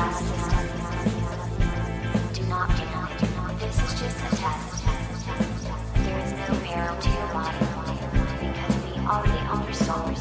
caste system. Do not. This is just a test. There is no peril to your body because we already own your soul.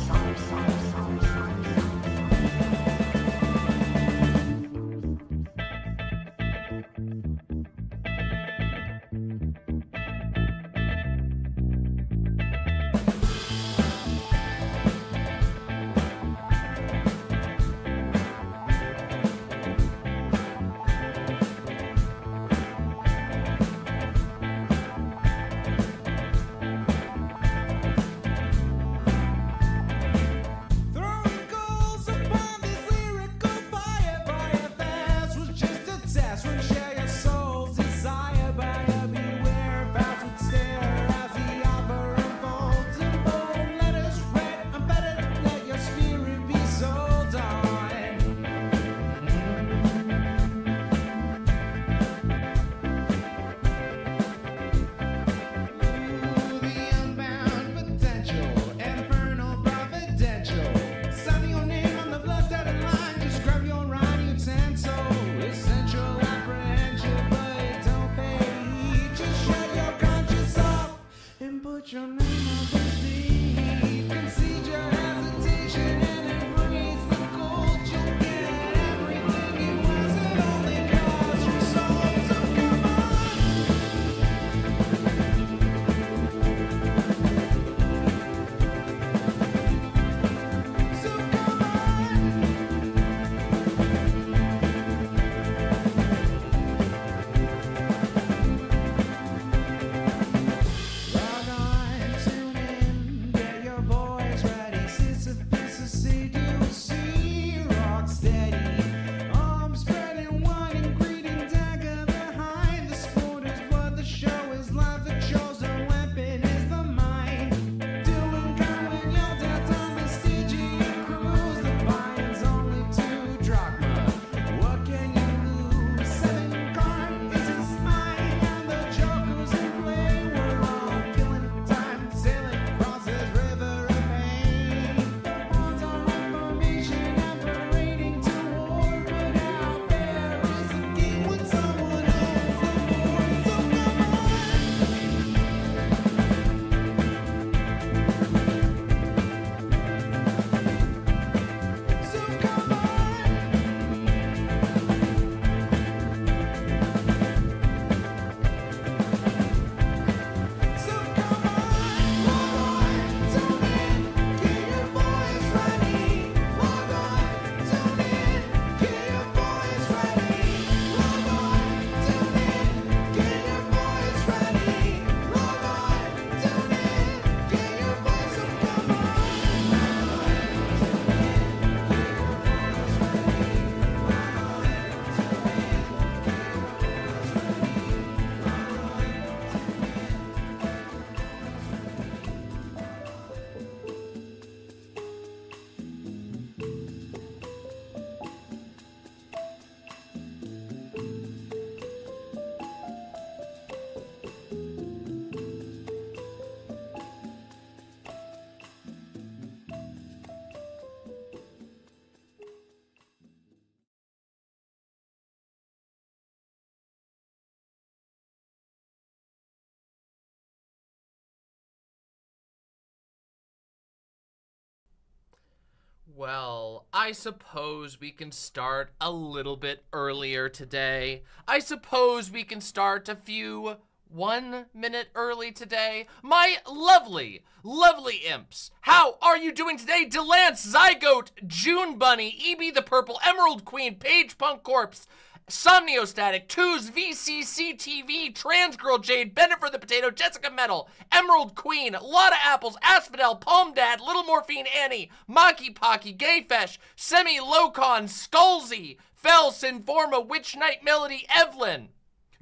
Well, I suppose we can start a little bit earlier today. I suppose we can start a few 1 minute early today. My lovely, lovely imps. How are you doing today? Delance, Zygote, June Bunny, EB the Purple, Emerald Queen, Page Punk Corpse, Somniostatic, Twos, VCCTV, Trans Girl Jade, Bennifer the Potato, Jessica Metal, Emerald Queen, Lotta Apples, Asphodel, Palm Dad, Little Morphine Annie, Maki Pocky, Gayfesh, Semi Locon, Skullsy, Fel, Sinforma, Witch Knight Melody, Evelyn,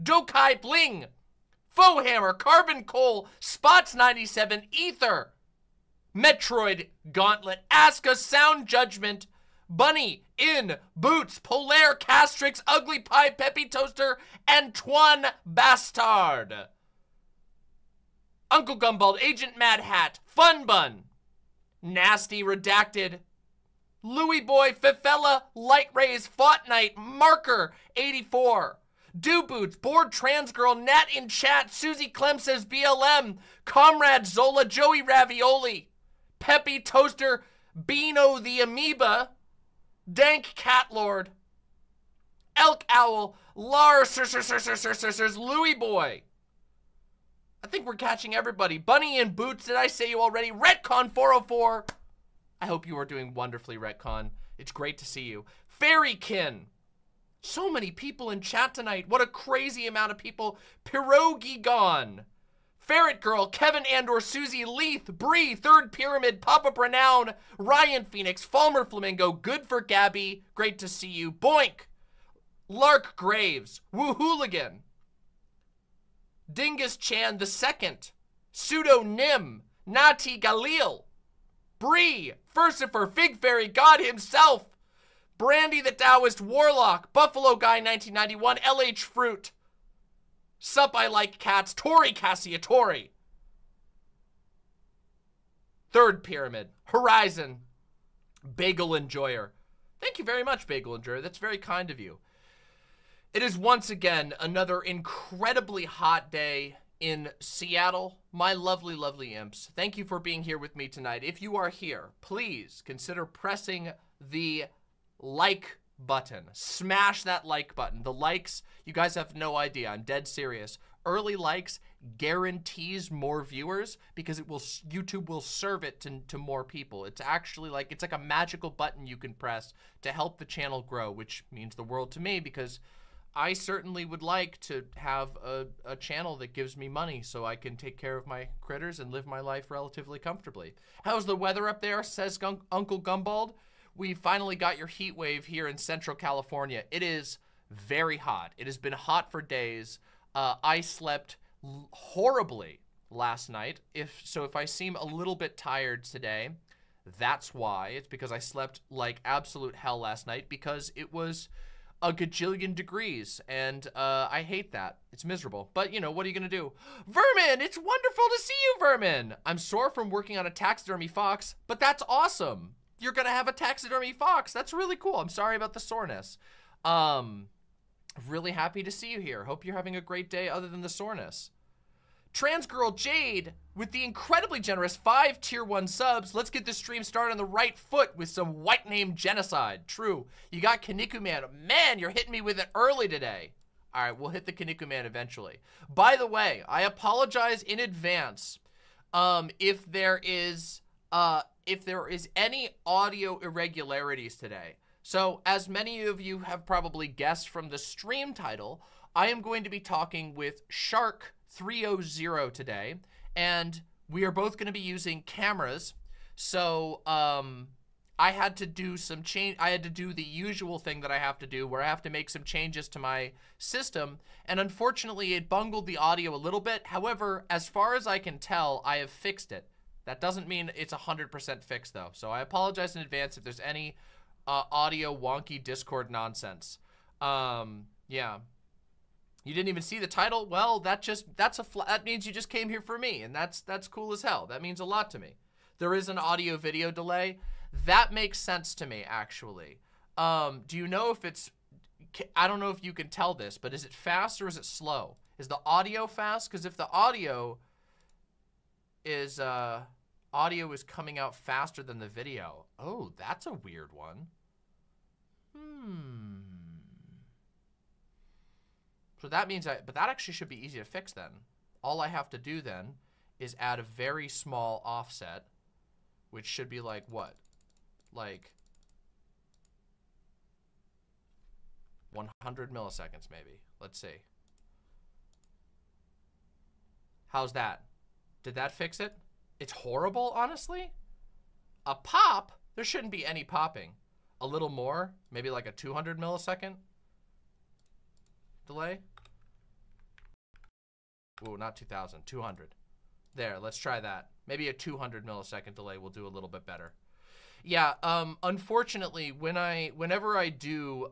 Dokai Bling, Fohammer, Carbon Coal, Spots 97, Ether, Metroid Gauntlet, Aska, Sound Judgment, Bunny in Boots, Polaire, Castrix, Ugly Pie, Peppy Toaster, Antoine Bastard, Uncle Gumbald, Agent Mad Hat, Fun Bun, Nasty Redacted, Louis Boy, Fifella, Light Rays, Fortnite, Marker, 84. Do Boots, Bored Trans Girl, Nat in Chat, Susie Clem says BLM, Comrade Zola, Joey Ravioli, Peppy Toaster, Beano the Amoeba, Dank Catlord, Elk Owl, Lars, Louis Boy. I think we're catching everybody. Bunny in Boots, did I say you already? Retcon 404. I hope you are doing wonderfully, Retcon. It's great to see you. Fairykin. So many people in chat tonight. What a crazy amount of people. Pierogi Gone. Ferret Girl, Kevin Andor, Susie Leith, Bree, Third Pyramid, Papa Renown, Ryan Phoenix, Falmer Flamingo, Good for Gabby, great to see you. Boink. Lark Graves, Woo Hooligan. Dingus Chan II, Pseudo Nim, Nati Galil, Bree, Furcifer, Fig Fairy, God himself, Brandy the Taoist Warlock, Buffalo Guy 1991, LH Fruit, Sup I Like Cats, Tori Cassiatori, Third Pyramid, Horizon, Bagel Enjoyer. Thank you very much, Bagel Enjoyer. That's very kind of you. It is once again another incredibly hot day in Seattle. My lovely, lovely imps. Thank you for being here with me tonight. If you are here, please consider pressing the like button. Smash that like button. The likes, you guys have no idea. I'm dead serious. Early likes guarantees more viewers because YouTube will serve it to more people. It's actually like, it's like a magical button you can press to help the channel grow, which means the world to me because I certainly would like to have a channel that gives me money so I can take care of my critters and live my life relatively comfortably. How's the weather up there, says Uncle Gumbald? We finally got your heat wave here in Central California. It is very hot. It has been hot for days. I slept horribly last night. If I seem a little bit tired today, that's why. It's because I slept like absolute hell last night because it was a gajillion degrees, and I hate that. It's miserable. But, you know, what are you gonna do? Vermin! It's wonderful to see you, Vermin! I'm sore from working on a taxidermy fox, but that's awesome. You're gonna have a taxidermy fox. That's really cool. I'm sorry about the soreness. Really happy to see you here. Hope you're having a great day other than the soreness. Trans Girl Jade with the incredibly generous 5 tier 1 subs. Let's get this stream started on the right foot with some white name genocide. True. You got Kaniku Man. Man, you're hitting me with it early today. All right, we'll hit the Kaniku Man eventually. By the way, I apologize in advance if there is any audio irregularities today. So, as many of you have probably guessed from the stream title, I am going to be talking with Shark 300 today, and we are both going to be using cameras. So I had to do some change. I had to do the usual thing that I have to do where I have to make some changes to my system, and unfortunately it bungled the audio a little bit. However, as far as I can tell, I have fixed it. That doesn't mean it's 100% fixed though, so I apologize in advance if there's any audio wonky Discord nonsense. Yeah. You didn't even see the title? Well, that means you just came here for me, and that's cool as hell. That means a lot to me. There is an audio video delay. That makes sense to me, actually. Do you know if it's, I don't know if you can tell this, but is it fast or is it slow? Is the audio fast? Because if the audio is coming out faster than the video, oh, that's a weird one. So that means but that actually should be easy to fix then. All I have to do then is add a very small offset, which should be like what? Like 100 milliseconds maybe. Let's see. How's that? Did that fix it? It's horrible, honestly. A pop? There shouldn't be any popping. A little more, maybe like a 200 millisecond delay. Ooh, not 2000, 200. There, let's try that. Maybe a 200 millisecond delay will do a little bit better. Yeah, unfortunately, whenever I do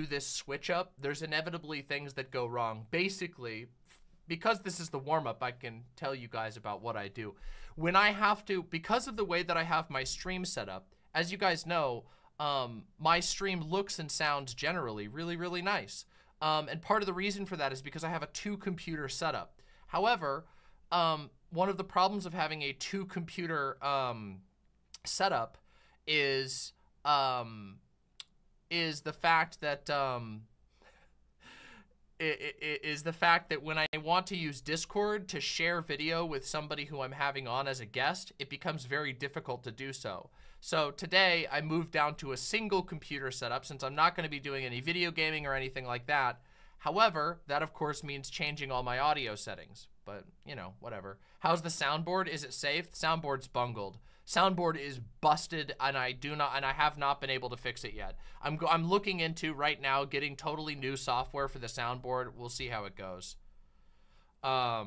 this switch up, there's inevitably things that go wrong. Basically, because this is the warm-up, I can tell you guys about what I do. When I have to, because of the way that I have my stream set up, as you guys know, my stream looks and sounds generally really, really nice. And part of the reason for that is because I have a 2-computer setup. However, one of the problems of having a 2-computer setup is the fact that is the fact that when I want to use Discord to share video with somebody who I'm having on as a guest, it becomes very difficult to do so. So today I moved down to a single computer setup since I'm not going to be doing any video gaming or anything like that. However, that of course means changing all my audio settings, but you know, whatever. How's the soundboard? Is it safe? The soundboard's bungled. Soundboard is busted, and I have not been able to fix it yet. I'm looking into right now getting totally new software for the soundboard. We'll see how it goes. The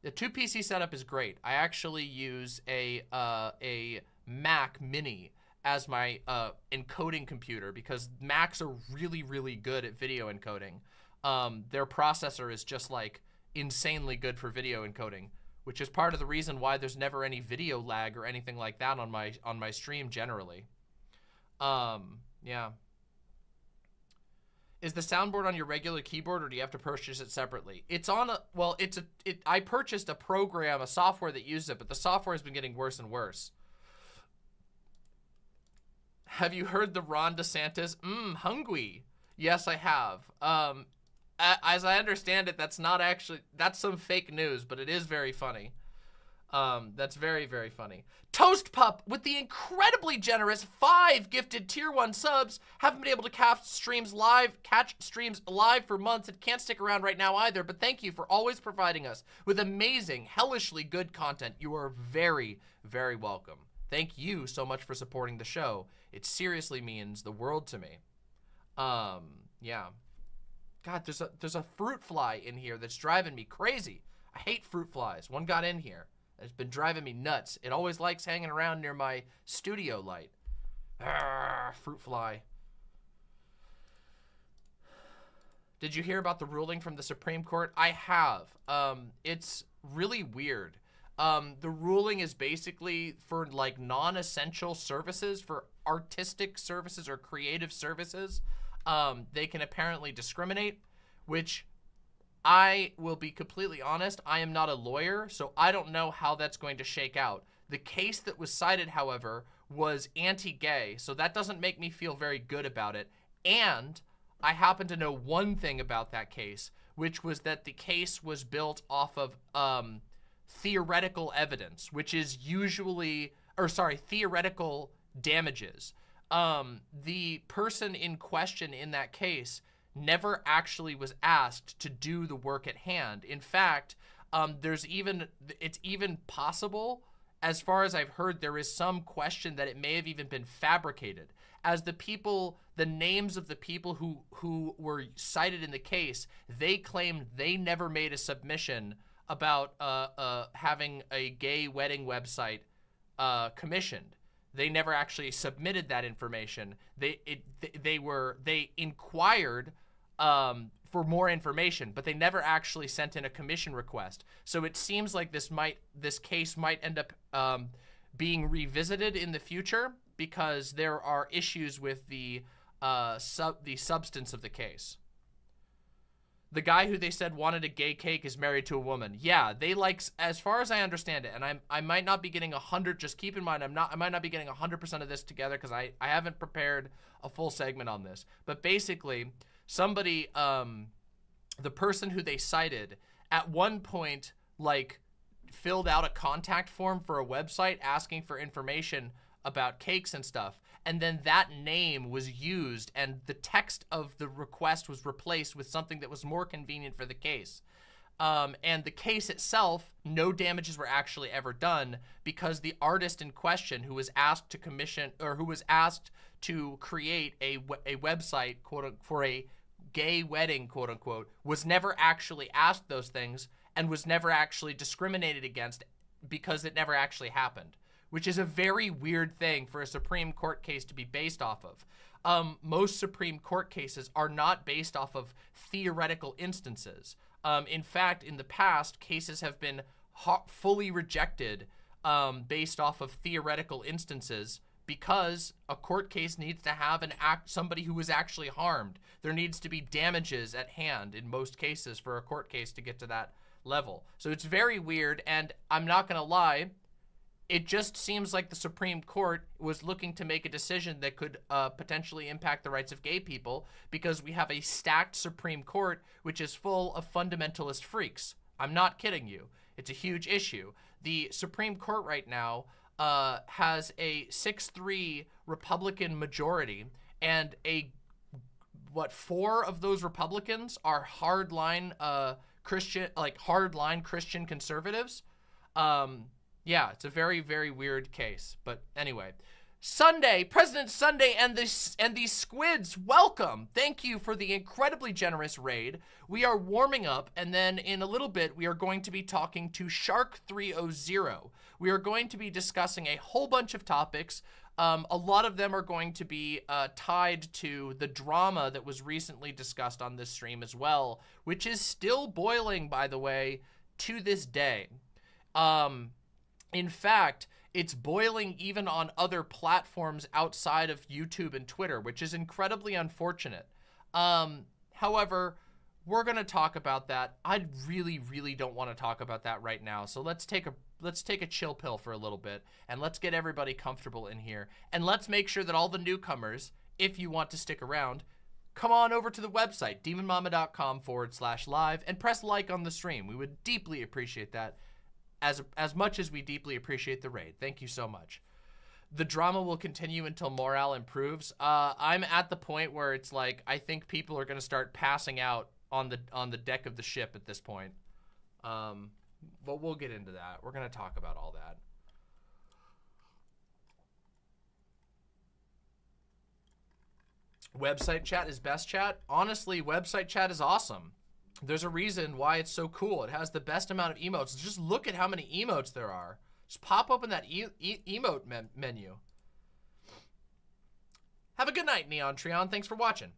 2-PC setup is great. I actually use a Mac Mini as my encoding computer because Macs are really, really good at video encoding. Their processor is just like insanely good for video encoding, which is part of the reason why there's never any video lag or anything like that on my stream generally. Yeah. Is the soundboard on your regular keyboard, or do you have to purchase it separately? It's on a, well, I purchased a program, a software that uses it, but the software has been getting worse and worse. Have you heard the Ron DeSantis? Hungry. Yes, I have. As I understand it, that's not actually, that's some fake news, but it is very funny. That's very, very funny. Toast Pup with the incredibly generous 5 gifted tier 1 subs. Haven't been able to catch streams live for months and can't stick around right now either, but thank you for always providing us with amazing, hellishly good content. You are very, very welcome. Thank you so much for supporting the show. It seriously means the world to me. Yeah. God, there's a fruit fly in here that's driving me crazy. I hate fruit flies. One got in here. It's been driving me nuts. It always likes hanging around near my studio light. Arrgh, fruit fly. Did you hear about the ruling from the Supreme Court? I have. It's really weird. The ruling is basically for like non-essential services, for artistic services or creative services. They can apparently discriminate, which I will be completely honest, I am not a lawyer, so I don't know how that's going to shake out. The case that was cited, however, was anti-gay, so that doesn't make me feel very good about it. And I happen to know one thing about that case, which was that the case was built off of theoretical evidence, which is usually, or sorry, theoretical damages. The person in question in that case never actually was asked to do the work at hand. In fact, it's even possible, as far as I've heard, there is some question that it may have even been fabricated, as the names of the people who were cited in the case, they claimed they never made a submission about having a gay wedding website commissioned. They never actually submitted that information. They inquired for more information, but they never actually sent in a commission request. So it seems like this case might end up being revisited in the future because there are issues with the substance of the case. The guy who they said wanted a gay cake is married to a woman. Yeah, they like, as far as I understand it, and I might not be getting 100, just keep in mind, I might not be getting 100% of this together because I haven't prepared a full segment on this. But basically, somebody, the person who they cited, at one point, like, filled out a contact form for a website asking for information about cakes and stuff, and then that name was used and the text of the request was replaced with something that was more convenient for the case. And the case itself, no damages were actually ever done because the artist in question who was asked to commission, or who was asked to create a website, quote, for a gay wedding, quote unquote, was never actually asked those things and was never actually discriminated against because it never actually happened, which is a very weird thing for a Supreme Court case to be based off of. Most Supreme Court cases are not based off of theoretical instances. In fact, in the past, cases have been fully rejected based off of theoretical instances because a court case needs to have somebody who was actually harmed. There needs to be damages at hand in most cases for a court case to get to that level. So it's very weird, and I'm not gonna lie, it just seems like the Supreme Court was looking to make a decision that could potentially impact the rights of gay people, because we have a stacked Supreme Court which is full of fundamentalist freaks. I'm not kidding you. It's a huge issue. The Supreme Court right now has a 6-3 Republican majority, and four of those Republicans are hardline Christian conservatives. Yeah, it's a very, very weird case. But anyway, Sunday, President Sunday and these squids, welcome. Thank you for the incredibly generous raid. We are warming up, and then in a little bit, we are going to be talking to Shark 300. We are going to be discussing a whole bunch of topics. A lot of them are going to be tied to the drama that was recently discussed on this stream as well, which is still boiling, by the way, to this day. In fact, it's boiling even on other platforms outside of YouTube and Twitter, which is incredibly unfortunate. However, we're going to talk about that. I really, really don't want to talk about that right now. So let's take a chill pill for a little bit, and let's get everybody comfortable in here. And let's make sure that all the newcomers, if you want to stick around, come on over to the website, demonmama.com/live, and press like on the stream. We would deeply appreciate that. As much as we deeply appreciate the raid. Thank you so much. The drama will continue until morale improves. I'm at the point where it's like, I think people are going to start passing out on the deck of the ship at this point. But we'll get into that. We're going to talk about all that. Website chat is best chat. Honestly, website chat is awesome. There's a reason why it's so cool. It has the best amount of emotes. Just look at how many emotes there are. Just pop open that emote menu. Have a good night, Neon Treon. Thanks for watching.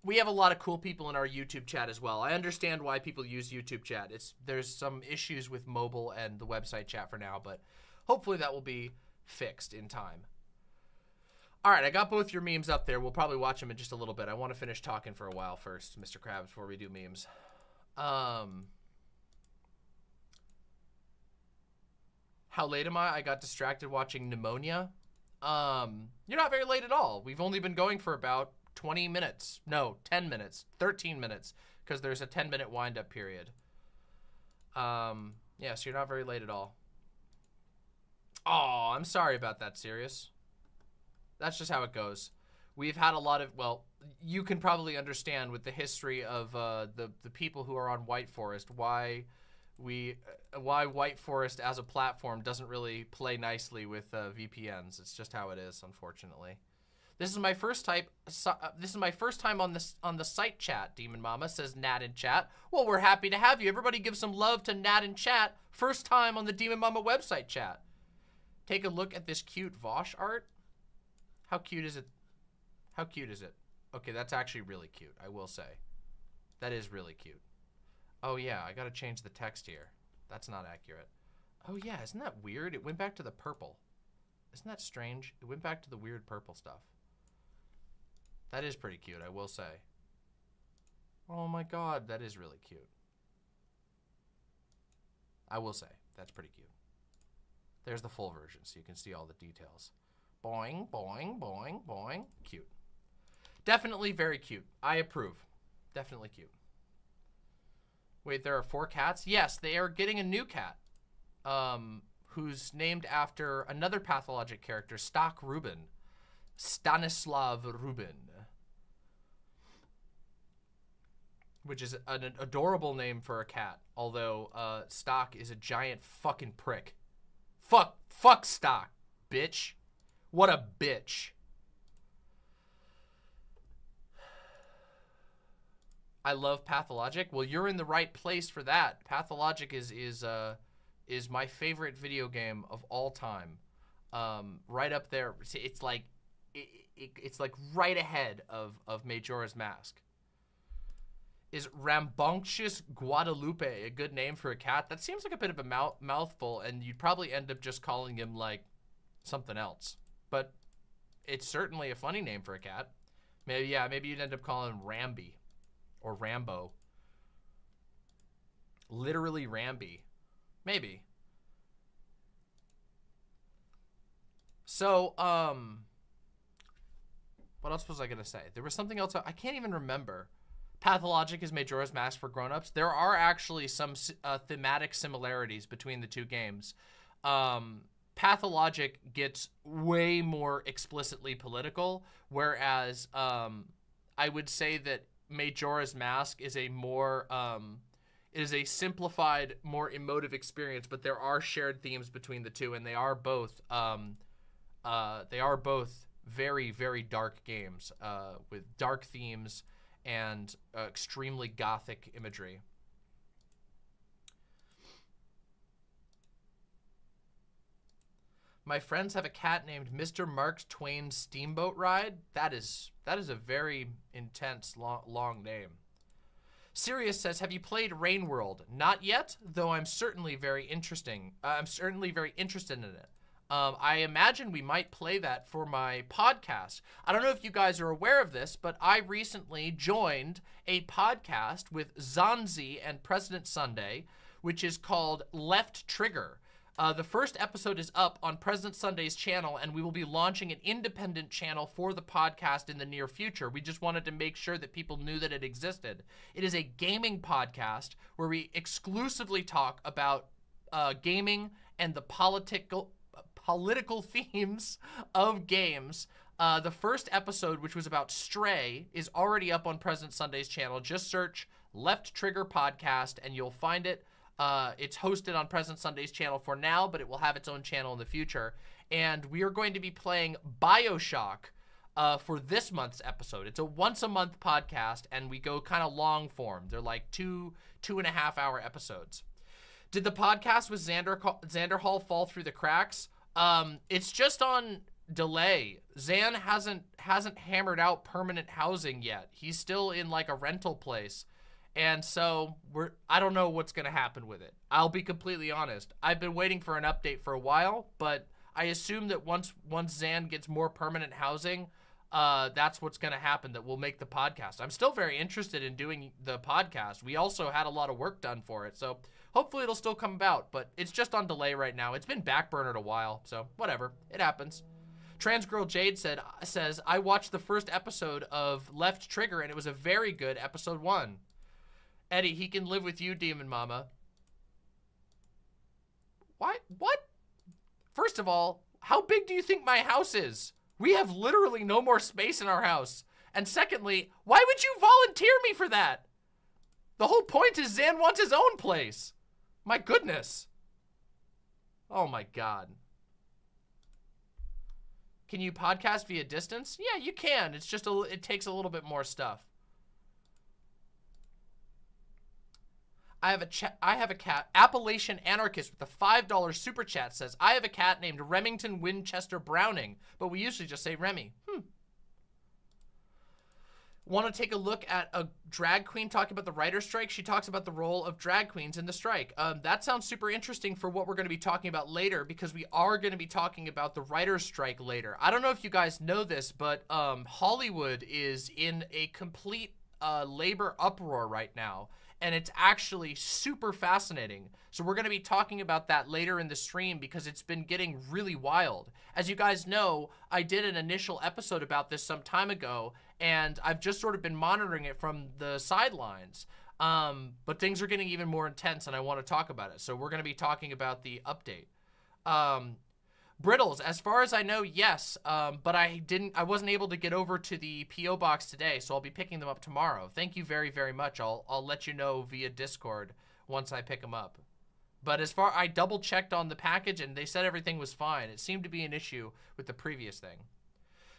We have a lot of cool people in our YouTube chat as well. I understand why people use YouTube chat. There's some issues with mobile and the website chat for now, but hopefully that will be fixed in time. All right, I got both your memes up there. We'll probably watch them in just a little bit. I want to finish talking for a while first, Mr. Krabs, before we do memes. How late am I? I got distracted watching Pneumonia. You're not very late at all. We've only been going for about 20 minutes. No, 10 minutes. 13 minutes, because there's a 10-minute wind-up period. Yeah, so you're not very late at all. Oh, I'm sorry about that, Sirius. That's just how it goes. We've had a lot of, well, you can probably understand with the history of the people who are on White Forest why White Forest as a platform doesn't really play nicely with VPNs. It's just how it is, unfortunately. This is my first time on the site chat. Demon Mama says Nat in chat. Well, we're happy to have you. Everybody give some love to Nat in chat. First time on the Demon Mama website chat. Take a look at this cute Vaush art. How cute is it? How cute is it? Okay, that's actually really cute, I will say. That is really cute. Oh yeah, I gotta change the text here. That's not accurate. Oh yeah, isn't that weird? It went back to the purple. Isn't that strange? It went back to the weird purple stuff. That is pretty cute, I will say. Oh my god, that is really cute. I will say, that's pretty cute. There's the full version, so you can see all the details. Boing, boing, boing, boing. Cute. Definitely very cute. I approve. Definitely cute. Wait, there are 4 cats? Yes, they are getting a new cat. Who's named after another pathologic character, Stanislav Rubin. Which is an adorable name for a cat. Although, Stock is a giant fucking prick. Fuck Stock, bitch. What a bitch. I love Pathologic. Well, you're in the right place for that. Pathologic is my favorite video game of all time. Right up there. It's like it's like right ahead of Majora's Mask. Is Rambunctious Guadalupe a good name for a cat? That seems like a bit of a mouthful, and you'd probably end up just calling him, like, something else. But it's certainly a funny name for a cat. Maybe, yeah, maybe you'd end up calling him Ramby or Rambo. Literally Ramby. Maybe. So, what else was I gonna say? There was something else I can't even remember. Pathologic is Majora's Mask for grown-ups. There are actually some thematic similarities between the two games. Pathologic gets way more explicitly political, whereas I would say that Majora's Mask is a more simplified, more emotive experience, but there are shared themes between the two, and they are both very, very dark games with dark themes and extremely gothic imagery. My friends have a cat named Mr. Mark Twain's Steamboat Ride. That is a very intense, long name. Sirius says, have you played Rain World? Not yet, though I'm certainly very interested in it. I imagine we might play that for my podcast. I don't know if you guys are aware of this, but I recently joined a podcast with Zanzi and President Sunday, which is called Left Trigger. The first episode is up on President Sunday's channel, and we will be launching an independent channel for the podcast in the near future. We just wanted to make sure that people knew that it existed. It is a gaming podcast where we exclusively talk about gaming and the political themes of games. The first episode, which was about Stray, is already up on President Sunday's channel. Just search Left Trigger Podcast and you'll find it. It's hosted on President Sunday's channel for now, but it will have its own channel in the future. And we are going to be playing BioShock for this month's episode. It's a once-a-month podcast, and we go kind of long form. They're like two and a half hour episodes. Did the podcast with Xander Hall fall through the cracks? It's just on delay. Zan hasn't hammered out permanent housing yet. He's still in like a rental place. And so I don't know what's going to happen with it. I'll be completely honest. I've been waiting for an update for a while, but I assume that once Zan gets more permanent housing, that's what's going to happen, that we'll make the podcast. I'm still very interested in doing the podcast. We also had a lot of work done for it, so hopefully it'll still come about, but it's just on delay right now. It's been backburnered a while, so whatever. It happens. Transgirl Jade says, I watched the first episode of Left Trigger, and it was a very good episode 1. Eddie, he can live with you, Demon Mama. What? First of all, how big do you think my house is? We have literally no more space in our house. And secondly, why would you volunteer me for that? The whole point is Zan wants his own place. My goodness. Oh my God. Can you podcast via distance? Yeah, you can. It's just it takes a little bit more stuff. I have a cat. Appalachian Anarchist with a $5 super chat says, I have a cat named Remington Winchester Browning, but we usually just say Remy. Want to take a look at a drag queen talking about the writer's strike? She talks about the role of drag queens in the strike. That sounds super interesting for what we're going to be talking about later, because we are going to be talking about the writer's strike later. I don't know if you guys know this, but Hollywood is in a complete labor uproar right now. And it's actually super fascinating. So we're going to be talking about that later in the stream because it's been getting really wild. As you guys know, I did an initial episode about this some time ago, and I've just sort of been monitoring it from the sidelines. But things are getting even more intense, and I want to talk about it. So we're going to be talking about the update. Brittles, as far as I know, yes, but I wasn't able to get over to the P.O. box today, so I'll be picking them up tomorrow. Thank you very, very much. I'll let you know via Discord once I pick them up. But I double checked on the package and they said everything was fine. It seemed to be an issue with the previous thing.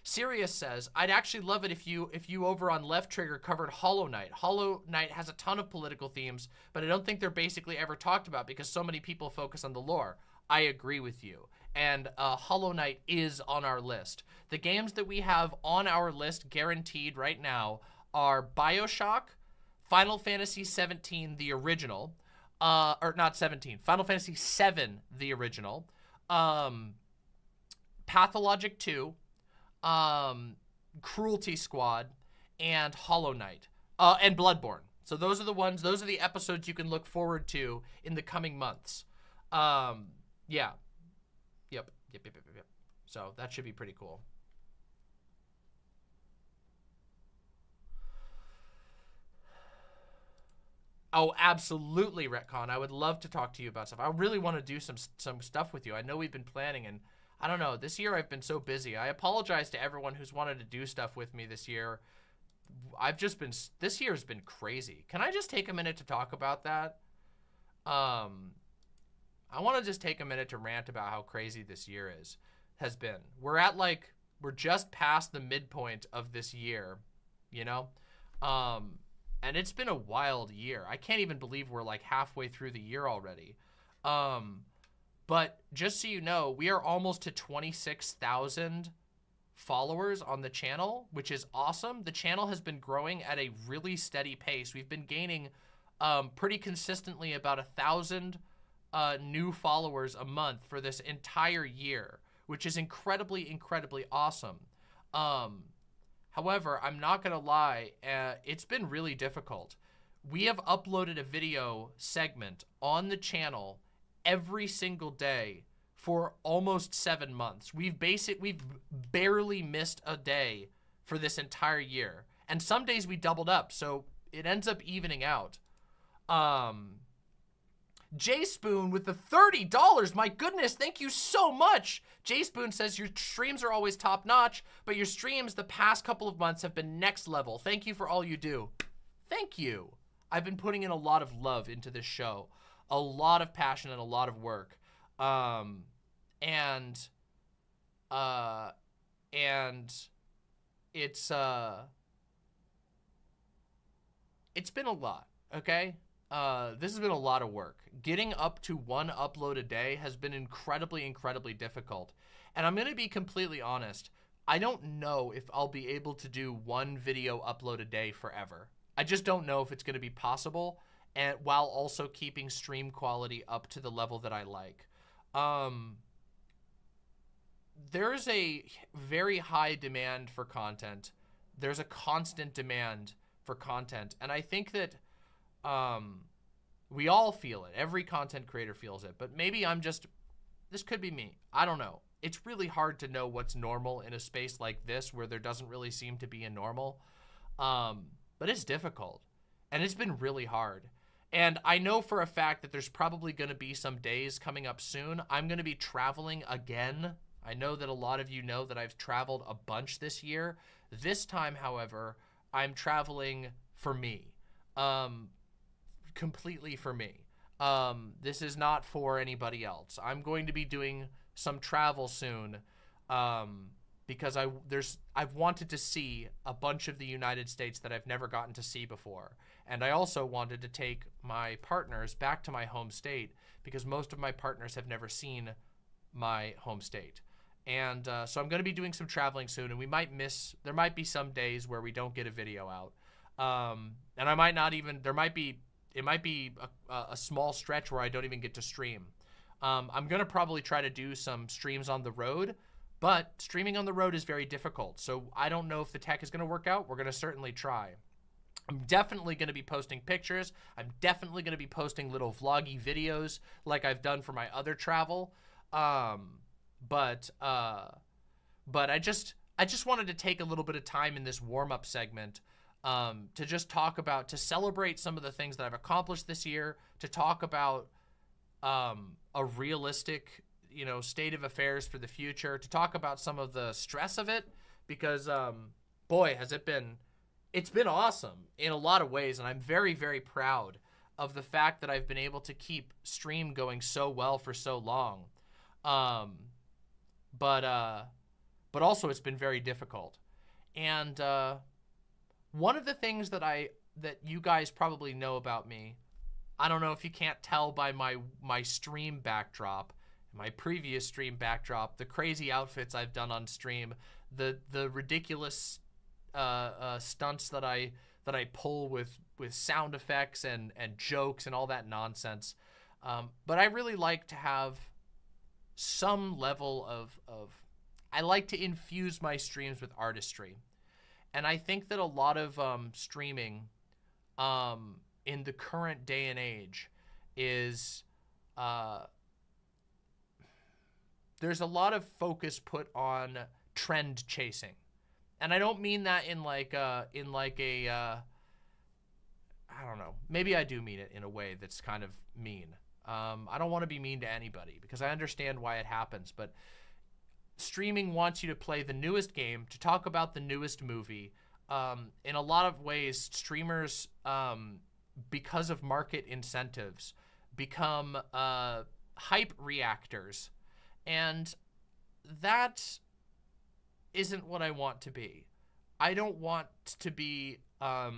Sirius says, I'd actually love it if you over on Left Trigger covered Hollow Knight. Hollow Knight has a ton of political themes, but I don't think they're basically ever talked about because so many people focus on the lore. I agree with you. And Hollow Knight is on our list. The games that we have on our list guaranteed right now are BioShock, Final Fantasy 17, the original, or not 17, Final Fantasy 7, the original, Pathologic 2, Cruelty Squad, and Hollow Knight, and Bloodborne. So those are the ones, those are the episodes you can look forward to in the coming months. Yeah. Yep. So that should be pretty cool. Oh, absolutely, Retcon. I would love to talk to you about stuff. I really want to do some stuff with you. I know we've been planning, and I don't know. This year I've been so busy. I apologize to everyone who's wanted to do stuff with me this year. This year has been crazy. Can I just take a minute to talk about that? I want to just take a minute to rant about how crazy this year has been. We're just past the midpoint of this year, you know? And it's been a wild year. I can't even believe we're like halfway through the year already. But just so you know, we are almost to 26,000 followers on the channel, which is awesome. The channel has been growing at a really steady pace. We've been gaining pretty consistently about 1,000 new followers a month for this entire year, which is incredibly, incredibly awesome. However, I'm not gonna lie, it's been really difficult. We have uploaded a video segment on the channel every single day for almost 7 months. We've barely missed a day for this entire year. And some days we doubled up, so it ends up evening out. J Spoon with the $30. My goodness, thank you so much. J Spoon says your streams are always top notch, but your streams the past couple of months have been next level. Thank you for all you do. Thank you. I've been putting in a lot of love into this show, a lot of passion and a lot of work. And it's been a lot, okay? This has been a lot of work. Getting up to 1 upload a day has been incredibly, incredibly difficult. And I'm going to be completely honest. I don't know if I'll be able to do 1 video upload a day forever. I just don't know if it's going to be possible, and while also keeping stream quality up to the level that I like. There's a very high demand for content. There's a constant demand for content. And I think that we all feel it. Every content creator feels it. But maybe this could be me. I don't know. It's really hard to know what's normal in a space like this where there doesn't really seem to be a normal. But it's difficult. And it's been really hard. And I know for a fact that there's probably going to be some days coming up soon. I'm going to be traveling again. I know that a lot of you know that I've traveled a bunch this year. This time, however, I'm traveling for me. Completely for me. This is not for anybody else. I'm going to be doing some travel soon because I've wanted to see a bunch of the United States that I've never gotten to see before. And I also wanted to take my partners back to my home state because most of my partners have never seen my home state. And so I'm going to be doing some traveling soon, and there might be some days where we don't get a video out. And I might not even, it might be a small stretch where I don't even get to stream. I'm going to probably try to do some streams on the road, but streaming on the road is very difficult. So I don't know if the tech is going to work out. We're going to certainly try. I'm definitely going to be posting pictures. I'm definitely going to be posting little vloggy videos like I've done for my other travel. But I just wanted to take a little bit of time in this warm-up segment to just talk about, to celebrate some of the things that I've accomplished this year, to talk about a realistic, state of affairs for the future, to talk about some of the stress of it, because boy, it's been awesome in a lot of ways, and I'm very, very proud of the fact that I've been able to keep stream going so well for so long. But also it's been very difficult. And one of the things that you guys probably know about me, I don't know if you can't tell by my stream backdrop, my previous stream backdrop, the crazy outfits I've done on stream, the ridiculous stunts that I that I pull with sound effects and jokes and all that nonsense. But I really like to have some level of I like to infuse my streams with artistry. And I think that a lot of streaming in the current day and age is there's a lot of focus put on trend chasing. And I don't mean that in like a I don't know, maybe I do mean it in a way that's kind of mean. I don't want to be mean to anybody because I understand why it happens, but streaming wants you to play the newest game, to talk about the newest movie. In a lot of ways, streamers, because of market incentives, become hype reactors. And that isn't what I want to be. I don't want to be a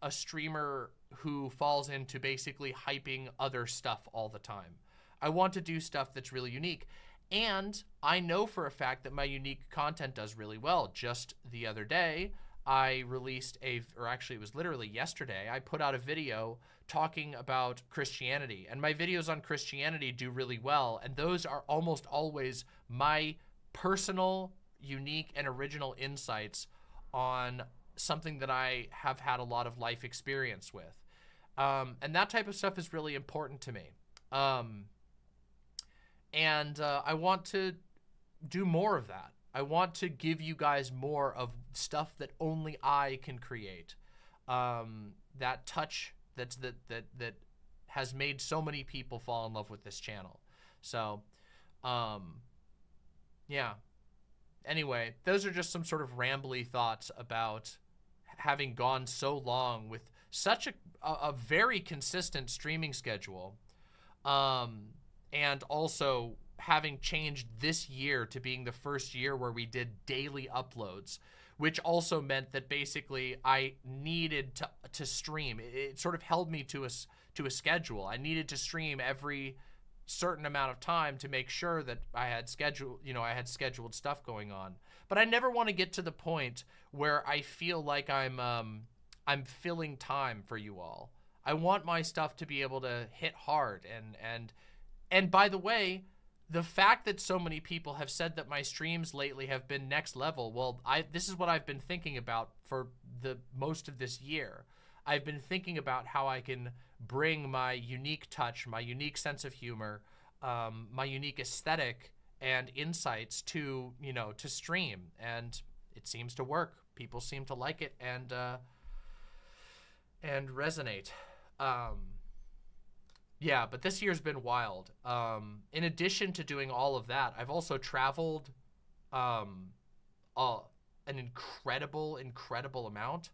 streamer who falls into basically hyping other stuff all the time. I want to do stuff that's really unique. And I know for a fact that my unique content does really well. Just the other day, I released or actually it was literally yesterday, I put out a video talking about Christianity. And my videos on Christianity do really well. And those are almost always my personal, unique, and original insights on something that I have had a lot of life experience with. And that type of stuff is really important to me. And I want to do more of that. I want to give you guys more of stuff that only I can create. That touch that has made so many people fall in love with this channel. So, yeah. Anyway, those are just some sort of rambly thoughts about having gone so long with such a very consistent streaming schedule. And also having changed this year to being the first year where we did daily uploads, which also meant that basically I needed to stream. It sort of held me to a schedule. I needed to stream every certain amount of time to make sure that I had scheduled stuff going on. But I never want to get to the point where I feel like I'm filling time for you all. I want my stuff to be able to hit hard. And by the way, the fact that so many people have said that my streams lately have been next level, well, this is what I've been thinking about for the most of this year. I've been thinking about how I can bring my unique touch, my unique sense of humor, my unique aesthetic and insights to stream. And it seems to work. People seem to like it and resonate. Yeah, but this year's been wild. In addition to doing all of that, I've also traveled an incredible amount.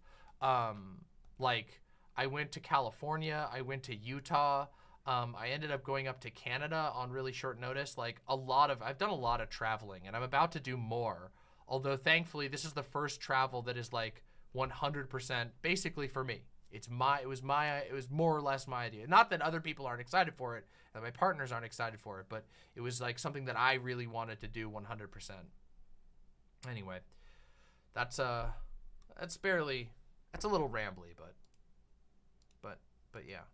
Like, I went to California, I went to Utah, I ended up going up to Canada on really short notice. Like, I've done a lot of traveling, and I'm about to do more. Although, thankfully, this is the first travel that is, like, 100% basically for me. It was more or less my idea. Not that other people aren't excited for it, that my partners aren't excited for it, but it was like something that I really wanted to do 100%. Anyway, that's a little rambly, but yeah.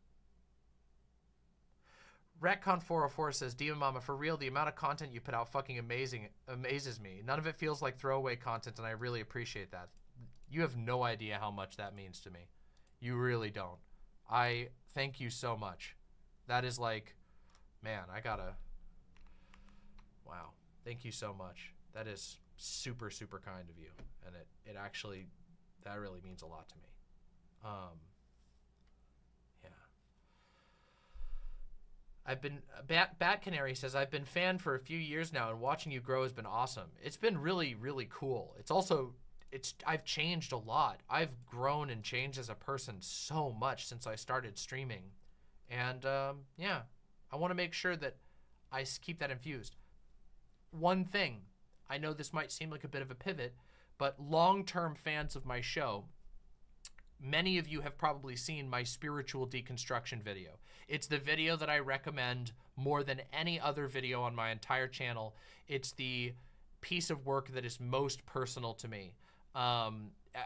Retcon404 says, Demon Mama, for real, the amount of content you put out fucking amazes me. None of it feels like throwaway content, and I really appreciate that. You have no idea how much that means to me. You really don't. I thank you so much. That is like, man, wow. Thank you so much. That is super, super kind of you. And it actually, that really means a lot to me. Yeah. Bat Canary says, I've been fan for a few years now and watching you grow has been awesome. It's been really, really cool. It's also, I've changed a lot. I've grown and changed as a person so much since I started streaming. And yeah, I want to make sure that I keep that infused. One thing, I know this might seem like a bit of a pivot, but long-term fans of my show, many of you have probably seen my spiritual deconstruction video. It's the video that I recommend more than any other video on my entire channel. It's the piece of work that is most personal to me.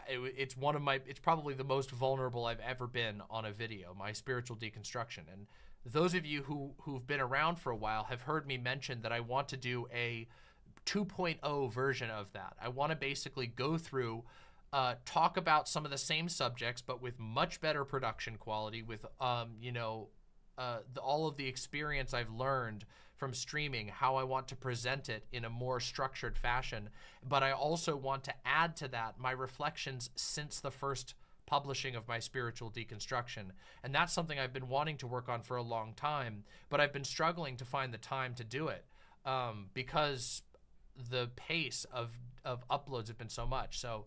it's it's probably the most vulnerable I've ever been on a video, my spiritual deconstruction. And those of you who've been around for a while have heard me mention that I want to do a 2.0 version of that. I want to basically go through, talk about some of the same subjects, but with much better production quality, with, you know, all of the experience I've learned from streaming, how I want to present it in a more structured fashion. But I also want to add to that my reflections since the first publishing of my spiritual deconstruction. And that's something I've been wanting to work on for a long time, but I've been struggling to find the time to do it because the pace of uploads have been so much. So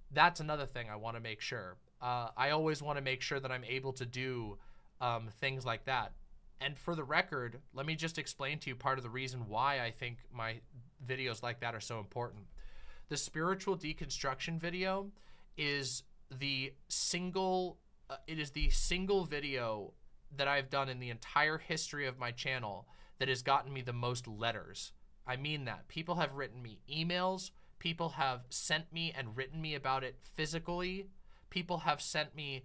that's another thing I want to make sure. I always want to make sure that I'm able to do things like that. And for the record, let me just explain to you part of the reason why I think my videos like that are so important. The spiritual deconstruction video is the single, it is the single video that I've done in the entire history of my channel that has gotten me the most letters. I mean that. People have written me emails. People have sent me and written me about it physically. People have sent me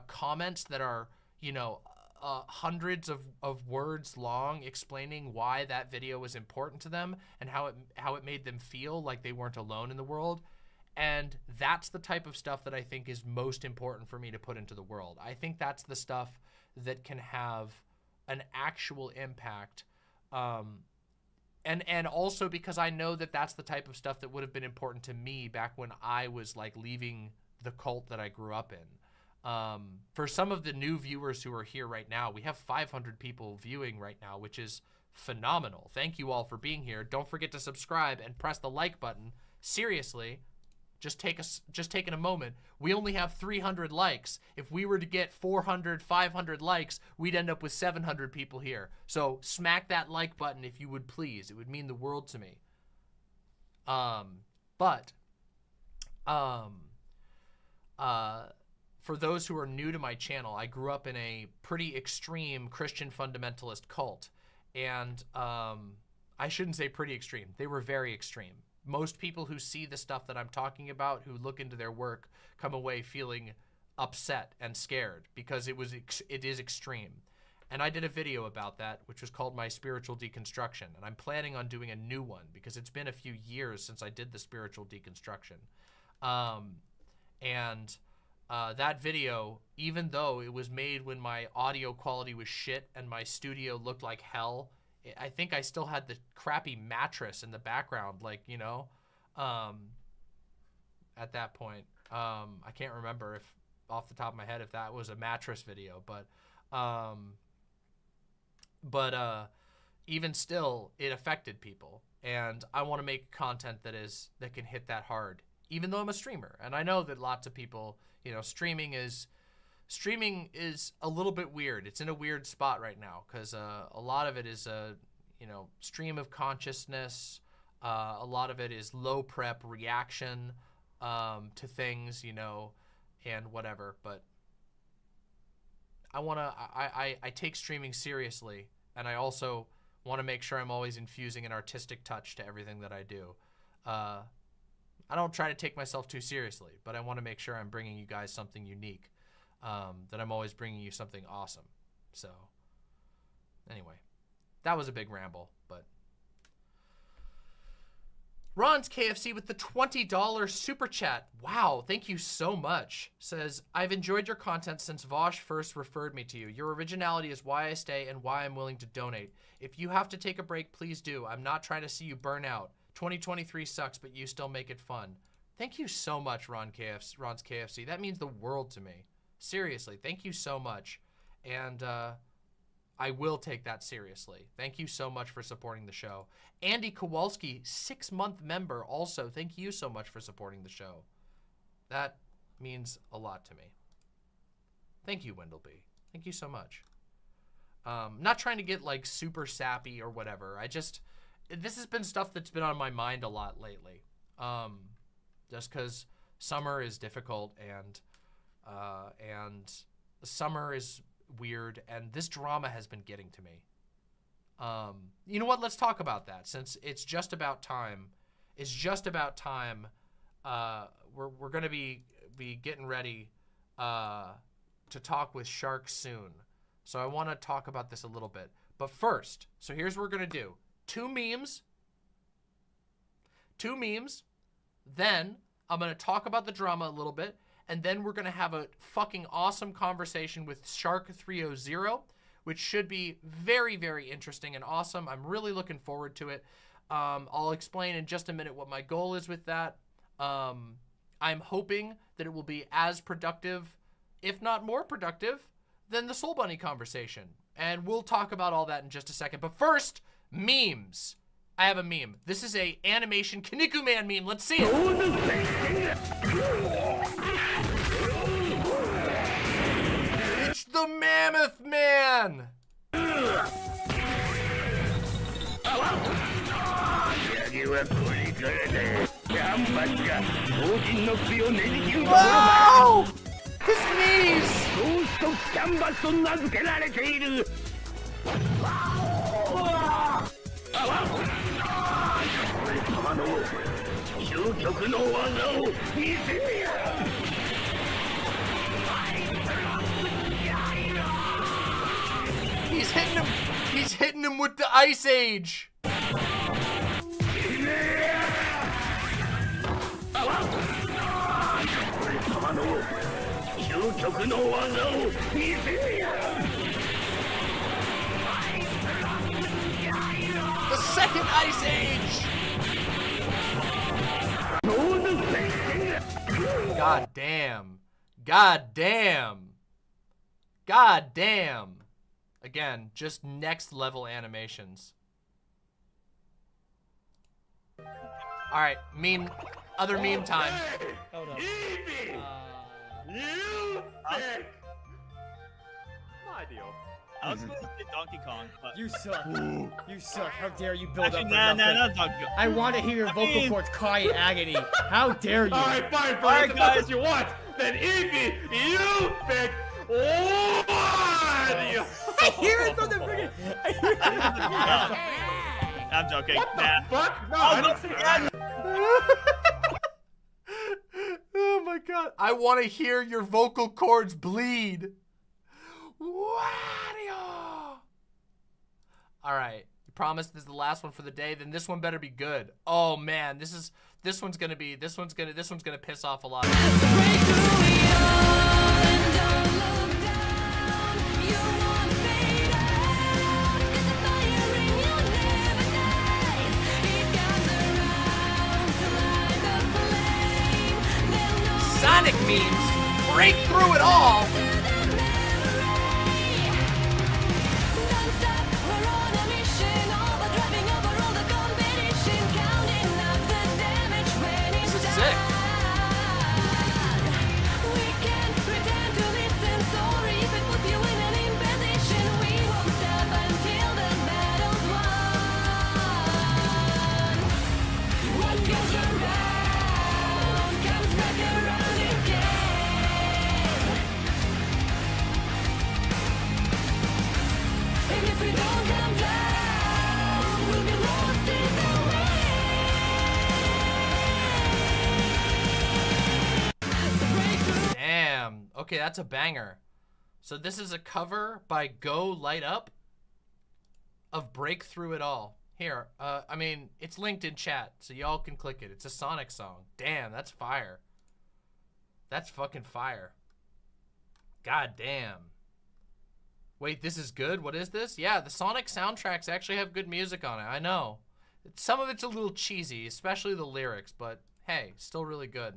comments that are, you know, hundreds of words long, explaining why that video was important to them and how it made them feel like they weren't alone in the world. And that's the type of stuff that I think is most important for me to put into the world. I think that's the stuff that can have an actual impact. And also because I know that that's the type of stuff that would have been important to me back when I was like leaving the cult that I grew up in. For some of the new viewers who are here right now, we have 500 people viewing right now, which is phenomenal. Thank you all for being here. Don't forget to subscribe and press the like button. Seriously, just taking a moment. We only have 300 likes. If we were to get 400, 500 likes, we'd end up with 700 people here. So smack that like button if you would please. It would mean the world to me. For those who are new to my channel, I grew up in a pretty extreme Christian fundamentalist cult. And I shouldn't say pretty extreme. They were very extreme. Most people who see the stuff that I'm talking about, who look into their work, come away feeling upset and scared because it is extreme. And I did a video about that, which was called My Spiritual Deconstruction. And I'm planning on doing a new one because it's been a few years since I did the spiritual deconstruction. That video, even though it was made when my audio quality was shit and my studio looked like hell, I think I still had the crappy mattress in the background, like, you know, at that point. I can't remember if off the top of my head if that was a mattress video, but even still, it affected people. And I want to make content that can hit that hard, even though I'm a streamer. And I know that lots of people, you know, streaming is a little bit weird. It's in a weird spot right now because a lot of it is you know, stream of consciousness. A lot of it is low prep reaction to things, you know, and whatever. But I take streaming seriously, and I also want to make sure I'm always infusing an artistic touch to everything that I do. I don't try to take myself too seriously, but I want to make sure I'm bringing you guys something unique, that I'm always bringing you something awesome. So anyway, that was a big ramble, but Ron's KFC with the $20 super chat. Wow, thank you so much. Says, I've enjoyed your content since Vaush first referred me to you. Your originality is why I stay and why I'm willing to donate. If you have to take a break, please do. I'm not trying to see you burn out. 2023 sucks, but you still make it fun. Thank you so much, Ron's KFC. That means the world to me. Seriously, thank you so much. And I will take that seriously. Thank you so much for supporting the show. Andy Kowalski, 6-month member, also. Thank you so much for supporting the show. That means a lot to me. Thank you, Wendelby. Thank you so much. Not trying to get like super sappy or whatever. This has been stuff that's been on my mind a lot lately. Just because summer is difficult and summer is weird, and this drama has been getting to me. You know what? Let's talk about that, since it's just about time. It's just about time. We're going to be be getting ready to talk with Shark soon. So I want to talk about this a little bit. But first, so here's what we're going to do. Two memes. Then I'm going to talk about the drama a little bit. And then we're going to have a fucking awesome conversation with Shark 300, which should be very, very interesting and awesome. I'm really looking forward to it. I'll explain in just a minute what my goal is with that. I'm hoping that it will be as productive, if not more productive, than the Soul Bunny conversation. And we'll talk about all that in just a second. But first, memes. I have a meme. This is a animation Kaniku Man meme. Let's see it. It's the Mammoth Man. Wow! His knees! He's hitting him with the Ice Age. The second Ice Age. God damn. God damn. God damn. Again, just next level animations. All right, other meme time. Hold on. You pick my deal. I was going to say Donkey Kong, but You suck. You suck. How dare you build actually, up for nah, nothing? not Donkey Kong. I want to hear your vocal cords cry in agony. How dare you? All right, fine, All bro. right, If that's guys. what you want, then Evie, you pick one. I hear it from the freaking. I hear it. I'm joking. What the Nah. fuck? No, Oh, I don't think I... Oh my god. I want to hear your vocal cords bleed. Wario. All right. You promised this is the last one for the day, then this one better be good. Oh man, this one's going to piss off a lot of people. Sonic memes break through it all. This is sick. Damn. Okay, that's a banger. So this is a cover by Go Light Up of Break Through It All. Here, I mean, it's linked in chat, so y'all can click it. It's a Sonic song. Damn, that's fire. That's fucking fire. God damn. Wait, this is good? What is this? Yeah, the Sonic soundtracks actually have good music on it. I know. Some of it's a little cheesy, especially the lyrics, but hey, still really good.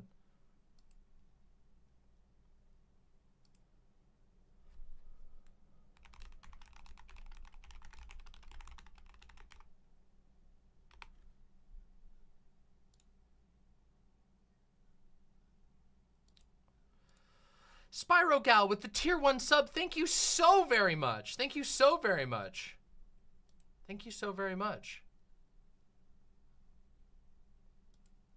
Spyro Gal with the tier 1 sub. Thank you so very much. Thank you so very much. Thank you so very much.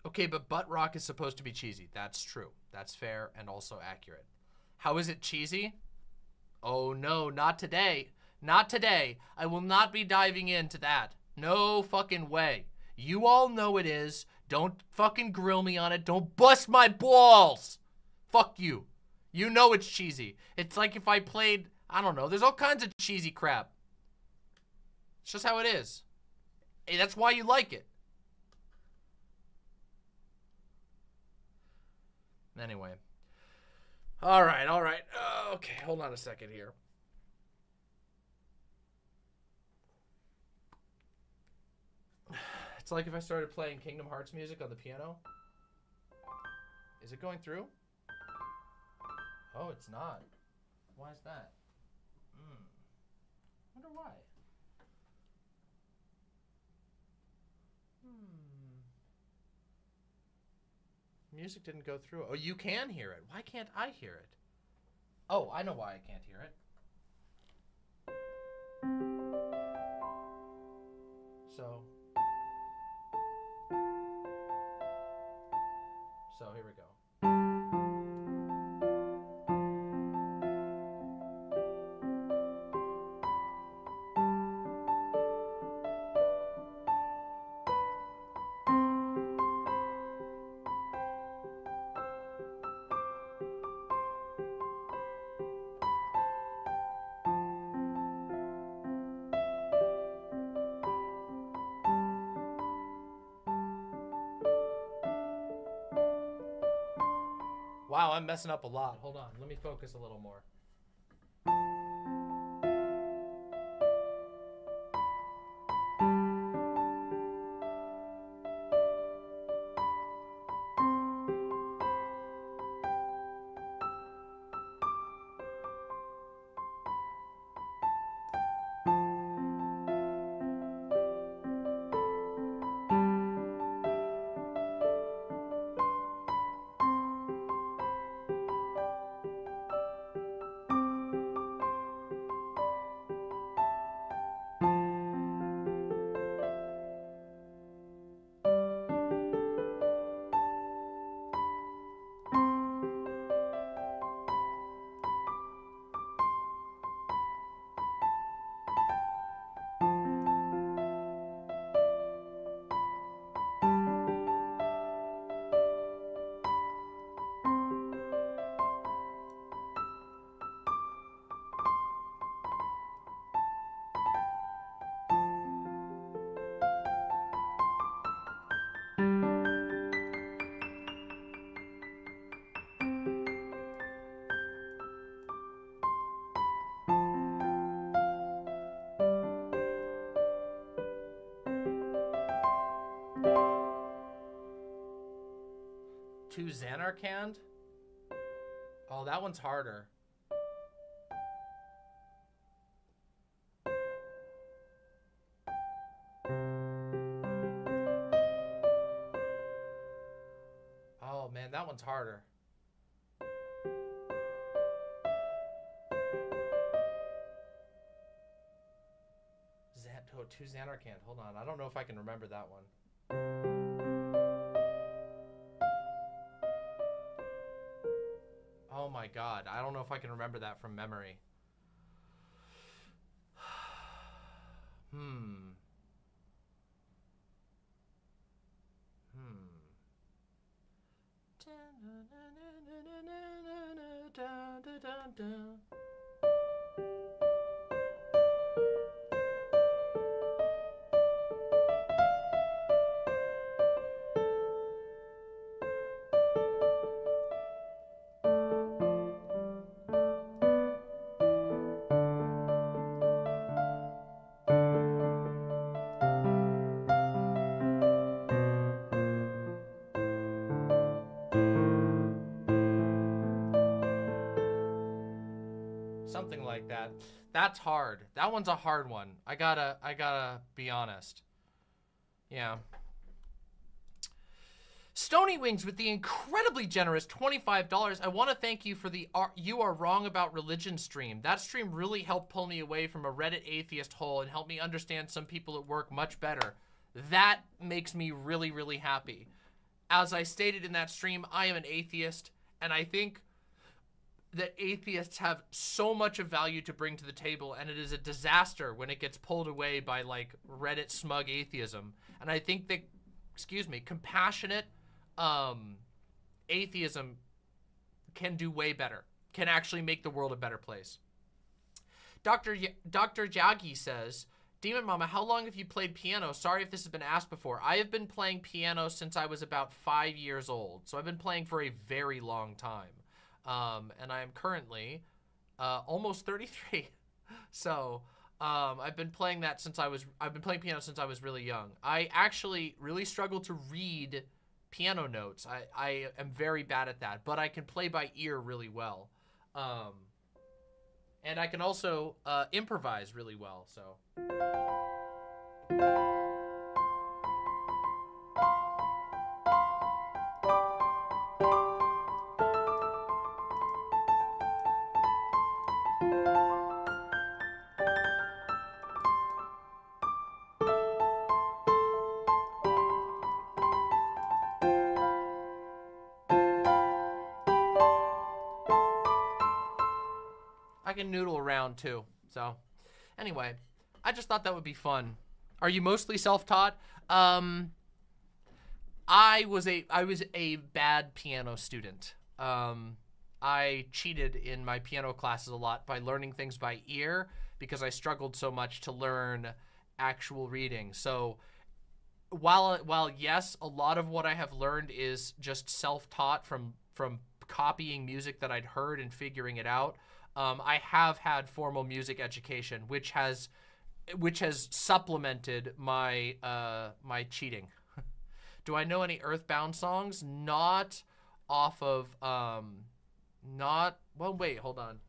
Okay, but butt rock is supposed to be cheesy. That's true. That's fair and also accurate. How is it cheesy? Oh no, not today. Not today. I will not be diving into that. No fucking way. You all know it is. Don't fucking grill me on it. Don't bust my balls. Fuck you. You know it's cheesy. It's like if I played, I don't know, there's all kinds of cheesy crap. It's just how it is. Hey, that's why you like it. Anyway. All right. Okay, hold on a second here. It's like if I started playing Kingdom Hearts music on the piano. Is it going through? Oh, it's not. Why is that? Wonder why. Music didn't go through. Oh, you can hear it. Why can't I hear it? Oh, I know why I can't hear it. So here we go. Wow, I'm messing up a lot. Hold on. Let me focus a little more. Two Xanarkand? Oh, that one's harder. Oh man, that one's harder. Two Xanarkand. Hold on. I don't know if I can remember that one. Oh my god, I don't know if I can remember that from memory. Something like that. That's hard. That one's a hard one. I gotta be honest. Yeah. Stony Wings with the incredibly generous $25. I want to thank you for the You Are Wrong About Religion stream. That stream really helped pull me away from a Reddit atheist hole and help me understand some people at work much better. That makes me really, really happy. As I stated in that stream, I am an atheist, and I think that atheists have so much of value to bring to the table, and it is a disaster when it gets pulled away by like Reddit smug atheism. And I think that, excuse me, compassionate atheism can do way better, can actually make the world a better place. Dr. Jaggi says, Demon Mama, how long have you played piano? Sorry if this has been asked before. I have been playing piano since I was about 5 years old. So I've been playing for a very long time. And I am currently almost 33. So I've been playing piano since I was really young. I actually really struggle to read piano notes. I am very bad at that, but I can play by ear really well. And I can also improvise really well, so. I can noodle around too. So anyway, I just thought that would be fun. Are you mostly self-taught? I was a bad piano student. I cheated in my piano classes a lot by learning things by ear because I struggled so much to learn actual reading. So while yes, a lot of what I have learned is just self-taught from copying music that I'd heard and figuring it out. I have had formal music education, which has supplemented my my cheating. Do I know any Earthbound songs? Not off of well, wait, hold on.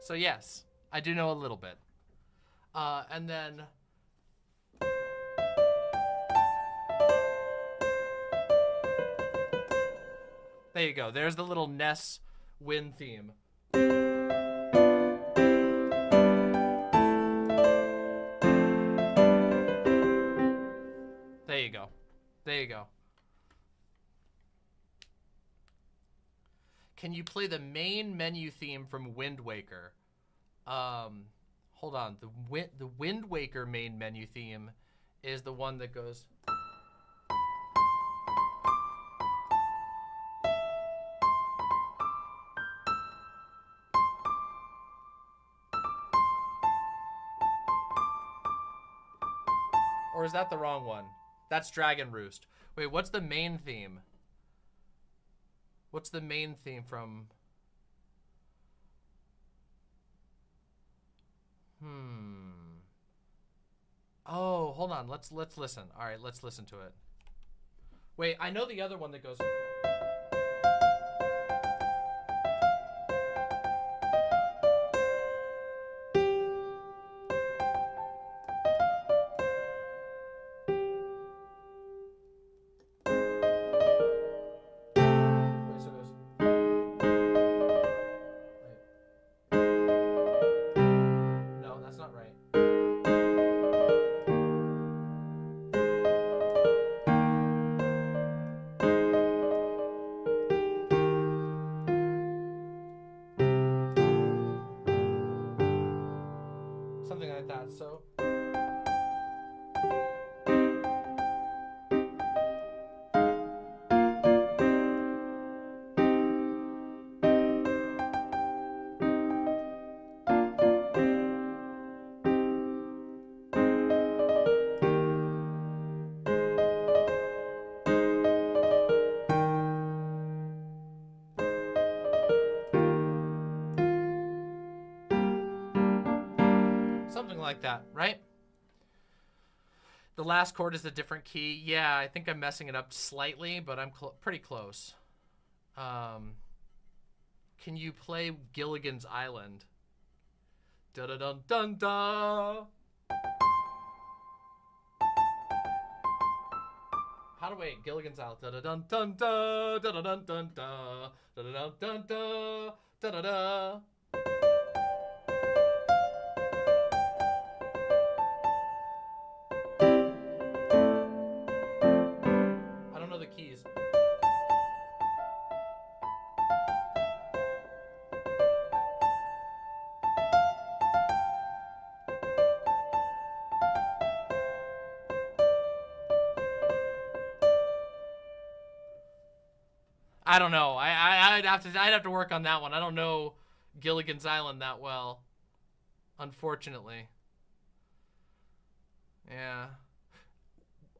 So yes, I do know a little bit. And then there you go. There's the little Ness wind theme. There you go. There you go. Can you play the main menu theme from Wind Waker? Hold on. The Wind Waker main menu theme is the one that goes. Or is that the wrong one? That's Dragon Roost. Wait, what's the main theme? What's the main theme from? Oh, hold on. Let's listen. All right, let's listen to it. Wait, I know the other one that goes. Something like that, so. Something like that, right? The last chord is a different key. Yeah, I think I'm messing it up slightly, but I'm pretty close. Can you play Gilligan's Island? Da-da-dun-dun-da! How do we Gilligan's Island? Da-da-dun-dun-da! Da-da-dun-dun-da! Da-da-dun-dun-da! Da-da-da! I don't know. I'd have to work on that one. I don't know Gilligan's Island that well, unfortunately. Yeah.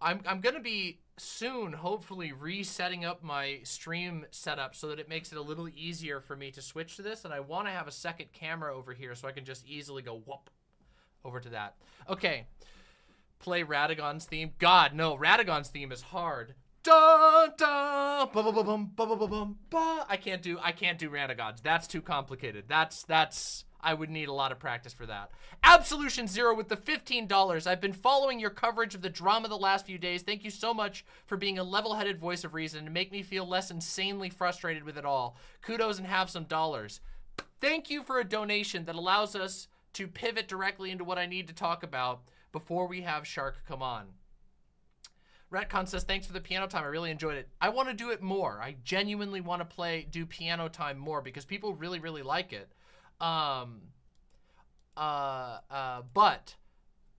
I'm gonna be soon, hopefully, resetting up my stream setup so that it makes it a little easier for me to switch to this, and I want to have a second camera over here so I can just easily go whoop over to that. Okay. Play Radagon's theme. God, no, Radagon's theme is hard. Dun, dun, ba, ba, ba, bum, ba, ba, ba, bum, ba. I can't do Radagon's. That's too complicated. I would need a lot of practice for that. Absolution Zero with the $15. I've been following your coverage of the drama the last few days. Thank you so much for being a level-headed voice of reason and make me feel less insanely frustrated with it all. Kudos and have some dollars. Thank you for a donation that allows us to pivot directly into what I need to talk about before we have Shark come on. Retcon says, thanks for the piano time. I really enjoyed it. I want to do it more. I genuinely want to do piano time more because people really, really like it. But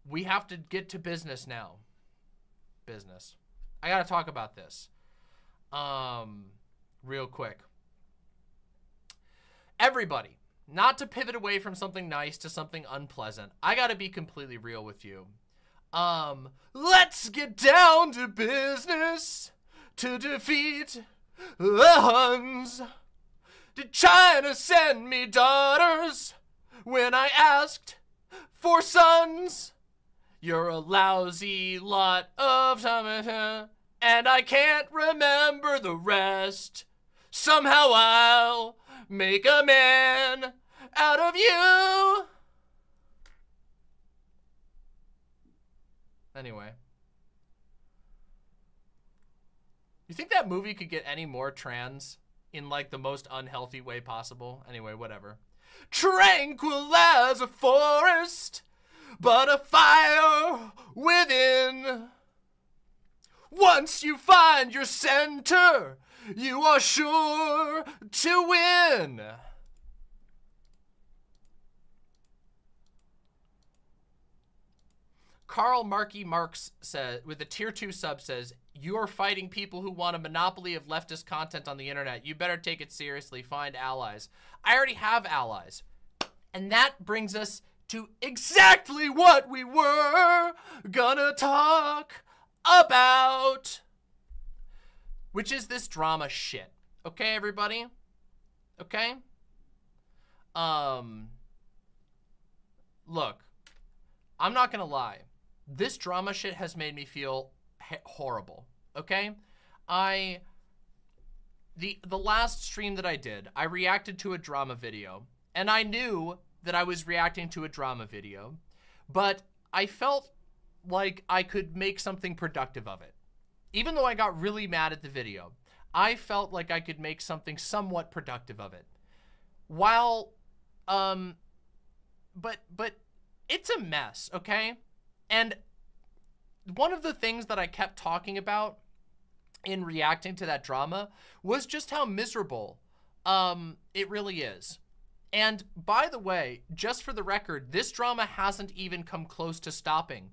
we have to get to business now. Business. I got to talk about this. Real quick. Everybody, not to pivot away from something nice to something unpleasant. I got to be completely real with you. Let's get down to business to defeat the Huns. Did China send me daughters when I asked for sons? You're a lousy lot of time, and I can't remember the rest. Somehow I'll make a man out of you. Anyway. You think that movie could get any more trans in like the most unhealthy way possible? Anyway, whatever. Tranquil as a forest, but a fire within. Once you find your center, you are sure to win. Carl Markey Marks says, with a tier 2 sub says, you're fighting people who want a monopoly of leftist content on the internet. You better take it seriously. Find allies. I already have allies. And that brings us to exactly what we were gonna talk about, which is this drama shit. Okay, everybody? Okay? Look, I'm not gonna lie. This drama shit has made me feel horrible, okay? The last stream that I did, I reacted to a drama video, and I knew that I was reacting to a drama video, but I felt like I could make something productive of it. Even though I got really mad at the video, I felt like I could make something somewhat productive of it. While, but it's a mess, okay? And one of the things that I kept talking about in reacting to that drama was just how miserable it really is. And by the way, just for the record, this drama hasn't even come close to stopping.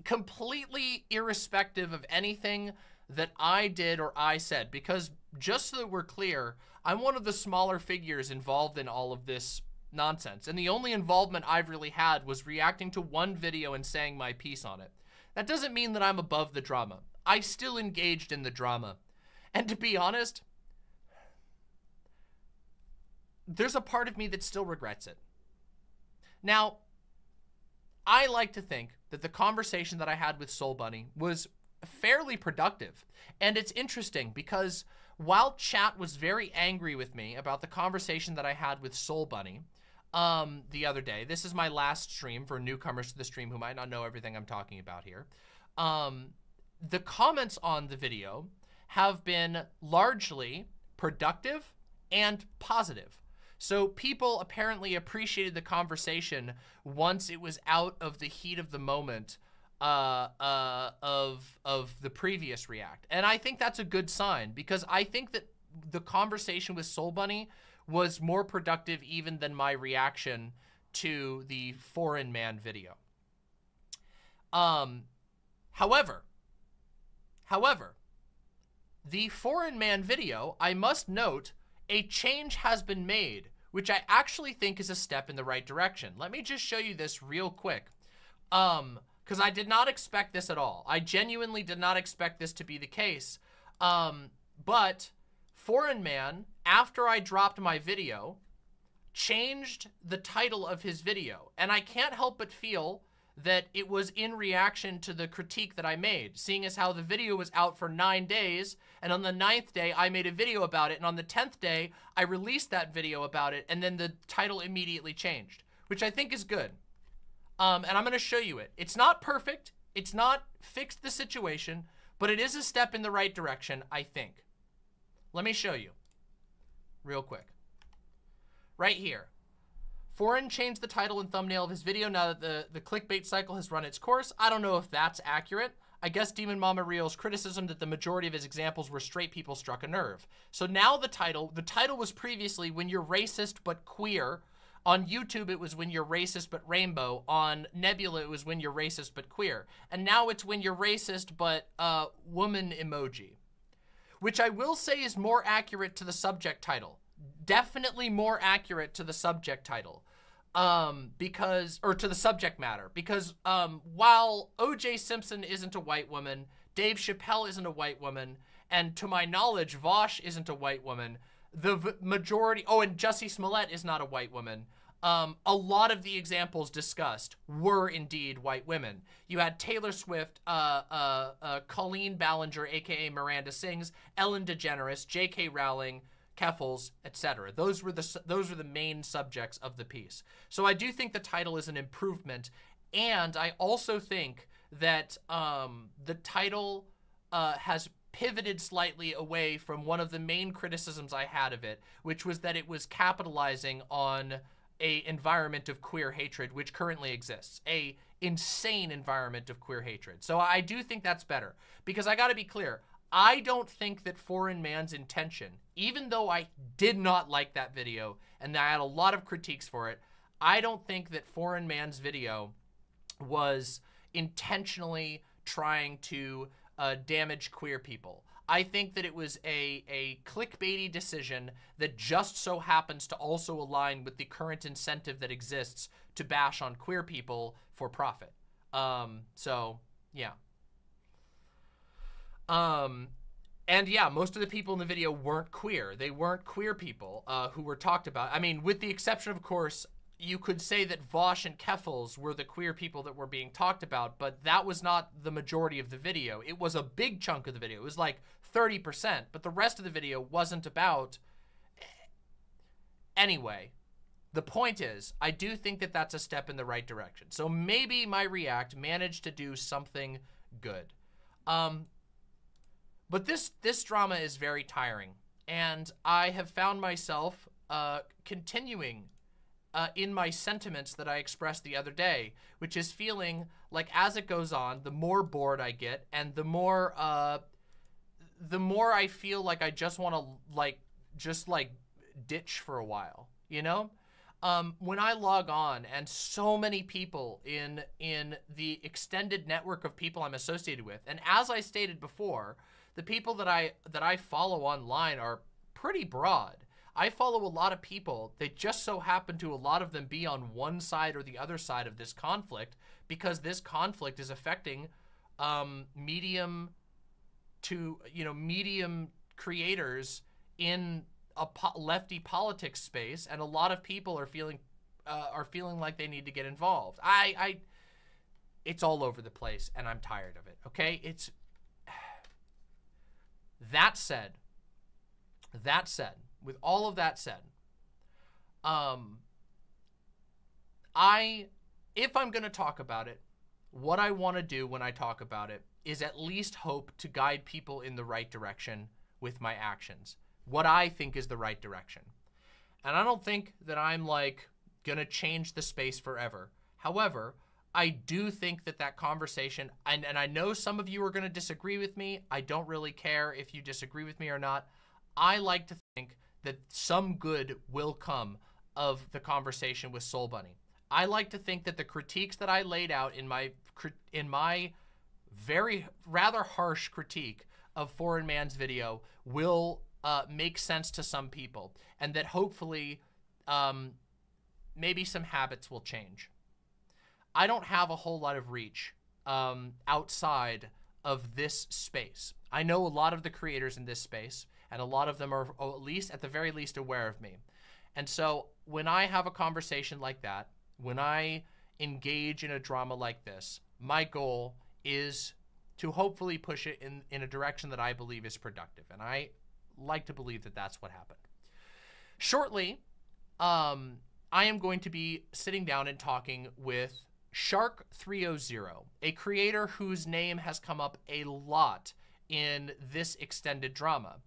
Completely irrespective of anything that I did or I said, because just so that we're clear, I'm one of the smaller figures involved in all of this nonsense. And the only involvement I've really had was reacting to one video and saying my piece on it. That doesn't mean that I'm above the drama. I still engaged in the drama. And to be honest, there's a part of me that still regrets it. Now, I like to think that the conversation that I had with Soul Bunny was fairly productive. And it's interesting because while chat was very angry with me about the conversation that I had with Soul Bunny the other day, this is my last stream for newcomers to the stream who might not know everything I'm talking about here. The comments on the video have been largely productive and positive. So people apparently appreciated the conversation once it was out of the heat of the moment of the previous react. And I think that's a good sign because I think that the conversation with Soul Bunny was more productive even than my reaction to the Foreign Man video. However, the foreign man video, I must note, a change has been made, which I actually think is a step in the right direction. Let me just show you this real quick. Because I did not expect this at all. I genuinely did not expect this to be the case. But Foreign Man, after I dropped my video, changed the title of his video. And I can't help but feel that it was in reaction to the critique that I made, seeing as how the video was out for 9 days, and on the 9th day, I made a video about it, and on the 10th day, I released that video about it, and then the title immediately changed, which I think is good. And I'm gonna show you it. It's not perfect, it's not fixed the situation, but it is a step in the right direction, I think. Let me show you, real quick. Right here. Foreign changed the title and thumbnail of his video now that the clickbait cycle has run its course. I don't know if that's accurate. I guess Demon Mama Rio's criticism that the majority of his examples were straight people struck a nerve. So now the title was previously When You're Racist But Queer. On YouTube, it was When You're Racist But Rainbow. On Nebula, it was When You're Racist But Queer. And now it's When You're Racist But Woman Emoji. Which I will say is more accurate to the subject title. Definitely more accurate to the subject title. To the subject matter. Because while O.J. Simpson isn't a white woman, Dave Chappelle isn't a white woman, and to my knowledge, Vaush isn't a white woman, the majority, and Jussie Smollett is not a white woman. A lot of the examples discussed were indeed white women. You had Taylor Swift, Colleen Ballinger, aka Miranda Sings, Ellen DeGeneres, J.K. Rowling, Keffels, etc. Those were the main subjects of the piece. So I do think the title is an improvement, and I also think that the title has pivoted slightly away from one of the main criticisms I had of it, which was that it was capitalizing on a environment of queer hatred, which currently exists, a insane environment of queer hatred. So I do think that's better, because I gotta be clear, I don't think that Foreign Man's intention, even though I did not like that video and I had a lot of critiques for it, I don't think that Foreign Man's video was intentionally trying to damage queer people. I think that it was a clickbaity decision that just so happens to also align with the current incentive that exists to bash on queer people for profit. So, yeah. And yeah, most of the people in the video weren't queer. They weren't queer people who were talked about. I mean, with the exception, of course, you could say that Vaush and Keffels were the queer people that were being talked about, but that was not the majority of the video. It was a big chunk of the video. It was like 30%, but the rest of the video wasn't about... Anyway, the point is, I do think that that's a step in the right direction. So maybe my React managed to do something good. But this drama is very tiring, and I have found myself continuing in my sentiments that I expressed the other day, which is feeling like as it goes on, the more bored I get, and the more I feel like I just want to just ditch for a while, you know? When I log on, and so many people in the extended network of people I'm associated with, and as I stated before, the people that I follow online are pretty broad. I follow a lot of people. They just so happen to, a lot of them, be on one side or the other side of this conflict, because this conflict is affecting medium creators in a lefty politics space, and a lot of people are feeling like they need to get involved. It's all over the place, and I'm tired of it. Okay, that said, with all of that said, if I'm going to talk about it, what I want to do when I talk about it is at least hope to guide people in the right direction with my actions. What I think is the right direction. And I don't think that I'm going to change the space forever. However, I do think that conversation, and I know some of you are going to disagree with me. I don't really care if you disagree with me or not. I like to think that some good will come of the conversation with Soul Bunny. I like to think that the critiques that I laid out in my very rather harsh critique of Foreign Man's video will make sense to some people, and that hopefully maybe some habits will change. I don't have a whole lot of reach outside of this space. I know a lot of the creators in this space, and a lot of them are at the very least aware of me. And so when I have a conversation like that, when I engage in a drama like this, my goal is to hopefully push it in a direction that I believe is productive. And I like to believe that that's what happened. Shortly, I am going to be sitting down and talking with Shark300, a creator whose name has come up a lot in this extended drama.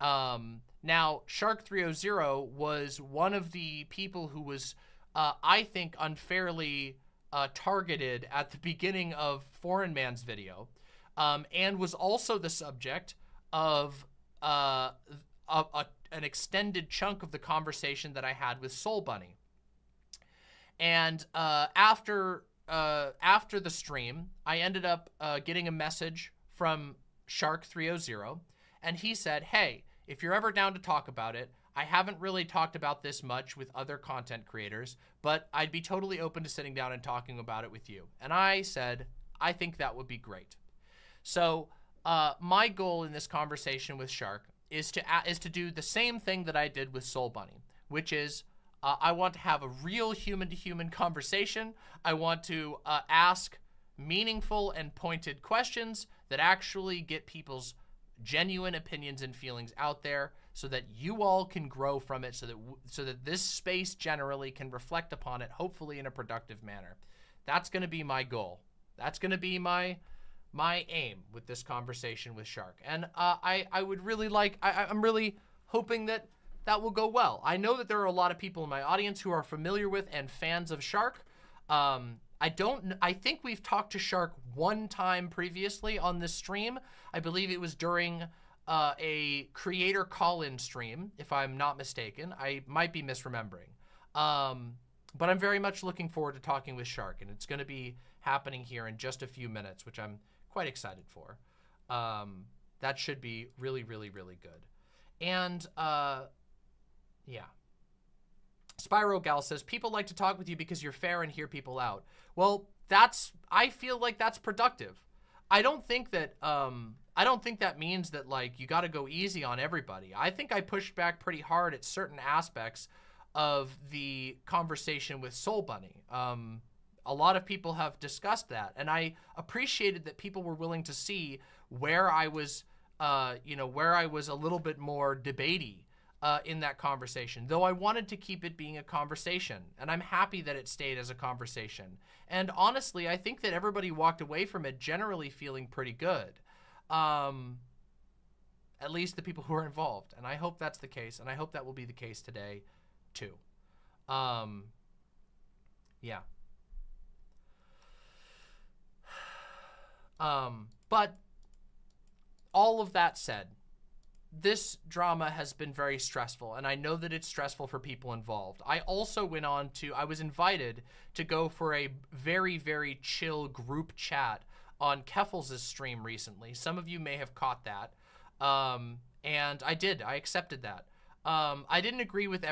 Now, Shark300 was one of the people who was, I think, unfairly targeted at the beginning of Foreign Man's video, and was also the subject of an extended chunk of the conversation that I had with Soul Bunny. And after the stream, I ended up getting a message from Shark300, and he said, hey, if you're ever down to talk about it, I haven't really talked about this much with other content creators, but I'd be totally open to sitting down and talking about it with you. And I said, I think that would be great. So my goal in this conversation with Shark is to do the same thing that I did with Soul Bunny, which is I want to have a real human-to-human conversation. I want to ask meaningful and pointed questions that actually get people's genuine opinions and feelings out there, so that you all can grow from it, so that this space generally can reflect upon it, hopefully in a productive manner. That's going to be my goal. That's going to be my aim with this conversation with Shark. And I would really like, I'm really hoping that will go well. I know that there are a lot of people in my audience who are familiar with and fans of Shark. I think we've talked to Shark one time previously on this stream. I believe it was during a creator call-in stream, if I'm not mistaken. I might be misremembering. But I'm very much looking forward to talking with Shark, and it's going to be happening here in just a few minutes, which I'm quite excited for. That should be really, really, really good. And, yeah. Spyro Gal says, people like to talk with you because you're fair and hear people out. Well, I feel like that's productive. I don't think that means that, like, you got to go easy on everybody. I think I pushed back pretty hard at certain aspects of the conversation with Soul Bunny. A lot of people have discussed that, and I appreciated that people were willing to see where I was, where I was a little bit more debatey in that conversation, though I wanted to keep it being a conversation, and I'm happy that it stayed as a conversation. And honestly, I think that everybody walked away from it generally feeling pretty good. At least the people who are involved, and I hope that's the case, and I hope that will be the case today too. Yeah. But all of that said, this drama has been very stressful, and I know that it's stressful for people involved. I also I was invited to go for a very, very chill group chat on Keffels' stream recently. Some of you may have caught that. And I accepted that. I didn't agree with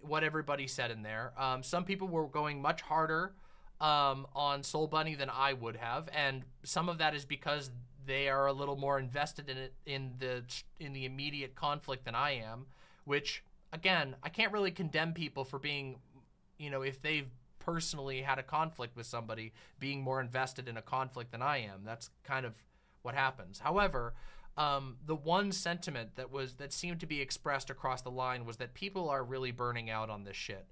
what everybody said in there. Some people were going much harder on Soul Bunny than I would have, and some of that is because they are a little more invested in it in the immediate conflict than I am, which again, I can't really condemn people for being, if they've personally had a conflict with somebody, being more invested in a conflict than I am. That's kind of what happens. However, the one sentiment that seemed to be expressed across the line was that people are really burning out on this shit.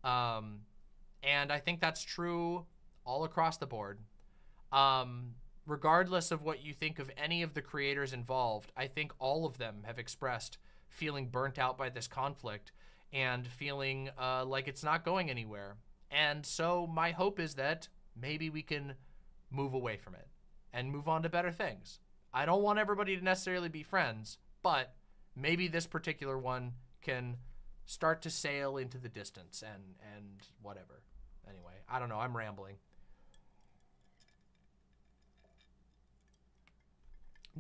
And I think that's true all across the board. Regardless of what you think of any of the creators involved, I think all of them have expressed feeling burnt out by this conflict and feeling like it's not going anywhere. And so my hope is that maybe we can move away from it and move on to better things. I don't want everybody to necessarily be friends, but maybe this particular one can start to sail into the distance and whatever. Anyway, I don't know. I'm rambling.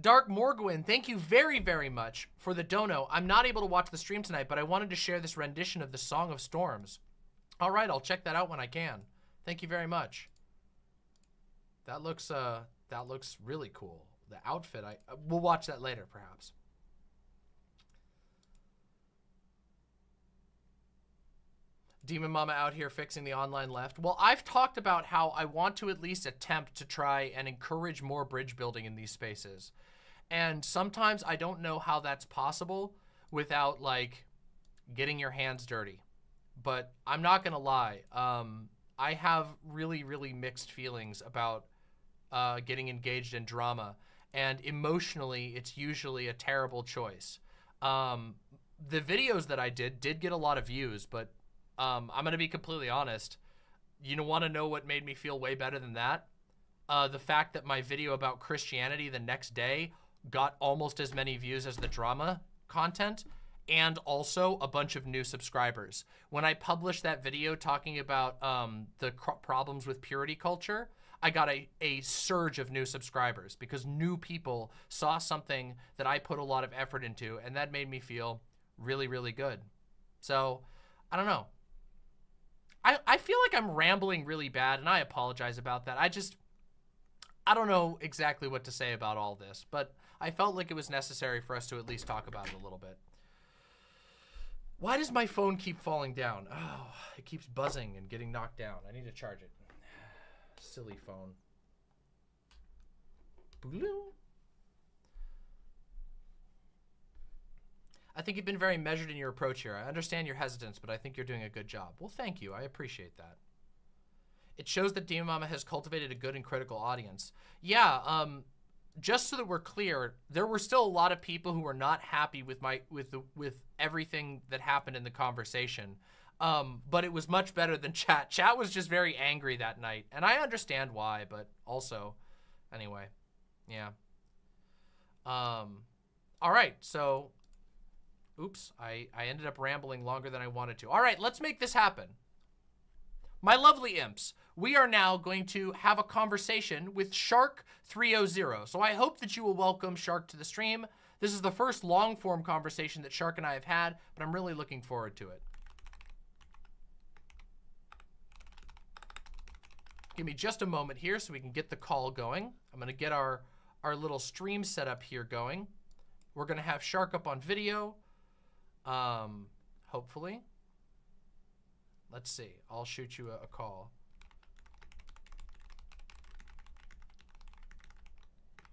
Dark Morgwin, thank you very, very much for the dono. I'm not able to watch the stream tonight, but I wanted to share this rendition of the Song of Storms. All right, I'll check that out when I can. Thank you very much. That looks really cool. The outfit, we'll watch that later, perhaps. Demon Mama out here fixing the online left. Well, I've talked about how I want to at least attempt to try and encourage more bridge building in these spaces. And sometimes I don't know how that's possible without, like, getting your hands dirty. But I'm not going to lie. I have really, really mixed feelings about getting engaged in drama. And emotionally, it's usually a terrible choice. The videos that I did get a lot of views, but I'm going to be completely honest. You want to know what made me feel way better than that? The fact that my video about Christianity the next day got almost as many views as the drama content, and also a bunch of new subscribers. When I published that video talking about the problems with purity culture, I got a surge of new subscribers because new people saw something that I put a lot of effort into, and that made me feel really, really good. So, I don't know. I feel like I'm rambling really bad, and I apologize about that. I don't know exactly what to say about all this, but I felt like it was necessary for us to at least talk about it a little bit. Why does my phone keep falling down? Oh, it keeps buzzing and getting knocked down. I need to charge it. Silly phone. Blue. I think you've been very measured in your approach here. I understand your hesitance, but I think you're doing a good job. Well, thank you. I appreciate that. It shows that Demon Mama has cultivated a good and critical audience. Yeah, just so that we're clear, there were still a lot of people who were not happy with with everything that happened in the conversation. But it was much better than chat. Chat was just very angry that night, and I understand why, but also, anyway, yeah. All right, so, oops, I ended up rambling longer than I wanted to. All right, let's make this happen. My lovely imps, we are now going to have a conversation with Shark300. So I hope that you will welcome Shark to the stream. This is the first long-form conversation that Shark and I have had, but I'm really looking forward to it. Give me just a moment here so we can get the call going. I'm going to get our little stream setup here going. We're going to have Shark up on video, hopefully. Let's see. I'll shoot you a call.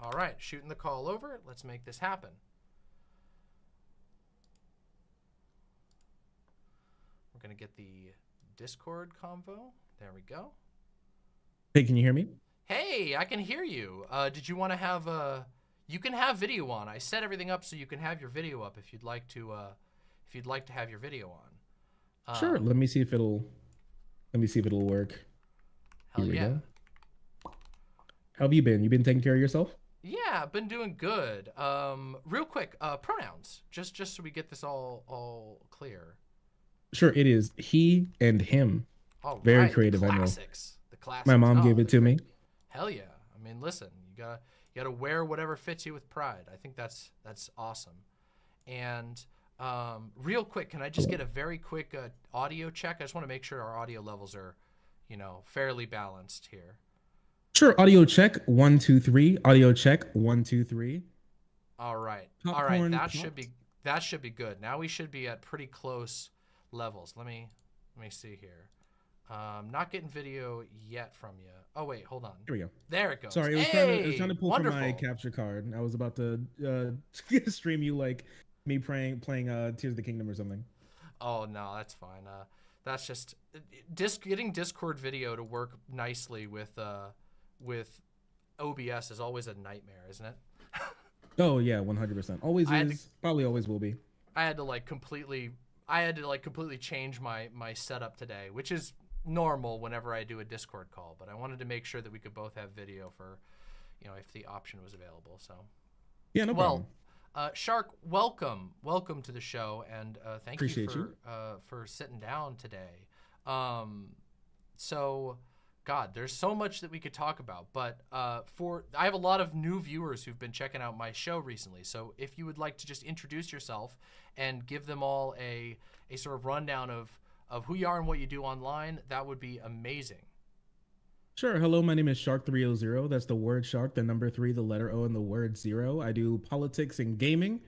All right, shooting the call over. Let's make this happen. We're going to get the Discord convo. There we go. Hey, can you hear me? Hey, I can hear you. Did you want to have you can have video on. I set everything up so you can have your video up if you'd like to have your video on. Sure. Let me see if it'll work. Hell yeah. Go. How have you been? You been taking care of yourself? Yeah, I've been doing good. Real quick, pronouns, just so we get this all clear. Sure, it is he and him. Oh, very right. creative. The I know. classics. The classics. My mom gave it to me. Hell yeah. I mean, listen, you gotta wear whatever fits you with pride. I think that's awesome. And real quick, can I just get a very quick audio check? I just want to make sure our audio levels are, fairly balanced here. Sure. Audio check 1 2 3. Audio check 1 2 3. All right. Popcorn All right. popped. That should be good. Now we should be at pretty close levels. Let me see here. Not getting video yet from you. Oh wait, hold on. Here we go. There it goes. Sorry, I was trying to pull wonderful. from my capture card. I was about to stream you like me playing Tears of the Kingdom or something. Oh no, that's fine. That's just getting Discord video to work nicely with OBS is always a nightmare, isn't it? Oh yeah, 100%. Always is. Probably always will be. I had to completely change my setup today, which is normal whenever I do a Discord call, but I wanted to make sure that we could both have video for, if the option was available. So yeah, no problem. Shark, welcome to the show, and thank Appreciate you for sitting down today. So God, there's so much that we could talk about, but I have a lot of new viewers who've been checking out my show recently. So if you would like to just introduce yourself and give them all a sort of rundown of who you are and what you do online, that would be amazing. Sure. Hello, my name is Shark300. That's the word shark, the number 3, the letter O, and the word 0. I do politics and gaming.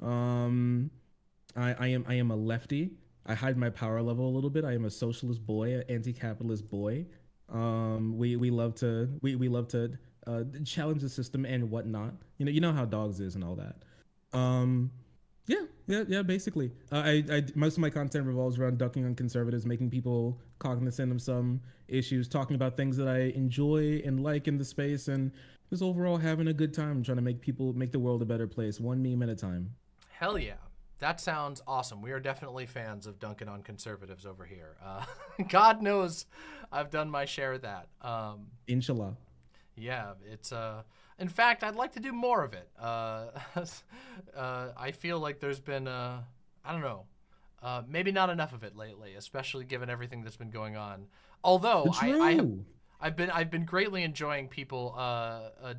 I am a lefty. I hide my power level a little bit. I am a socialist boy, an anti-capitalist boy. We love to challenge the system and whatnot. You know how dogs is and all that. Yeah. Basically, I most of my content revolves around ducking on conservatives, making people cognizant of some issues, talking about things that I enjoy and like in the space, and just overall having a good time, trying to make the world a better place, one meme at a time. Hell yeah. That sounds awesome. We are definitely fans of dunking on conservatives over here. God knows I've done my share of that. Inshallah. Yeah, it's in fact, I'd like to do more of it. I feel like there's been I don't know, maybe not enough of it lately, especially given everything that's been going on. Although I've been greatly enjoying people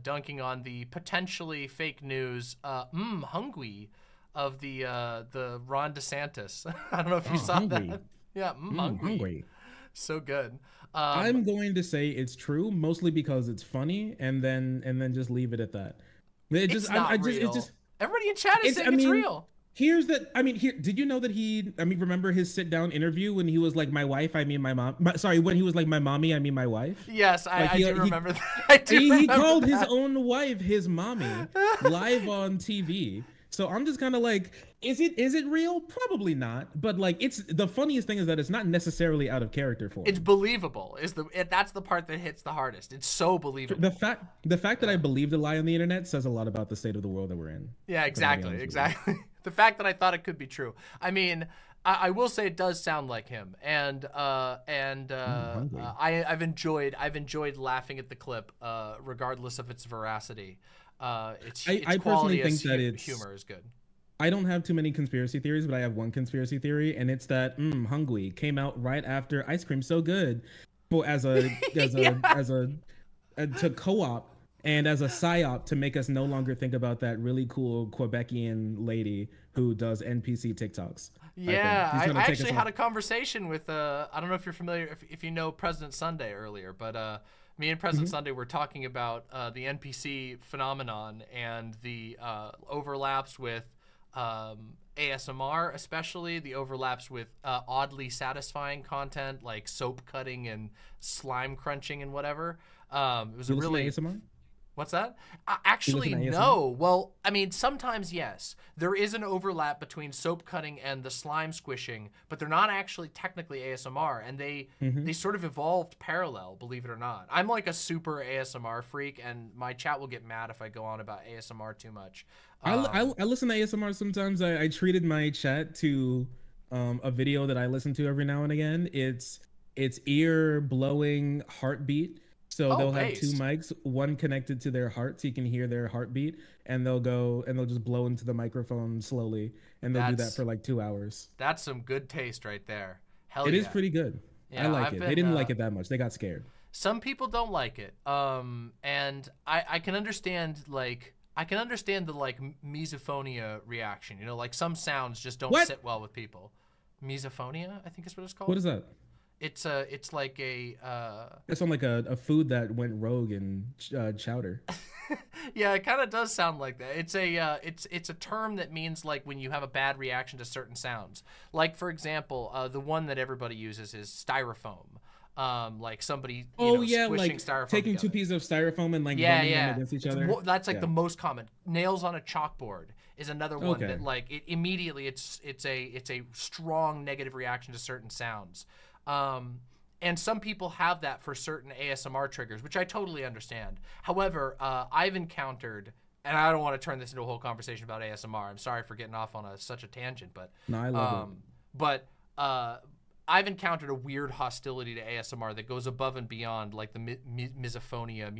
dunking on the potentially fake news hungry of the Ron DeSantis. I don't know if you saw hungry. that. Yeah, hungry. So good. I'm going to say it's true, mostly because it's funny, and then just leave it at that. It's not real. Everybody in chat is saying it's real. Did you know that remember his sit down interview when he was like, my wife, I mean my mom. When he was like, my mommy, I mean my wife. Yes, I do remember that. He called his own wife his mommy live on TV. So I'm just kind of like, is it real? Probably not. But like, the funniest thing is that it's not necessarily out of character for him. It's believable. That's the part that hits the hardest. It's so believable. The fact that I believed a lie on the internet says a lot about the state of the world that we're in. Yeah, exactly. The fact that I thought it could be true. I mean, I will say it does sound like him, and I've enjoyed laughing at the clip, regardless of its veracity. I personally think that humor is good. I don't have too many conspiracy theories, but I have one conspiracy theory, and it's that Hungry came out right after Ice Cream So Good, as a to co-op and as a psyop to make us no longer think about that really cool Quebecian lady who does NPC TikToks. Yeah, I actually had a conversation with I don't know if you're familiar, if you know President Sunday earlier, but me and President Sunday were talking about the NPC phenomenon and the overlaps with ASMR, especially the overlaps with oddly satisfying content like soap cutting and slime crunching and whatever. It was a really ASMR? What's that? Actually, no. Well, I mean, sometimes yes. There is an overlap between soap cutting and the slime squishing, but they're not actually technically ASMR, and they sort of evolved parallel, believe it or not. I'm like a super ASMR freak, and my chat will get mad if I go on about ASMR too much. I listen to ASMR sometimes. I treated my chat to a video that I listen to every now and again. It's ear blowing heartbeat. So they'll have two mics, one connected to their heart, so you can hear their heartbeat, and they'll just blow into the microphone slowly, and they'll do that for like 2 hours. That's some good taste right there. Hell It is pretty good. Yeah, I like it. They didn't like it that much. They got scared. Some people don't like it. And I can understand the like misophonia reaction. You know, like some sounds just don't sit well with people. Misophonia, I think is what it's called. What is that? It's like a It's on like a food that went rogue in chowder. Yeah, it kind of does sound like that. It's a term that means like when you have a bad reaction to certain sounds. Like for example, the one that everybody uses is styrofoam. Like somebody squishing like styrofoam taking together. 2 pieces of styrofoam and like bumping them against each other. That's like the most common. Nails on a chalkboard is another one that like immediately it's a strong negative reaction to certain sounds. And some people have that for certain ASMR triggers, which I totally understand. However, I've encountered, and I don't want to turn this into a whole conversation about ASMR. I'm sorry for getting off on such a tangent, but no, I love it. But I've encountered a weird hostility to ASMR that goes above and beyond like the misophonia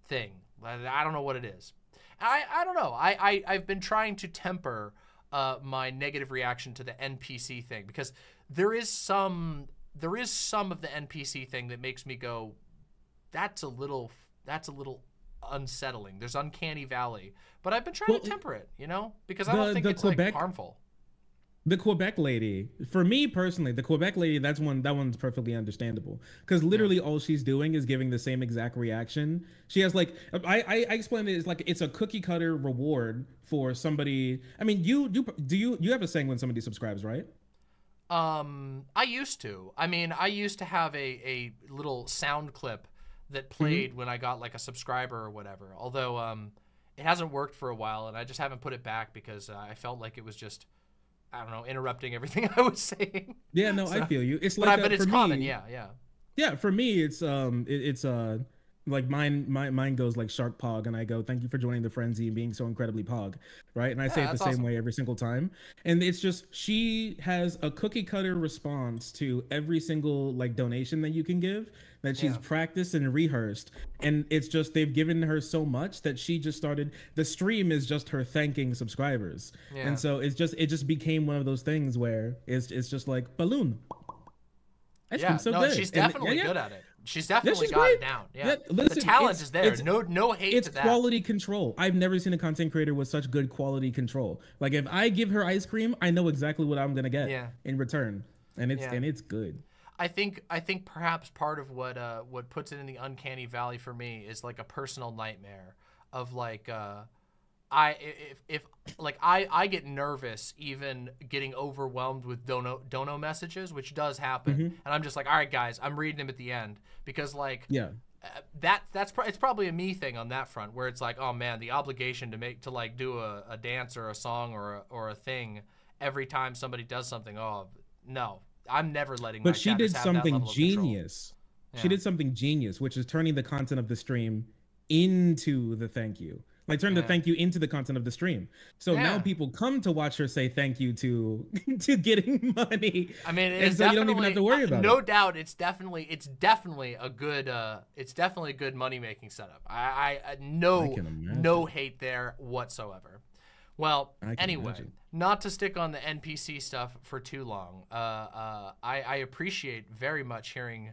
thing. I don't know what it is. I don't know. I've been trying to temper my negative reaction to the NPC thing because there is some there is some of the NPC thing that makes me go, that's a little unsettling. There's uncanny valley, but I've been trying to temper it, you know, because I don't think it's like harmful. The Quebec lady, for me personally, the Quebec lady, that one's perfectly understandable, because literally all she's doing is giving the same exact reaction. She has like, I explained it as like it's a cookie cutter reward for somebody. I mean, you have a saying when somebody subscribes, right? I used to. I mean, I used to have a little sound clip that played when I got like a subscriber or whatever. Although it hasn't worked for a while, and I just haven't put it back because I felt like it was just, I don't know, interrupting everything I was saying. Yeah, no, so, I feel you. It's like, but it's common. Yeah. Yeah, for me, it's like mine goes like Shark Pog, and I go, thank you for joining the frenzy and being so incredibly Pog, right? And I say it the same way every single time. And it's just, she has a cookie cutter response to every single like donation that you can give, that she's practiced and rehearsed. And it's just, they've given her so much that she just started, the stream is just her thanking subscribers. And so it just became one of those things where it's just like balloon. That's been so good. She's definitely good at it. She's definitely got it down. Yeah, listen, the talent is there. No hate to that. It's quality control. I've never seen a content creator with such good quality control. Like if I give her ice cream, I know exactly what I'm gonna get in return, and it's good. I think perhaps part of what puts it in the uncanny valley for me is like a personal nightmare of like I get nervous even getting overwhelmed with dono messages, which does happen, and I'm just like, all right guys, I'm reading them at the end, because like it's probably a me thing on that front, where it's like, oh man, the obligation to like do a dance or a song or a thing every time somebody does something. Oh no, I'm never letting my chatters have that level of control. But she did something genius. She did something genius, which is turning the content of the stream into the thank you. Like turn the thank you into the content of the stream. So now people come to watch her say thank you to getting money. I mean, it's so you don't even have to worry about it. No doubt, it's definitely a good money making setup. I no hate there whatsoever. Well, anyway, not to stick on the NPC stuff for too long. I appreciate very much hearing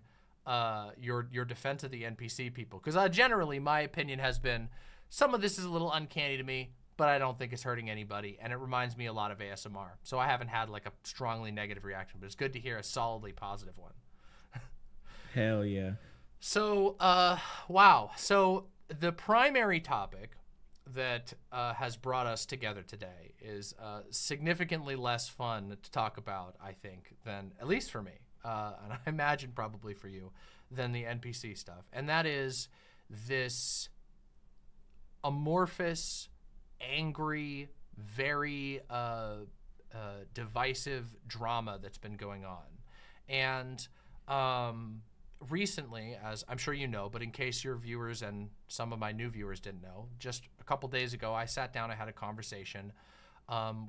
your defense of the NPC people, because generally my opinion has been, some of this is a little uncanny to me, but I don't think it's hurting anybody, and it reminds me a lot of ASMR. So I haven't had like a strongly negative reaction, but it's good to hear a solidly positive one. Hell yeah. So, wow. So the primary topic that has brought us together today is significantly less fun to talk about, I think, than, at least for me, and I imagine probably for you, than the NPC stuff. And that is this amorphous, angry, very divisive drama that's been going on. And recently, as I'm sure you know, but in case your viewers and some of my new viewers didn't know, just a couple days ago, I sat down, I had a conversation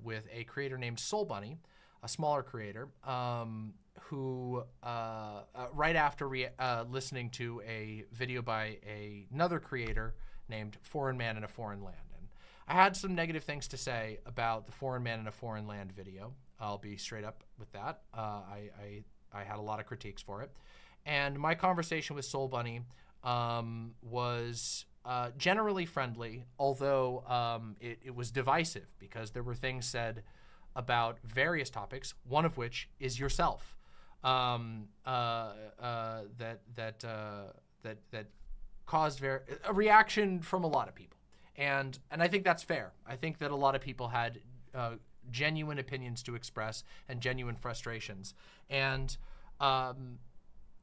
with a creator named Soul Bunny, a smaller creator, who right after listening to a video by another creator named Foreign Man in a Foreign Land. And I had some negative things to say about the Foreign Man in a Foreign Land video. I'll be straight up with that. I had a lot of critiques for it. And my conversation with Soul Bunny was generally friendly, although it was divisive, because there were things said about various topics, one of which is yourself, that caused a reaction from a lot of people, and I think that's fair. I think that a lot of people had genuine opinions to express and genuine frustrations, and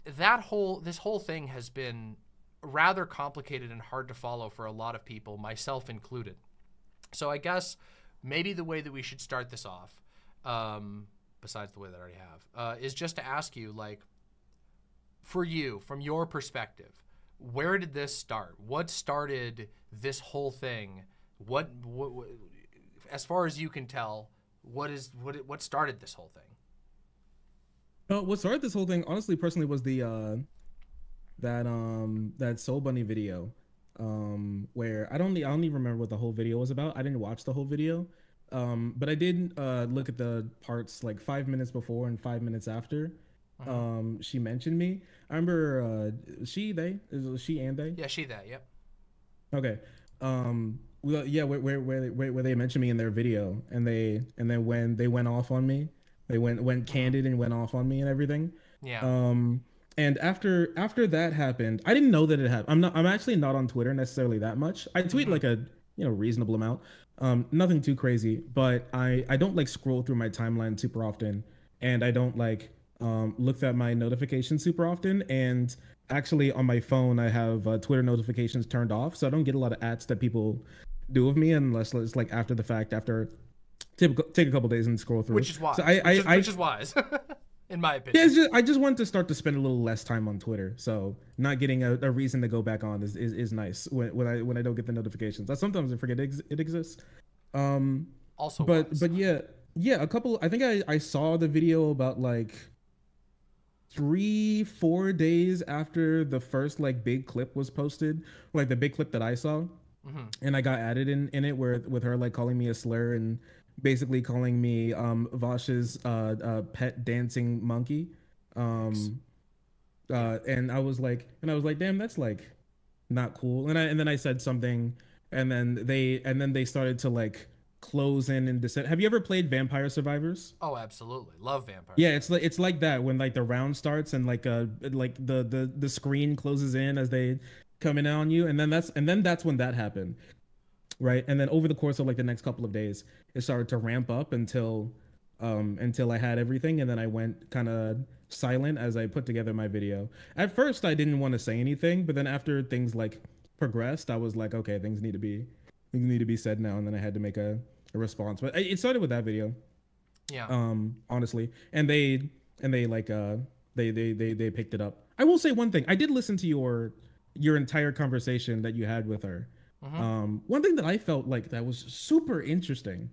this whole thing has been rather complicated and hard to follow for a lot of people, myself included. So I guess maybe the way that we should start this off, besides the way that I already have, is just to ask you, like, for you, from your perspective, where did this start? What started this whole thing? What as far as you can tell, what started this whole thing? What started this whole thing, honestly, personally, was the that Soul Bunny video, where I don't even remember what the whole video was about. I didn't watch the whole video, but I did look at the parts like 5 minutes before and 5 minutes after. she mentioned me. I remember she and they. Yeah, she that. Yep. Okay. Well, yeah, where they mentioned me in their video, and then when they went off on me, they went candid and went off on me and everything. Yeah. And after that happened, I didn't know that it happened. I'm actually not on Twitter necessarily that much. I tweet like a reasonable amount. Nothing too crazy, but I don't like scroll through my timeline super often, and I don't like look at my notifications super often. And actually on my phone, I have Twitter notifications turned off, so I don't get a lot of ads that people do of me unless it's like after the fact, after take a couple days and scroll through. Which is wise. So which is wise. In my opinion. Yeah, I just want to start to spend a little less time on Twitter. So not getting a reason to go back on is nice when I don't get the notifications. Sometimes I forget it exists. Also, but yeah, a couple. I think I saw the video about like 3-4 days after the first like big clip was posted, like the big clip that I saw, and I got added in it with her like calling me a slur and basically calling me Vaush's pet dancing monkey. And I was like, damn, that's like not cool. And then I said something, and then they started to like close in and descend. Have you ever played Vampire Survivors? Oh, absolutely. Love Vampire. Yeah, it's like that when like the round starts and like the screen closes in as they come in on you, and then that's when that happened. Right. And then over the course of like the next couple of days, it started to ramp up until I had everything. And then I went kind of silent as I put together my video. At first, I didn't want to say anything, but then after things like progressed, I was like, okay, things need to be said now. And then I had to make a response. But it started with that video. Yeah. Honestly. And they like they picked it up. I will say one thing. I did listen to your entire conversation that you had with her. One thing that I felt like that was super interesting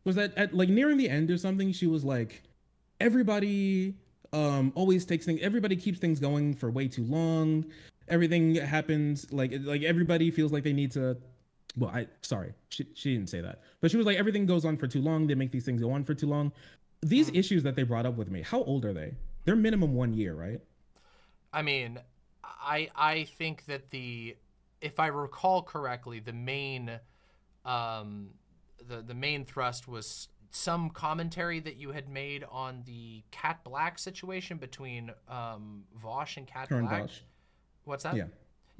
was that at like nearing the end or something, she was like, everybody always takes things, everybody keeps things going for way too long. Everything happens like everybody feels like they need to. Well, she didn't say that, but she was like, everything goes on for too long. They make these things go on for too long. These issues that they brought up with me, how old are they? They're minimum 1 year, right? I mean, I think that if I recall correctly, the main the main thrust was some commentary that you had made on the Cat Black situation between Vaush and Cat Black. Vaush. What's that? Yeah.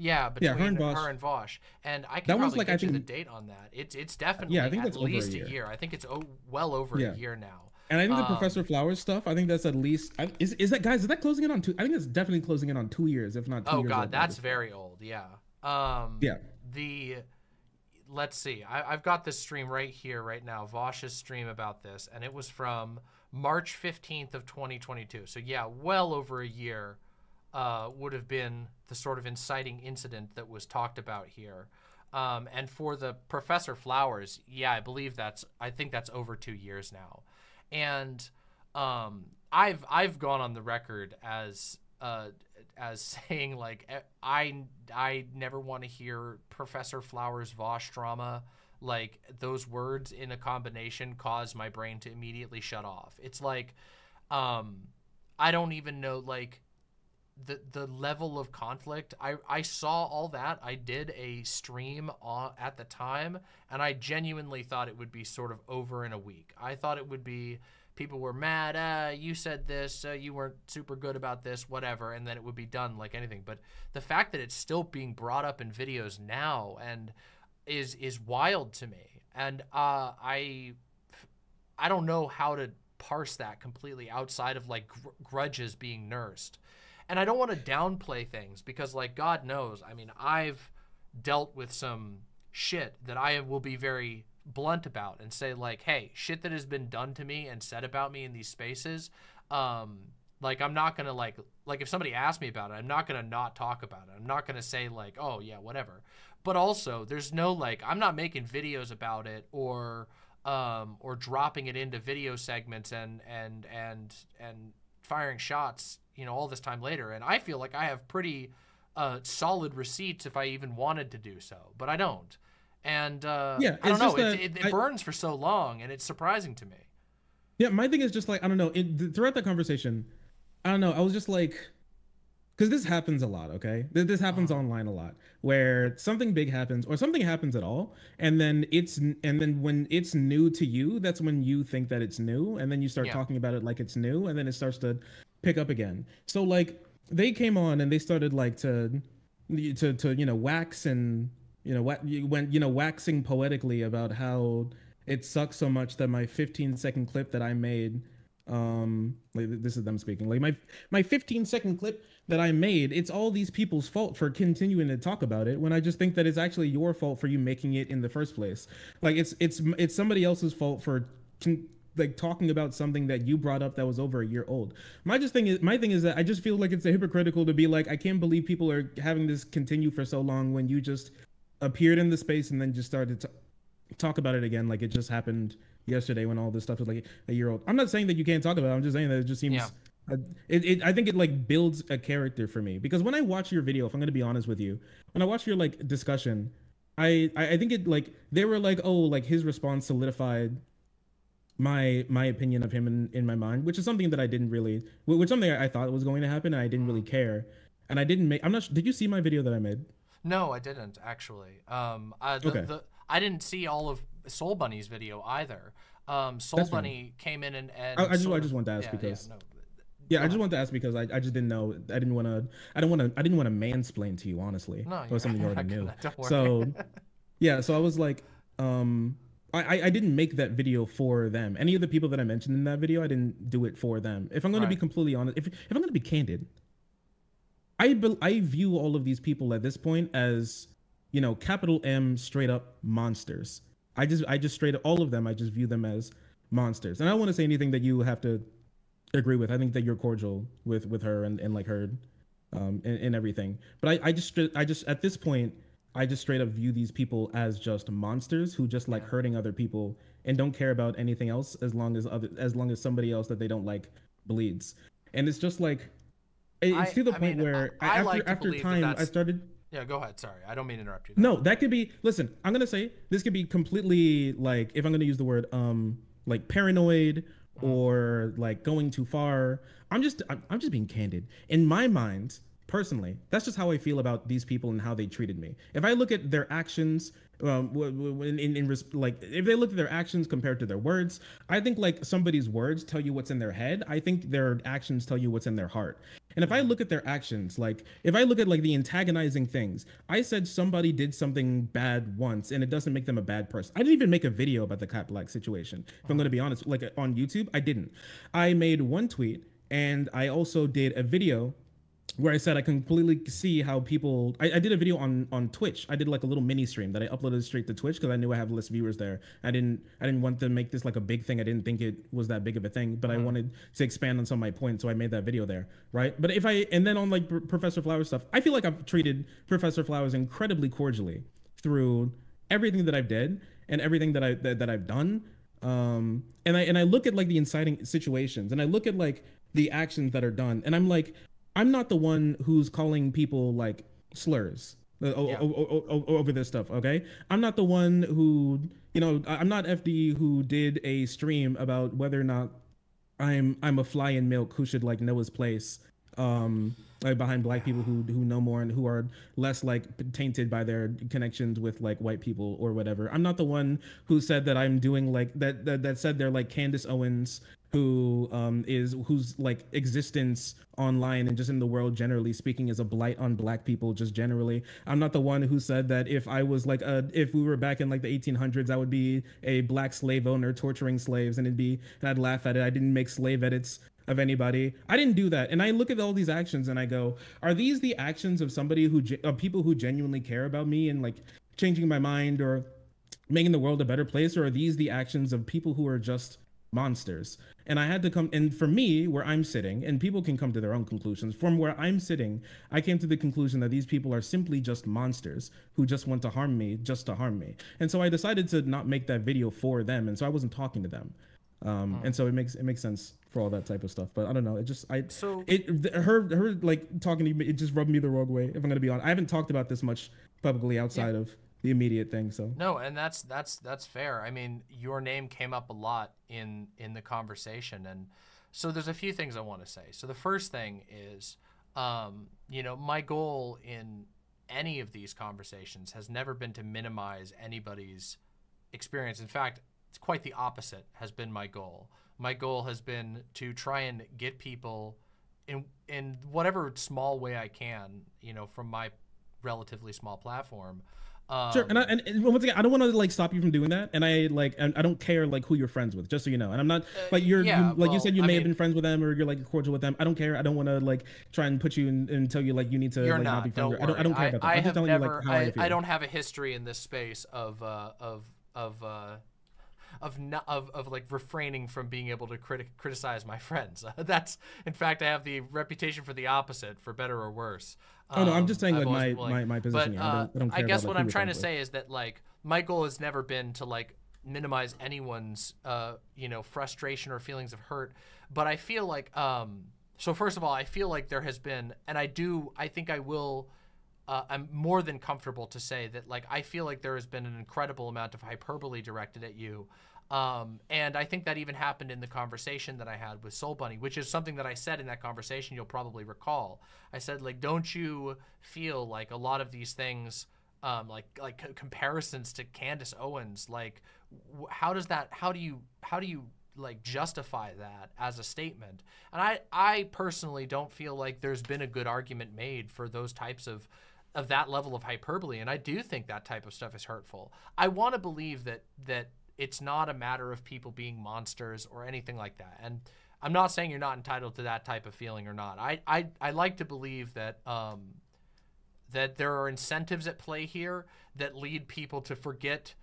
Yeah, between her and Vaush. And I can probably get you the date on that. It's definitely I think at that's over least a year. I think it's well over a year now. And I think the Professor Flowers stuff, I think that's at least is that closing in on 2? I think it's definitely closing in on 2 years, if not 2 years. Oh god, that's very old. Yeah. Let's see. I've got this stream right here right now, Vaush's stream about this, and it was from March 15th of 2022. So yeah, well over a year would have been the sort of inciting incident that was talked about here. And for the Professor Flowers, yeah, I think that's over 2 years now. And I've gone on the record as saying like I never want to hear Professor Flowers Vaush drama. Like those words in a combination cause my brain to immediately shut off. It's like I don't even know like the level of conflict. I saw all that. I did a stream at the time, and I genuinely thought it would be sort of over in a week. I thought it would be people were mad, you said this, you weren't super good about this, whatever, and then it would be done like anything. But the fact that it's still being brought up in videos now and is wild to me. And I don't know how to parse that completely outside of like grudges being nursed. And I don't want to downplay things because like God knows, I mean, I've dealt with some shit that I will be very blunt about and say like, hey, shit that has been done to me and said about me in these spaces, like I'm not gonna like if somebody asks me about it, I'm not gonna not talk about it. I'm not gonna say like, oh yeah, whatever. But also there's no like, I'm not making videos about it or dropping it into video segments and firing shots, you know, all this time later. And I feel like I have pretty solid receipts if I even wanted to do so, but I don't. And I don't know, it burns for so long, and it's surprising to me. Yeah, my thing is just like, I don't know, throughout that conversation, I don't know. I was just like, because this happens a lot, okay? This happens online a lot, where something big happens or something happens at all, and then when it's new to you, that's when you think that it's new, and then you start Yeah. talking about it like it's new, and then it starts to pick up again. So like they came on and they started like to wax and waxing poetically about how it sucks so much that my 15-second clip that I made, like this is them speaking, like my 15-second clip that I made, it's all these people's fault for continuing to talk about it, when I just think that it's actually your fault for you making it in the first place. Like it's somebody else's fault for like talking about something that you brought up that was over a year old. My thing is that I just feel like it's hypocritical to be like, I can't believe people are having this continue for so long when you just appeared in the space and then just started to talk about it again like it just happened yesterday, when all this stuff is like a year old. I'm not saying that you can't talk about it. I'm just saying that it just seems I think it like builds a character for me, because when I watch your video, if I'm going to be honest with you, when I watch your like discussion, I think it like they were like, oh, like his response solidified my opinion of him in my mind, which is something that I didn't really, which something I thought was going to happen, and I didn't really care, and I didn't make. I'm not. Did you see my video that I made? No, I didn't actually. Okay. I didn't see all of Soul Bunny's video either. Soul That's fine. Bunny came in and I just wanted to ask because. Yeah, I just wanted to ask because I just didn't know. I didn't want to mansplain to you, honestly. No, it was something you already knew. Don't worry. So, yeah, so I was like, I didn't make that video for them. Any of the people that I mentioned in that video, I didn't do it for them. If I'm going to be completely honest, if I'm going to be candid, I view all of these people at this point as, capital M straight up monsters. I just straight up, all of them, I just view them as monsters. And I don't want to say anything that you have to agree with. I think that you're cordial with her and like her and everything. But I just at this point, I just straight up view these people as just monsters who just like hurting other people and don't care about anything else as long as somebody else that they don't like bleeds. And it's just like it's to the point where after time I started. Yeah, go ahead. Sorry, I don't mean to interrupt you. No, that could be. Listen, I'm gonna say this could be completely like, if I'm gonna use the word like paranoid or like going too far. I'm just being candid. In my mind, personally, that's just how I feel about these people and how they treated me. If I look at their actions, like if they look at their actions compared to their words, I think like somebody's words tell you what's in their head. I think their actions tell you what's in their heart. And if I look at their actions, like if I look at like the antagonizing things, I said somebody did something bad once and it doesn't make them a bad person. I didn't even make a video about the Cat Black situation. If I'm going to be honest, like on YouTube, I didn't. I made one tweet and I also did a video where I said I completely see how people. I did a video on Twitch. I did like a little mini stream that I uploaded straight to Twitch because I knew I have less viewers there. I didn't want to make this like a big thing. I didn't think it was that big of a thing, but I wanted to expand on some of my points, so I made that video there, right? But and then on like Professor Flowers stuff, I feel like I've treated Professor Flowers incredibly cordially through everything that I've did and everything that I've done. And I look at like the inciting situations and I look at like the actions that are done, and I'm like, I'm not the one who's calling people like slurs over this stuff, okay? I'm not the one who, I'm not FD who did a stream about whether or not I'm a fly in milk who should like know his place, like behind black people who know more and who are less like tainted by their connections with like white people or whatever. I'm not the one who said that I'm doing like that said they're like Candace Owens, whose like existence online and just in the world generally speaking is a blight on black people just generally. I'm not the one who said that if I was like if we were back in like the 1800s, I would be a black slave owner torturing slaves and I'd laugh at it. I didn't make slave edits of anybody. I didn't do that. And I look at all these actions and I go, are these the actions of somebody of people who genuinely care about me and like changing my mind or making the world a better place, or are these the actions of people who are just monsters? And I had to come, and for me, where I'm sitting, and people can come to their own conclusions, from where I'm sitting, I came to the conclusion that these people are simply just monsters who just want to harm me just to harm me. And so I decided to not make that video for them, and so I wasn't talking to them. And so it makes sense for all that type of stuff. But I don't know, her like talking to me, it just rubbed me the wrong way, if I'm gonna be honest. I haven't talked about this much publicly outside of the immediate thing, so no, and that's fair. I mean, your name came up a lot in the conversation, and So there's a few things I want to say. So the first thing is, you know, my goal in any of these conversations has never been to minimize anybody's experience. In fact, it's quite the opposite has been my goal. My goal has been to try and get people in whatever small way I can, you know, from my relatively small platform. Sure, and once again, I don't want to like stop you from doing that, and I don't care like who you're friends with, just so you know. And I'm not like you said you may have been friends with them or you're like cordial with them. I don't care. I don't want to like try and put you in and tell you like you need to you're like, not be friends. I don't care about that. I'm just telling you like how I feel. I don't have a history in this space of like refraining from being able to criticize my friends. That's, in fact, I have the reputation for the opposite, for better or worse. Oh no, I'm just saying like my position. But I don't care I guess about, like, what who I'm you're trying to friends say is that like my goal has never been to like minimize anyone's you know, frustration or feelings of hurt. But I feel like so first of all, I feel like there has been, and I think I will. I'm more than comfortable to say that like I feel like there has been an incredible amount of hyperbole directed at you. And I think that even happened in the conversation that I had with Soul Bunny, which is something that I said in that conversation you'll probably recall. I said, like, don't you feel like a lot of these things, like comparisons to Candace Owens, like how do you like justify that as a statement? And I personally don't feel like there's been a good argument made for those types of that level of hyperbole. And I do think that type of stuff is hurtful. I want to believe that it's not a matter of people being monsters or anything like that. And I'm not saying you're not entitled to that type of feeling or not. I like to believe that that there are incentives at play here that lead people to forget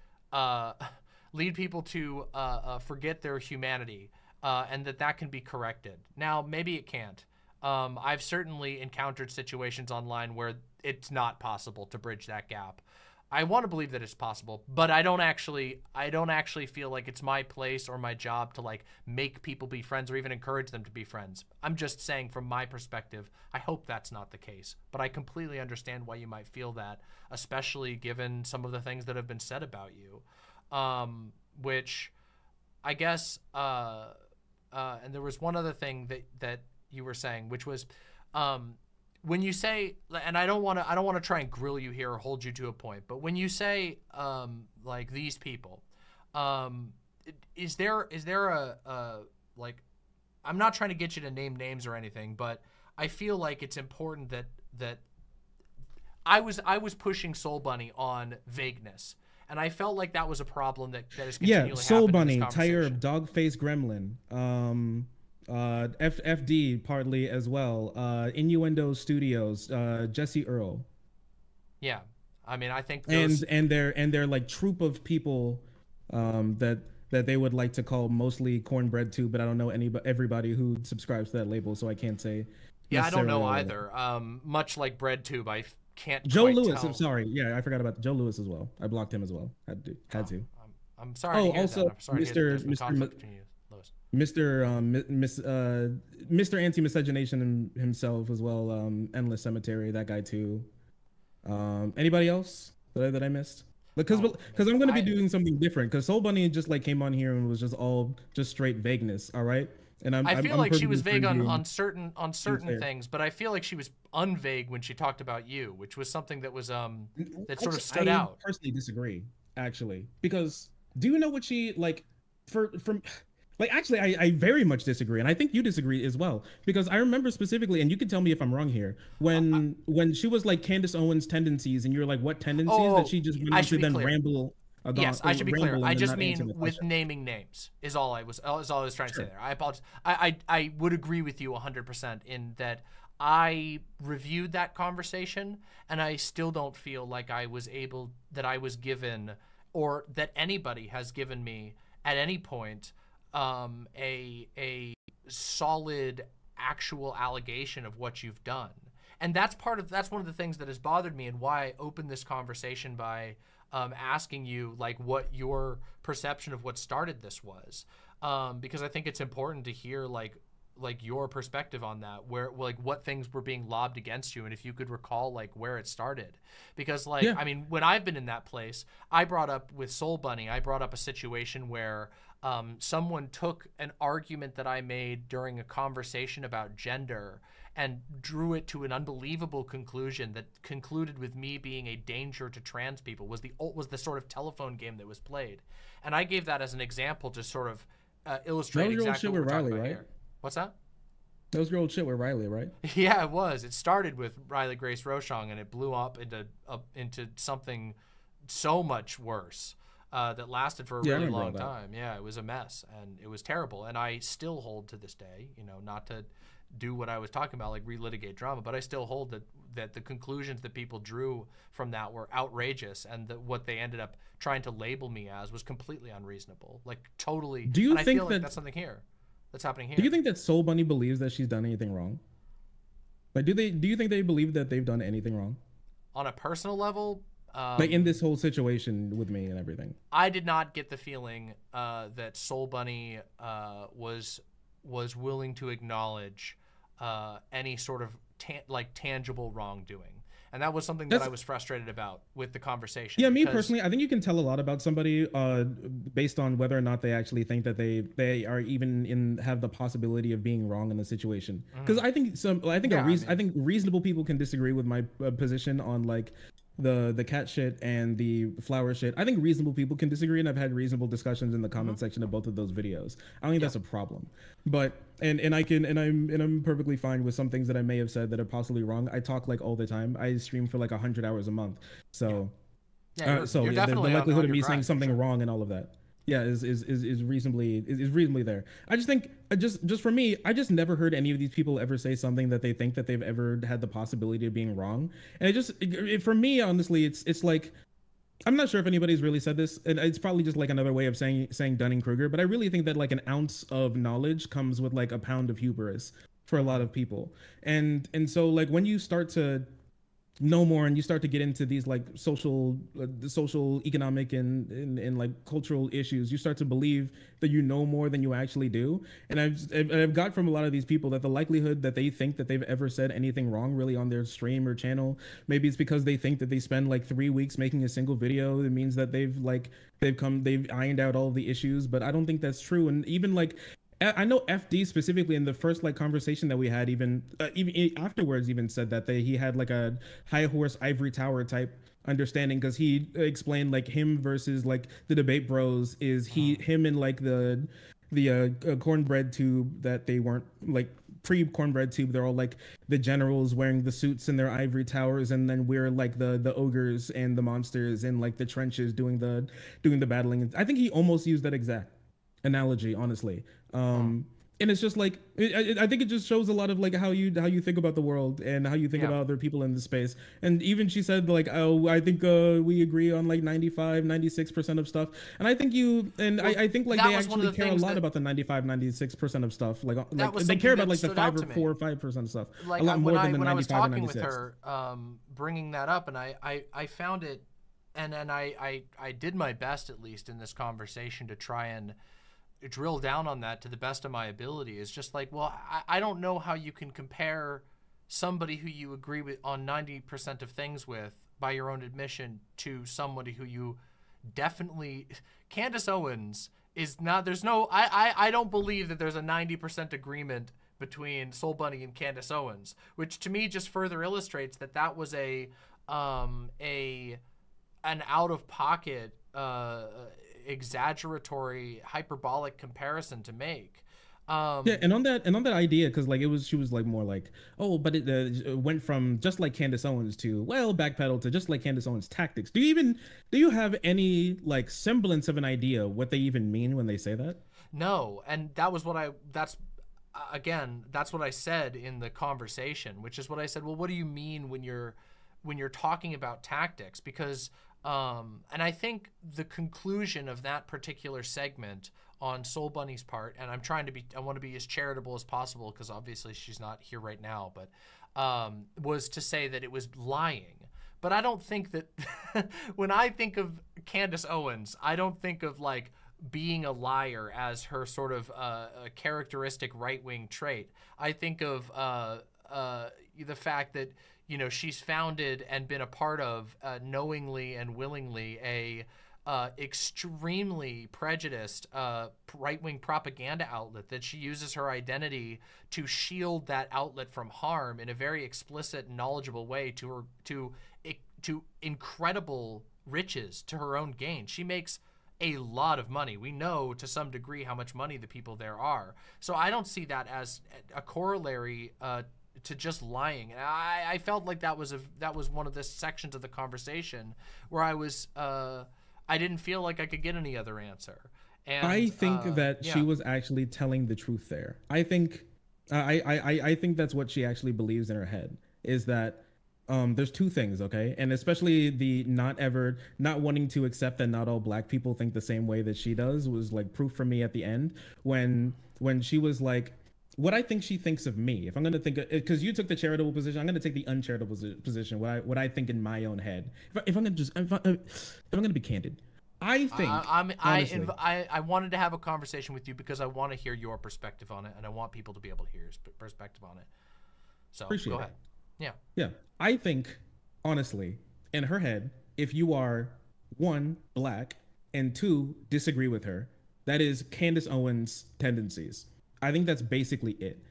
forget their humanity, and that can be corrected. Now, maybe it can't. I've certainly encountered situations online where it's not possible to bridge that gap. I want to believe that it's possible, but I don't actually feel like it's my place or my job to like make people be friends or even encourage them to be friends. I'm just saying from my perspective, I hope that's not the case, but I completely understand why you might feel that, especially given some of the things that have been said about you, which I guess, and there was one other thing that you were saying, which was, when you say, and I don't want to try and grill you here or hold you to a point, but when you say like these people, is there a like, I'm not trying to get you to name names or anything, but I feel like it's important that I was pushing Soul Bunny on vagueness, and I felt like that was a problem that is continually happening. Soul Bunny, Tire, Dogface Gremlin, FD partly as well, Innuendo Studios, Jesse Earl. Yeah, I mean, I think those... and their like troop of people that they would like to call mostly cornbread too, but I don't know everybody who subscribes to that label, so I can't say. Yeah, I don't know either. Much like BreadTube, I can't. Joe Lewis, tell. I'm sorry. Yeah, I forgot about Joe Lewis as well. I blocked him as well. Had to. I'm sorry. Oh, also Mr. Anti-Miscegenation himself as well. Endless Cemetery, that guy too. Anybody else that I missed? Because I'm going to be doing something different. Because Soul Bunny just like came on here and was just straight vagueness. All right. And I feel like she was vague on certain things, but I feel like she was unvague when she talked about you, which was something that was that sort of stood out. I personally disagree, actually, because do you know what she like from like actually I very much disagree, and I think you disagree as well, because I remember specifically, and you can tell me if I'm wrong here, when she was like Candace Owens' tendencies, and you're like, what tendencies that she just went into then clear. Ramble. Yes, I should be clear. I just mean with naming names is all I was trying to say there. I apologize. I would agree with you 100% in that I reviewed that conversation and I still don't feel like I was given, or that anybody has given me at any point a solid actual allegation of what you've done. And that's one of the things that has bothered me and why I opened this conversation by asking you like what your perception of what started this was, because I think it's important to hear like like your perspective on that, where like what things were being lobbed against you, and if you could recall like where it started. Because like I mean, when I've been in that place, I brought up with Soul Bunny, I brought up a situation where someone took an argument that I made during a conversation about gender and drew it to an unbelievable conclusion that concluded with me being a danger to trans people, was the sort of telephone game that was played. And I gave that as an example to sort of illustrate exactly what we're talking about here. What's that? That was your old shit with Riley, right? Yeah, it was. It started with Riley Grace Rochong, and it blew up into something so much worse that lasted for a really long time. Yeah, it was a mess, and it was terrible. And I still hold to this day, you know, not to do what I was talking about, like relitigate drama, but I still hold that the conclusions that people drew from that were outrageous, and that what they ended up trying to label me as was completely unreasonable, like totally. Do you think like that's something here that's happening here? Do you think that Soul Bunny believes that she's done anything wrong? Like, do you think they believe that they've done anything wrong on a personal level? Like in this whole situation with me and everything? I did not get the feeling that Soul Bunny was willing to acknowledge any sort of tangible wrongdoing, and that was something that I was frustrated about with the conversation. Yeah, me personally, I think you can tell a lot about somebody based on whether or not they actually think that they are even have the possibility of being wrong in the situation. Because I think I think reasonable people can disagree with my position on like the cat shit and the flower shit. I think reasonable people can disagree, and I've had reasonable discussions in the comment section of both of those videos. I don't think that's a problem. But I'm perfectly fine with some things that I may have said that are possibly wrong. I talk like all the time. I stream for like 100 hours a month. So the likelihood of me saying something wrong and all of that is reasonably there. I just think just for me, I just never heard any of these people ever say something that they think that they've ever had the possibility of being wrong. And for me, honestly, it's like, I'm not sure if anybody's really said this, and it's probably just like another way of saying Dunning-Kruger, but I really think that like an ounce of knowledge comes with like a pound of hubris for a lot of people. And so like when you start to know more and you start to get into these like social, economic and like cultural issues, you start to believe that you know more than you actually do. And I've got from a lot of these people that the likelihood that they think that they've ever said anything wrong really on their stream or channel, maybe it's because they think that they spend like 3 weeks making a single video. It means that they've ironed out all the issues, but I don't think that's true. And even like, I know FD specifically in the first like conversation that we had, even afterwards, even said that he had like a high horse ivory tower type understanding, because he explained like him versus like the debate bros is him and like the cornbread tube, that they weren't like pre-cornbread tube, they're all like the generals wearing the suits in their ivory towers, and then we're like the ogres and the monsters in like the trenches doing the battling. I think he almost used that exact analogy, honestly. And it's just like, I think it just shows a lot of like how you think about the world and how you think about other people in the space. And even she said like, oh, I think we agree on like 96% of stuff. And I think I think like they actually care a lot about the 96% of stuff. Like they care about like the 4 or 5% of stuff like, a lot more than the 95 when I was talking 96. with her, bringing that up, and I found it, and I did my best, at least in this conversation, to try and drill down on that to the best of my ability. Is just like, well, I don't know how you can compare somebody who you agree with on 90% of things with, by your own admission, to somebody who you definitely... Candace Owens is not... There's no... I don't believe that there's a 90% agreement between Soul Bunny and Candace Owens, which to me just further illustrates that was an out-of-pocket exaggeratory, hyperbolic comparison to make. And on that idea, because like she was like more like, oh, but it went from just like Candace Owens to, well, backpedal to just like Candace Owens tactics. Do you have any like semblance of an idea what they even mean when they say that? No, and that's what I said in the conversation, which is what I said. Well, what do you mean when you're talking about tactics? Because and I think the conclusion of that particular segment on Soul Bunny's part, and I want to be as charitable as possible, because obviously she's not here right now, but was to say that it was lying. But I don't think that when I think of Candace Owens, I don't think of like being a liar as her sort of a characteristic right-wing trait. I think of the fact that, you know, she's founded and been a part of knowingly and willingly a extremely prejudiced right-wing propaganda outlet, that she uses her identity to shield that outlet from harm in a very explicit, knowledgeable way to incredible riches to her own gain. She makes a lot of money. We know to some degree how much money the people there are. So I don't see that as a corollary to just lying. And I felt like that was one of the sections of the conversation where I didn't feel like I could get any other answer. And I think that yeah. she was actually telling the truth there. I think I think that's what she actually believes in her head, is that there's two things, okay? And especially the not wanting to accept that not all black people think the same way that she does was like proof for me at the end when she was like, what I think she thinks of me. If I'm gonna think, because you took the charitable position, I'm gonna take the uncharitable position. What I think in my own head. If I'm gonna be candid, I think I wanted to have a conversation with you because I want to hear your perspective on it, and I want people to be able to hear your perspective on it. So go ahead. Yeah. I think, honestly, in her head, if you are 1, black, and 2, disagree with her, that is Candace Owens' tendencies. I think that's basically it.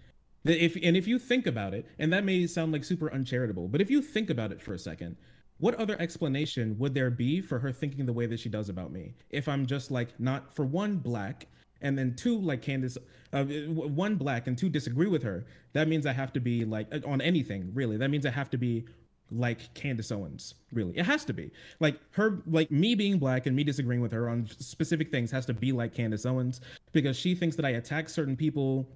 If you think about it, and that may sound like super uncharitable, but if you think about it for a second, what other explanation would there be for her thinking the way that she does about me? If I'm just like, not, for 1, black, and then 2, like Candace, 1, black, and 2, disagree with her, that means I have to be like, on anything, really. That means I have to be like Candace Owens, really. It has to be. Like her, like me being black and me disagreeing with her on specific things has to be like Candace Owens, because she thinks that I attack certain people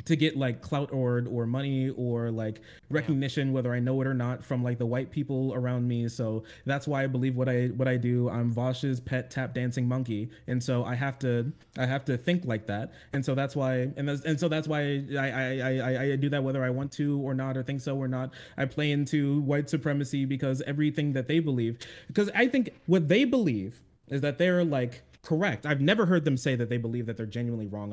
to get like clout or money or like recognition, whether I know it or not, from like the white people around me. So that's why I believe what I do. I'm Vaush's pet tap dancing monkey, and so I have to think like that. And so that's why I do that whether I want to or not, or think so or not. I play into white supremacy because everything that they believe, because I think what they believe is that they're like correct. I've never heard them say that they believe that they're genuinely wrong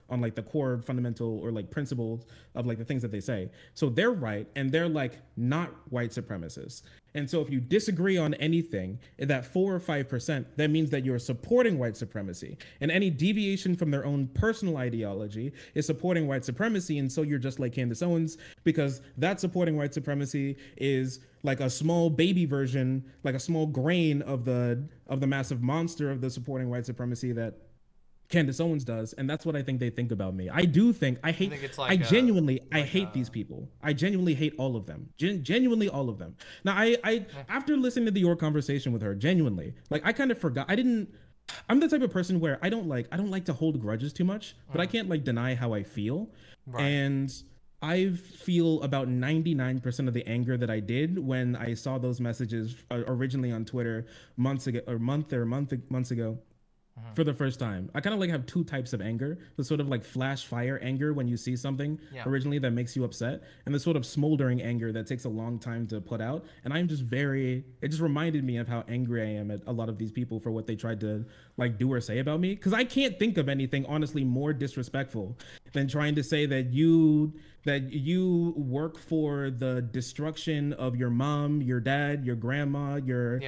on like the core fundamental or like principles of like the things that they say. So they're right, and they're like not white supremacists. And so if you disagree on anything, that 4 or 5%, that means that you're supporting white supremacy. And any deviation from their own personal ideology is supporting white supremacy. And so you're just like Candace Owens, because that supporting white supremacy is like a small baby version, like a small grain of the massive monster of the supporting white supremacy that Candace Owens does. And that's what I think they think about me. I do think I hate, I genuinely hate these people. I genuinely hate all of them. Genuinely all of them. Now I after listening to your conversation with her, genuinely, like I kind of forgot. I'm the type of person where I don't like to hold grudges too much, but I can't like deny how I feel. Right. And I feel about 99% of the anger that I did when I saw those messages originally on Twitter months ago, for the first time. I kind of like have 2 types of anger: the sort of like flash fire anger when you see something originally that makes you upset, and the sort of smoldering anger that takes a long time to put out. And I'm just it just reminded me of how angry I am at a lot of these people for what they tried to like do or say about me. Because I can't think of anything honestly more disrespectful than trying to say that you work for the destruction of your mom, your dad, your grandma, your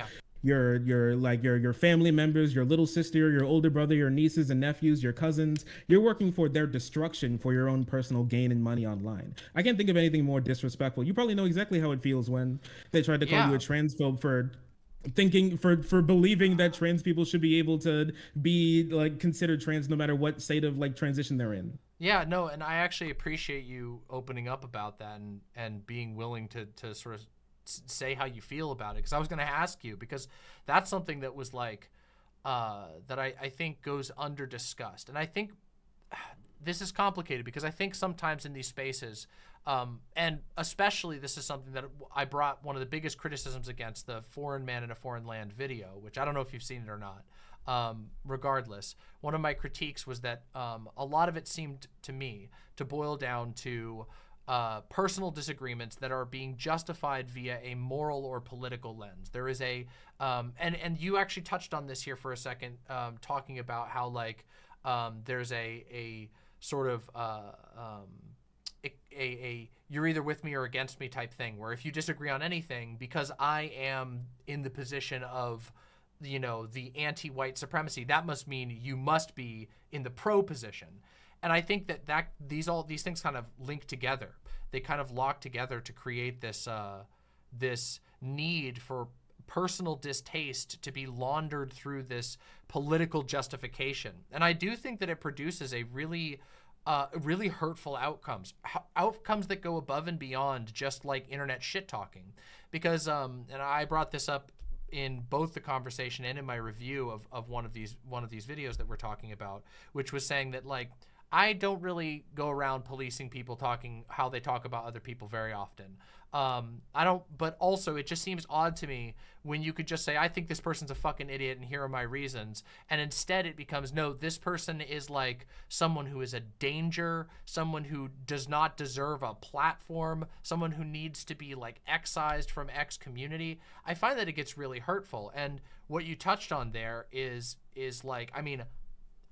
family members, your little sister, your older brother, your nieces and nephews, your cousins. You're working for their destruction for your own personal gain and money online. I can't think of anything more disrespectful. You probably know exactly how it feels when they tried to call you a transphobe for believing that trans people should be able to be like considered trans no matter what state of like transition they're in. Yeah, no, and I actually appreciate you opening up about that and being willing to sort of say how you feel about it, because I was going to ask you, because that's something that was like that I think goes under discussed. And I think this is complicated because I think sometimes in these spaces, and especially this is something that I brought one of the biggest criticisms against the Foreign Man in a Foreign Land video, which I don't know if you've seen it or not. Regardless, one of my critiques was that a lot of it seemed to me to boil down to personal disagreements that are being justified via a moral or political lens. There is a and you actually touched on this here for a second, talking about how like there's a sort of a you're either with me or against me type thing, where if you disagree on anything, because I am in the position of, you know, the anti-white supremacy, that must mean you must be in the pro position. And I think that these things kind of link together. They kind of lock together to create this this need for personal distaste to be laundered through this political justification. And I do think that it produces a really hurtful outcomes that go above and beyond just like internet shit talking. Because and I brought this up in both the conversation and in my review of one of these videos that we're talking about, which was saying that like I don't really go around policing people talking how they talk about other people very often. I don't, but also it just seems odd to me when you could just say, I think this person's a fucking idiot and here are my reasons. And instead it becomes, no, this person is like someone who is a danger, someone who does not deserve a platform, someone who needs to be like excised from X community. I find that it gets really hurtful. And what you touched on there is like, I mean,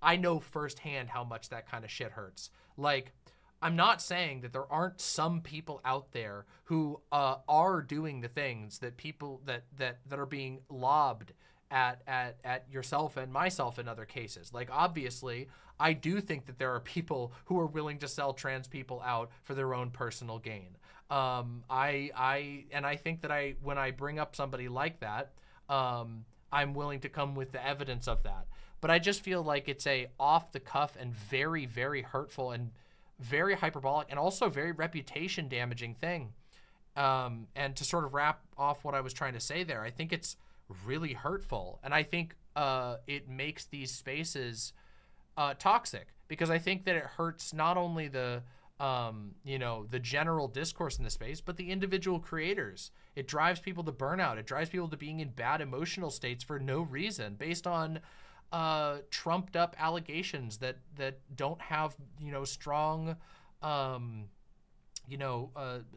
I know firsthand how much that kind of shit hurts. Like, I'm not saying that there aren't some people out there who are doing the things that people that are being lobbed at yourself and myself in other cases. Like, obviously, I do think that there are people who are willing to sell trans people out for their own personal gain. I think that when I bring up somebody like that, I'm willing to come with the evidence of that. But I just feel like it's a off the cuff and very, very hurtful and very hyperbolic and also very reputation damaging thing. And to sort of wrap off what I was trying to say there, I think it's really hurtful. And I think it makes these spaces toxic, because I think that it hurts not only the, you know, the general discourse in the space, but the individual creators. It drives people to burnout. It drives people to being in bad emotional states for no reason, based on trumped up allegations that don't have, you know, strong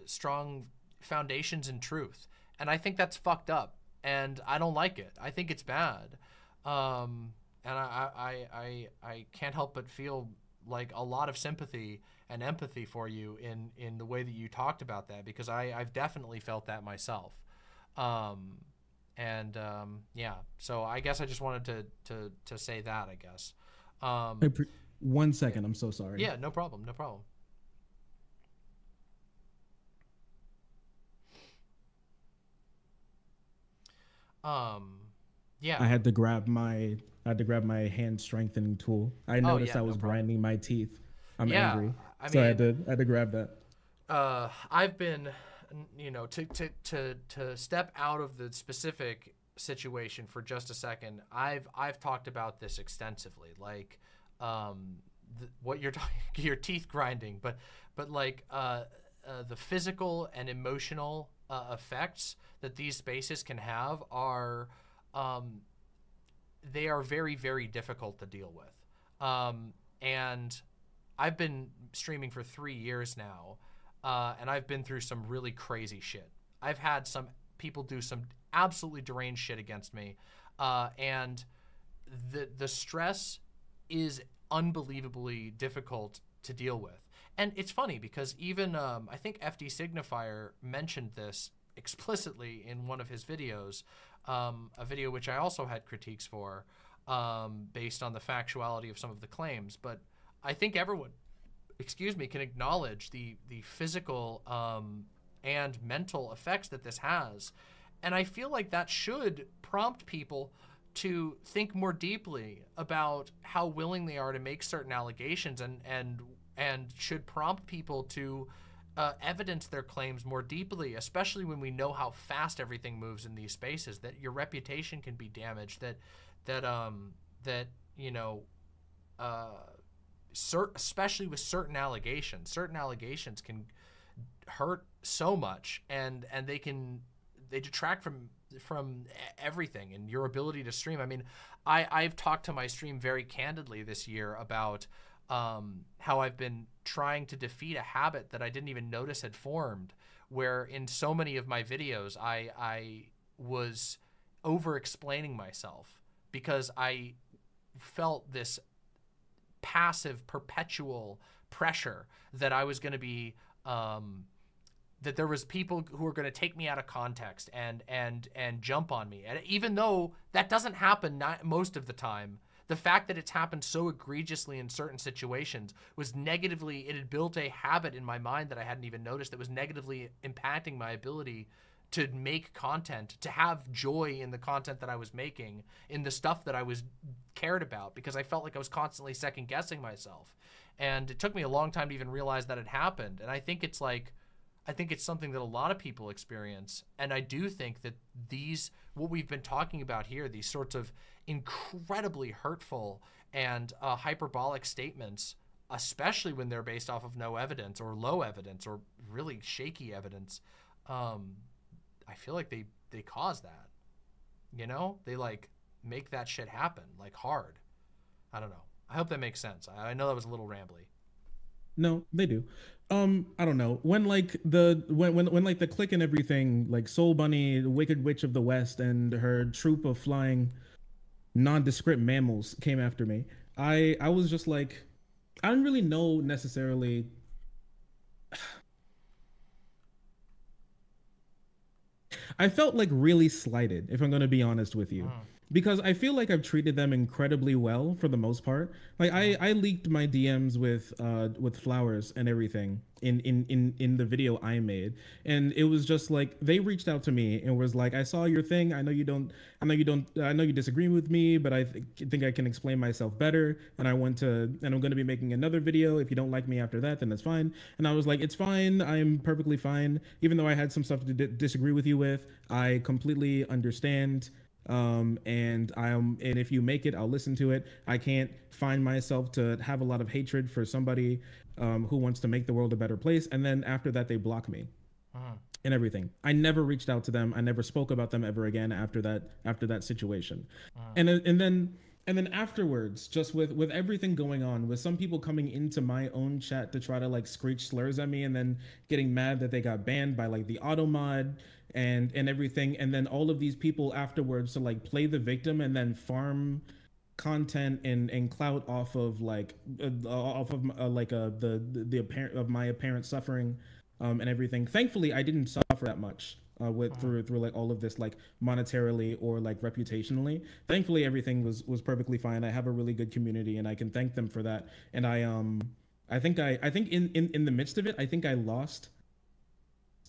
strong foundations in truth. And I think that's fucked up, and I don't like it. I think it's bad. And I can't help but feel like a lot of sympathy and empathy for you in the way that you talked about that, because I've definitely felt that myself. Yeah, so I guess I just wanted to say that, I guess. 1 second, I'm so sorry. Yeah, no problem, no problem. Yeah. I had to grab my hand strengthening tool. I noticed I was grinding my teeth. I'm angry. So I had to grab that. I've been, you know, to step out of the specific situation for just a second, I've talked about this extensively, like what you're talking, your teeth grinding, but like the physical and emotional effects that these spaces can have are they are very, very difficult to deal with. And I've been streaming for 3 years now. And I've been through some really crazy shit. I've had some people do some absolutely deranged shit against me. And the stress is unbelievably difficult to deal with. And it's funny because even, I think FD Signifier mentioned this explicitly in one of his videos, a video which I also had critiques for, based on the factuality of some of the claims. But I think everyone, can acknowledge the physical and mental effects that this has. And I feel like that should prompt people to think more deeply about how willing they are to make certain allegations, and should prompt people to evidence their claims more deeply, especially when we know how fast everything moves in these spaces, that your reputation can be damaged, that you know, especially with certain allegations can hurt so much, and they detract from everything and your ability to stream. I mean, I've talked to my stream very candidly this year about how I've been trying to defeat a habit that I didn't even notice had formed, where in so many of my videos, I was over-explaining myself because I felt this passive, perpetual pressure that I was going to be, that there was people who were going to take me out of context and jump on me. And even though that doesn't happen most of the time, the fact that it's happened so egregiously in certain situations was negatively, it had built a habit in my mind that I hadn't even noticed that was negatively impacting my ability to make content, to have joy in the content that I was making, in the stuff that I was cared about, because I felt like I was constantly second guessing myself. And it took me a long time to even realize that it happened. And I think it's like, I think it's something that a lot of people experience. And I do think that what we've been talking about here, these sorts of incredibly hurtful and hyperbolic statements, especially when they're based off of no evidence or low evidence or really shaky evidence, I feel like they cause that, you know, they like make that shit happen like hard. I don't know. I hope that makes sense. I know that was a little rambly. No, they do. I don't know. When like when like the clique and everything, like Soul Bunny, the Wicked Witch of the West, and her troop of flying nondescript mammals came after me, I was just like, I didn't really know necessarily. I felt like really slighted, if I'm going to be honest with you, because I feel like I've treated them incredibly well for the most part. Like I leaked my DMs with flowers and everything in the video I made, and it was just like they reached out to me and was like, I saw your thing. I know you disagree with me, but I think I can explain myself better. And I'm going to be making another video. If you don't like me after that, then that's fine. And I was like, it's fine. I'm perfectly fine. Even though I had some stuff to disagree with you with, I completely understand. And if you make it, I'll listen to it. I can't find myself to have a lot of hatred for somebody who wants to make the world a better place. And then after that, they block me and everything. I never reached out to them. I never spoke about them ever again after that situation. And then afterwards, just with everything going on, with some people coming into my own chat to try to like screech slurs at me, and then getting mad that they got banned by like the auto mod and everything, and then all of these people afterwards to like play the victim and then farm content and clout off of like the apparent of my apparent suffering and everything. Thankfully, I didn't suffer that much through like all of this, like monetarily or like reputationally. Thankfully, everything was perfectly fine. I have a really good community, and I can thank them for that. And I think in the midst of it, I think I lost.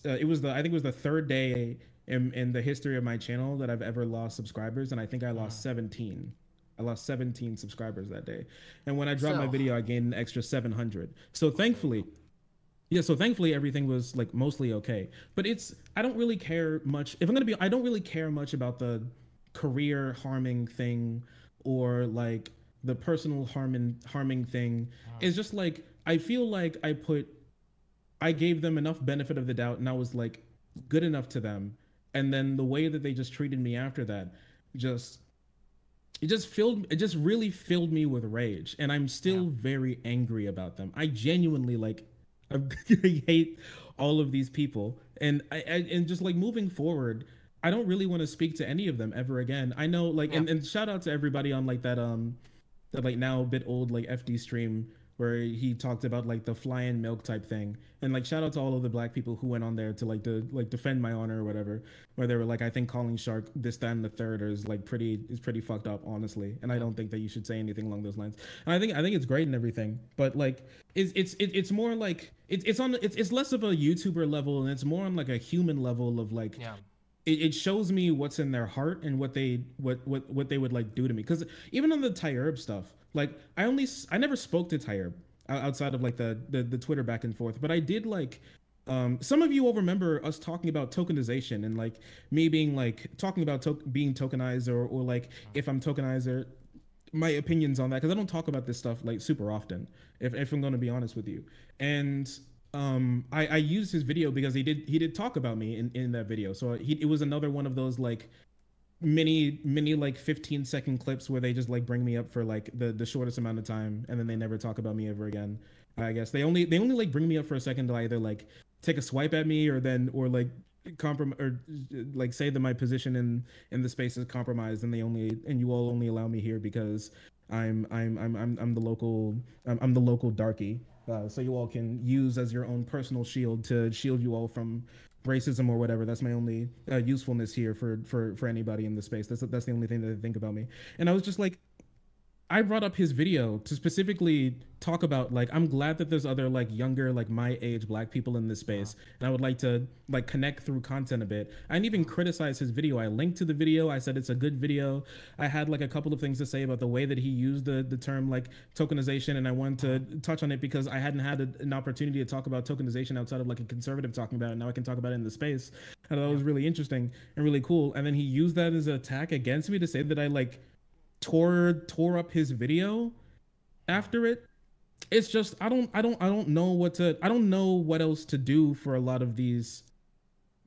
I think it was the third day in the history of my channel that I've ever lost subscribers, and I think I lost 17. I lost 17 subscribers that day, and when I dropped my video, I gained an extra 700. So thankfully everything was like mostly okay. But I don't really care much. If I'm gonna be, I don't really care much about the career harming thing or like the personal harming thing. It's just like I feel like I gave them enough benefit of the doubt, and I was like good enough to them. And then the way that they just treated me after that, it just really filled me with rage. And I'm still very angry about them. I genuinely I hate all of these people. And and just like moving forward, I don't really want to speak to any of them ever again. I know and shout out to everybody on like that like now a bit old like FD stream where he talked about like the fly in milk type thing, and like shout out to all of the black people who went on there to defend my honor or whatever, where they were like, I think calling Shark this, that, and the third is like pretty fucked up, honestly, and I don't think that you should say anything along those lines. And I think it's great and everything, but like it's more like it's less of a YouTuber level, and it's more on like a human level of like it shows me what's in their heart and what they would like do to me. Because even on the Tyerb stuff, like I never spoke to Tyerb outside of like the Twitter back and forth, but I did like some of you will remember us talking about tokenization and like me being like talking about being tokenized or like if I'm tokenized, my opinions on that, because I don't talk about this stuff like super often, if I'm going to be honest with you. And I used his video because he did talk about me in that video. So it was another one of those like mini like 15-second clips where they just like bring me up for like the shortest amount of time, and then they never talk about me ever again. I guess they only like bring me up for a second to either like take a swipe at me or like like say that my position in the space is compromised, and you all only allow me here because I'm the local I'm the local darky. So you all can use as your own personal shield to shield you all from racism or whatever. That's my only usefulness here for anybody in the space. That's the only thing that they think about me. And I was just like, I brought up his video to specifically talk about like I'm glad that there's other like younger like my age black people in this space, and I would like to like connect through content a bit. I didn't even criticize his video. I linked to the video. I said it's a good video. I had like a couple of things to say about the way that he used the term like tokenization, and I wanted to touch on it because I hadn't had an opportunity to talk about tokenization outside of like a conservative talking about it. Now I can talk about it in the space. I thought it was really interesting and really cool. And then he used that as an attack against me to say that I like tore up his video after it. It's just I don't know what else to do for a lot of these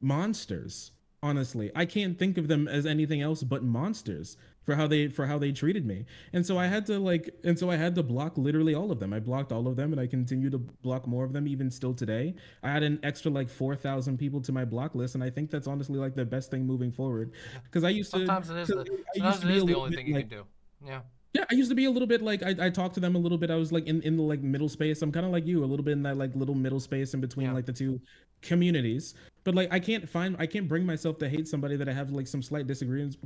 monsters. Honestly, I can't think of them as anything else but monsters for how they treated me. And so I had to block literally all of them. I blocked all of them, and I continue to block more of them even still today. I had an extra like 4,000 people to my block list, and I think that's honestly like the best thing moving forward. Because I used sometimes to it is the only thing you can do. Yeah. Yeah, I used to be a little bit like I talked to them a little bit. I was like in the like middle space. I'm kind of like you, a little bit in that like little middle space in between like the two communities. But like I can't bring myself to hate somebody that I have like some slight disagreements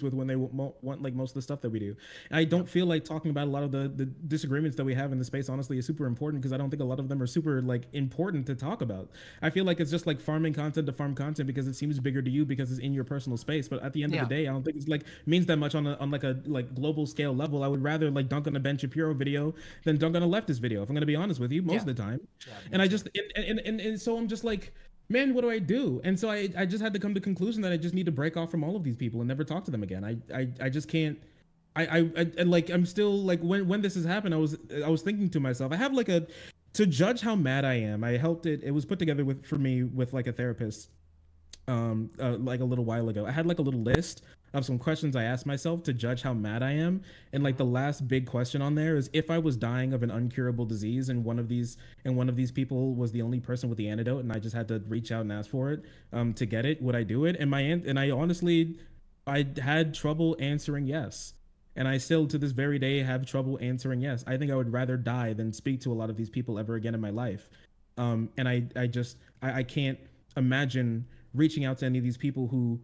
with when they want like most of the stuff that we do. And I don't feel like talking about a lot of the disagreements that we have in the space honestly is super important, because I don't think a lot of them are super like important to talk about. I feel like it's just like farming content to farm content because it seems bigger to you because it's in your personal space. But at the end of the day, I don't think it's like means that much on like a like global scale level. I would rather like dunk on a Ben Shapiro video than dunk on a leftist video, if I'm gonna be honest with you, most of the time. And I just and so I'm just like, man, what do I do? And so I just had to come to the conclusion that I just need to break off from all of these people and never talk to them again. I just can't. I like I'm still like when this has happened, I was thinking to myself, I have like to judge how mad I am. I helped it. It was put together for me with like a therapist like a little while ago. I had like a little list of some questions I asked myself to judge how mad I am. And like the last big question on there is, if I was dying of an uncurable disease and one of these people was the only person with the antidote and I just had to reach out and ask for it to get it, would I do it? And I honestly, I had trouble answering yes. And I still to this very day have trouble answering yes. I think I would rather die than speak to a lot of these people ever again in my life. And I can't imagine reaching out to any of these people who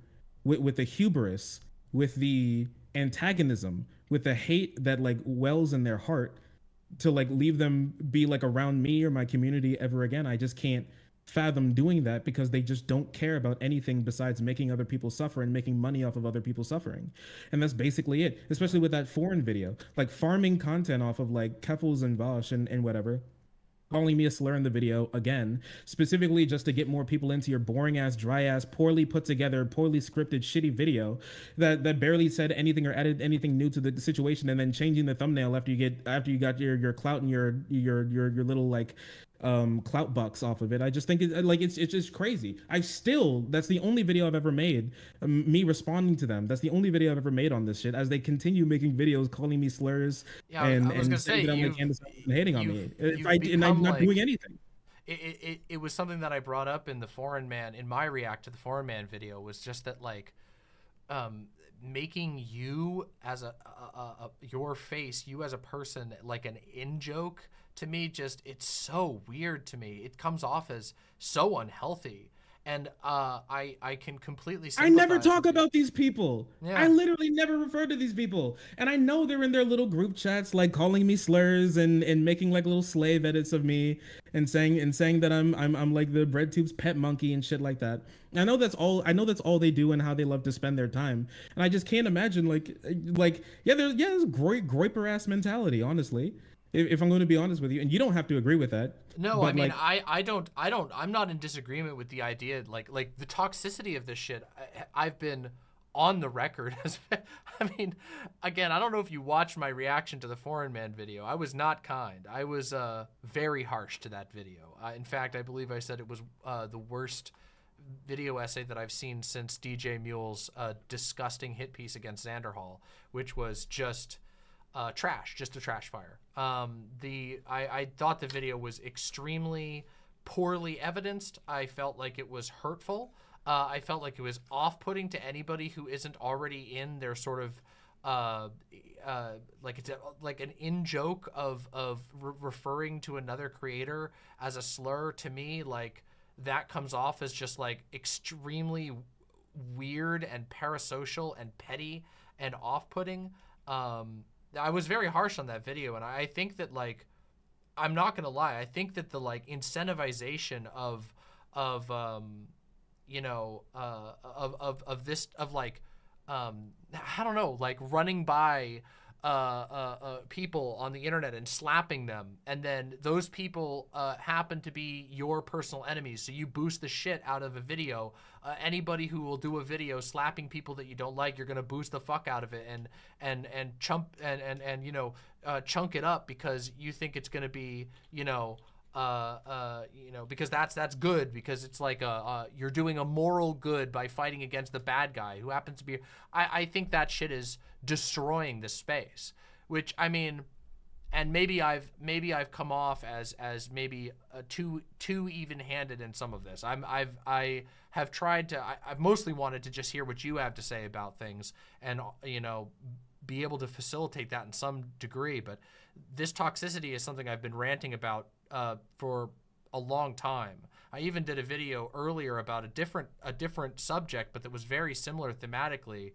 with the hubris, with the antagonism, with the hate that like wells in their heart, to like leave them be like around me or my community ever again. I just can't fathom doing that, because they just don't care about anything besides making other people suffer and making money off of other people suffering. And that's basically it, especially with that foreign video, like farming content off of like Keffels and Vaush and whatever, calling me a slur in the video again, specifically just to get more people into your boring ass, dry ass, poorly put together, poorly scripted, shitty video that barely said anything or added anything new to the situation, and then changing the thumbnail after you got your clout and your little like clout bucks off of it. I just think it's just crazy. That's the only video I've ever made, me responding to them. That's the only video I've ever made on this shit, as they continue making videos calling me slurs and saying that I'm like and hating on me. And I'm not doing anything. It was something that I brought up in the Foreign Man, in my react to the Foreign Man video, was just that like making you as your face, you as a person, like an in joke, to me, just, it's so weird to me. It comes off as so unhealthy. And I can completely sympathize. I never talk about these people. Yeah. I literally never refer to these people. And I know they're in their little group chats, like calling me slurs and making like little slave edits of me and saying that I'm like the BreadTube's pet monkey and shit like that. I know that's all they do and how they love to spend their time. And I just can't imagine there's groiper ass mentality, honestly. If I'm going to be honest with you, and you don't have to agree with that. No, I mean, I'm not in disagreement with the idea, like the toxicity of this shit. I've been on the record as, I mean, again, I don't know if you watched my reaction to the Foreign Man video. I was not kind. I was very harsh to that video. In fact, I believe I said it was the worst video essay that I've seen since DJ Mule's disgusting hit piece against Xanderhall, which was just trash, just a trash fire. I thought the video was extremely poorly evidenced. I felt like it was hurtful. I felt like it was off-putting to anybody who isn't already in their sort of like it's like an in-joke of referring to another creator as a slur. To me, like, that comes off as just like extremely weird and parasocial and petty and off-putting. I was very harsh on that video, and I think that, like, I'm not gonna lie, I think that the like incentivization of you know, of this, of like, I don't know, like running by people on the internet and slapping them, and then those people happen to be your personal enemies, so you boost the shit out of a video. Anybody who will do a video slapping people that you don't like, you're gonna boost the fuck out of it and you know, chunk it up because you think it's gonna be, you know, because that's good, because it's like you're doing a moral good by fighting against the bad guy who happens to be. I think that shit is destroying the space, which, I mean, and maybe I've come off as maybe too even-handed in some of this. I have tried to. I've mostly wanted to just hear what you have to say about things, and, you know, be able to facilitate that in some degree. But this toxicity is something I've been ranting about for a long time. I even did a video earlier about a different subject, but that was very similar thematically.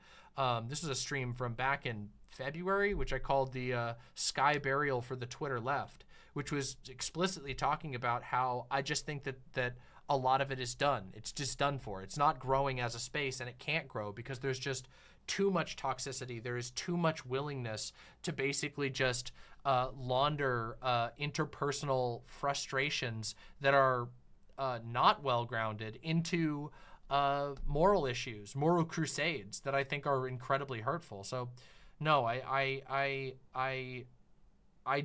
This is a stream from back in February, which I called the Sky Burial for the Twitter Left, which was explicitly talking about how I just think that a lot of it is done. It's just done for. It's not growing as a space, and it can't grow because there's just too much toxicity. There is too much willingness to basically just launder interpersonal frustrations that are not well grounded into moral issues, moral crusades that I think are incredibly hurtful. So, no, I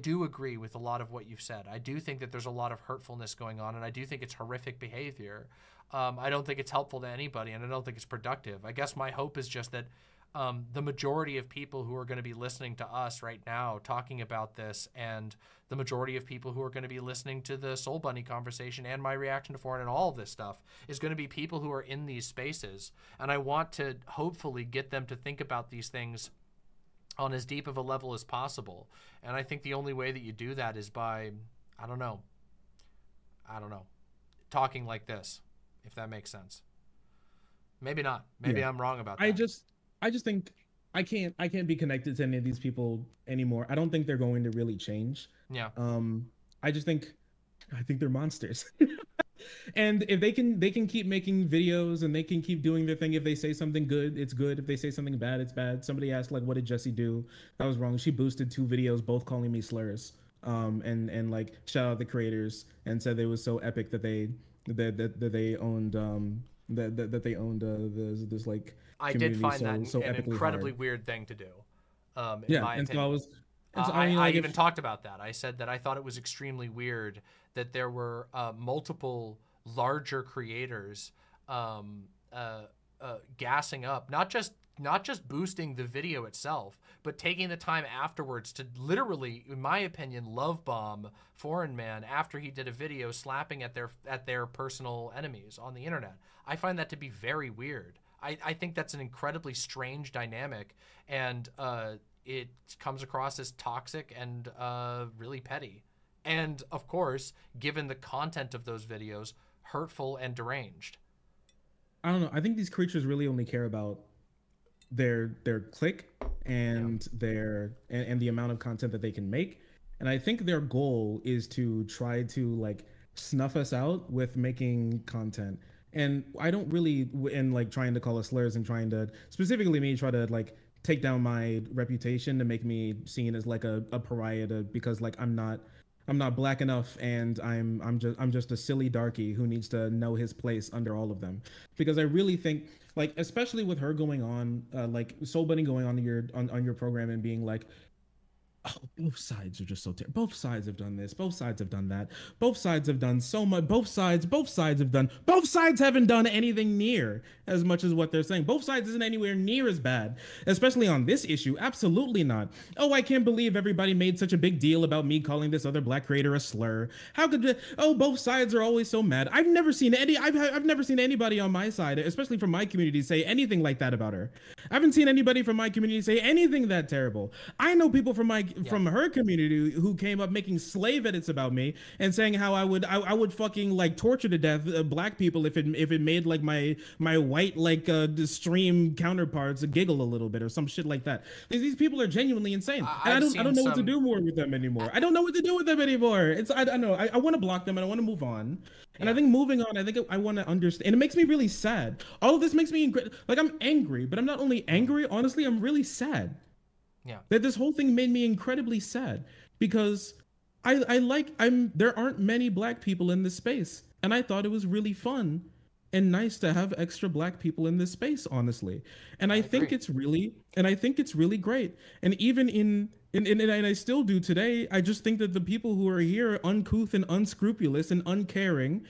do agree with a lot of what you've said. I do think that there's a lot of hurtfulness going on, and I do think it's horrific behavior. I don't think it's helpful to anybody, and I don't think it's productive. I guess my hope is just that the majority of people who are going to be listening to us right now talking about this, and the majority of people who are going to be listening to the Soul Bunny conversation and my reaction to foreign and all of this stuff, is going to be people who are in these spaces. And I want to hopefully get them to think about these things on as deep of a level as possible. And I think the only way that you do that is by, I don't know, talking like this, if that makes sense. Maybe not. Maybe I'm wrong about that. I just think I can't be connected to any of these people anymore. I don't think they're going to really change. Yeah. I think they're monsters. And if they can keep making videos and they can keep doing their thing, if they say something good, it's good. If they say something bad, it's bad. Somebody asked, like, what did Jessie do? That was wrong. She boosted 2 videos, both calling me slurs. And like, shout out the creators, and said it was so epic that they owned this like. I did find that an incredibly weird thing to do. In my opinion. I even talked about that. I said that I thought it was extremely weird that there were multiple larger creators gassing up, not just boosting the video itself, but taking the time afterwards to literally, in my opinion, love bomb Foreign Man after he did a video slapping at their personal enemies on the internet. I find that to be very weird. I think that's an incredibly strange dynamic, and it comes across as toxic and really petty. And, of course, given the content of those videos, hurtful and deranged. I don't know. I think these creatures really only care about their click and and the amount of content that they can make. And I think their goal is to try to, like, snuff us out with making content. And I don't really, and like trying to call us slurs and trying to, specifically me, try to like take down my reputation to make me seen as like a pariah because like I'm not black enough, and I'm just a silly darky who needs to know his place under all of them. Because I really think, like, especially with her going on, like Soul Bunny going on your program and being like, Oh, both sides are just so terrible. Both sides have done this. Both sides have done that. Both sides have done so much. Both sides have done. Both sides haven't done anything near as much as what they're saying. Both sides isn't anywhere near as bad, especially on this issue. Absolutely not. Oh, I can't believe everybody made such a big deal about me calling this other black creator a slur. How could? Oh, both sides are always so mad. I've never seen I've never seen anybody on my side, especially from my community, say anything like that about her. I haven't seen anybody from my community say anything that terrible. I know people from her community who came up making slave edits about me and saying how I would fucking like torture to death black people if it made like my white like stream counterparts giggle a little bit or some shit like that. These people are genuinely insane, and I don't know what to do more with them anymore. I don't know what to do with them anymore. I don't know. I want to block them and I want to move on. And I think moving on, I think I want to understand. And it makes me really sad. All of this makes me like I'm angry, but I'm not only angry. Honestly, I'm really sad. Yeah. That this whole thing made me incredibly sad because there aren't many black people in this space, and I thought it was really fun and nice to have extra black people in this space, honestly. And I think it's really great. And even and I still do today. I just think that the people who are here are uncouth and unscrupulous and uncaring,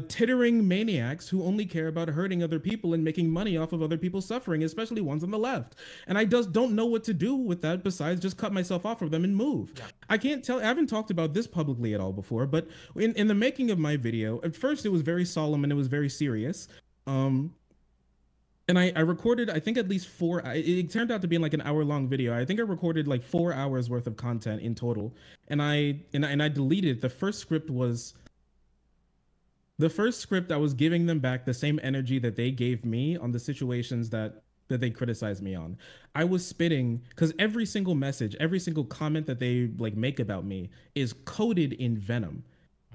tittering maniacs who only care about hurting other people and making money off of other people's suffering, especially ones on the left. And I just don't know what to do with that besides just cut myself off from them and move. Yeah. I haven't talked about this publicly at all before, but in the making of my video, at first it was very solemn and it was very serious. And I recorded, I think at least it turned out to be like an hour-long video. I think I recorded like 4 hours worth of content in total. And I deleted it. The first script I was giving them back the same energy that they gave me on the situations that they criticized me on. I was spitting, because every single message, every single comment that they like make about me is coated in venom.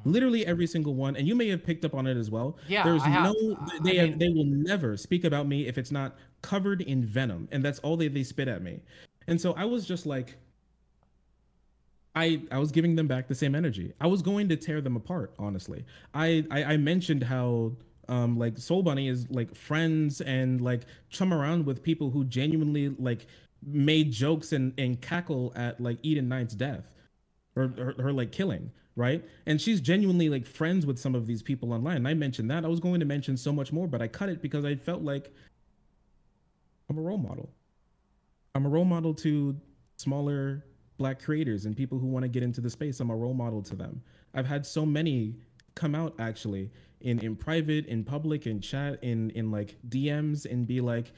Literally every single one, and you may have picked up on it as well. Yeah, they will never speak about me if it's not covered in venom, and that's all they spit at me. And so I was just like, I was giving them back the same energy. I was going to tear them apart, honestly. I mentioned how like Soul Bunny is like friends and like chum around with people who genuinely like made jokes and cackle at like Eden Knight's death or her like killing. Right. And she's genuinely like friends with some of these people online. And I mentioned that. I was going to mention so much more, but I cut it because I felt like I'm a role model. I'm a role model to smaller black creators and people who want to get into the space. I'm a role model to them. I've had so many come out actually in private, in public, in chat, in like DMs and be like,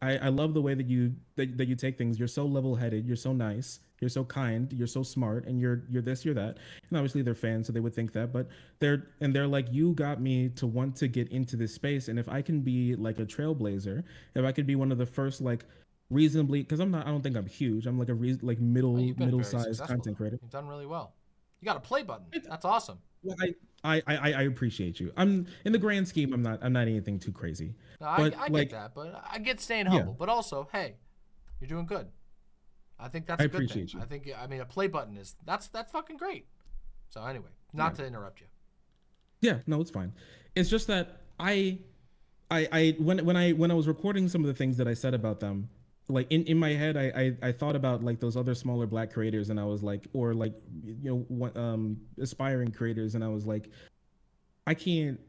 I love the way that you take things. You're so level-headed. You're so nice. You're so kind. You're so smart. And you're this, you're that. And obviously they're fans, so they would think that. But they're like, you got me to want to get into this space. And if I can be like a trailblazer, if I could be one of the first like reasonably, because I don't think I'm huge. I'm like a middle-sized content creator. You've done really well. You got a play button. That's awesome. Well, I appreciate you. I'm in the grand scheme. I'm not anything too crazy. No, I get that, but I get staying humble. Yeah. But also, hey, you're doing good. I think that's a good thing. I appreciate you. I mean, a play button that's fucking great. So anyway, not to interrupt you. Yeah, no, it's fine. It's just that when I was recording some of the things that I said about them, like in my head, I thought about like those other smaller black creators, and I was like, or like, you know, aspiring creators, and I was like, I can't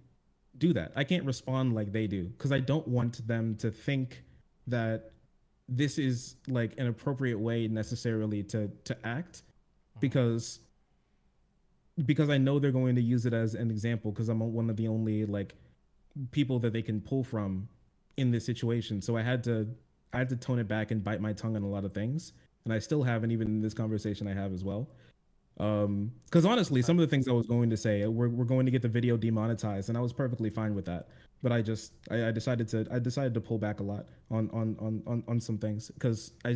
do that. I can't respond like they do, because I don't want them to think that this is like an appropriate way necessarily to act, because I know they're going to use it as an example, because I'm one of the only like people that they can pull from in this situation. So I had to tone it back and bite my tongue on a lot of things, and I still haven't, even in this conversation I have as well. Because honestly, some of the things I was going to say, we're going to get the video demonetized, and I was perfectly fine with that. But I decided to pull back a lot on some things, because I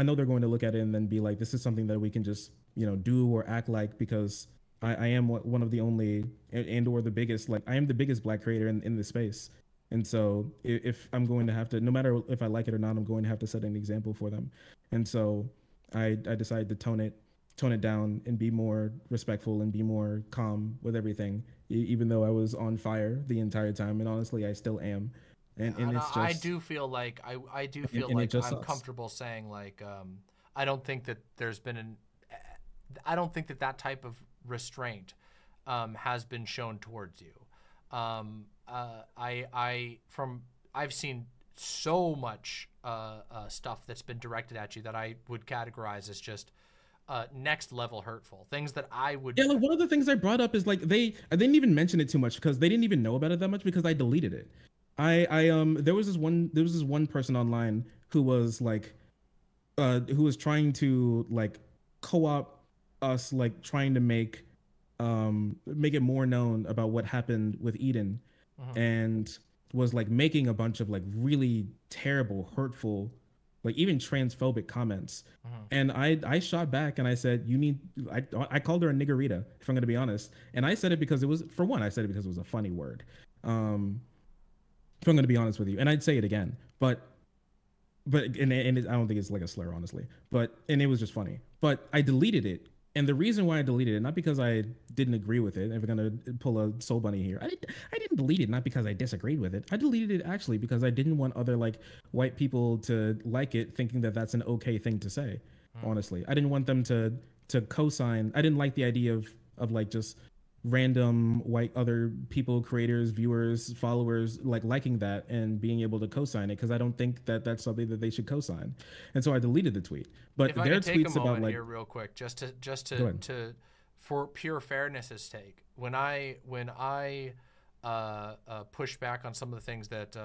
know they're going to look at it and then be like, this is something that we can just, you know, do or act like, because I am one of the only and or the biggest, like I am the biggest black creator in this space. And so if I'm going to have to, no matter if I like it or not, I'm going to have to set an example for them. And so I decided to tone it down and be more respectful and be more calm with everything, even though I was on fire the entire time. And honestly, I still am. And it's just, I do feel like I'm comfortable saying like, I don't think that there's been I don't think that that type of restraint has been shown towards you. I've seen so much stuff that's been directed at you that I would categorize as just next level hurtful things that I would. Yeah, like one of the things I brought up is like I didn't even mention it too much because they didn't even know about it that much because I deleted it. There was this one person online who was like who was trying to like co-op us, like trying to make it more known about what happened with Eden, and was like making a bunch of like really terrible, hurtful, like even transphobic comments. And I shot back and I said, I called her a niggerita, if I'm gonna be honest. And I said it because it was, for one, I said it because it was a funny word. If I'm gonna be honest with you, and I'd say it again, but I don't think it's like a slur, honestly. And it was just funny. But I deleted it. And the reason why I deleted it, not because I didn't agree with it, if we're gonna pull a Soul Bunny here, I didn't delete it not because I disagreed with it. I deleted it actually because I didn't want other like white people to like it, thinking that that's an okay thing to say. Honestly, I didn't want them to co-sign. I didn't like the idea of like just random white other people, creators, viewers, followers liking that and being able to co-sign it, because I don't think that that's something that they should co-sign. And so I deleted the tweet. But if I their could take tweets a moment about here real quick, just to for pure fairness' sake, when I pushed back on some of the things that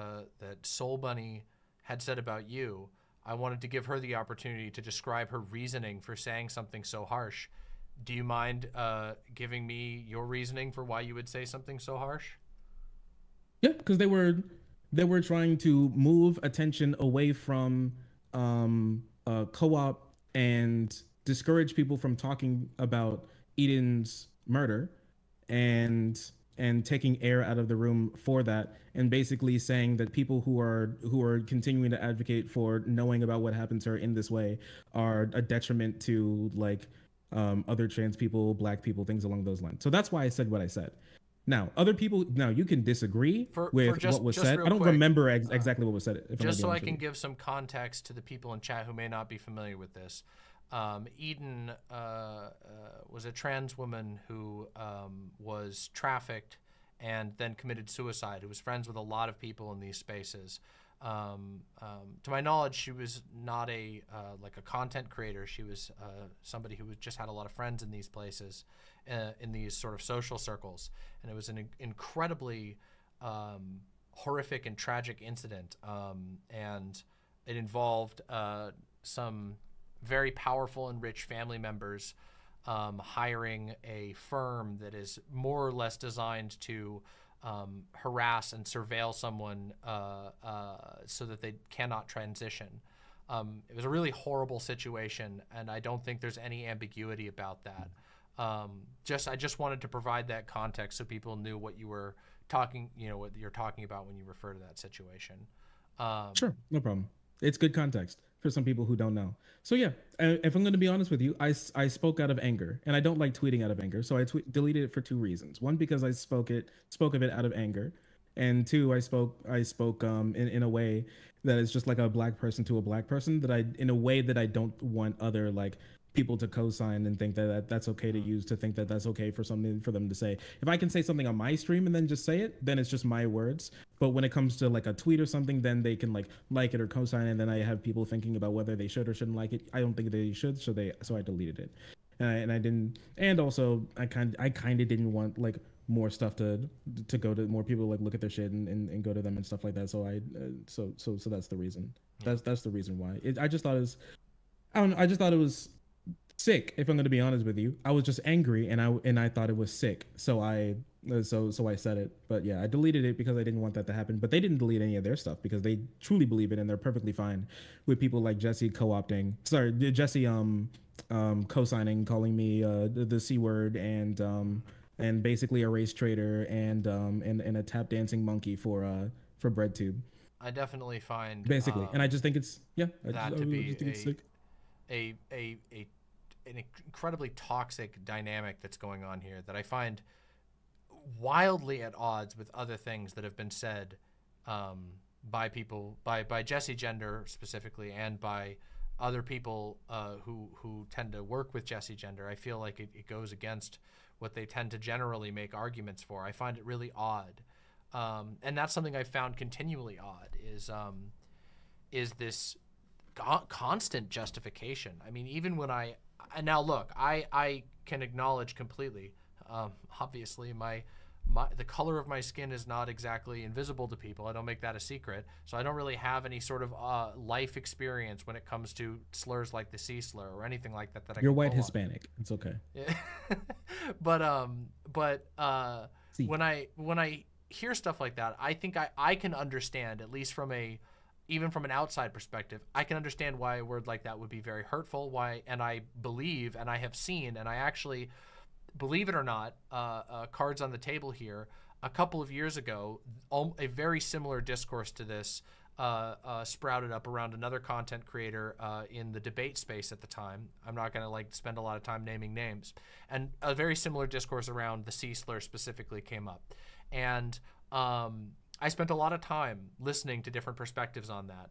Soul Bunny had said about you, I wanted to give her the opportunity to describe her reasoning for saying something so harsh. Do you mind giving me your reasoning for why you would say something so harsh? Yeah, because they were trying to move attention away from co-op and discourage people from talking about Eden's murder and taking air out of the room for that, and basically saying that people who are continuing to advocate for knowing about what happened to her in this way are a detriment to like other trans people, black people, things along those lines. So that's why I said what I said. Now, other people, you can disagree with what was said. I don't remember exactly what was said. Just so I can give some context to the people in chat who may not be familiar with this. Eden was a trans woman who was trafficked and then committed suicide, who was friends with a lot of people in these spaces. To my knowledge, she was not a content creator. She was somebody who just had a lot of friends in these places, in these sort of social circles. And it was an incredibly horrific and tragic incident. And it involved some very powerful and rich family members hiring a firm that is more or less designed to harass and surveil someone so that they cannot transition. It was a really horrible situation, and I don't think there's any ambiguity about that. I just wanted to provide that context so people knew what you were talking, what you're talking about when you refer to that situation. Sure, no problem. It's good context for some people who don't know. So yeah, if I'm going to be honest with you, I spoke out of anger, and I don't like tweeting out of anger. So I deleted it for two reasons. One, because I spoke of it out of anger, and two, I spoke in a way that is just like a black person to a black person, in a way that I don't want other like people to co-sign and think that that's okay to use, to think that that's okay for something for them to say. If I can say something on my stream and then just say it, then it's just my words. But when it comes to like a tweet or something, then they can like it or co-sign it, and then I have people thinking about whether they should or shouldn't like it. I don't think they should, so I deleted it. And I didn't, and also I kind of didn't want like more stuff to go to more people, like look at their shit and go to them and stuff like that. So so that's the reason. That's the reason why. I just thought it was sick, if I'm going to be honest with you. I was just angry, and I thought it was sick, so I said it. But yeah, I deleted it because I didn't want that to happen. But they didn't delete any of their stuff because they truly believe it, and they're perfectly fine with people like Jesse co-signing, calling me the C word and basically a race traitor and a tap dancing monkey for BreadTube. I definitely find basically, and I just think it's an incredibly toxic dynamic that's going on here that I find wildly at odds with other things that have been said by people, by Jesse Gender specifically, and by other people who tend to work with Jesse gender, I feel like it goes against what they tend to generally make arguments for. I find it really odd, and that's something I've found continually odd is this constant justification. I mean, even when and now look, I can acknowledge completely. Obviously, the color of my skin is not exactly invisible to people. I don't make that a secret. So I don't really have any sort of life experience when it comes to slurs like the C slur or anything like that. You're white Hispanic. It's okay. Yeah. but when I hear stuff like that, I think I can understand, at least even from an outside perspective, I can understand why a word like that would be very hurtful. And I believe, and I have seen, and I actually, believe it or not, cards on the table here, a couple of years ago, a very similar discourse to this sprouted up around another content creator in the debate space at the time. I'm not going to spend a lot of time naming names. And a very similar discourse around the C slur specifically came up. And I spent a lot of time listening to different perspectives on that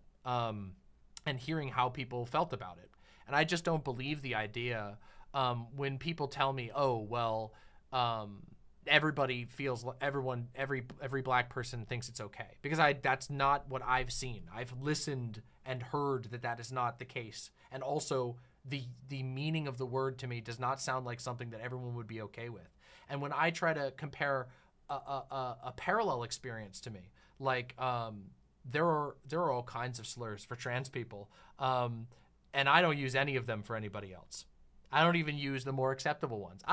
and hearing how people felt about it. And I just don't believe the idea when people tell me, oh, well, everybody feels, every black person thinks it's okay, because that's not what I've seen. I've listened and heard that is not the case. And also the meaning of the word to me does not sound like something that everyone would be okay with. And when I try to compare a parallel experience to me, like there are all kinds of slurs for trans people, and I don't use any of them for anybody else. I don't even use the more acceptable ones.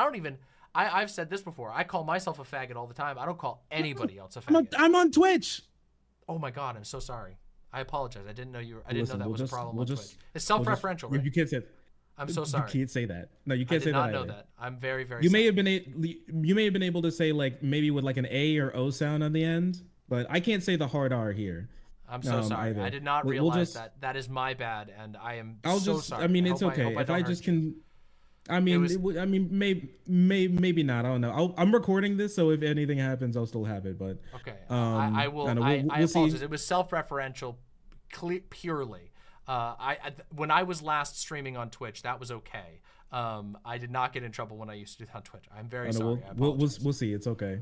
I've said this before. I call myself a faggot all the time. I don't call anybody else a faggot. I'm on Twitch. Oh my God, I'm so sorry. I apologize. I didn't know I didn't know that was a problem on Twitch. It's self-referential, right? You can't say. I'm so sorry. You can't say that. No, you can't say that. I did not know that. I'm very, very You sorry. You may have been able to say maybe with an A or O sound on the end, but I can't say the hard R here. I'm so sorry. Either. I did not realize that. That is my bad, and I am so sorry. I mean, it's okay. If I just can. I mean, maybe not. I don't know. I'm recording this, so if anything happens, I'll still have it. But okay, I will. I apologize. It was self-referential, purely. When I was last streaming on Twitch, that was okay. I did not get in trouble when I used to do that on Twitch. I'm very sorry. We'll see. It's okay.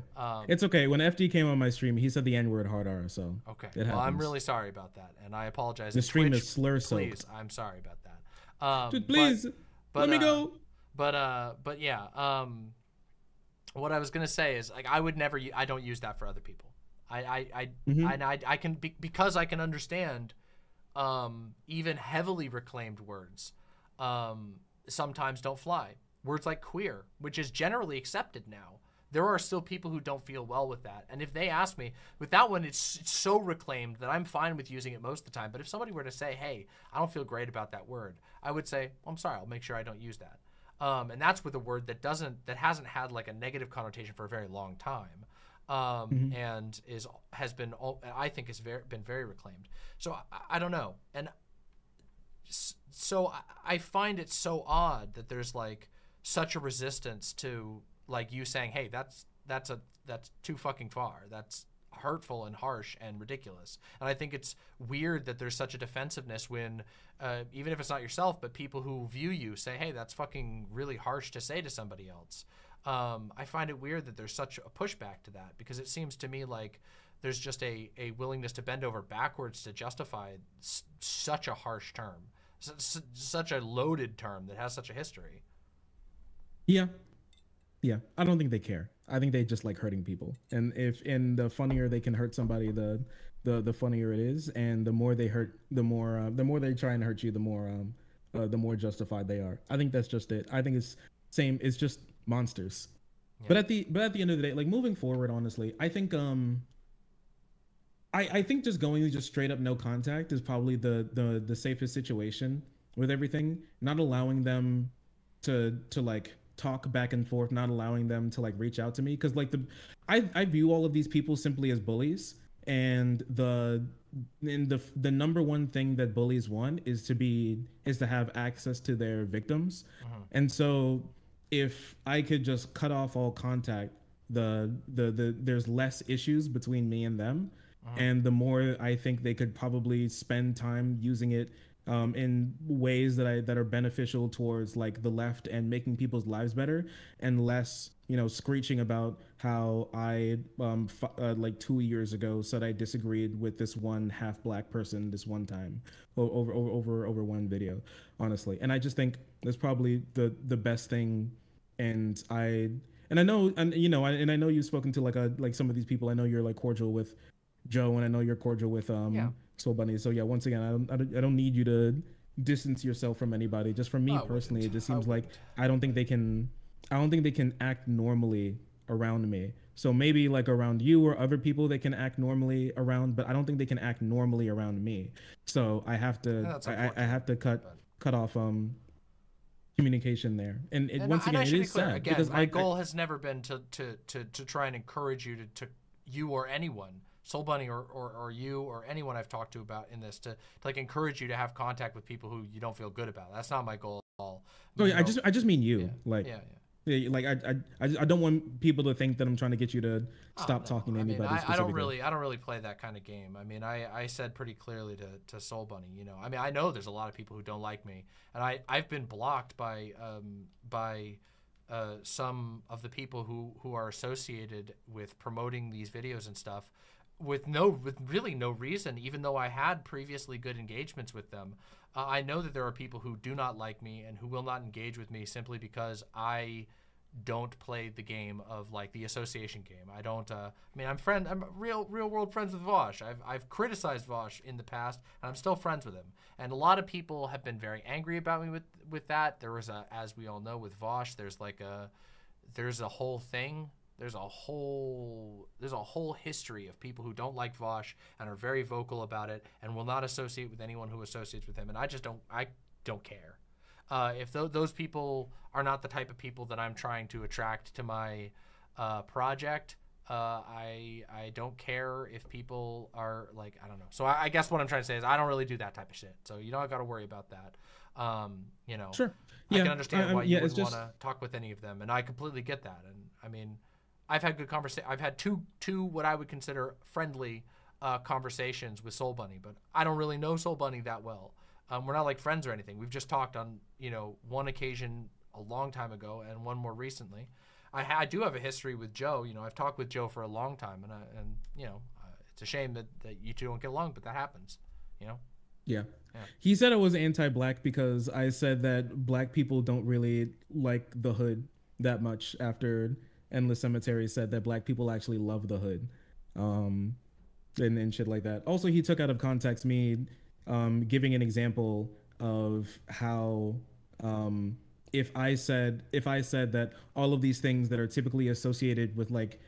It's okay. When FD came on my stream, he said the N-word hard R. So okay. Well, I'm really sorry about that, and I apologize. The stream is slur soaked. Please, I'm sorry about that. Dude, please let me go. But yeah. What I was gonna say is I would never. I don't use that for other people. I can because I can understand. Even heavily reclaimed words sometimes don't fly. Words like queer, which is generally accepted now. There are still people who don't feel well with that. And if they ask me, with that one, it's so reclaimed that I'm fine with using it most of the time. But if somebody were to say, hey, I don't feel great about that word, I would say, well, I'm sorry, I'll make sure I don't use that. And that's with a word that hasn't had a negative connotation for a very long time. And has been, I think, been very reclaimed. So I don't know, and so I find it so odd that there's such a resistance to you saying, hey, that's too fucking far. That's hurtful and harsh and ridiculous. And I think it's weird that there's such a defensiveness when, even if it's not yourself, but people who view you say, hey, that's fucking really harsh to say to somebody else. I find it weird that there's such a pushback to that, because it seems to me like there's just a willingness to bend over backwards to justify such a harsh term, such a loaded term that has such a history. Yeah. I don't think they care. I think they just like hurting people, and the funnier they can hurt somebody, the funnier it is, and the more they hurt, the more they try and hurt you, the more justified they are. I think that's just it. I think it's same. It's just monsters. Yeah. But at the end of the day, moving forward, honestly, I think I think just going just straight up no contact is probably the safest situation with everything. Not allowing them to talk back and forth, not allowing them to reach out to me, because I view all of these people simply as bullies, and the number one thing that bullies want is to have access to their victims. And so if I could just cut off all contact, there's less issues between me and them. and the more I think they could probably spend time using it in ways that are beneficial towards like the left and making people's lives better, and less, you know, screeching about how I like 2 years ago said I disagreed with this one half black person this one time over one video, honestly. And I just think that's probably the best thing. And I know, and you know, and I know you've spoken to like some of these people. I know you're like cordial with Joe, and I know you're cordial with Soul Bunny. So yeah, once again, I don't need you to distance yourself from anybody. Just from me personally, it just seems like I don't think they can act normally around me. So maybe like around you or other people they can act normally around, but I don't think they can act normally around me. So I have to I have to cut off communication there. And once again, it is sad again, because my goal has never been to try and encourage you to you or anyone, Soul Bunny or you or anyone I've talked to about in this, to like encourage you to have contact with people who you don't feel good about. That's not my goal at all. Oh yeah, I just mean you. Yeah, like I don't want people to think that I'm trying to get you to stop talking to anybody. I don't really play that kind of game. I mean, I said pretty clearly to Soul Bunny, you know. I mean, I know there's a lot of people who don't like me, and I've been blocked by some of the people who are associated with promoting these videos and stuff with really no reason, even though I had previously good engagements with them. I know that there are people who do not like me and who will not engage with me simply because I don't play the game of like the association game. I don't. I mean, I'm real world friends with Vaush. I've criticized Vaush in the past, and I'm still friends with him. And a lot of people have been very angry about me with that. There was as we all know, with Vaush, there's a whole thing. There's a whole history of people who don't like Vaush and are very vocal about it and will not associate with anyone who associates with him. And I don't care. If those people are not the type of people that I'm trying to attract to my project, I don't care if people are like, I don't know. So I guess what I'm trying to say is I don't really do that type of shit. So you don't got to worry about that. You know, sure. I can understand why you wouldn't want to talk with any of them, and I completely get that. And I mean, I've had good conversation. I've had two what I would consider friendly conversations with Soul Bunny, but I don't really know Soul Bunny that well. We're not like friends or anything. We've just talked on, you know, one occasion a long time ago and one more recently. I do have a history with Joe. You know, I've talked with Joe for a long time, and you know, it's a shame that you two don't get along, but that happens. You know. Yeah. He said I was anti-black because I said that black people don't really like the hood that much after Endless Cemetery said that black people actually love the hood, and shit like that. Also, he took out of context me giving an example of how if I said that all of these things that are typically associated with like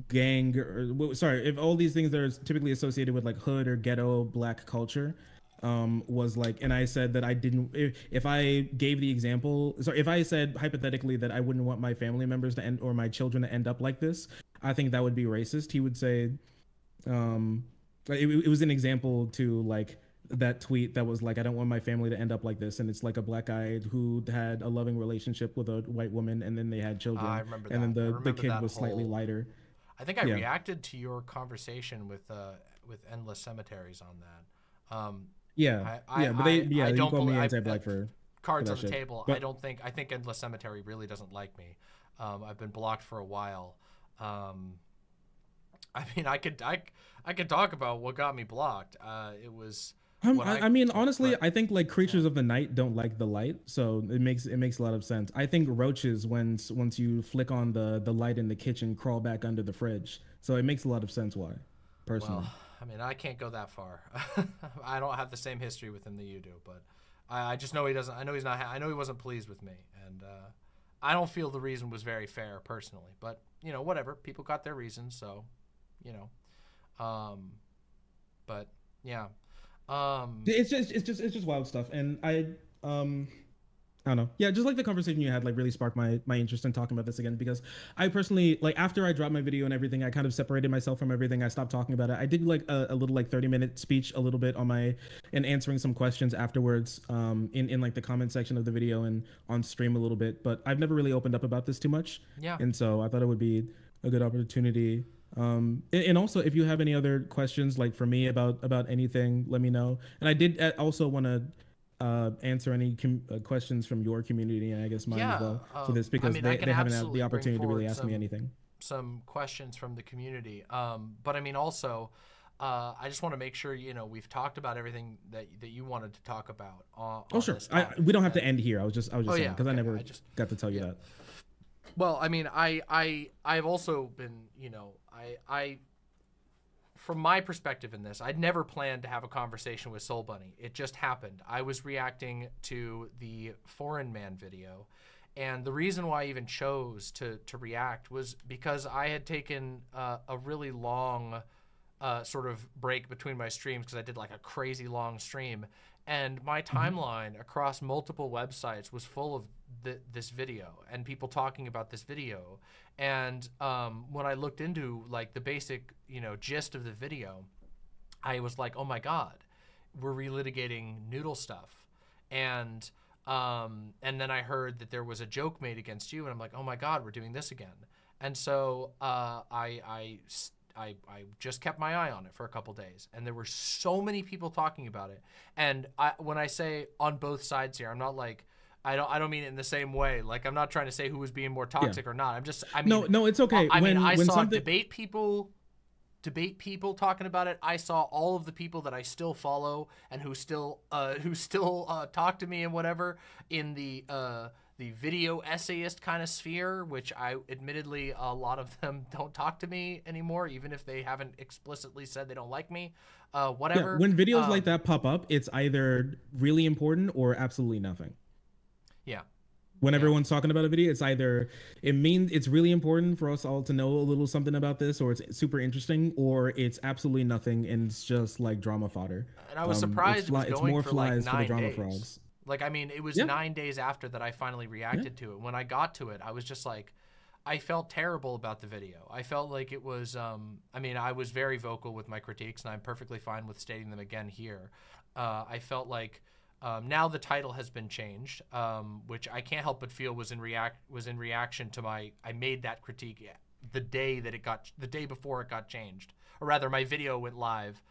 gang if all these things that are typically associated with like hood or ghetto black culture was like, and I said that I didn't, if I gave the example, if I said hypothetically that I wouldn't want my family members to end or my children to end up like this, I think that would be racist. He would say, it was an example to like that tweet that was like, I don't want my family to end up like this. And it's like a black guy who had a loving relationship with a white woman, and then they had children. I remember and that. then the kid was slightly lighter. I think I reacted to your conversation with Endless Cemeteries on that. I don't call me anti-black for cards for on the shit. table. But, I think Endless Cemetery really doesn't like me. I've been blocked for a while. I mean, I could talk about what got me blocked. It was. I mean, honestly, I think like creatures of the night don't like the light, so it makes a lot of sense. I think roaches, once you flick on the light in the kitchen, crawl back under the fridge. So it makes a lot of sense why, personally. Well, I mean, I can't go that far. I don't have the same history with him that you do, but I just know he doesn't. I know he's not. I know he wasn't pleased with me, and I don't feel the reason was very fair personally. But you know, whatever. People got their reasons, so you know. But yeah. It's just wild stuff, and I don't know. Yeah, just like the conversation you had, like really sparked my interest in talking about this again, because I personally, like after I dropped my video and everything, I kind of separated myself from everything. I stopped talking about it. I did like a little like 30-minute speech a little bit on and answering some questions afterwards in like the comment section of the video and on stream a little bit, but I've never really opened up about this too much. Yeah. And so I thought it would be a good opportunity And also, if you have any other questions, like for me about anything, let me know. And I did also want to answer any questions from your community, and I guess mine as well, for this, because they haven't had the opportunity to really ask me anything. Some questions from the community, but I mean also, I just want to make sure we've talked about everything that you wanted to talk about. Oh sure, we don't have to end here. I was just saying, because I never got to tell you that. Well, I mean, I've also been, I from my perspective in this, I'd never planned to have a conversation with Soul Bunny. It just happened. I was reacting to the Foreign Man video, and the reason why I even chose to react was because I had taken a really long sort of break between my streams, because I did like a crazy long stream, and my timeline across multiple websites was full of this video and people talking about this video. And when I looked into like the basic gist of the video, I was like, oh my god, we're relitigating noodle stuff. And then I heard that there was a joke made against you, and I'm like, oh my god, we're doing this again. And so I just kept my eye on it for a couple days, and there were so many people talking about it. And when I say on both sides here, I'm not like, I don't mean it in the same way. Like, I'm not trying to say who was being more toxic or not. I mean, no, it's okay. I saw debate people talking about it. I saw all of the people that I still follow and who still talk to me and whatever in the video essayist kind of sphere, which I admittedly, a lot of them don't talk to me anymore, even if they haven't explicitly said they don't like me. Whatever. Yeah, when videos like that pop up, it's either really important or absolutely nothing. Yeah. When everyone's talking about a video, it's either it means it's really important for us all to know a little something about this, or it's super interesting, or it's absolutely nothing and it's just like drama fodder. And I was surprised it's more flies for the drama frogs. Like, I mean, it was 9 days after that I finally reacted to it. When I got to it, I was just like, I felt terrible about the video. I felt like it was, I mean, I was very vocal with my critiques, and I'm perfectly fine with stating them again here. I felt like now the title has been changed, which I can't help but feel was in reaction to I made that critique the day before it got changed, or rather, my video went live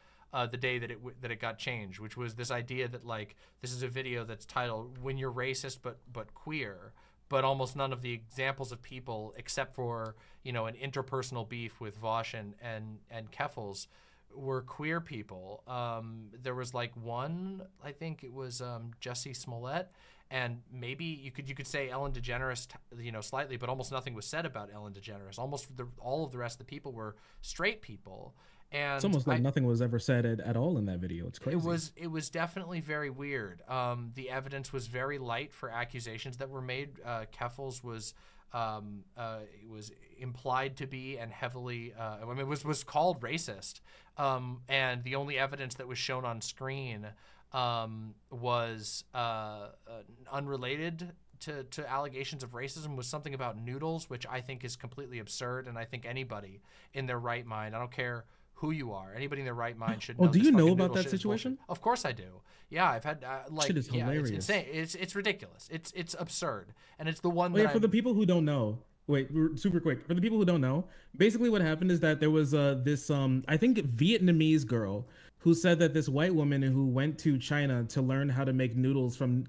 the day that it got changed, which was this idea that like this is a video that's titled "When You're Racist but Queer," but almost none of the examples of people, except for an interpersonal beef with Vaush and Keffels, were queer people. There was like one, I think it was Jussie Smollett, and maybe you could say Ellen DeGeneres, slightly, but almost nothing was said about Ellen DeGeneres. Almost all of the rest of the people were straight people. And it's almost like nothing was ever said at all in that video. It's crazy. It was definitely very weird. The evidence was very light for accusations that were made. Keffels was implied to be and heavily I mean, it was called racist, and the only evidence that was shown on screen was unrelated to allegations of racism, was something about noodles, which I think is completely absurd. And I think anybody in their right mind, I don't care who you are, anybody in their right mind should know. Oh, do you know about that situation? Of course I do. Yeah, I've had like, shit is hilarious. It's insane. It's ridiculous. It's absurd, and it's the one. For the people who don't know, super quick. For the people who don't know, basically what happened is that there was this I think Vietnamese girl who said that this white woman who went to China to learn how to make noodles from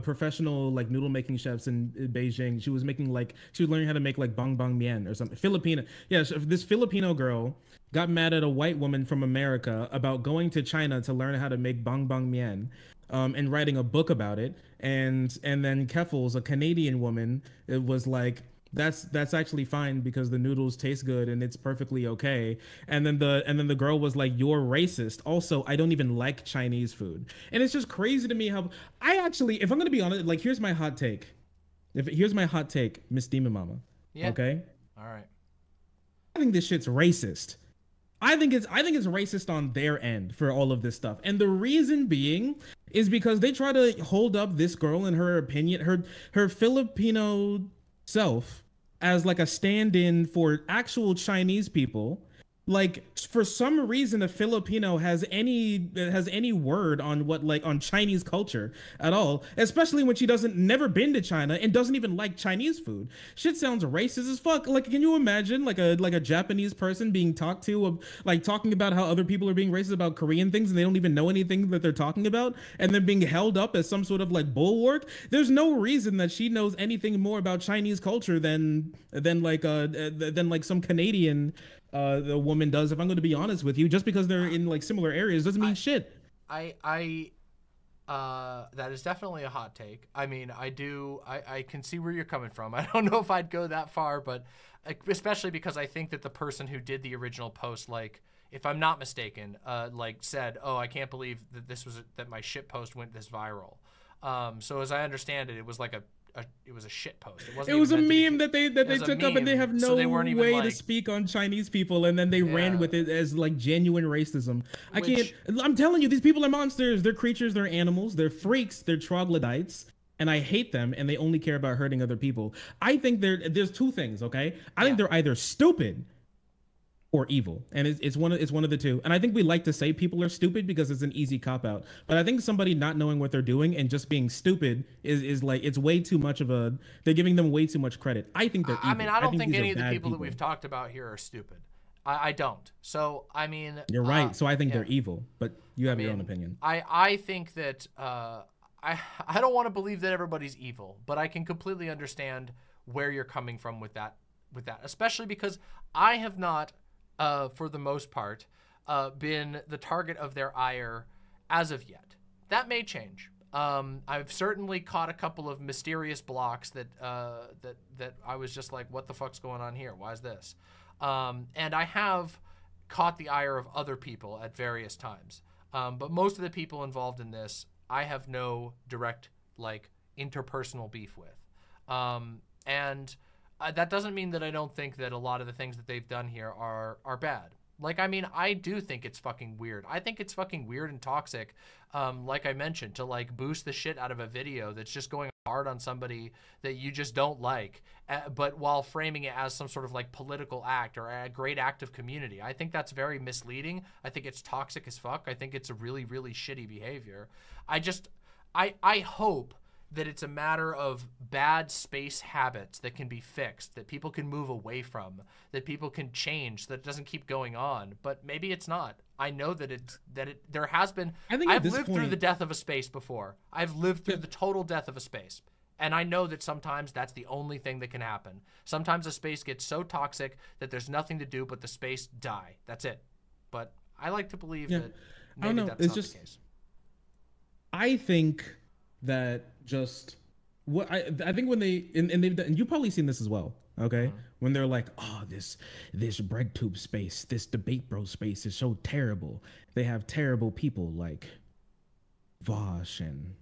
professional like noodle making chefs in Beijing. She was learning how to make like bang bang mian or something. Filipino. Yeah, this Filipino girl got mad at a white woman from America about going to China to learn how to make bang bang mian, and writing a book about it. And then Keffels, a Canadian woman, it was like, that's actually fine because the noodles taste good and it's perfectly okay. And then the girl was like, you're racist. Also, I don't even like Chinese food. And it's just crazy to me how I actually, if I'm gonna be honest, like here's my hot take. Here's my hot take, Miss Demon Mama. Yeah. Okay. All right. I think this shit's racist. I think it's racist on their end for all of this stuff. And the reason being is because they try to hold up this girl and her opinion, her Filipino self, as like a stand-in for actual Chinese people, Like for some reason a Filipino has any word on what like on Chinese culture at all, especially when she doesn't never been to China and doesn't even like Chinese food. Shit sounds racist as fuck. Like can you imagine like a Japanese person being talked to like talking about how other people are being racist about Korean things and they don't even know anything that they're talking about and then being held up as some sort of like bulwark? There's no reason that she knows anything more about Chinese culture than like some Canadian the woman does. If I'm going to be honest with you, just because they're in like similar areas doesn't mean shit. That is definitely a hot take. I mean, I can see where you're coming from. I don't know if I'd go that far, but especially because I think that the person who did the original post, like, if I'm not mistaken, like said, "Oh, I can't believe that that my shit post went this viral." So as I understand it, it was like it was a shit post. It was a meme that they took up, and they have no way to speak on Chinese people, and then they ran with it as like genuine racism. I'm telling you, these people are monsters. They're creatures. They're animals. They're freaks. They're troglodytes. And I hate them, and they only care about hurting other people. I think there's two things, okay? I think they're either stupid or evil, and it's one of the two. And I think we like to say people are stupid because it's an easy cop out, but I think somebody not knowing what they're doing and just being stupid is like, it's way too much of they're giving them way too much credit. I think they're evil. I mean, I don't think any of the people that we've talked about here are stupid. I don't. So I mean, you're right. So I think they're evil, but you have your own opinion. I think that I don't want to believe that everybody's evil, but I can completely understand where you're coming from with that, especially because I have not, for the most part, been the target of their ire as of yet. That may change. I've certainly caught a couple of mysterious blocks that I was just like, what the fuck's going on here? Why is this? And I have caught the ire of other people at various times. But most of the people involved in this, I have no direct like interpersonal beef with. And that doesn't mean that I don't think that a lot of the things that they've done here are bad. Like, I mean, I do think it's fucking weird. I think it's fucking weird and toxic, like I mentioned, to like boost the shit out of a video that's just going hard on somebody that you just don't like, but while framing it as some sort of like political act or a great act of community. I think that's very misleading. I think it's toxic as fuck. I think it's a really, really shitty behavior. I hope that it's a matter of bad space habits that can be fixed, that people can move away from, that people can change, that it doesn't keep going on. But maybe it's not. I know that there has been. I've lived through the death of a space before. I've lived through the total death of a space. And I know that sometimes that's the only thing that can happen. Sometimes a space gets so toxic that there's nothing to do but the space die. That's it. But I like to believe that maybe that's not the case. I think that just what I think when they and you've probably seen this as well, okay? When they're like, oh, this bread tube space, this debate bro space is so terrible. They have terrible people like Vaush and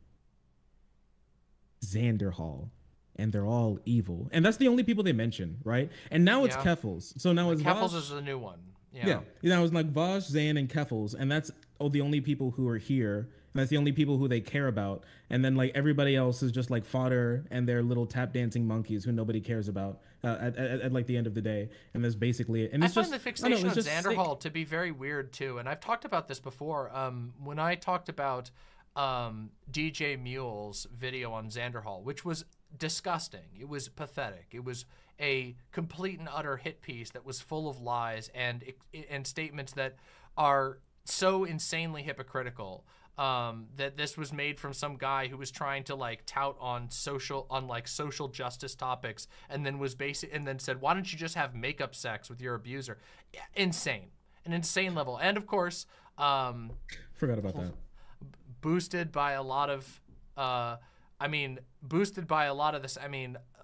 Xander Hall, and they're all evil. And that's the only people they mention, right? And now it's Keffals. So now it's Keffals is the new one. Yeah. You know, it's like Vaush, Zan, and Keffals, and that's the only people who are here. And that's the only people who they care about. And then like everybody else is just like fodder and they're little tap dancing monkeys who nobody cares about at like the end of the day. And that's basically it. And it's I find the fixation on Xander Hall to be very weird too. And I've talked about this before. When I talked about DJ Mule's video on Xander Hall, which was disgusting. It was pathetic. It was a complete and utter hit piece that was full of lies and statements that are so insanely hypocritical. That this was made from some guy who was trying to like tout on social justice topics, and then said, why don't you just have makeup sex with your abuser? Insane, an insane level. And of course, forgot about that. Boosted by a lot of,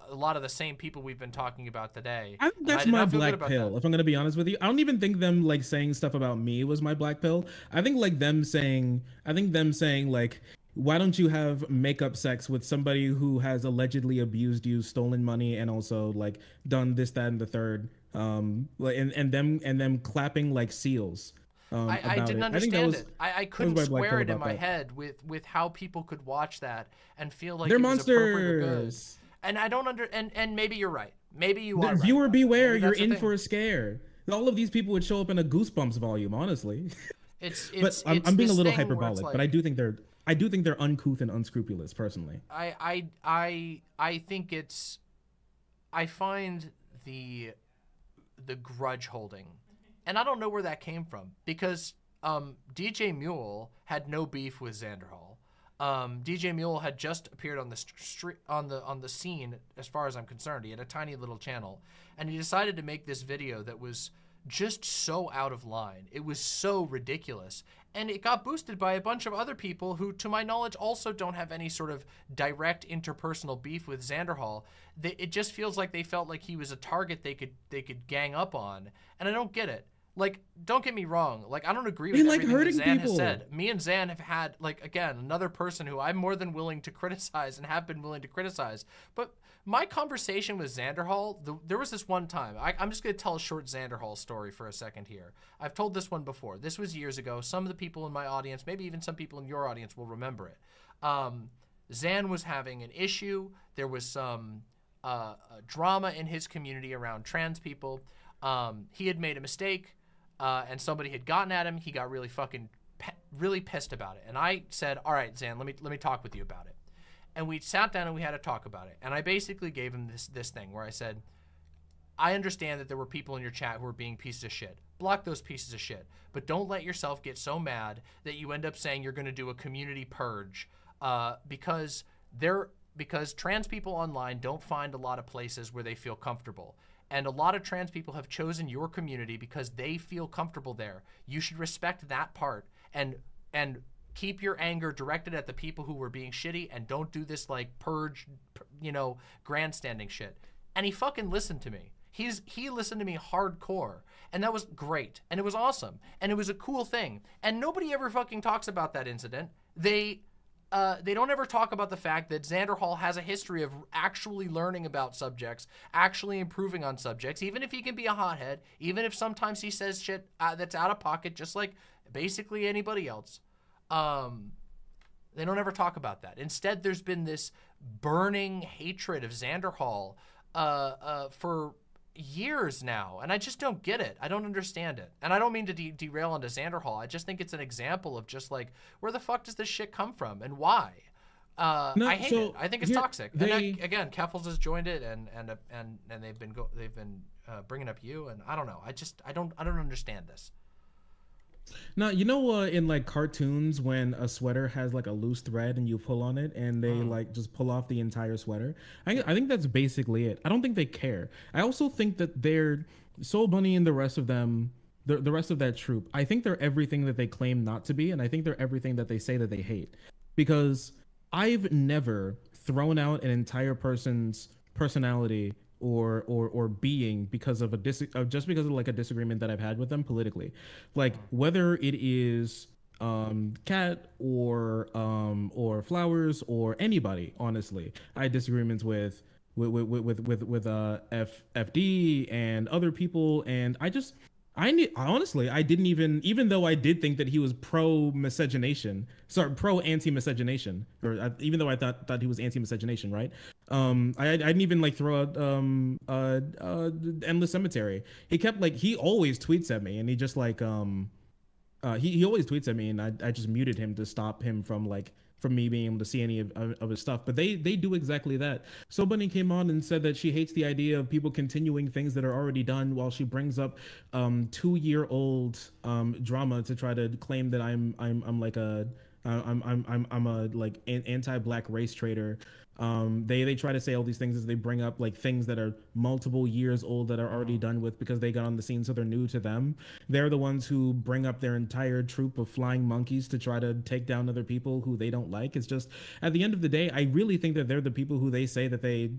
a lot of the same people we've been talking about today. I think that's my black pill. If I'm gonna be honest with you, I don't even think them like saying stuff about me was my black pill. I think them saying like, why don't you have makeup sex with somebody who has allegedly abused you, stolen money, and also like done this, that, and the third. And them clapping like seals. I didn't understand it. I couldn't square it in my head with how people could watch that and feel like they're it was monsters. Good. And I don't and maybe you're right. Maybe you are right. Viewer beware, you're in for a scare. all of these people would show up in a Goosebumps volume, honestly. It's I'm being a little this thing where hyperbolic, it's like, but I do think they're uncouth and unscrupulous, personally. I think it's, I find the grudge holding, and I don't know where that came from, because DJ Mule had no beef with Xanderhall. DJ Mule had just appeared on the street, on the scene, as far as I'm concerned. He had a tiny little channel, and he decided to make this video that was just so out of line. It was so ridiculous, and it got boosted by a bunch of other people who, to my knowledge, also don't have any sort of direct interpersonal beef with Xanderhall. It just feels like they felt like he was a target they could gang up on, and I don't get it. Like, don't get me wrong. Like, I don't agree with everything that Zan has said. Me and Zan have had, like, again, another person who I'm more than willing to criticize and have been willing to criticize. But my conversation with Xanderhall, there was this one time. I'm just going to tell a short Xanderhall story for a second here. I've told this one before. This was years ago. Some of the people in my audience, maybe even some people in your audience, will remember it. Zan was having an issue. There was some drama in his community around trans people. He had made a mistake. And somebody had gotten at him. He got really fucking really pissed about it. And I said, all right, Zan, let me talk with you about it. And we sat down and we had a talk about it. And I basically gave him this thing where I said, I understand that there were people in your chat who were being pieces of shit. Block those pieces of shit. But don't let yourself get so mad that you end up saying you're going to do a community purge, because trans people online don't find a lot of places where they feel comfortable. And a lot of trans people have chosen your community because they feel comfortable there. You should respect that part and keep your anger directed at the people who were being shitty, and don't do this like purge, grandstanding shit. And he fucking listened to me. He listened to me hardcore, and that was great, and it was awesome, and it was a cool thing. And nobody ever fucking talks about that incident. They don't ever talk about the fact that Xanderhall has a history of actually learning about subjects, actually improving on subjects, even if he can be a hothead, even if sometimes he says shit that's out of pocket, just like basically anybody else. They don't ever talk about that. Instead, there's been this burning hatred of Xanderhall for years now, and I just don't get it. I don't understand it. And I don't mean to derail onto Xanderhall. I just think it's an example of just like, where the fuck does this shit come from and why? I hate it. I think it's toxic. And again, Keffels has joined it, and they've been bringing up you, and I don't know. I don't understand this. Now, you know, in like cartoons, when a sweater has like a loose thread and you pull on it and they like just pull off the entire sweater. I think that's basically it. I don't think they care. I also think that they're Soul Bunny and the rest of them, the rest of that troop, I think they're everything that they claim not to be, and I think they're everything that they say that they hate. Because I've never thrown out an entire person's personality or being because of just because of like a disagreement that I've had with them politically, like whether it is Cat or Flowers or anybody. Honestly, I had disagreements with FD and other people, and honestly, I didn't even though I did think that he was pro anti-miscegenation, or even though I thought he was anti-miscegenation, right? I didn't even like throw out Endless Cemetery. He always tweets at me, and he just like he always tweets at me, and I just muted him to stop him from me being able to see any of his stuff. But they do exactly that. So Bunny came on and said that she hates the idea of people continuing things that are already done, while she brings up 2-year-old drama to try to claim that I'm a like anti-black race traitor. They try to say all these things as they bring up like things that are multiple years old that are already done with, because they got on the scene, so they're new to them. They're the ones who bring up their entire troop of flying monkeys to try to take down other people who they don't like. It's just, at the end of the day, I really think that they're the people who they say that they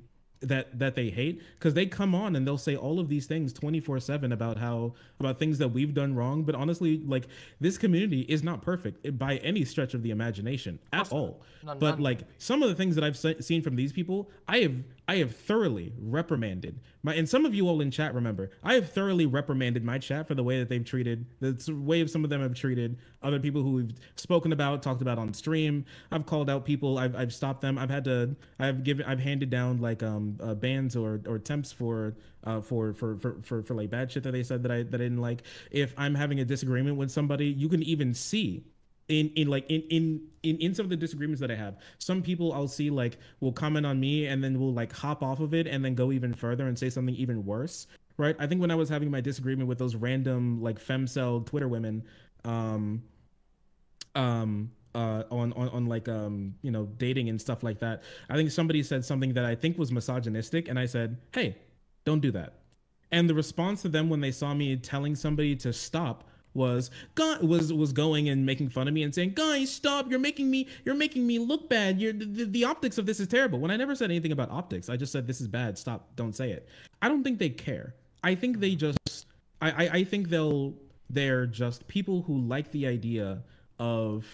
hate, because they come on and they'll say all of these things 24/7 about things that we've done wrong. But honestly, like, this community is not perfect by any stretch of the imagination at all. But like, some of the things that I've seen from these people, I I have thoroughly reprimanded and some of you all in chat remember, I have thoroughly reprimanded my chat for the way that they've treated, the way some of them have treated other people who we've spoken about, talked about on stream. I've called out people, I've stopped them. I've handed down like bans or temps for like bad shit that they said that I didn't like. If I'm having a disagreement with somebody, you can even see in some of the disagreements that I have, some people I'll see like will comment on me and then will like hop off of it and then go even further and say something even worse, right? I think when I was having my disagreement with those random like femcel Twitter women, on like you know, dating and stuff like that, I think somebody said something that I think was misogynistic, and I said, hey, don't do that. And the response to them when they saw me telling somebody to stop was going and making fun of me and saying, guys, stop, you're making me look bad, the optics of this is terrible, when I never said anything about optics. I just said this is bad, stop, don't say it. I don't think they care. I think they just I think they're just people who like the idea of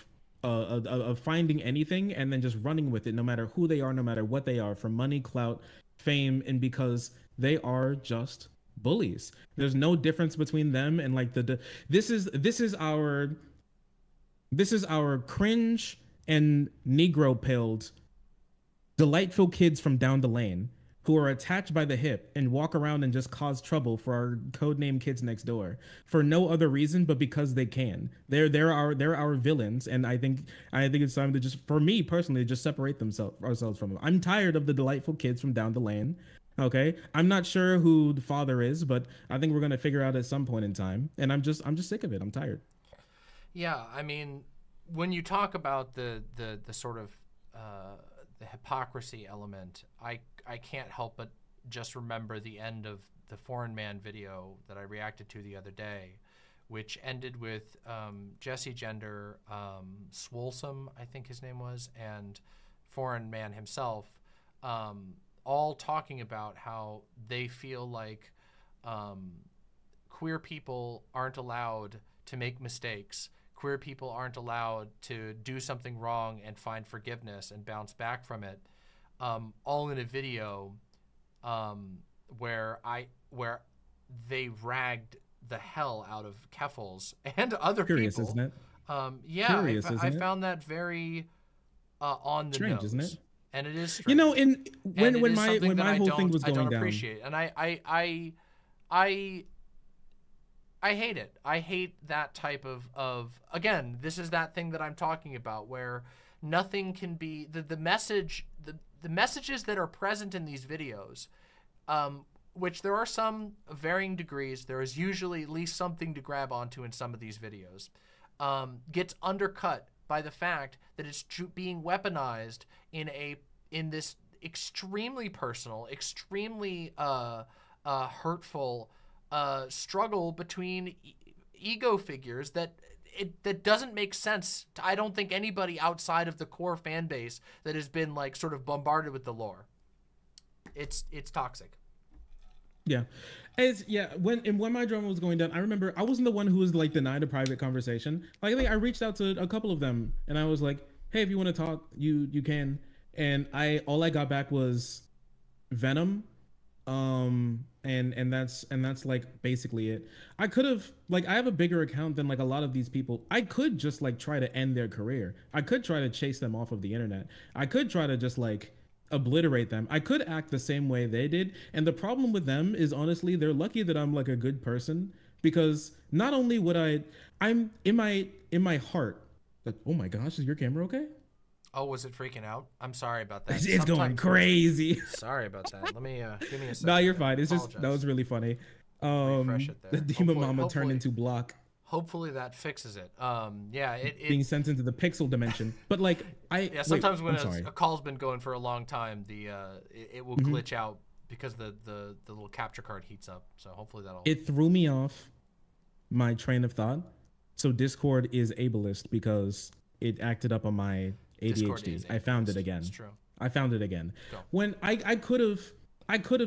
finding anything and then just running with it, no matter who they are, no matter what they are, for money, clout, fame, and because they are just bullies. There's no difference between them and like this is our cringe and Negro pilled delightful kids from down the lane who are attached by the hip and walk around and just cause trouble for our codename kids next door for no other reason but because they can. They're our villains, and I think it's time to just, for me personally, just separate ourselves from them. I'm tired of the delightful kids from down the lane. Okay, I'm not sure who the father is, but I think we're gonna figure out at some point in time. And I'm just sick of it. I'm tired. Yeah, I mean, when you talk about the sort of the hypocrisy element, I can't help but just remember the end of the Foreign Man video that I reacted to the other day, which ended with Jesse Gender, Swolsome, I think his name was, and Foreign Man himself. All talking about how they feel like queer people aren't allowed to make mistakes. Queer people aren't allowed to do something wrong and find forgiveness and bounce back from it. All in a video where they ragged the hell out of Keffels and other Curious, people. Isn't it? Yeah, Curious, I found that very on the strange, nose. Isn't it? And it is strange. You know, when my my whole thing was going down, I don't appreciate, and I hate it. I hate that type of again, this is that thing that I'm talking about where nothing can be the messages that are present in these videos, which there are some varying degrees. There is usually at least something to grab onto in some of these videos, gets undercut by the fact that it's being weaponized in this extremely personal, extremely hurtful struggle between ego figures that doesn't make sense to, I don't think, anybody outside of the core fan base that has been like sort of bombarded with the lore. It's toxic. Yeah. When my drama was going down, I remember I wasn't the one who was like denied a private conversation. Like I think I reached out to a couple of them and I was like, hey, if you want to talk, you can. And all I got back was Venom. And that's like basically it. I could have, like, I have a bigger account than like a lot of these people. I could just like try to end their career. I could try to chase them off of the internet. I could try to just like obliterate them. I could act the same way they did. And the problem with them is honestly, they're lucky that I'm like a good person, because not only would I'm in my heart, like, oh my gosh, is your camera okay? Oh, was it freaking out? I'm sorry about that. It's going crazy. Sorry about that. Let me give me a second. No, you're fine. It's just that was really funny. Refresh it there. The demon mama turned into block. Hopefully that fixes it. Yeah, it being sent into the pixel dimension. But like sometimes when a call's been going for a long time, it will glitch out because the little capture card heats up. So hopefully that'll. It threw me off my train of thought. So Discord is ableist because it acted up on my ADHD. I found it again. It's true. I found it again. Go. When I could have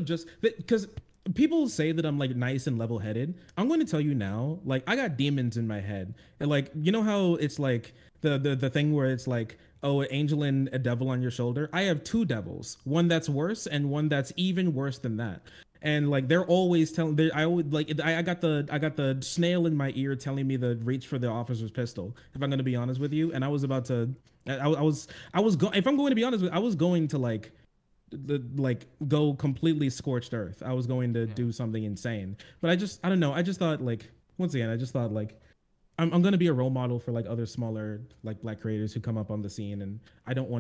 just, because people say that I'm like nice and level-headed. I'm going to tell you now, like I got demons in my head, and like you know how it's like the thing where it's like, oh, an angel and a devil on your shoulder. I have two devils, one that's worse and one that's even worse than that. And like they're always telling, I always like I got the snail in my ear telling me to reach for the officer's pistol. If I'm going to be honest with you, and I was about to, if I'm going to be honest with, I was going to like go completely scorched earth. I was going to do something insane, but I don't know. I just thought like once again, I just thought like I'm gonna be a role model for like other smaller like black creators who come up on the scene, and I don't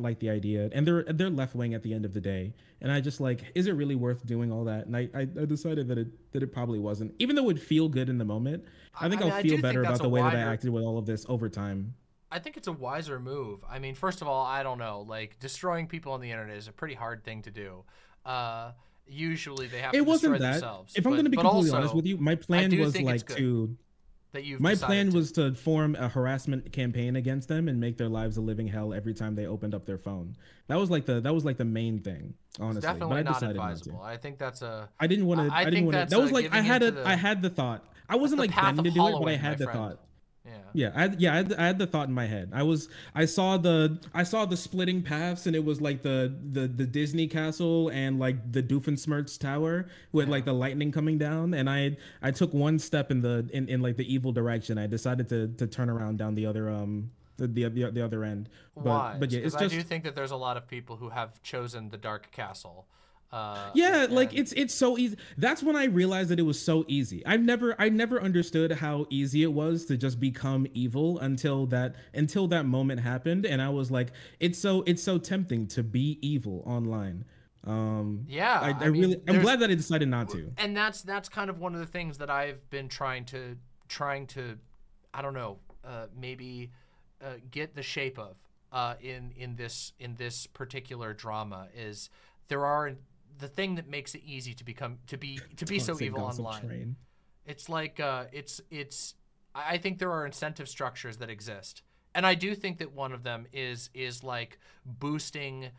like the idea, and they're left wing at the end of the day, and I just like, is it really worth doing all that? And I decided that it probably wasn't, even though it would feel good in the moment. I think I'll feel better about the way that I acted with all of this over time. I think it's a wiser move. I mean, first of all, I don't know, like destroying people on the internet is a pretty hard thing to do. Usually they have to destroy themselves. If I'm going to be completely honest with you, my plan was like to. My plan was to form a harassment campaign against them and make their lives a living hell every time they opened up their phone. That was like the main thing, honestly. It's definitely but I not decided advisable. Not to. I think that's a. I didn't want to. I didn't want to. That was like I had the thought. I wasn't like planning to do it, but I had the thought. Yeah, I had the thought in my head. I saw the splitting paths, and it was like the Disney castle and like the Doofenshmirtz tower with like the lightning coming down, and I took one step in like the evil direction. I decided to turn around down the other the other end. Why? But yeah, it's just, I do think that there's a lot of people who have chosen the dark castle. Like it's so easy. That's when I realized that it was so easy. I never understood how easy it was to just become evil until that moment happened, and I was like, it's so tempting to be evil online. I'm glad that I decided not to. And that's kind of one of the things that I've been trying to I don't know, maybe get the shape of in this particular drama is the thing that makes it easy to be so evil online. Train. It's like I think there are incentive structures that exist, and I do think that one of them is like boosting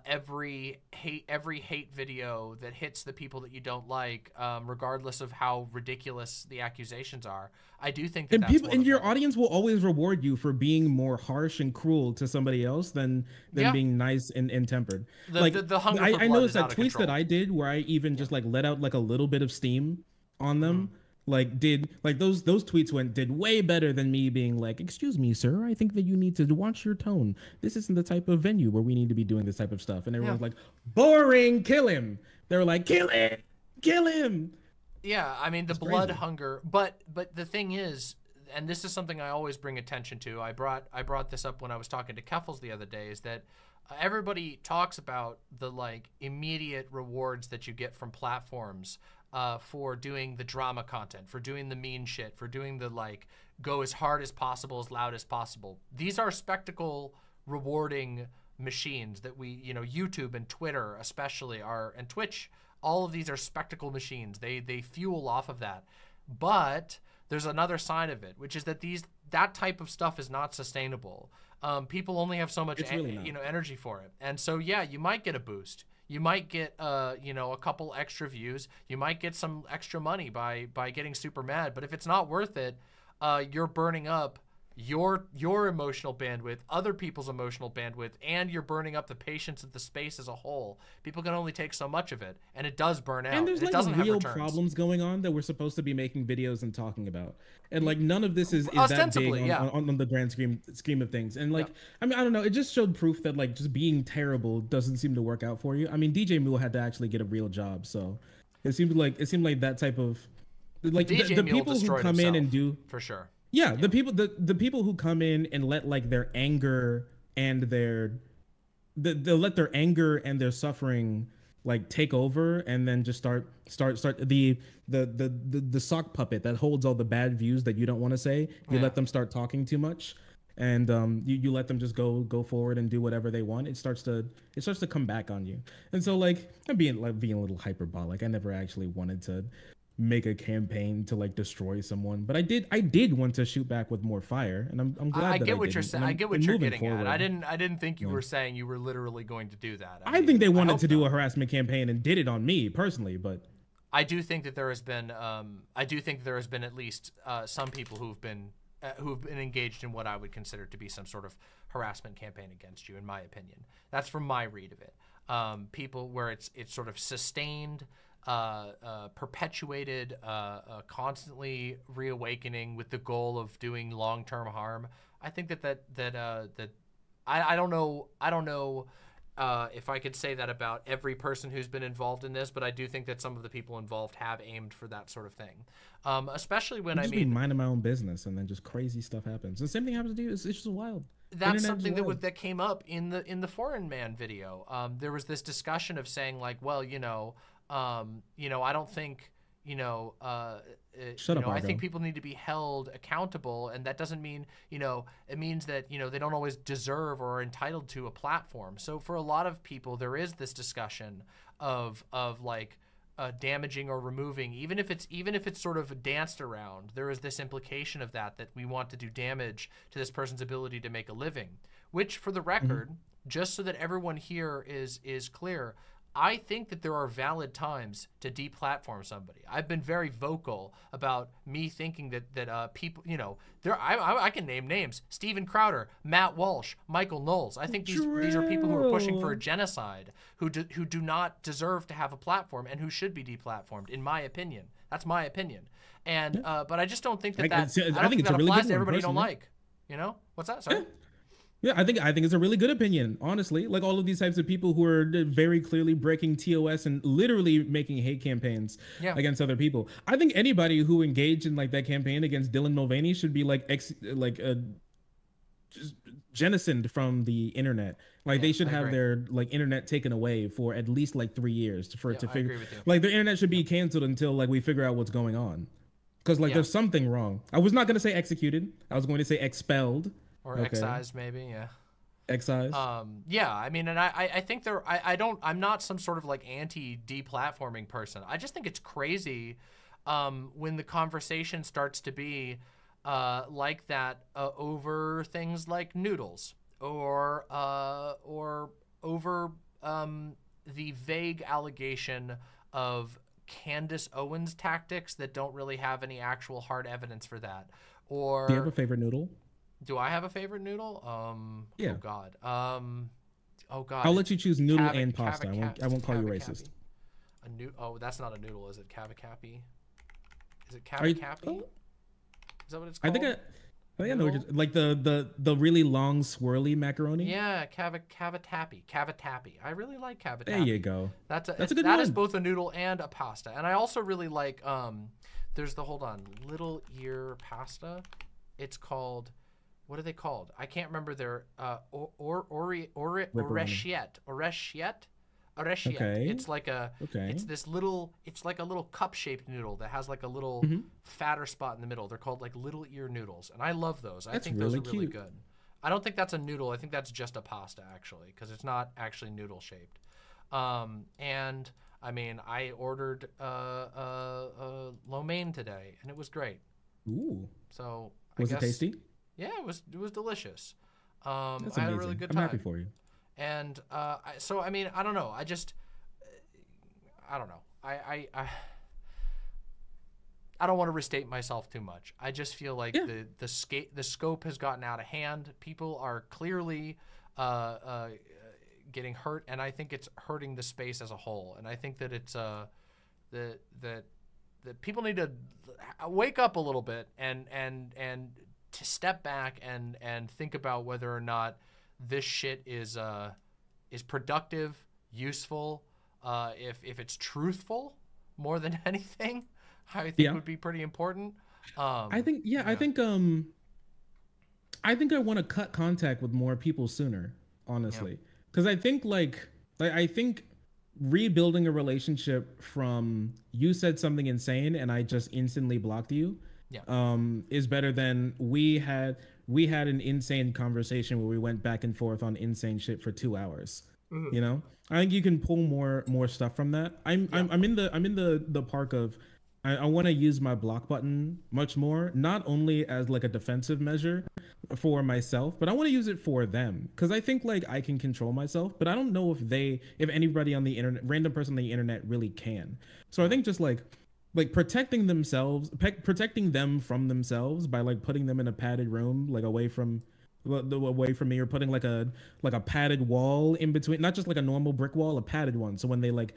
every hate video that hits the people that you don't like, regardless of how ridiculous the accusations are. I do think that your audience will always reward you for being more harsh and cruel to somebody else than being nice and tempered. The hunger for blood I noticed that tweets control. that I did where I even just like let out like a little bit of steam on them. Those tweets did way better than me being like, excuse me, sir, I think that you need to watch your tone. This isn't the type of venue where we need to be doing this type of stuff. And everyone's like, boring, kill him. They were like, kill him. Yeah, I mean, the blood hunger, but the thing is, and this is something I always bring attention to. I brought this up when I was talking to Keffels the other day, is that everybody talks about the like immediate rewards that you get from platforms for doing the drama content, for doing the mean shit, for doing the like go as hard as possible, as loud as possible. These are spectacle rewarding machines that we, YouTube and Twitter especially and Twitch. All of these are spectacle machines. They fuel off of that. But there's another side of it, which is that that type of stuff is not sustainable. People only have so much energy for it. And so, yeah, you might get a boost. You might get a couple extra views. You might get some extra money by getting super mad. But if it's not worth it, you're burning up your emotional bandwidth, other people's emotional bandwidth, and you're burning up the patience of the space as a whole. People can only take so much of it, and it does burn out. And there's it doesn't real have problems going on that we're supposed to be making videos and talking about, and like none of this is that big on the grand scheme of things. And like, I mean, I don't know. It just showed proof that like just being terrible doesn't seem to work out for you. I mean, DJ Mule had to actually get a real job, so it seemed like that type of like the people who come in and do for sure. Yeah, the people who come in and let like their anger and they'll let their anger and their suffering like take over, and then just start the sock puppet that holds all the bad views that you don't want to say. You let them start talking too much, and you let them just go forward and do whatever they want. It starts to come back on you. And so like I'm being a little hyperbolic. I never actually wanted to make a campaign to like destroy someone, but I did want to shoot back with more fire, and I'm glad. I get what you're saying. I get what you're getting at. I didn't think you were saying you were literally going to do that. I think they wanted to do a harassment campaign and did it on me personally, but I do think that there has been at least some people who've been engaged in what I would consider to be some sort of harassment campaign against you, in my opinion. That's from my read of it. People where it's sort of sustained, perpetuated, constantly reawakening with the goal of doing long-term harm. I think that I don't know if I could say that about every person who's been involved in this, but I do think that some of the people involved have aimed for that sort of thing. Especially when just be minding my own business and then just crazy stuff happens. The same thing happens to you. It's just wild. That's something that came up in the Foreign Man video. There was this discussion of saying like, well, I don't think, Shut up, I think people need to be held accountable, and that doesn't mean, it means that, they don't always deserve or are entitled to a platform. So for a lot of people, there is this discussion of like damaging or removing, even if it's sort of danced around, there is this implication of that we want to do damage to this person's ability to make a living, which for the record, just so that everyone here is clear, I think that there are valid times to deplatform somebody. I've been very vocal about me thinking that people, I can name names: Steven Crowder, Matt Walsh, Michael Knowles. I think these are people who are pushing for a genocide, who do not deserve to have a platform and who should be deplatformed, in my opinion. That's my opinion. And but I just don't think that I don't think that applies to everybody you don't like. What's that? Sorry. Yeah, I think it's a really good opinion, honestly. Like all of these types of people who are very clearly breaking TOS and literally making hate campaigns against other people. I think anybody who engaged in like that campaign against Dylan Mulvaney should be just genocided from the internet. Like they should have their like internet taken away for at least like 3 years to figure. Like their internet should be canceled until like we figure out what's going on. Because like there's something wrong. I was not going to say executed. I was going to say expelled. Or excised, maybe, yeah. Excised. Yeah, I mean, and I think I'm not some sort of like anti-deplatforming person. I just think it's crazy when the conversation starts to be like that over things like noodles or over the vague allegation of Candace Owens tactics that don't really have any actual hard evidence for that. Or do you have a favorite noodle? Do I have a favorite noodle? Yeah. Oh God. I'll let you choose noodle and pasta. I won't call you racist. Oh, that's not a noodle, is it? Cavacapi? Is it Cavacapi? Is that what it's called? I know like the really long swirly macaroni. Yeah, Cavatapi. I really like Cavatapi. There you go. That's a good one. That is both a noodle and a pasta. And I also really like there's the little ear pasta. It's called, what are they called? I can't remember their orecchiette. Okay. It's like it's like a little cup-shaped noodle that has like a little fatter spot in the middle. They're called like little ear noodles, and I love those. I think those are really good. I don't think that's a noodle. I think that's just a pasta actually, because it's not actually noodle shaped. And I mean, I ordered lo mein today, and it was great. Ooh. So was it tasty? Yeah, it was delicious. I That's had amazing. a really good time. I'm happy for you. And so I mean, I don't know. I don't know. I don't want to restate myself too much. I just feel like the scope has gotten out of hand. People are clearly getting hurt, and I think it's hurting the space as a whole. And I think that it's that people need to wake up a little bit and to step back and think about whether or not this shit is productive, useful, if it's truthful more than anything. I think would be pretty important. I think I think I want to cut contact with more people sooner, honestly, because I think I think rebuilding a relationship from you said something insane and I just instantly blocked you is better than we had an insane conversation where we went back and forth on insane shit for 2 hours. You know, I think you can pull more stuff from that. I'm in the park of I want to use my block button much more, not only as like a defensive measure for myself, but I want to use it for them because I think like I can control myself, but I don't know if anybody on the internet, random person on the internet, really can. So I think just like protecting themselves, protecting them from themselves by like putting them in a padded room, like away from me, or putting like a padded wall in between, not just like a normal brick wall, a padded one, so when they like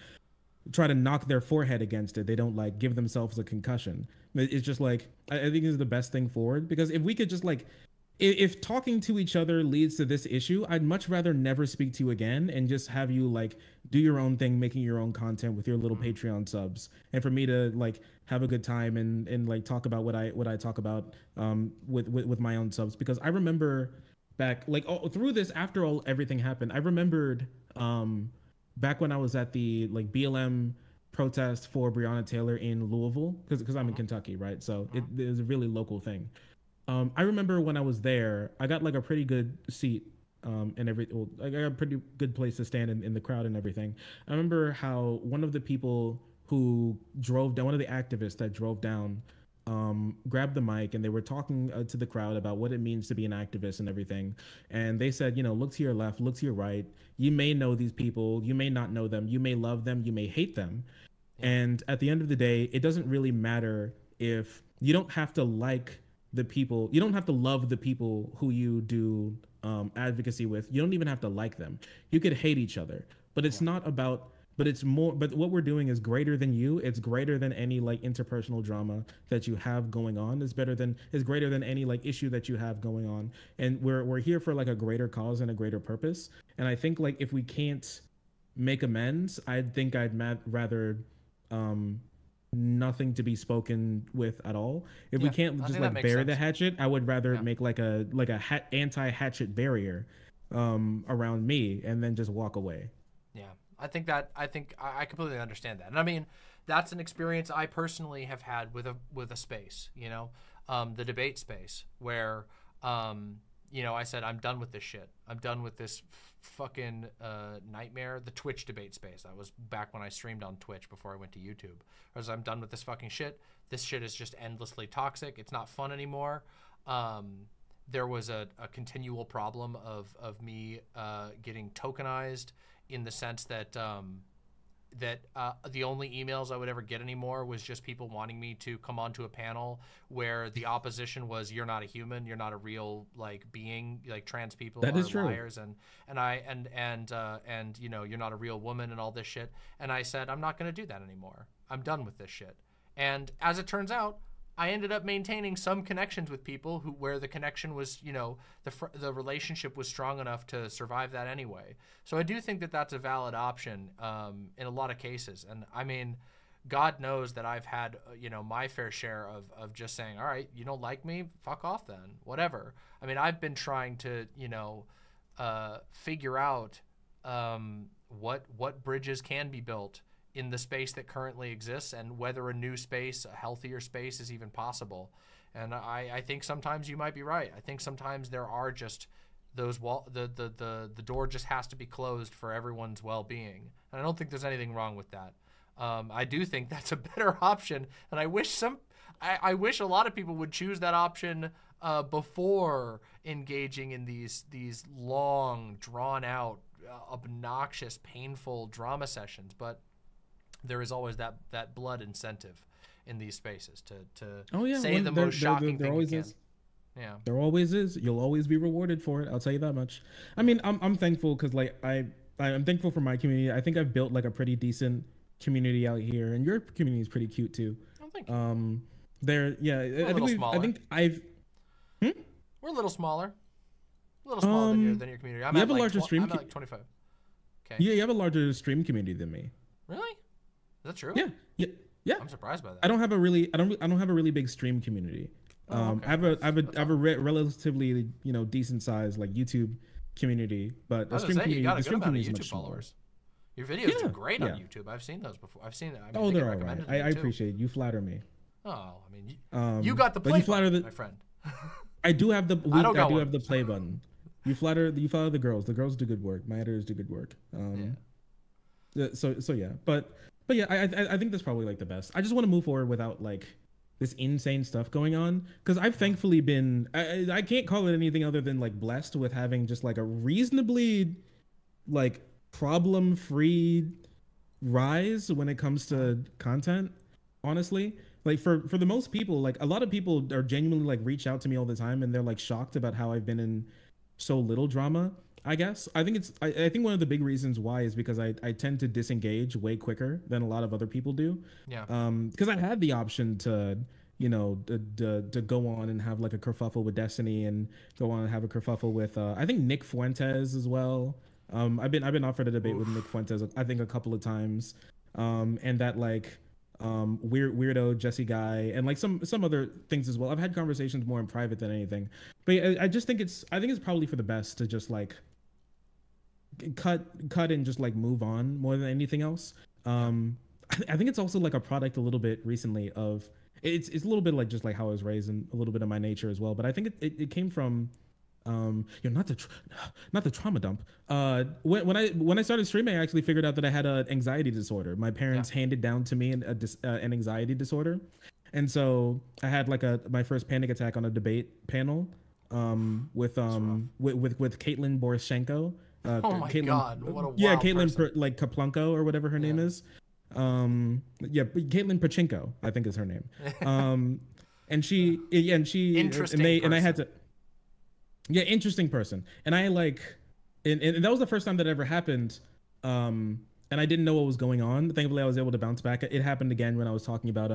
try to knock their forehead against it, they don't like give themselves a concussion. It's just like I think is the best thing forward, because if we could just like if talking to each other leads to this issue, I'd much rather never speak to you again and just have you like do your own thing, making your own content with your little Patreon subs, and for me to like have a good time and like talk about what I talk about with my own subs. Because I remember back like through this, after everything happened, I remembered back when I was at the like BLM protest for Breonna Taylor in Louisville, because I'm in Kentucky, right? So it is a really local thing. I remember when I was there, I got like a pretty good seat and I got a pretty good place to stand in the crowd and everything. I remember how one of the people who drove down, one of the activists that drove down, grabbed the mic and they were talking to the crowd about what it means to be an activist and everything. And they said, you know, look to your left, look to your right. You may know these people, you may not know them, you may love them, you may hate them. And at the end of the day, it doesn't really matter if you don't have to like the people, you don't have to love the people who you do advocacy with. You don't even have to like them. You could hate each other, but it's not about, but it's more, but what we're doing is greater than you. It's greater than any like interpersonal drama that you have going on. Is greater than any like issue that you have going on. And we're here for like a greater cause and a greater purpose. And I think like if we can't make amends, I think I'd rather nothing to be spoken with at all. If we can't just like bury the hatchet, I would rather make like a anti-hatchet barrier around me and then just walk away. Yeah, I think I completely understand that. And I mean, that's an experience I personally have had with a space, you know, the debate space, where you know, I said, I'm done with this shit. I'm done with this fucking nightmare. The Twitch debate space. That was back when I streamed on Twitch before I went to YouTube. I was, I'm done with this fucking shit. This shit is just endlessly toxic. It's not fun anymore. There was a continual problem of me getting tokenized, in the sense that the only emails I would ever get anymore was just people wanting me to come onto a panel where the opposition was, you're not a human, you're not a real like being, like trans people are liars, and you know, you're not a real woman and all this shit. And I said, I'm not going to do that anymore. I'm done with this shit. And as it turns out, I ended up maintaining some connections with people where the connection was, you know, the relationship was strong enough to survive that anyway. So I do think that that's a valid option in a lot of cases. And I mean, God knows that I've had, you know, my fair share of just saying, all right, you don't like me, fuck off then, whatever. I mean, I've been trying to, you know, figure out what bridges can be built in the space that currently exists, and whether a new space, a healthier space, is even possible. And I think sometimes you might be right. I think sometimes there are just those the door just has to be closed for everyone's well-being. And I don't think there's anything wrong with that. I do think that's a better option, and I wish I wish a lot of people would choose that option before engaging in these long, drawn-out, obnoxious, painful drama sessions. But there is always that blood incentive in these spaces to say the most shocking thing you can. Yeah, there always is. You'll always be rewarded for it. I'll tell you that much. I mean, I'm thankful because like I'm thankful for my community. I think I've built like a pretty decent community out here, and your community is pretty cute too. Oh, thank you. I think I've. We're a little smaller. A little smaller than your community. You have a larger stream. I'm at like 25. Okay. Yeah, you have a larger stream community than me. Really? Is that true? Yeah. I'm surprised by that. I don't have a really big stream community. Okay. I have a relatively, you know, decent size like YouTube community, but I was stream community, you got a the good stream amount of community is YouTube much smaller. followers. Your videos do great on YouTube. I've seen those before. I mean, they're all right. I appreciate it. You flatter me. Oh, I mean, you got the play button, my friend. I do have the. I do have the play button. You flatter the girls. The girls do good work. My editors do good work. So yeah, but But yeah, I think that's probably like the best. I just want to move forward without like this insane stuff going on, because I've thankfully been I can't call it anything other than like blessed with having just like a reasonably like problem free rise when it comes to content, honestly. Like for the most people, like a lot of people are genuinely like reach out to me all the time and they're like shocked about how I've been in so little drama. I guess I think one of the big reasons why is because I tend to disengage way quicker than a lot of other people do. Yeah. Because I had the option to, you know, to go on and have like a kerfuffle with Destiny and go on and have a kerfuffle with I think Nick Fuentes as well. I've been offered a debate with Nick Fuentes I think a couple of times. And that like weirdo Jesse guy and like some other things as well. I've had conversations more in private than anything. But I just think it's probably for the best to just like cut and just like move on more than anything else. I think it's also like a product a little bit recently of it's a little bit like just like how I was raised and a little bit of my nature as well. But I think it came from you know, not the trauma dump. When I started streaming, I actually figured out that I had an anxiety disorder. My parents handed down to me an anxiety disorder, and so I had like my first panic attack on a debate panel with Caitlin Boroshenko. Oh my God! What a yeah, wild Caitlin like Kaplunko or whatever her name is. Caitlin Pachinko, I think is her name. And she interesting and I had to. Yeah, interesting person. And I like, and that was the first time that ever happened. And I didn't know what was going on. Thankfully, I was able to bounce back. It happened again when I was talking about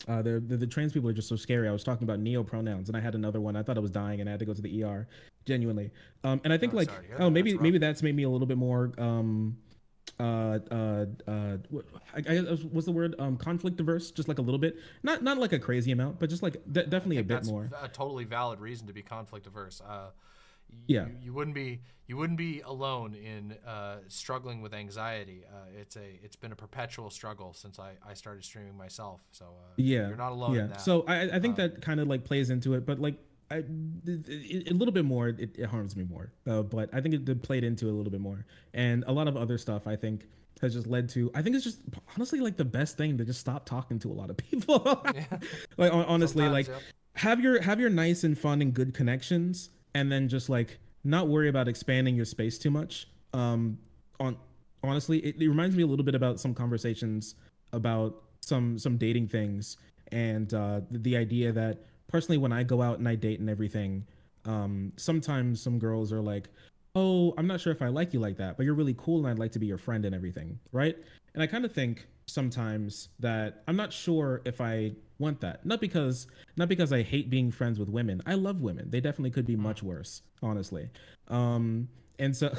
the trans people are just so scary. I was talking about neo pronouns, and I had another one. I thot I was dying, and I had to go to the ER, genuinely. And I think maybe that's made me a little bit more what's the word, conflict diverse, just like a little bit, not like a crazy amount, but just like definitely a bit more. A totally valid reason to be conflict averse. You wouldn't be alone in struggling with anxiety. It's been a perpetual struggle since I started streaming myself. So you're not alone in that. So I think that kind of like plays into it, but like a little bit more, it harms me more. But I think it played into it a little bit more, and a lot of other stuff I think has just led to. I think it's just honestly like the best thing to just stop talking to a lot of people. Like honestly, like have your nice and fun and good connections, and then just like not worry about expanding your space too much. Honestly, it reminds me a little bit about some conversations about some dating things, and the idea that personally when I go out and I date and everything, sometimes some girls are like, oh, I'm not sure if I like you like that, but you're really cool and I'd like to be your friend and everything, right? And I kind of think sometimes that I'm not sure if I want that. Not because I hate being friends with women. I love women. They definitely could be much worse, honestly. And so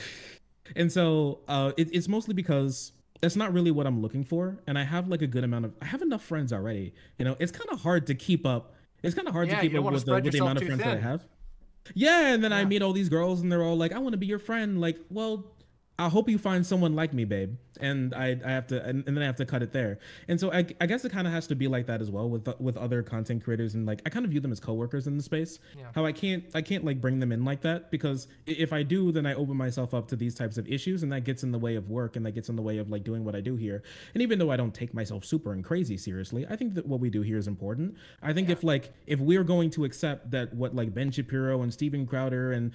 it's mostly because that's not really what I'm looking for. And I have like I have enough friends already. You know, it's kind of hard to keep up. It's kind of hard to keep up with the amount of friends that I have. Yeah, and then I meet all these girls and they're all like, I want to be your friend. Like, well, I hope you find someone like me, babe. And I have to, and then I have to cut it there. And so I guess it kind of has to be like that as well with other content creators. And like, I kind of view them as coworkers in the space. Yeah. How I can't like bring them in like that, because if I do, then I open myself up to these types of issues, and that gets in the way of work, and that gets in the way of like doing what I do here. And even though I don't take myself super and crazy seriously, I think that what we do here is important. I think if we're going to accept that what like Ben Shapiro and Steven Crowder and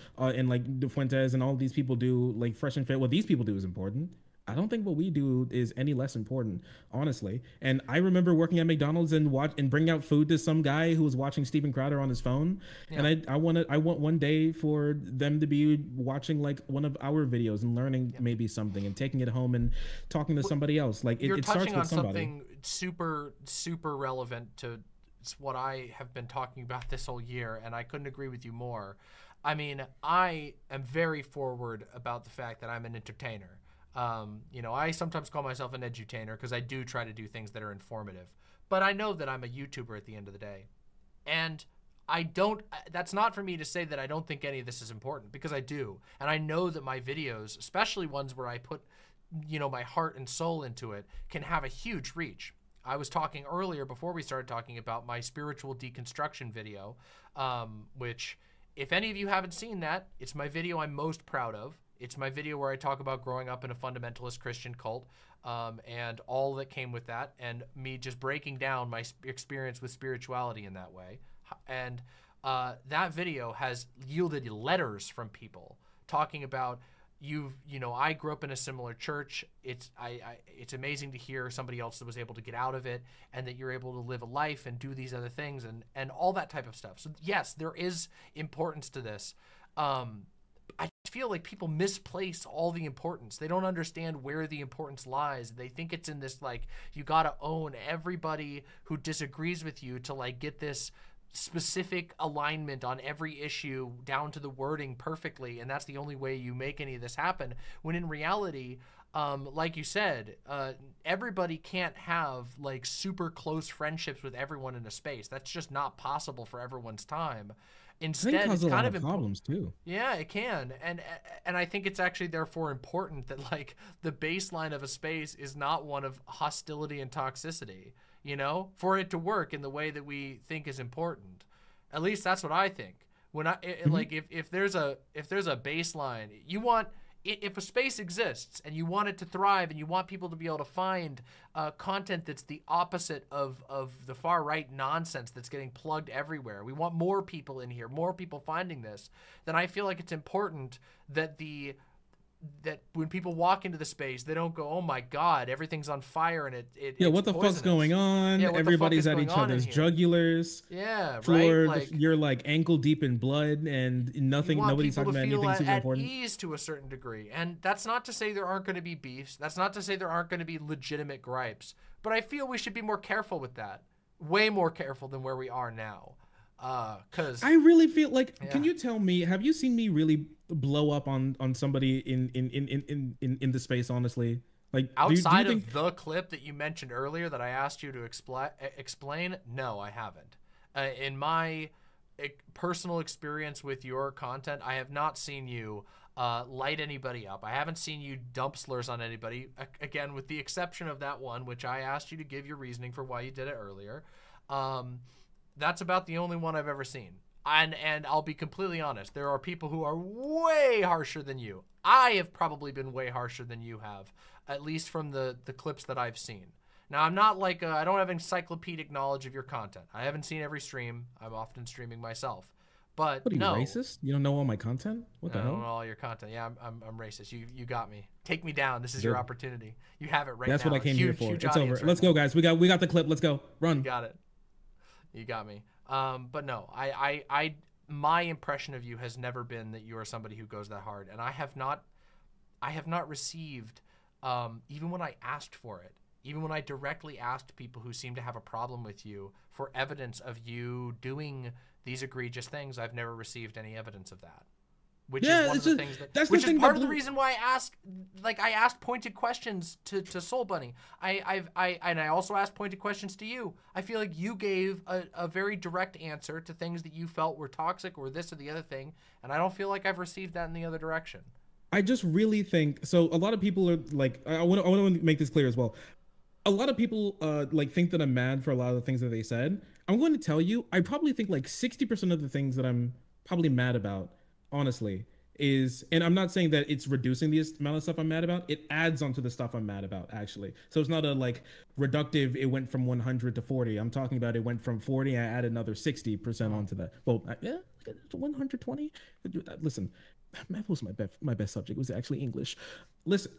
like De Fuentes and all these people do, like Fresh and Fit, what these people do is important. I don't think what we do is any less important, honestly. And I remember working at McDonald's and bring out food to some guy who was watching Steven Crowder on his phone. Yeah. And I want one day for them to be watching like one of our videos and learning maybe something and taking it home and talking to somebody else. Like it starts with somebody. You're touching on something super, super relevant to what I have been talking about this whole year, and I couldn't agree with you more. I mean, I am very forward about the fact that I'm an entertainer. You know, I sometimes call myself an edutainer because I do try to do things that are informative. But I know that I'm a YouTuber at the end of the day. And that's not for me to say that I don't think any of this is important, because I do. And I know that my videos, especially ones where I put, you know, my heart and soul into it, can have a huge reach. I was talking earlier before we started talking about my spiritual deconstruction video, which, if any of you haven't seen that, it's my video I'm most proud of. It's my video where I talk about growing up in a fundamentalist Christian cult and all that came with that, and me just breaking down my experience with spirituality in that way. And that video has yielded letters from people talking about, you know, I grew up in a similar church. It's amazing to hear somebody else that was able to get out of it, and that you're able to live a life and do these other things and all that type of stuff. So yes, there is importance to this. I feel like people misplace all the importance. They don't understand where the importance lies. They think it's in this, like, you gotta own everybody who disagrees with you to like get this specific alignment on every issue down to the wording perfectly, and that's the only way you make any of this happen, when in reality, like you said, everybody can't have like super close friendships with everyone in a space. That's just not possible for everyone's time. Instead, it's kind of problems too. Yeah, it can, and I think it's actually therefore important that like the baseline of a space is not one of hostility and toxicity, you know, for it to work in the way that we think is important. At least that's what I think. When like if there's a baseline, you want, if a space exists and you want it to thrive and you want people to be able to find content that's the opposite of the far right nonsense that's getting plugged everywhere, we want more people in here, more people finding this, then I feel like it's important that that when people walk into the space, they don't go, oh my God, everything's on fire and yeah, what the fuck's going on? Yeah, everybody's at each other's jugulars. Yeah, floor, right. Like, you're like ankle deep in blood and nobody's talking about anything super important. At ease to a certain degree, and that's not to say there aren't going to be beefs. That's not to say there aren't going to be legitimate gripes. But I feel we should be more careful with that, way more careful than where we are now. Cause I really feel like, can you tell me, have you seen me really blow up on somebody in the space, honestly? Like, outside of the clip that you mentioned earlier that I asked you to explain, no, I haven't. In my personal experience with your content, I have not seen you light anybody up. I haven't seen you dump slurs on anybody, again, with the exception of that one, which I asked you to give your reasoning for why you did it earlier. That's about the only one I've ever seen. And I'll be completely honest, there are people who are way harsher than you. I have probably been way harsher than you have, at least from the clips that I've seen. Now, I'm not like, I don't have encyclopedic knowledge of your content. I haven't seen every stream. I'm often streaming myself. But what are you, no. racist? You don't know all my content? What the hell? I don't know all your content. Yeah, I'm racist. You got me. Take me down. This is your opportunity. You have it right now. That's what I came here for. It's over. Let's go, guys. We got the clip. Let's go. Run. You got it. You got me. But no, my impression of you has never been that you are somebody who goes that hard, and I have not received, even when I asked for it, even when I directly asked people who seem to have a problem with you for evidence of you doing these egregious things, I've never received any evidence of that. Which is one of the things that, which is part of the reason why I asked pointed questions to Soul Bunny. I also asked pointed questions to you. I feel like you gave a very direct answer to things that you felt were toxic or this or the other thing, and I don't feel like I've received that in the other direction. I just really think, so a lot of people are like, I want to make this clear as well. A lot of people like think that I'm mad for a lot of the things that they said. I'm going to tell you, I probably think like 60% of the things that I'm probably mad about, honestly, is, and I'm not saying that it's reducing the amount of stuff I'm mad about, it adds onto the stuff I'm mad about, actually. So it's not a like reductive, it went from 100 to 40. I'm talking about it went from 40, I added another 60% onto that. Well, yeah, 120. Listen, math was my best subject. It was actually English. Listen,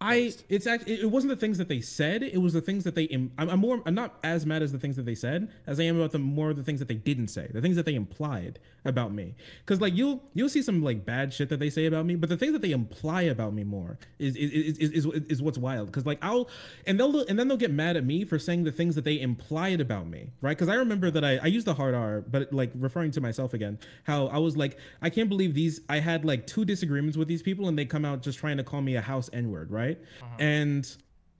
it wasn't the things that they said, it was the things that I'm not as mad as the things that they said as I am about more of the things that they didn't say, the things that they implied about me. Because like you'll see some like bad shit that they say about me, but the things that they imply about me more is what's wild. Because like then they'll get mad at me for saying the things that they implied about me, right? Because I remember that I used the hard R, but like referring to myself again, how I was like, I can't believe I had like 2 disagreements with these people and they come out just trying to call me a house N-word, right? And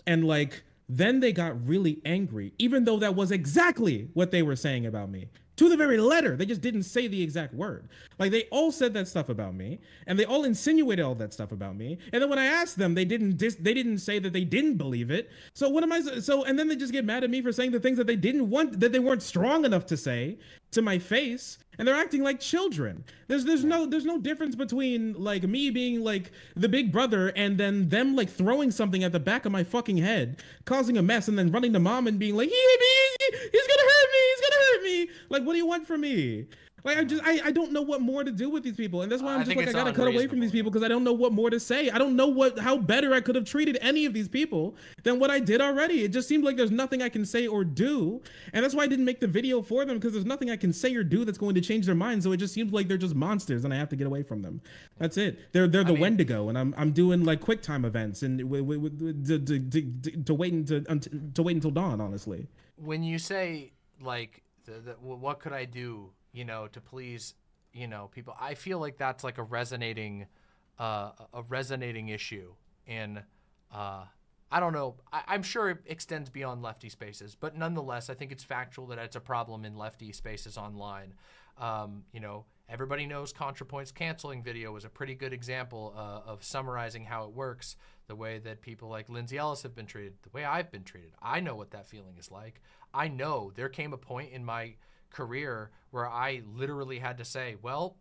like then they got really angry, even though that was exactly what they were saying about me. to the very letter. They just didn't say the exact word. Like they all said that stuff about me, and they all insinuated all that stuff about me. And then when I asked them, they didn't say that they didn't believe it. So what am I? So and then they just get mad at me for saying the things that they didn't want, that they weren't strong enough to say to my face, and they're acting like children. There's no difference between like me being like the big brother and then them like throwing something at the back of my fucking head, causing a mess, and then running to mom and being like, he's gonna hurt me, he's gonna hurt me. Like, what do you want from me? Like, I don't know what more to do with these people, and that's why I'm just like, I gotta cut away from these people because I don't know what more to say. I don't know how better I could have treated any of these people than what I did already. It just seems like there's nothing I can say or do, and that's why I didn't make the video for them, because there's nothing I can say or do that's going to change their mind. So it just seems like they're just monsters, and I have to get away from them. That's it. They're the Wendigo, and I'm doing like quick time events and to wait until dawn. Honestly, when you say like what could I do, you know, to please, you know, people, I feel like that's like a resonating issue. And I don't know, I'm sure it extends beyond lefty spaces, but nonetheless, I think it's factual that it's a problem in lefty spaces online. You know, everybody knows ContraPoint's canceling video was a pretty good example of summarizing how it works, the way that people like Lindsay Ellis have been treated, the way I've been treated. I know what that feeling is like. I know there came a point in my career where I literally had to say, well,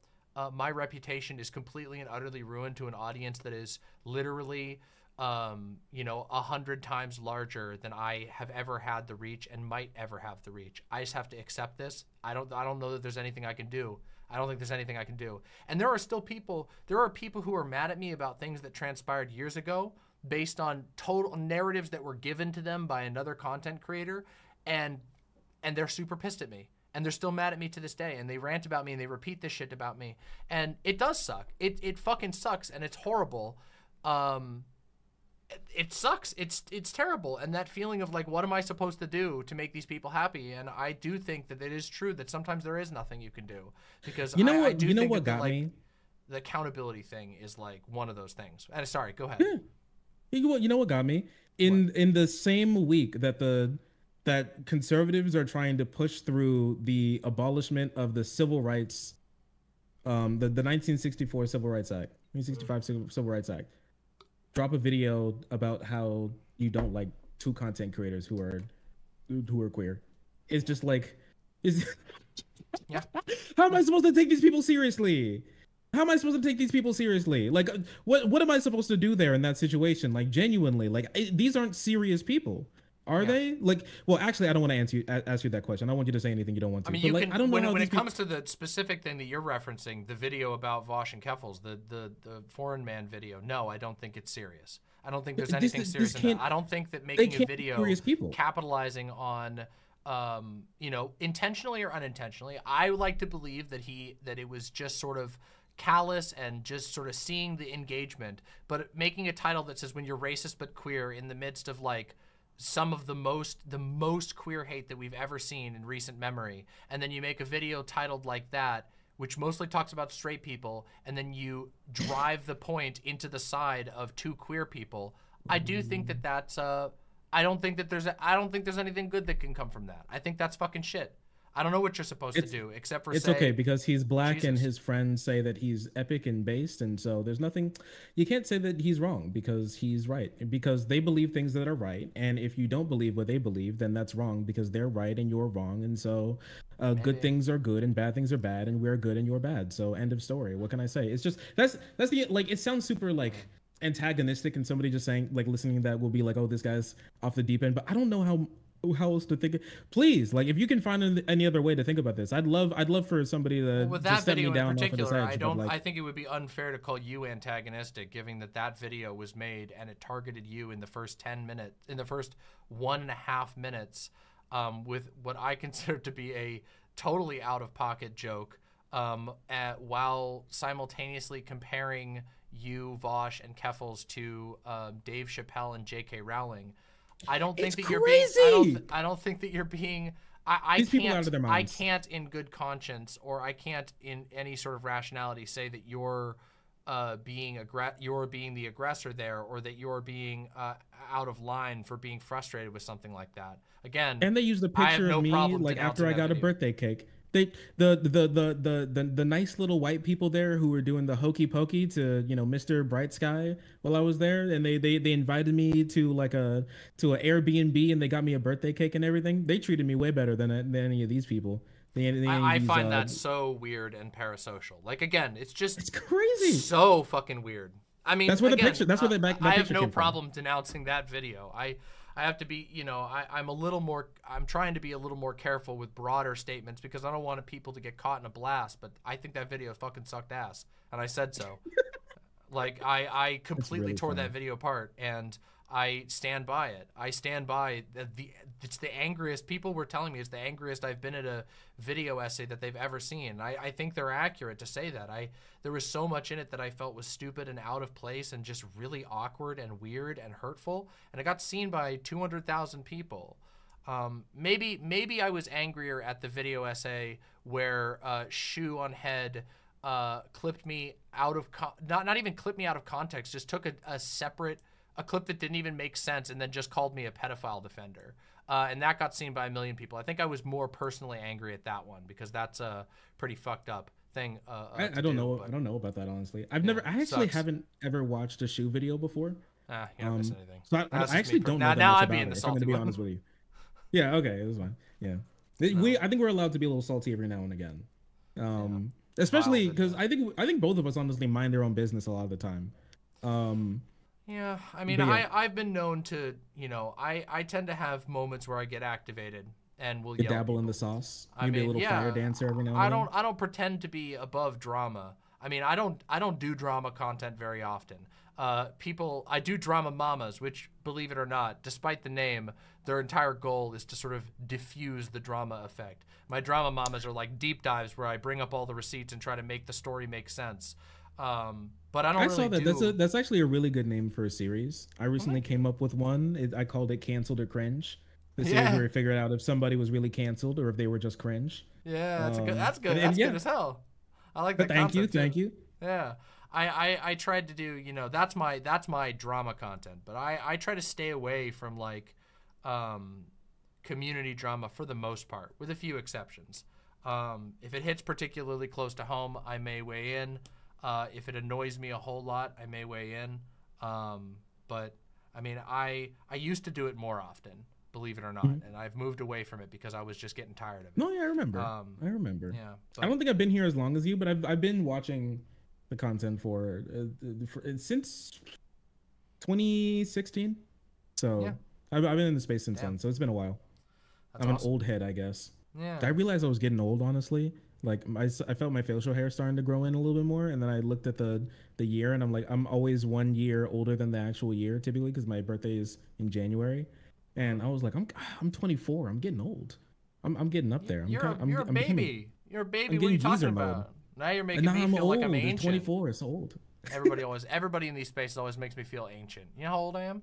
my reputation is completely and utterly ruined to an audience that is literally, you know, 100 times larger than I have ever had the reach and might ever have the reach. I just have to accept this. I don't know that there's anything I can do. I don't think there's anything I can do. And there are still people, who are mad at me about things that transpired years ago based on total narratives that were given to them by another content creator, and they're super pissed at me. And they're still mad at me to this day, and they rant about me and they repeat this shit about me. And it does suck. It fucking sucks, and it's horrible. It sucks. It's terrible. And that feeling of like, what am I supposed to do to make these people happy? And I do think that it is true that sometimes there is nothing you can do, because you know I do think what got like, me? The accountability thing is like one of those things. And sorry, go ahead. Yeah. You know what got me? In the same week that conservatives are trying to push through the abolishment of the civil rights, the 1964 Civil Rights Act, 1965 Civil Rights Act, drop a video about how you don't like two content creators who are queer. It's just like, yeah. How am I supposed to take these people seriously? How am I supposed to take these people seriously? Like, what am I supposed to do there in that situation? Like, genuinely, like, these aren't serious people. Are they? Like, well, actually, I don't want to ask you that question. I don't want you to say anything you don't want to. I mean, but, you like, can, I don't know when it comes to the specific thing that you're referencing, the video about Vaush and Keffels, the foreign man video. No, I don't think it's serious. I don't think there's anything serious in that. I don't think that making a video capitalizing on, you know, intentionally or unintentionally. I like to believe that it was just sort of callous and just sort of seeing the engagement, but making a title that says when you're racist but queer in the midst of like some of the most queer hate that we've ever seen in recent memory, and then you make a video titled like that, which mostly talks about straight people, and then you drive the point into the side of two queer people. I do think that that's I don't think there's anything good that can come from that. I think that's fucking shit. I don't know what you're supposed to do except for say, okay because he's black Jesus. And his friends say that he's epic and based, and so there's nothing you can't say that he's wrong because he's right, because they believe things that are right, and if you don't believe what they believe, then that's wrong because they're right and you're wrong, and so good things are good and bad things are bad, and we're good and you're bad. So end of story. What can I say? It's just that's the like it sounds super like antagonistic, and somebody just saying like listening to that will be like, oh, this guy's off the deep end, but I don't know how else to think. Please, like, if you can find any other way to think about this, I'd love for somebody to with just that step video me down in particular. off of this edge, I think it would be unfair to call you antagonistic, given that video was made and it targeted you in the first 10 minutes, in the first 1.5 minutes, with what I consider to be a totally out of pocket joke, while simultaneously comparing you, Vaush, and Keffels to Dave Chappelle and J.K. Rowling. I don't think that you're being. I don't think that you're being. These people are out of their minds. I can't, in good conscience, or I can't, in any sort of rationality, say that you're being the aggressor there, or that you're being out of line for being frustrated with something like that. Again, and they use the picture of me like after I got a video. birthday cake. They the nice little white people there who were doing the hokey pokey to Mr. Bright Sky while I was there, and they invited me to like to an Airbnb, and they got me a birthday cake and everything. They treated me way better than any of these people. I find that so weird and parasocial. Like again, it's crazy, so fucking weird. I mean, that's where again, the picture. That's where the back. I have no problem denouncing that video. I have to be, I'm a little more. I'm trying to be a little more careful with broader statements because I don't want people to get caught in a blast. But I think that video fucking sucked ass, and I said so. Like I completely really tore funny. that video apart, and I stand by it. I stand by it's the angriest. People were telling me it's the angriest I've been at a video essay that they've ever seen. I think they're accurate to say that. There was so much in it that I felt was stupid and out of place and just really awkward and weird and hurtful. And it got seen by 200,000 people. Maybe I was angrier at the video essay where Shoe on Head clipped me out of not even clipped me out of context, just took a clip that didn't even make sense and then just called me a pedophile defender. And that got seen by 1 million people. I think I was more personally angry at that one because that's a pretty fucked up thing. I don't know. I don't know about that, honestly. I actually haven't ever watched a Shoe video before. You don't miss anything. So I actually don't know that now much I'm about being it, the if I'm salty gonna be one. honest with you. Yeah, okay, it was fine. Yeah. I think we're allowed to be a little salty every now and again. Especially because I think both of us honestly mind their own business a lot of the time. Yeah, I mean, I've been known to, I tend to have moments where I get activated and will yell. Dabble in the sauce. You be a little fire dancer every now and then. I don't pretend to be above drama. I mean, I don't do drama content very often. I do drama mamas, which, believe it or not, despite the name, their entire goal is to sort of diffuse the drama effect. My drama mamas are like deep dives where I bring up all the receipts and try to make the story make sense. But I saw that. That's actually a really good name for a series. I recently came up with one. I called it Canceled or Cringe. The series where we figured out if somebody was really canceled or if they were just cringe. Yeah, that's good. That's good. That's good as hell. I like that. Thank you. Yeah. I tried to do, that's my drama content, but I try to stay away from like community drama for the most part, with a few exceptions. If it hits particularly close to home, I may weigh in. If it annoys me a whole lot, I may weigh in. But I mean, I used to do it more often, believe it or not, and I've moved away from it because I was just getting tired of it. No, yeah, I remember. I remember. Yeah, I don't think I've been here as long as you, but I've been watching the content since 2016. So yeah. I've been in the space since then. So it's been a while. I'm awesome. An old head, I guess. Yeah. I realized I was getting old, honestly. Like I felt my facial hair starting to grow in a little bit more, and then I looked at the year, and I'm like, I'm always 1 year older than the actual year typically because my birthday is in January, and I was like, I'm 24. I'm getting old. I'm getting up there. You're a baby. You're a baby. What are you talking about? Now you're making me feel like I'm ancient. 24. It's old. Everybody in these spaces always makes me feel ancient. You know how old I am?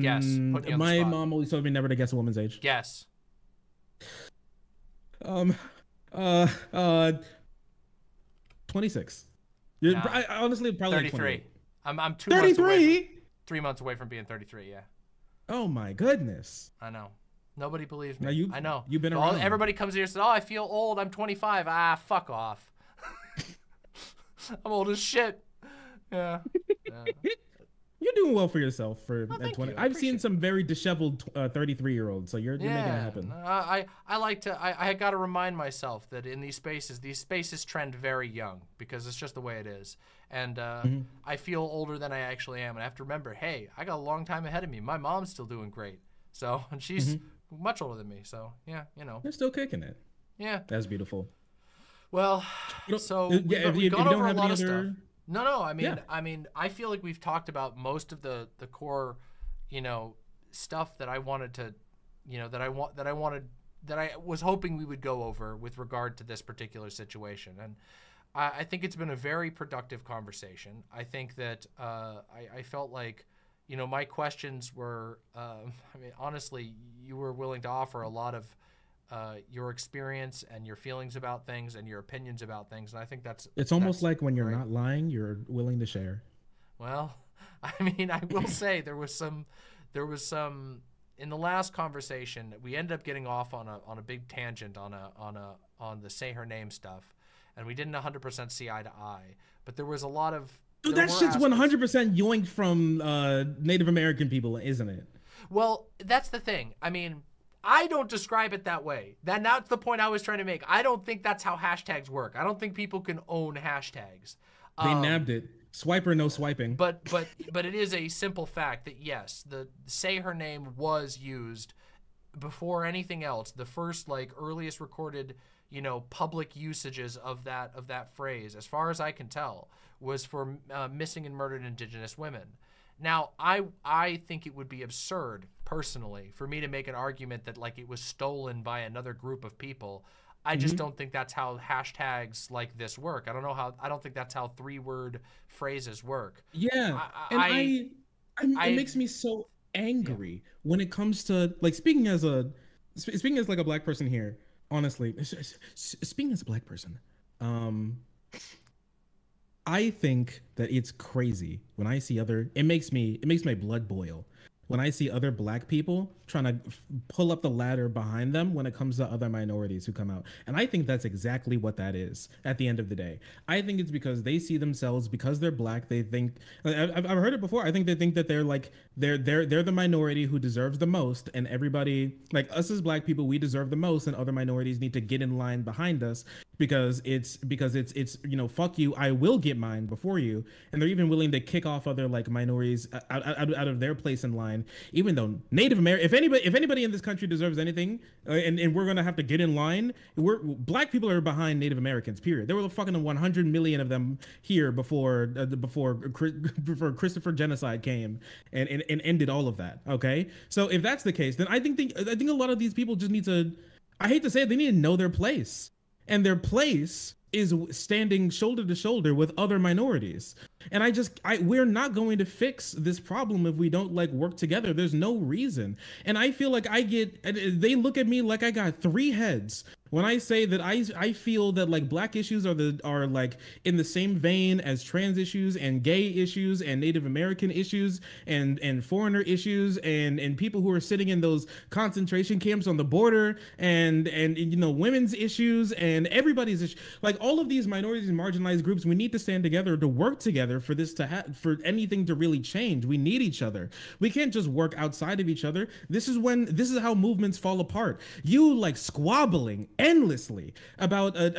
Guess. My mom always told me never to guess a woman's age. Guess. 26. No. I honestly probably 33. Like I'm 2 months away. 3 months away from being 33. Yeah. Oh my goodness. I know. Nobody believes me. I know. You've been around. Everybody comes here and says, "Oh, I feel old. I'm 25." Ah, fuck off. I'm old as shit. Yeah. You're doing well for yourself for at 20. I've seen some very disheveled 33-year-olds, so you're making it happen. I like to. I got to remind myself that in these spaces trend very young because it's just the way it is. And I feel older than I actually am, and I have to remember, hey, I got a long time ahead of me. My mom's still doing great, so and she's much older than me. So yeah, You're still kicking it. Yeah, that's beautiful. Well, so we've gone over a lot of stuff. No. I mean, I feel like we've talked about most of the core, stuff that I wanted to, that I was hoping we would go over with regard to this particular situation. And I think it's been a very productive conversation. I think that I felt like, my questions were, honestly, you were willing to offer a lot of your experience and your feelings about things and your opinions about things, and I think it's almost like when you're not lying, you're willing to share. Well, I mean, I will say there was some in the last conversation, we ended up getting off on a big tangent on the say her name stuff, and we didn't 100% see eye to eye. But there was a lot of Dude, that shit's 100% yoinked from Native American people, isn't it? Well, that's the thing. I mean, I don't describe it that way. That's the point I was trying to make. I don't think that's how hashtags work. I don't think people can own hashtags. They nabbed it. Swiper, no swiping. But it is a simple fact that yes, the say her name was used before anything else. The first like earliest recorded, you know, public usages of that phrase, as far as I can tell, was for missing and murdered Indigenous women. Now, I think it would be absurd, personally, for me to make an argument that like it was stolen by another group of people. I just don't think that's how hashtags like this work. I don't think that's how 3-word phrases work. Yeah, it makes me so angry when it comes to like speaking as like a black person here. Honestly, speaking as a black person, I think that it's crazy when I see it makes my blood boil when I see other black people trying to pull up the ladder behind them when it comes to other minorities who come out. And I think that's exactly what that is at the end of the day. I think it's because they see themselves, because they're black, they think, I've heard it before, I think they think that they're like, they're the minority who deserves the most, and everybody, like us as black people, we deserve the most, and other minorities need to get in line behind us because it's you know, fuck you, I will get mine before you. And they're even willing to kick off other like minorities out of their place in line, even though Native American, if anybody in this country deserves anything, and we're gonna have to get in line, black people are behind Native Americans. Period. There were fucking 100 million of them here before Christopher genocide came and ended all of that. Okay, so if that's the case, then I think a lot of these people just need to, I hate to say it, they need to know their place, and their place is standing shoulder to shoulder with other minorities. And we're not going to fix this problem if we don't like work together. There's no reason. And I feel like they look at me like I got 3 heads when I say that I feel that like black issues are like in the same vein as trans issues and gay issues and Native American issues and foreigner issues and people who are sitting in those concentration camps on the border and you know, women's issues and everybody's issues. Like all of these minorities and marginalized groups, we need to stand together to work together for this for anything to really change. We need each other. We can't just work outside of each other. This is how movements fall apart. You like squabbling endlessly about a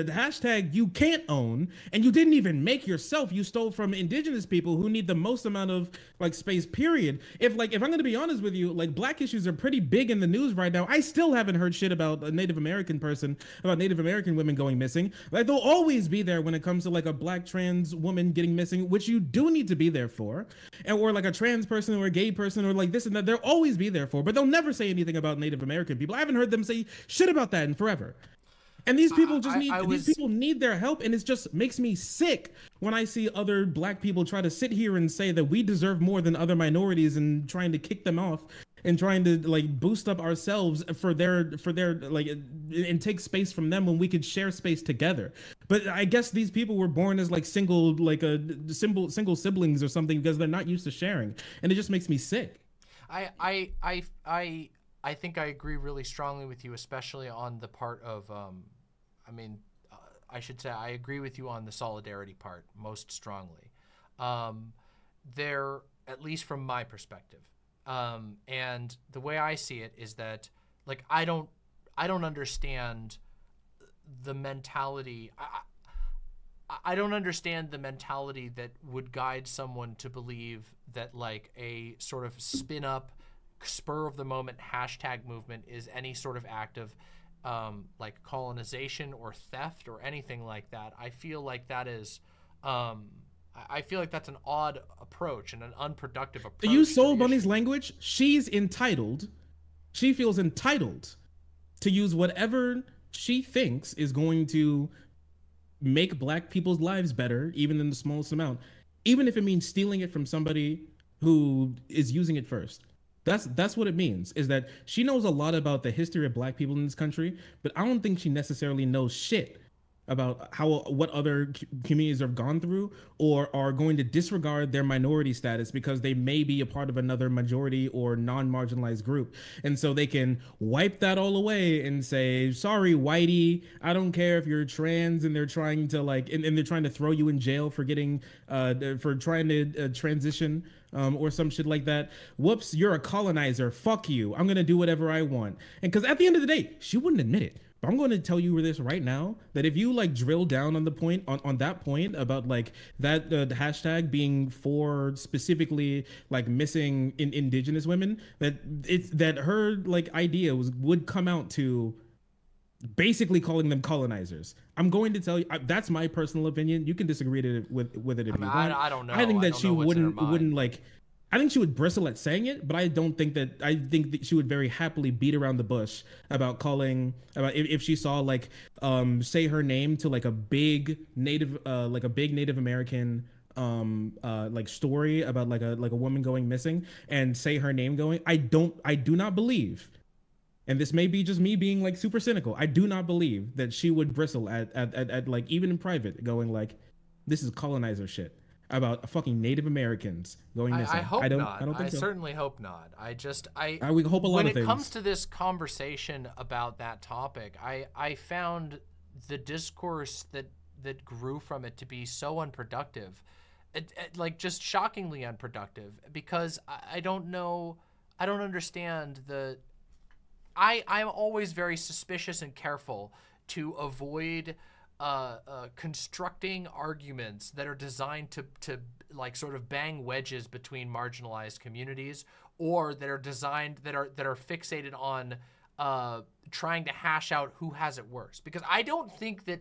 hashtag you can't own, and you didn't even make yourself. You stole from indigenous people who need the most amount of like space, period. If I'm going to be honest with you, like black issues are pretty big in the news right now. I still haven't heard shit about a Native American women going missing. Like they'll always be there when it comes to like a black trans woman getting missing, which you do need to be there for, or like a trans person or a gay person or like this and that. They'll always be there for, but they'll never say anything about Native American people. I haven't heard them say shit about that in forever. And these people these people need their help, and it just makes me sick when I see other black people try to sit here and say that we deserve more than other minorities and trying to kick them off and trying to like boost up ourselves for their like and take space from them when we could share space together. But I guess these people were born as like single siblings or something because they're not used to sharing, and it just makes me sick. I think I agree really strongly with you, especially on the part of I should say I agree with you on the solidarity part most strongly. There, at least from my perspective. And the way I see it is that, like, I don't understand the mentality. I don't understand the mentality that would guide someone to believe that, like, a sort of spin-up, spur-of-the-moment hashtag movement is any sort of act of, like, colonization or theft or anything like that. I feel like that is... I feel like that's an odd approach and an unproductive approach. To use Soul Bunny's language, she's entitled. She feels entitled to use whatever she thinks is going to make black people's lives better, even in the smallest amount, even if it means stealing it from somebody who is using it first. That's what it means, is that she knows a lot about the history of black people in this country, but I don't think she necessarily knows shit about what other communities have gone through, or are going to disregard their minority status because they may be a part of another majority or non-marginalized group, and so they can wipe that all away and say, sorry whitey, I don't care if you're trans, and they're trying to and they're trying to throw you in jail for getting for trying to transition or some shit like that. Whoops, you're a colonizer, fuck you, I'm gonna do whatever I want. And because at the end of the day, she wouldn't admit it, but I'm going to tell you this right now, that if you drill down on the point, on that point about that the hashtag being for specifically missing indigenous women, that her idea would come out to basically calling them colonizers. I'm going to tell you, that's my personal opinion. You can disagree with it if you want. I don't know. I think that don't she know what's in her mind. wouldn't I think she would bristle at saying it, but I think that she would very happily beat around the bush about if she saw say her name to a big Native American story about a woman going missing, and say her name going. I do not believe, and this may be just me being super cynical, I do not believe that she would bristle at even in private going this is colonizer shit about fucking Native Americans going missing. I hope not. I don't think so. Certainly hope not. We hope a lot of things. When it comes to this conversation about that topic, I found the discourse that grew from it to be so unproductive, just shockingly unproductive, because I don't know, I don't understand I'm always very suspicious and careful to avoid constructing arguments that are designed to sort of bang wedges between marginalized communities, or that are fixated on trying to hash out who has it worse. Because I don't think that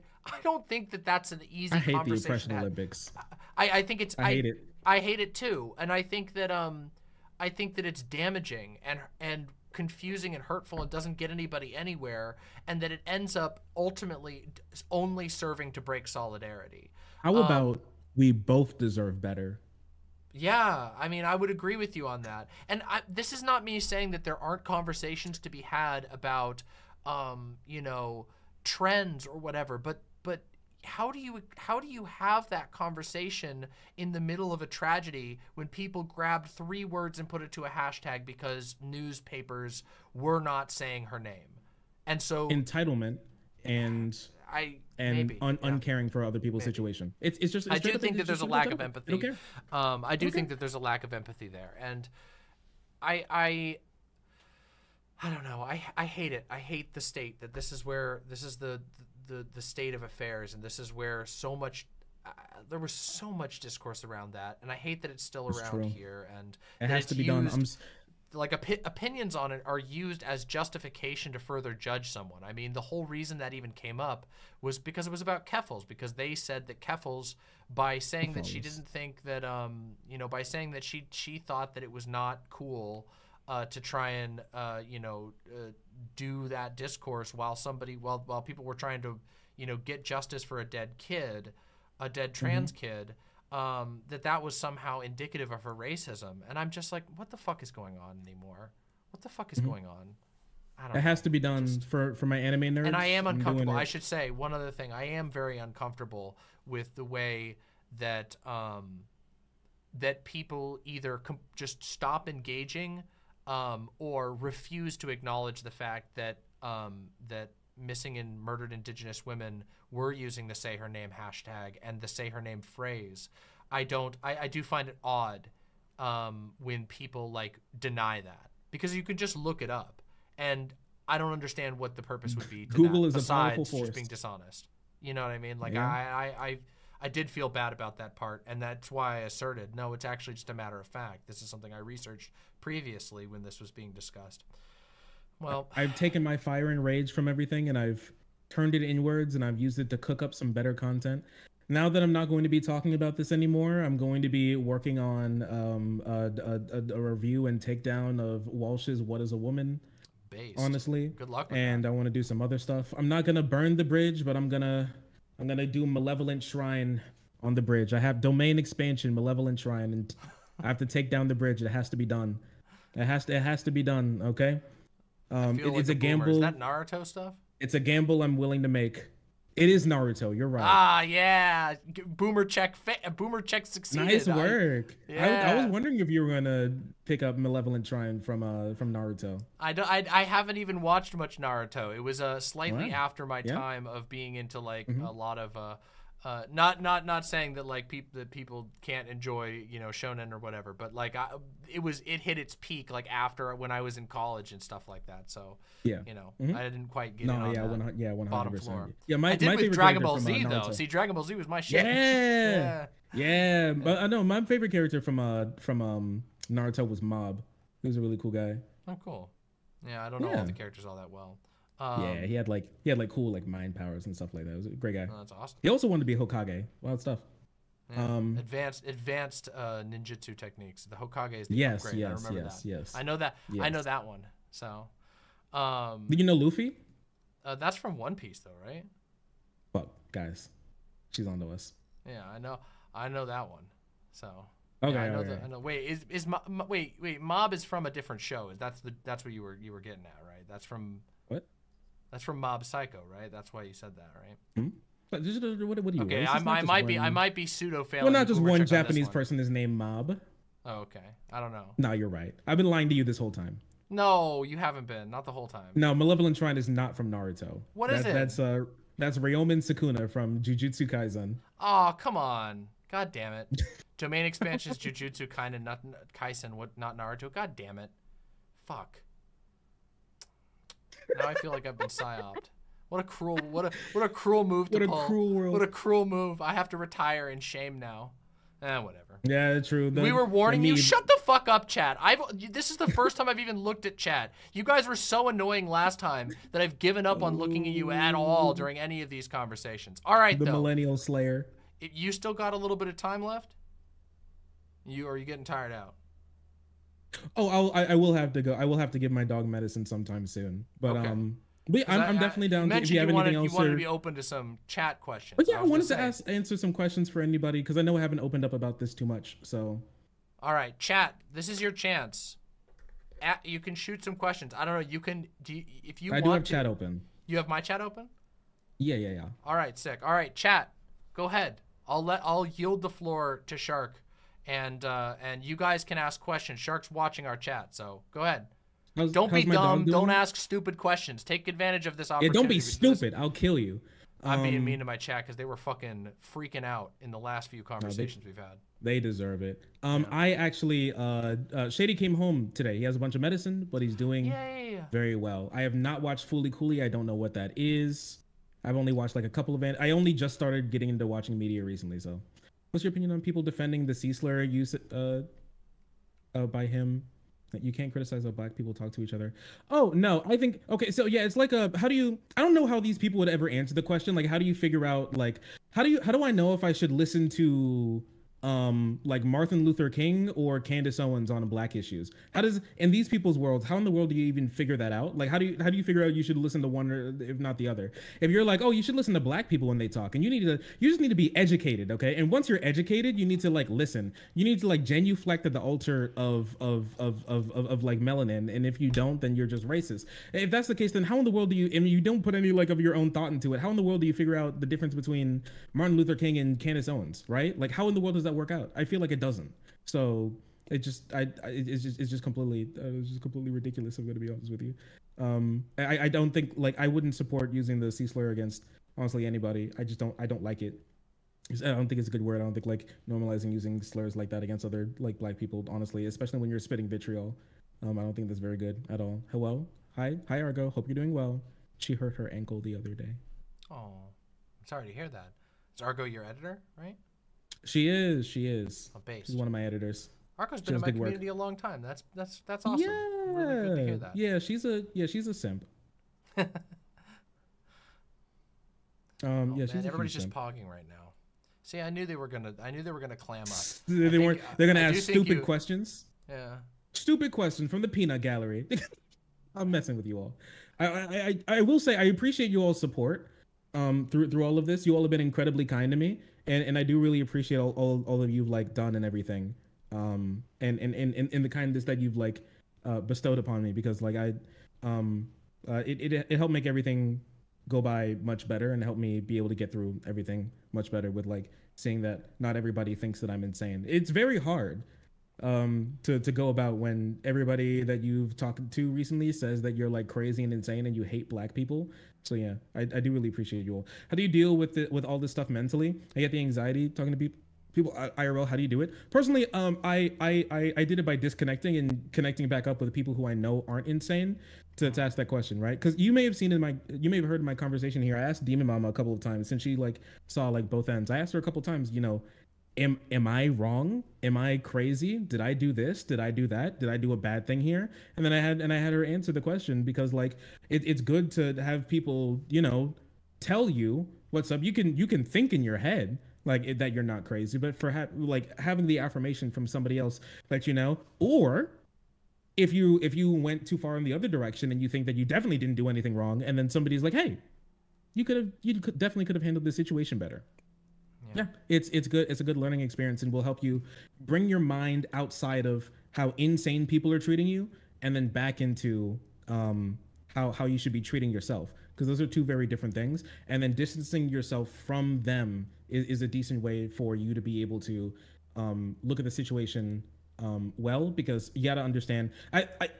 that's an easy conversation. I hate the oppression Olympics. I think it's I hate it. I hate it too, and I think that it's damaging and confusing and hurtful, and doesn't get anybody anywhere, and that it ends up ultimately only serving to break solidarity. How about we both deserve better? Yeah, I mean, I would agree with you on that. And this is not me saying that there aren't conversations to be had about, trends or whatever, but how do you have that conversation in the middle of a tragedy when people grabbed 3 words and put it to a hashtag because newspapers were not saying her name? And so entitlement and uncaring for other people's situation. It's just I do think that there's a lack of empathy. I do think that there's a lack of empathy there, and I don't know. I hate it. I hate the state that this is the state of affairs, and this is where there was so much discourse around that, and I hate that it's still around here, and it has to be done. Opinions on it are used as justification to further judge someone. I mean, the whole reason that even came up was because it was about Keffels, because they said that Keffels, by saying that she didn't think that by saying that she thought that it was not cool to try and do that discourse while people were trying to get justice for a dead trans kid, that was somehow indicative of her racism. And I'm just like, what the fuck is going on anymore? What the fuck is going on? I don't know. It has to be done for my anime nerds. And I am uncomfortable. I should say one other thing. I am very uncomfortable with the way that that people either just stop engaging or refuse to acknowledge the fact that that missing and murdered Indigenous women were using the Say Her Name hashtag and the Say Her Name phrase. I do find it odd when people deny that, because you can just look it up, and I don't understand what the purpose would be to Google that, is a powerful force. Just being dishonest. You know what I mean? I did feel bad about that part, and that's why I asserted, no, it's actually just a matter of fact. This is something I researched previously when this was being discussed. Well, I've taken my fire and rage from everything, and I've turned it inwards, and I've used it to cook up some better content. Now that I'm not going to be talking about this anymore, I'm going to be working on a review and takedown of Walsh's "What Is a Woman?" Based. Honestly, good luck with and that. I want to do some other stuff. I'm not gonna burn the bridge, but I'm gonna do Malevolent Shrine on the bridge. I have domain expansion, Malevolent Shrine, and I have to take down the bridge. It has to be done. It has to be done. Okay. It's a gamble. Is that Naruto stuff? It's a gamble I'm willing to make. It is Naruto. You're right. Ah, yeah. Boomer check succeeded. Nice work. Yeah. I was wondering if you were gonna pick up Malevolent Shrine from Naruto. I haven't even watched much Naruto. It was slightly Wow. after my Yeah. time of being into like Mhm. a lot of not saying that like people can't enjoy, you know, shonen or whatever, but like it hit its peak like after when I was in college and stuff like that. So Yeah. you know, Mhm. I didn't quite get No, in on yeah, that 100%. bottom floor. Yeah, I did my with favorite Dragon character Ball from, Z though. Naruto. See, Dragon Ball Z was my shit. Yeah. Yeah. But I know my favorite character from Naruto was Mob. He was a really cool guy. Oh, cool. Yeah, I don't know all Yeah. the characters all that well. Yeah, he had like cool like mind powers and stuff like that. He was a great guy. Oh, that's awesome. He also wanted to be Hokage. Wild stuff. Yeah. Advanced ninjutsu techniques. The Hokage is the Yes, upgrade. yes, I remember yes, that. yes. I know that. I know Yes. that one. So, Did you know Luffy? that's from One Piece, though, right? Fuck, guys, she's onto us. Yeah, I know that one. So. Okay, Yeah, I know. okay. I know. Wait, wait. Mob is from a different show. That's what you were getting at, right? That's from. What? That's from Mob Psycho, right? That's why you said that, right? But what do you? Okay, it's I not just might one- be pseudo failing. Well, not just Boomer one check on this Japanese one. person is named Mob. Oh, okay. I don't know. No, you're right. I've been lying to you this whole time. No, you haven't been. Not the whole time. No, Malevolent Shrine is not from Naruto. What is it? That's Ryomen Sukuna from Jujutsu Kaisen. Oh, come on. God damn it. Domain expansions, Jujutsu Kaisen, what not Naruto? God damn it. Fuck. Now I feel like I've been psyoped. What a cruel move to What a pull. cruel world. What a cruel move. I have to retire in shame now. Whatever. Yeah, true. We were warning you. Shut the fuck up, chat. This is the first time I've even looked at chat. You guys were so annoying last time that I've given up on looking at you at all during any of these conversations. All right, The though. Millennial Slayer. You still got a little bit of time left? Are you getting tired out? Oh, I will have to go. I will have to give my dog medicine sometime soon. But Okay. I'm definitely down. You If you have mentioned anything else, you wanted to or- be open to some chat questions. But yeah, I was wanted gonna to say. answer some questions for anybody because I know I haven't opened up about this too much. So All right, chat. This is your chance. You can shoot some questions. I don't know. You can. If you I want do have to. chat open. You have my chat open? Yeah. All right, sick. All right, chat. Go ahead. I'll yield the floor to Shark, and you guys can ask questions. Shark's watching our chat, so go ahead. Don't be how's my dog dumb. Don't doing? ask stupid questions. Take advantage of this Yeah, opportunity. don't be because this- stupid. I'll kill you. I'm being mean to my chat because they were fucking freaking out in the last few conversations we've had. They deserve it. I actually Shady came home today. He has a bunch of medicine, but he's doing Yay! very well. I have not watched Fooly Cooley. I don't know what that is. I've only watched like a couple of I only just started getting into watching media recently. So, what's your opinion on people defending the C slur use by him? That you can't criticize how black people talk to each other. Oh no, I think okay. So yeah, it's like I don't know how these people would ever answer the question. Like, how do you figure out like how do I know if I should listen to like Martin Luther King or Candace Owens on black issues? How does in these people's worlds, how in the world do you even figure that out? Like how do you figure out you should listen to one or if not the other? If you're like, oh, you should listen to black people when they talk, and you just need to be educated, okay? And once you're educated, you need to like listen. You need to like genuflect at the altar of like melanin, and if you don't, then you're just racist. If that's the case, then how in the world do you, and you don't put any like of your own thought into it, how in the world do you figure out the difference between Martin Luther King and Candace Owens, right? Like how in the world does that work out? I feel like it doesn't. So it's just completely ridiculous. I'm gonna be honest with you. I don't think like I wouldn't support using the C slur against honestly anybody. I don't like it. I don't think it's a good word. I don't think like normalizing using slurs like that against other like black people, honestly, especially when you're spitting vitriol. I don't think that's very good at all. Hello, hi Argo. Hope you're doing well. She hurt her ankle the other day. Oh, I'm sorry to hear that. Is Argo your editor, right? She is. Oh, based. She's one of my editors. Argo's She been in does my good work. community a long time. That's awesome. Yeah. Really good to hear that. Yeah, she's a simp. Oh, Yeah, man, she's a everybody's huge just simp. pogging right now. See, I knew they were gonna clam up. They weren't. They're gonna I do ask think stupid you- questions. Yeah. Stupid question from the peanut gallery. I'm messing with you all. I will say I appreciate you all's support through all of this. You all have been incredibly kind to me, and I do really appreciate all of you've like done and everything. And the kindness that you've like bestowed upon me, because like it helped make everything go by much better and help me be able to get through everything much better with like seeing that not everybody thinks that I'm insane. It's very hard to go about when everybody that you've talked to recently says that you're like crazy and insane and you hate black people. So yeah, I do really appreciate you all. How do you deal with all this stuff mentally? I get the anxiety talking to people IRL. How do you do it? Personally, I did it by disconnecting and connecting back up with people who I know aren't insane to ask that question, right? Because you may have heard in my conversation here, I asked Demon Mama a couple of times since she like saw like both ends. I asked her a couple of times, you know, am I wrong? Am I crazy? Did I do this? Did I do that? Did I do a bad thing here? And then I had her answer the question because like it's good to have people, you know, tell you what's up. You can think in your head like that you're not crazy, but for having the affirmation from somebody else that you know, or if you went too far in the other direction and you think that you definitely didn't do anything wrong, and then somebody's like, hey, you definitely could have handled this situation better. Yeah, it's good. It's a good learning experience and will help you bring your mind outside of how insane people are treating you and then back into how you should be treating yourself, because those are two very different things. And then distancing yourself from them is a decent way for you to be able to look at the situation well, because you got to understand.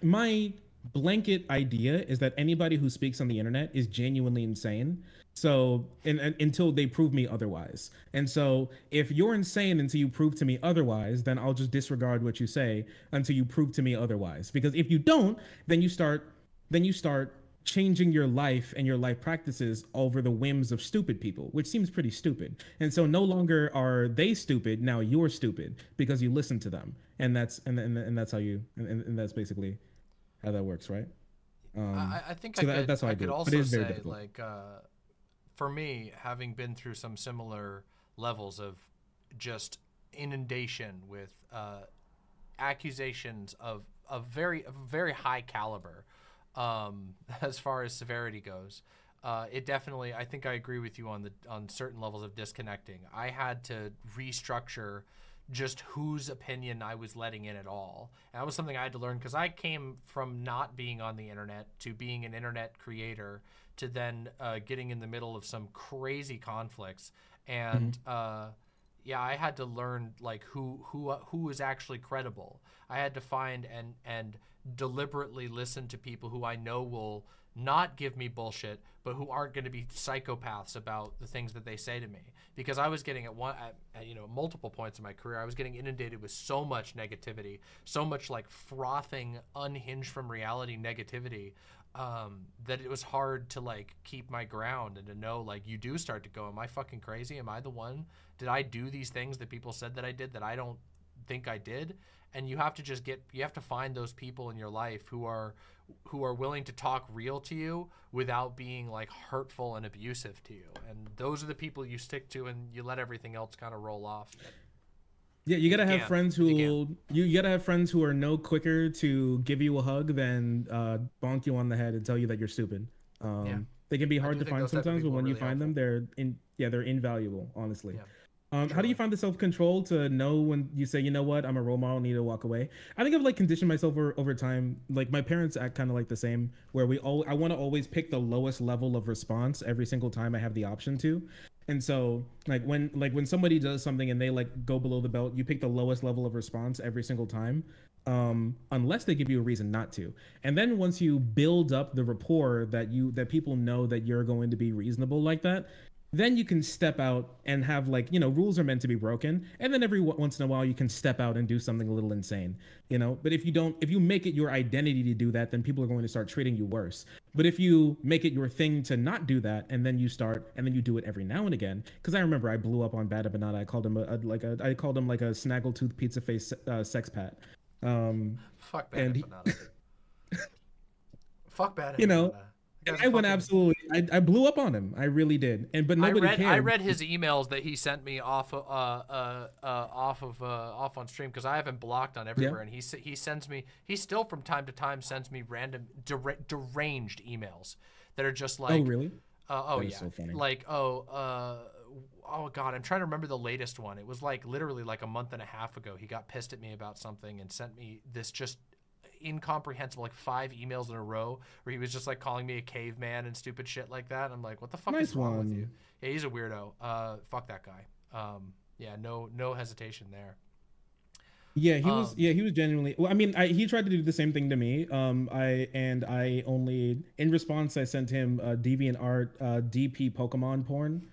My blanket idea is that anybody who speaks on the internet is genuinely insane. So, and until they prove me otherwise. And so if you're insane until you prove to me otherwise, then I'll just disregard what you say until you prove to me otherwise. Because if you don't, then you start changing your life and your life practices over the whims of stupid people, which seems pretty stupid. And so no longer are they stupid, now you're stupid because you listen to them. And that's that's basically how that works, right? I think so that's how I could do it. also But it is very say, difficult. like, for me, having been through some similar levels of just inundation with accusations of very high caliber, as far as severity goes, it definitely, I think I agree with you on certain levels of disconnecting. I had to restructure just whose opinion I was letting in at all. And that was something I had to learn, because I came from not being on the internet to being an internet creator to then getting in the middle of some crazy conflicts. And yeah, I had to learn like who is actually credible. I had to find and deliberately listen to people who I know will not give me bullshit, but who aren't going to be psychopaths about the things that they say to me. Because I was getting at multiple points in my career, I was getting inundated with so much negativity, so much like frothing, unhinged from reality negativity, that it was hard to like keep my ground and to know, like, you do start to go, am I fucking crazy? Am I the one? Did I do these things that people said that I did that I don't think I did? And you have to find those people in your life who are willing to talk real to you without being like hurtful and abusive to you. And those are the people you stick to, and you let everything else kind of roll off. Yeah, you gotta have friends who you gotta have friends who are no quicker to give you a hug than bonk you on the head and tell you that you're stupid. They can be hard to find sometimes, but when you find them, they're invaluable, honestly. Yeah. How do you find the self-control to know when you say, you know what, I'm a role model, I need to walk away? I think I've like conditioned myself over time. Like my parents act kind of like the same, where I want to always pick the lowest level of response every single time I have the option to. And so when somebody does something and they like go below the belt, you pick the lowest level of response every single time, unless they give you a reason not to. And then once you build up the rapport that people know that you're going to be reasonable like that, then you can step out and have like, rules are meant to be broken. And then every once in a while you can step out and do something a little insane, but if you make it your identity to do that, then people are going to start treating you worse. But if you make it your thing to not do that, and then you do it every now and again, because I remember I blew up on Bad Banana. I called him like a snaggletooth pizza face sex pat. Fuck Bad Banana. Fuck Bad You Banana. I went absolutely. I blew up on him. I really did. But nobody cared. I read his emails that he sent me off on stream, because I have him blocked on everywhere, and he sends me. He still from time to time sends me random deranged emails that are just like. Oh really? Oh that yeah. So funny. Like oh god, I'm trying to remember the latest one. It was like literally like a month and a half ago. He got pissed at me about something and sent me this just incomprehensible, like 5 emails in a row where he was just like calling me a caveman and stupid shit like that. I'm like, what the fuck Nice is wrong with one. you? Yeah, he's a weirdo. Fuck that guy. Yeah, no hesitation there. Yeah, he was. Yeah, he was genuinely. Well, I mean, he tried to do the same thing to me. I only in response I sent him DeviantArt DP Pokemon porn.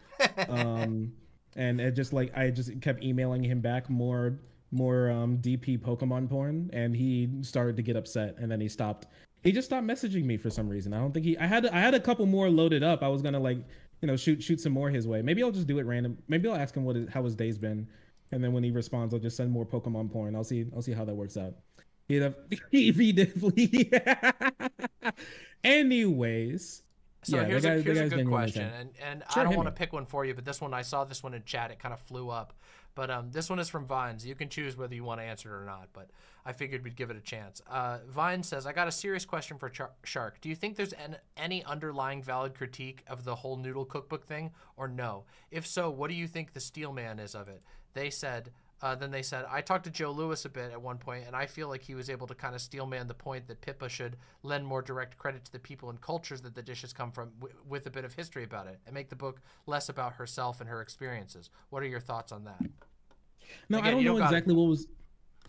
And it just like I just kept emailing him back more DP Pokemon porn, and he started to get upset, and then he stopped. He just stopped messaging me for some reason. I don't think he. I had a couple more loaded up. I was gonna like shoot some more his way. Maybe I'll just do it random. Maybe I'll ask him how his day's been. And then when he responds, I'll just send more Pokemon porn. I'll see how that works out. He definitely. Anyways. So yeah, here's a good question, and Sure, I don't hit want to me. pick one for you, but this one I saw this one in chat. It kind of flew up, but this one is from Vines. You can choose whether you want to answer it or not, but I figured we'd give it a chance. Vine says, "I got a serious question for Shark. Do you think there's any underlying valid critique of the whole noodle cookbook thing, or no? If so, what do you think the steel man is of it?" They said. Then they said, I talked to Joe Lewis a bit at one point, and I feel like he was able to kind of steelman the point that Pippa should lend more direct credit to the people and cultures that the dishes come from with a bit of history about it, and make the book less about herself and her experiences. What are your thoughts on that? No, Again, I don't you know don't exactly what was.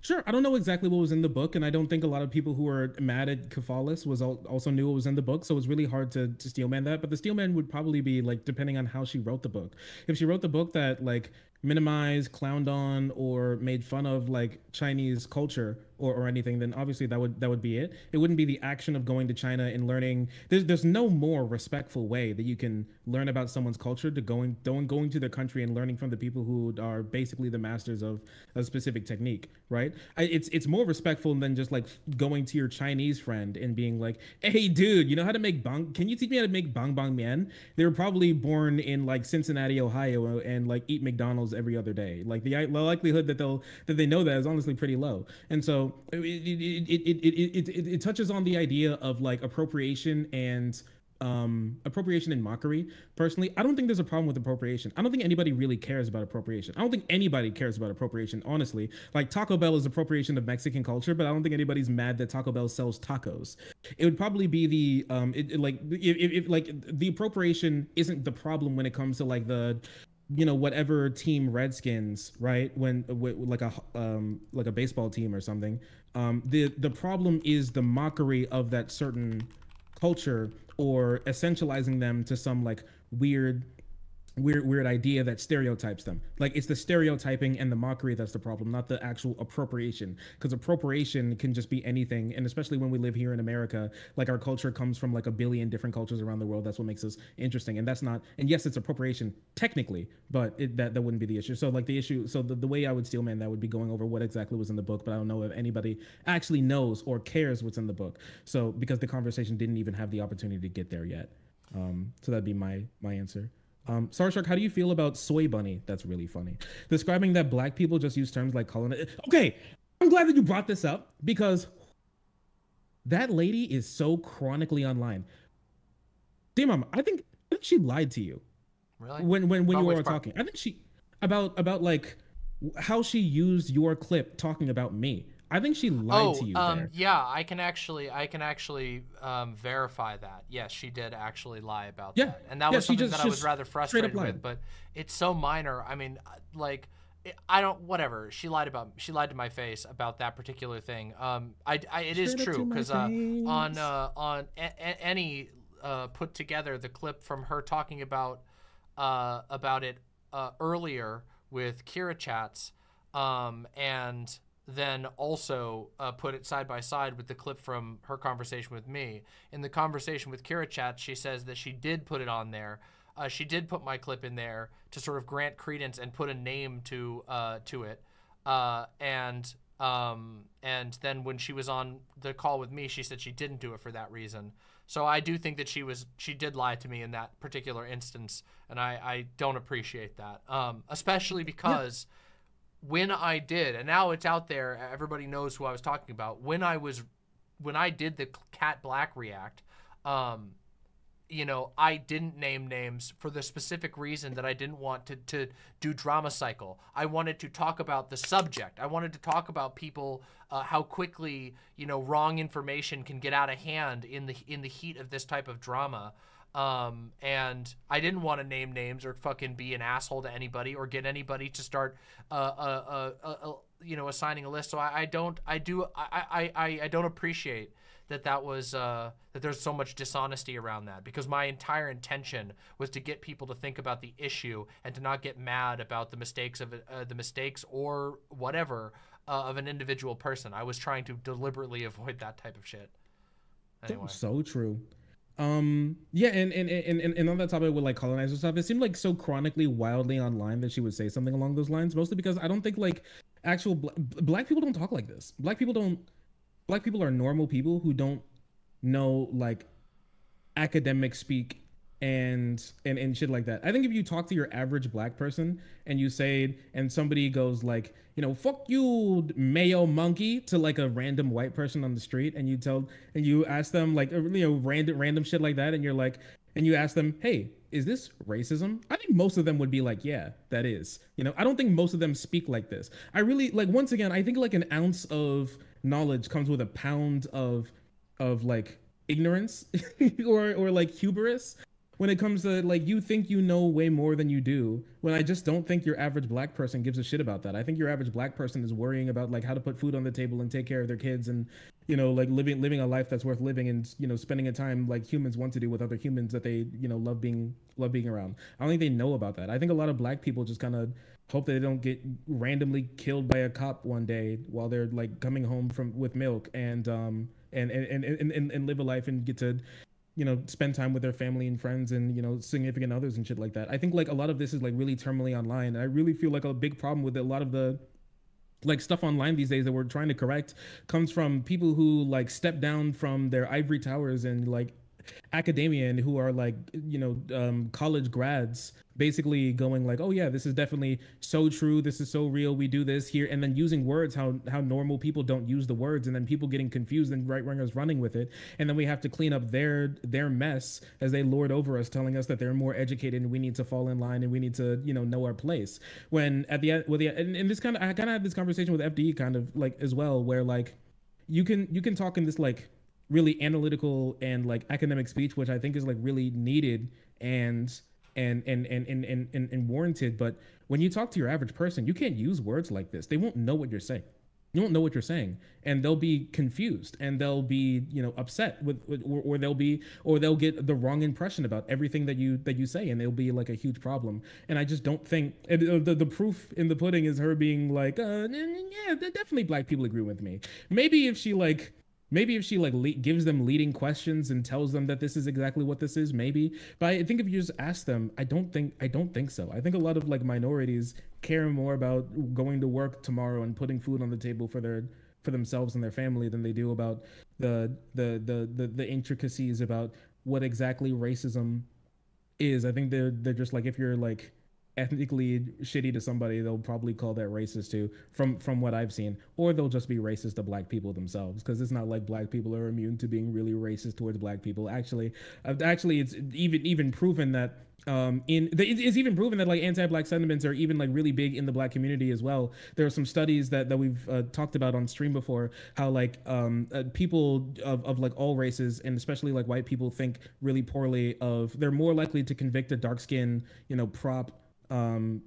Sure, I don't know exactly what was in the book, and I don't think a lot of people who are mad at Cephalus also knew what was in the book, so it's really hard to steelman that. But the steelman would probably be like depending on how she wrote the book. If she wrote the book that like minimized, clowned on, or made fun of like Chinese culture or anything, then obviously that would be it. It wouldn't be the action of going to China and learning. There's no more respectful way that you can learn about someone's culture to going to their country and learning from the people who are basically the masters of a specific technique, right? It's more respectful than just like going to your Chinese friend and being like, hey dude, you know how to make bang? Can you teach me how to make bang bang mian? They were probably born in like Cincinnati, Ohio, and like eat McDonald's every other day. Like the likelihood that they know that is honestly pretty low. And so it touches on the idea of like appropriation and mockery. Personally, I don't think there's a problem with appropriation. I don't think anybody really cares about appropriation. I don't think anybody cares about appropriation, honestly. Like Taco Bell is appropriation of Mexican culture, but I don't think anybody's mad that Taco Bell sells tacos. It would probably be the if the appropriation isn't the problem when it comes to like the whatever team Redskins, right? When like a baseball team or something. The problem is the mockery of that certain culture, or essentializing them to some like weird idea that stereotypes them. Like it's the stereotyping and the mockery that's the problem, not the actual appropriation. Because appropriation can just be anything, and especially when we live here in America, like our culture comes from like a billion different cultures around the world. That's what makes us interesting, and that's not. And yes, it's appropriation technically, but that wouldn't be the issue. So like the issue, so the way I would steelman that would be going over what exactly was in the book, but I don't know if anybody actually knows or cares what's in the book. So because the conversation didn't even have the opportunity to get there yet. So that'd be my answer. Starshark, how do you feel about soy bunny? That's really funny. Describing that black people just use terms like calling it. Okay, I'm glad that you brought this up because that lady is so chronically online. Dear Mom, I think she lied to you. Really? When you were talking, I think she about like how she used your clip talking about me. I think she lied to you there. Yeah, I can actually verify that. Yes, she did actually lie about that. And that was something that I was rather frustrated with, but it's so minor. I mean, like, whatever. She lied to my face about that particular thing. It is true, because on any put together the clip from her talking about it earlier with Kira Chats, and then also put it side by side with the clip from her conversation with me. In the conversation with Kira Chat, she says that she did put it on there. She did put my clip in there to sort of grant credence and put a name to it. And then when she was on the call with me, she said she didn't do it for that reason. So I do think that she did lie to me in that particular instance, and I don't appreciate that, especially because. Yeah. When I did, and now it's out there, everybody knows who I was talking about. When I did the Cat Black react, you know, I didn't name names for the specific reason that I didn't want to do drama cycle. I wanted to talk about the subject. I wanted to talk about people, how quickly, you know, wrong information can get out of hand in the heat of this type of drama. And I didn't want to name names or fucking be an asshole to anybody or get anybody to start, you know, assigning a list. So I don't appreciate that was that there's so much dishonesty around that, because my entire intention was to get people to think about the issue and to not get mad about the mistakes of the mistakes or whatever of an individual person. I was trying to deliberately avoid that type of shit. Anyway. So true. Yeah, and on that topic with like colonizer stuff, it seemed like so chronically wildly online that she would say something along those lines, mostly because I don't think like actual black people don't talk like this. Black people are normal people who don't know like academic speak and shit like that. I think if you talk to your average black person and you say, and somebody goes like, you know, fuck you, mayo monkey, to like a random white person on the street, and you ask them like, you know, random shit like that, and you're like, and you ask them, hey, is this racism? I think most of them would be like, yeah, that is. You know, I don't think most of them speak like this. I really, like, once again, I think like an ounce of knowledge comes with a pound of like ignorance or like hubris. When it comes to like, you think you know way more than you do, when I just don't think your average black person gives a shit about that. I think your average black person is worrying about like how to put food on the table and take care of their kids, and, you know, like living a life that's worth living, and, you know, spending a time like humans want to do with other humans that they, you know, love being around. I don't think they know about that. I think a lot of black people just kind of hope that they don't get randomly killed by a cop one day while they're like coming home with milk and live a life and get to, you know, spend time with their family and friends and, you know, significant others and shit like that. I think like a lot of this is like really terminally online. And I really feel like a big problem with a lot of the like stuff online these days that we're trying to correct comes from people who like step down from their ivory towers and like academia, and who are like, you know, college grads, basically going like, oh yeah, this is definitely so true, this is so real, we do this here, and then using words how normal people don't use the words, and then people getting confused and right wingers running with it, and then we have to clean up their mess as they lord over us, telling us that they're more educated and we need to fall in line and we need to, you know our place. When at the end, and this kind of, I kind of had this conversation with FDE kind of like as well, where like you can talk in this like really analytical and like academic speech, which I think is like really needed and warranted. But when you talk to your average person, you can't use words like this. They won't know what you're saying. You won't know what you're saying, and they'll be confused, and they'll be, you know, upset or they'll get the wrong impression about everything that you say, and it'll be like a huge problem. And I just don't think the proof in the pudding is her being like, yeah, definitely black people agree with me. Maybe if she gives them leading questions and tells them that this is exactly what this is, maybe. But I think if you just ask them, I don't think so. I think a lot of like minorities care more about going to work tomorrow and putting food on the table for themselves and their family than they do about the intricacies about what exactly racism is. I think they're just like, if you're like ethnically shitty to somebody, they'll probably call that racist too, from what I've seen, or they'll just be racist to black people themselves, because it's not like black people are immune to being really racist towards black people. Actually it's even proven that it's even proven that like anti-black sentiments are even like really big in the black community as well. There are some studies that we've talked about on stream before, how like people of like all races, and especially like white people, think really poorly of, they're more likely to convict a dark skin, you know, prop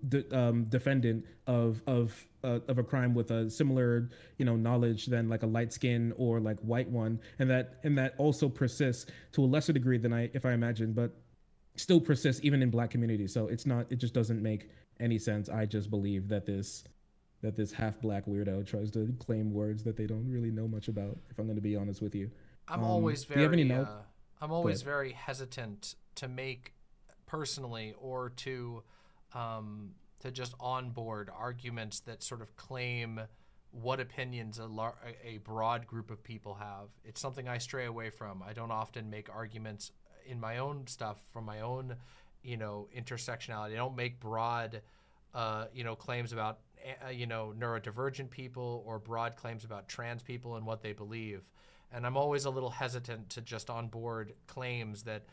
defendant of a crime with a similar, you know, knowledge than like a light skin or like white one, and that also persists to a lesser degree than I imagine, but still persists even in black communities. So it just doesn't make any sense. I just believe that this half black weirdo tries to claim words that they don't really know much about, if I'm going to be honest with you. I'm always very hesitant to make personally, or to just onboard arguments that sort of claim what opinions a broad group of people have. It's something I stray away from. I don't often make arguments in my own stuff from my own, you know, intersectionality. I don't make broad, you know, claims about, you know, neurodivergent people, or broad claims about trans people and what they believe. And I'm always a little hesitant to just onboard claims that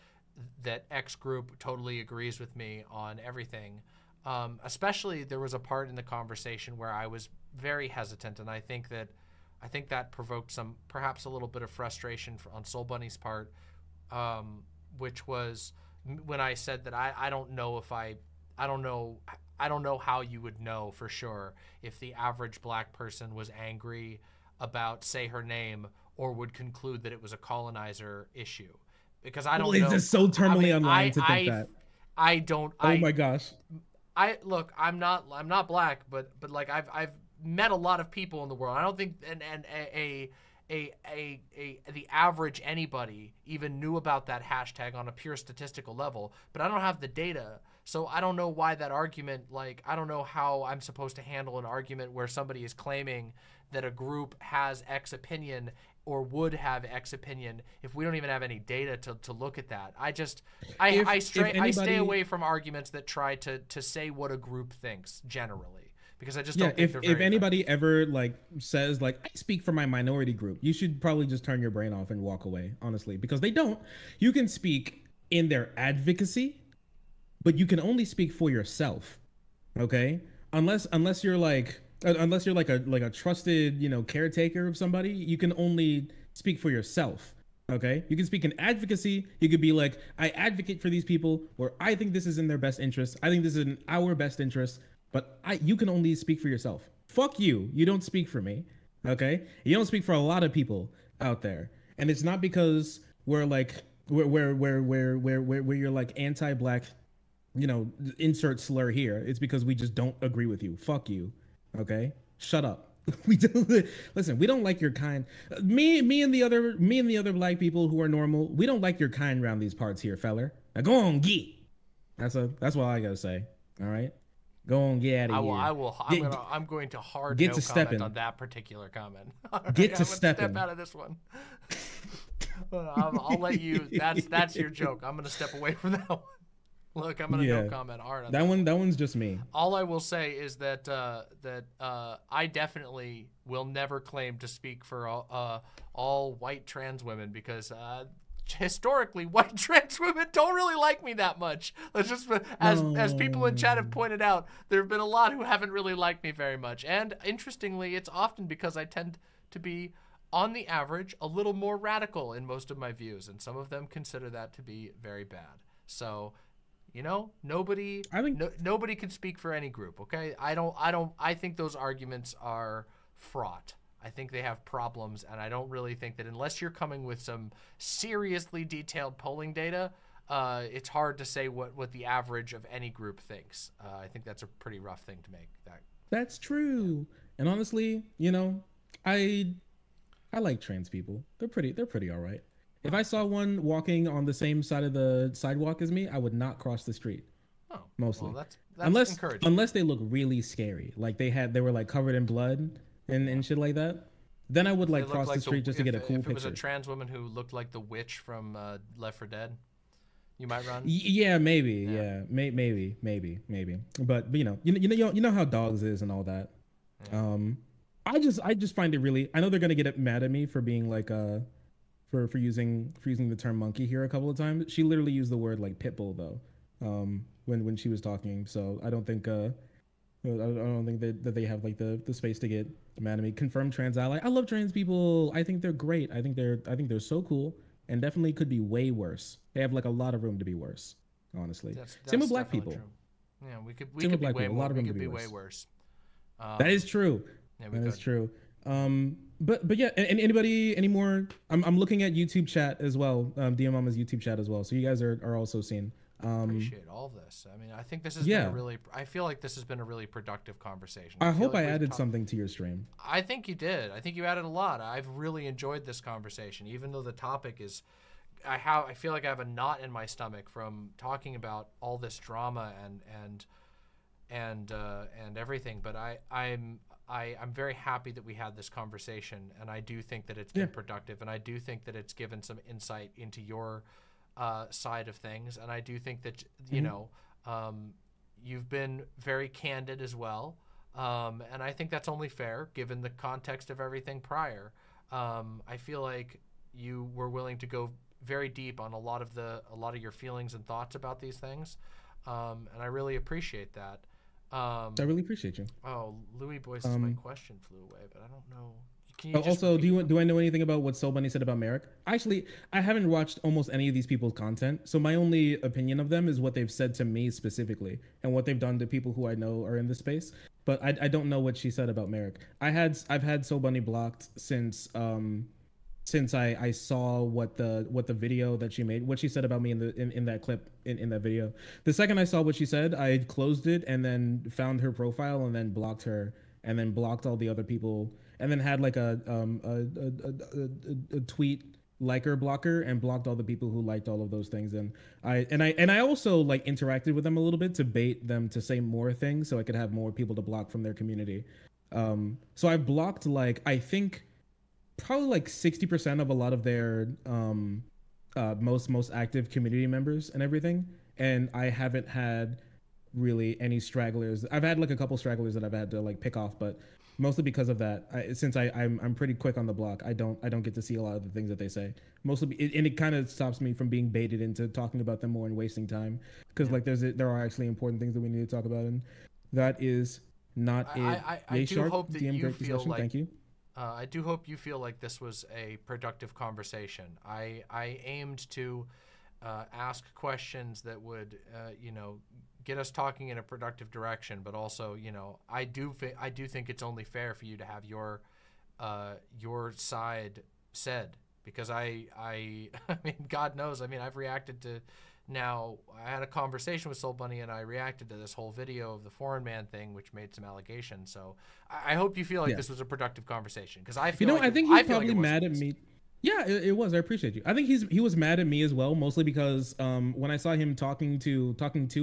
that X group totally agrees with me on everything. Especially there was a part in the conversation where I was very hesitant, and I think that provoked perhaps a little bit of frustration on Soul Bunny's part, which was when I said that I don't know how you would know for sure if the average black person was angry about Say Her Name or would conclude that it was a colonizer issue, because I don't know. It's just so terminally online to think that. I don't. Oh my gosh. Look, I'm not black, but like I've met a lot of people in the world. I don't think the average anybody even knew about that hashtag on a pure statistical level, but I don't have the data. So I don't know why that argument, like, I don't know how I'm supposed to handle an argument where somebody is claiming that a group has X opinion or would have X opinion if we don't even have any data to look at that. I stay away from arguments that try to say what a group thinks generally, because I just don't think they're very if anybody ever like says like, I speak for my minority group, you should probably just turn your brain off and walk away, honestly, because they don't. You can speak in their advocacy, but you can only speak for yourself. Okay? Unless you're like a trusted, caretaker of somebody, you can only speak for yourself. Okay? You can speak in advocacy. You could be like, I advocate for these people, or I think this is in their best interest. I think this is in our best interest, but you can only speak for yourself. Fuck you. You don't speak for me. Okay? You don't speak for a lot of people out there. And it's not because we're you're like anti-black, insert slur here. It's because we just don't agree with you. Fuck you. Okay? Shut up. We don't listen. We don't like your kind. Me and the other black people who are normal. We don't like your kind around these parts here, feller. Now go on, get. That's what I gotta say. All right, go on, get out of here. I'm going to get to comment stepping on that particular comment. Get to stepping. Step out of this one. I'll let you. That's your joke. I'm gonna step away from that one. Look, I'm gonna no comment hard on that. That one's just me. All I will say is that I definitely will never claim to speak for all white trans women, because historically white trans women don't really like me that much. Let's just as people in chat have pointed out, there have been a lot who haven't really liked me very much, and interestingly, it's often because I tend to be, on the average, a little more radical in most of my views, and some of them consider that to be very bad. So, nobody can speak for any group, okay? I think those arguments are fraught. I think they have problems, and I don't really think that unless you're coming with some seriously detailed polling data, it's hard to say what the average of any group thinks. I think that's a pretty rough thing to make. That's true. And honestly, I like trans people. They're pretty all right. If I saw one walking on the same side of the sidewalk as me, I would not cross the street. Oh, mostly. Well, that's encouraging. Unless they look really scary, like they were like covered in blood and shit like that. Then I would like cross the street just to get a cool picture. If it was a trans woman who looked like the witch from Left 4 Dead, you might run. Yeah, maybe. Yeah, maybe. But you know how dogs is and all that. Yeah. I just find it really. I know they're gonna get mad at me for being like for using the term monkey here a couple of times. She literally used the word like pit bull though, when she was talking. So I don't think that they have like the space to get mad at me. Confirmed trans ally. I love trans people. I think they're great. I think they're so cool, and definitely could be way worse. They have like a lot of room to be worse, honestly. Same with black people. True. Yeah, we could be way worse. That is true. Yeah, that is true. But yeah, any more? I'm looking at YouTube chat as well. DM Mama's YouTube chat as well. So you guys are also seen. Appreciate all this. I mean, I think this has been I feel like this has been a really productive conversation. I hope I added something to your stream. I think you did. I think you added a lot. I've really enjoyed this conversation, even though the topic is, I feel like I have a knot in my stomach from talking about all this drama and everything. But I'm very happy that we had this conversation, and I do think that it's been productive, and I do think that it's given some insight into your side of things, and I do think that you've been very candid as well, and I think that's only fair given the context of everything prior. I feel like you were willing to go very deep on a lot of your feelings and thoughts about these things, and I really appreciate that. I really appreciate you. Oh, Louis Boyce's my question flew away, but I don't know. Can you just Also, repeat? do I know anything about what Soul Bunny said about Merrick? Actually, I haven't watched almost any of these people's content, so my only opinion of them is what they've said to me specifically and what they've done to people who I know are in the space. But I don't know what she said about Merrick. I've had Soul Bunny blocked since I saw what the video that she made, what she said about me in that clip in that video. The second I saw what she said, I closed it and then found her profile and then blocked her and then blocked all the other people and then had like a tweet liker blocker and blocked all the people who liked all of those things. And I also like interacted with them a little bit to bait them to say more things so I could have more people to block from their community. So I blocked like I think probably like 60% of a lot of their most active community members and everything. And I haven't had really any stragglers. I've had like a couple stragglers that I've had to like pick off, but mostly because of that, since I'm pretty quick on the block, I don't get to see a lot of the things that they say. Mostly, and it kind of stops me from being baited into talking about them more and wasting time. Because like there are actually important things that we need to talk about, and that is not it. I do hope that you feel like. Thank you. I do hope you feel like this was a productive conversation. I aimed to ask questions that would, get us talking in a productive direction, but also, I do think it's only fair for you to have your side said, because I mean, God knows, I mean, I've reacted to. Now, I had a conversation with Soul Bunny, and I reacted to this whole video of the foreign man thing, which made some allegations. So I hope you feel like this was a productive conversation, because I feel I think he's probably mad at me. Yeah, it was. I appreciate you. I think he was mad at me as well, mostly because when I saw him talking to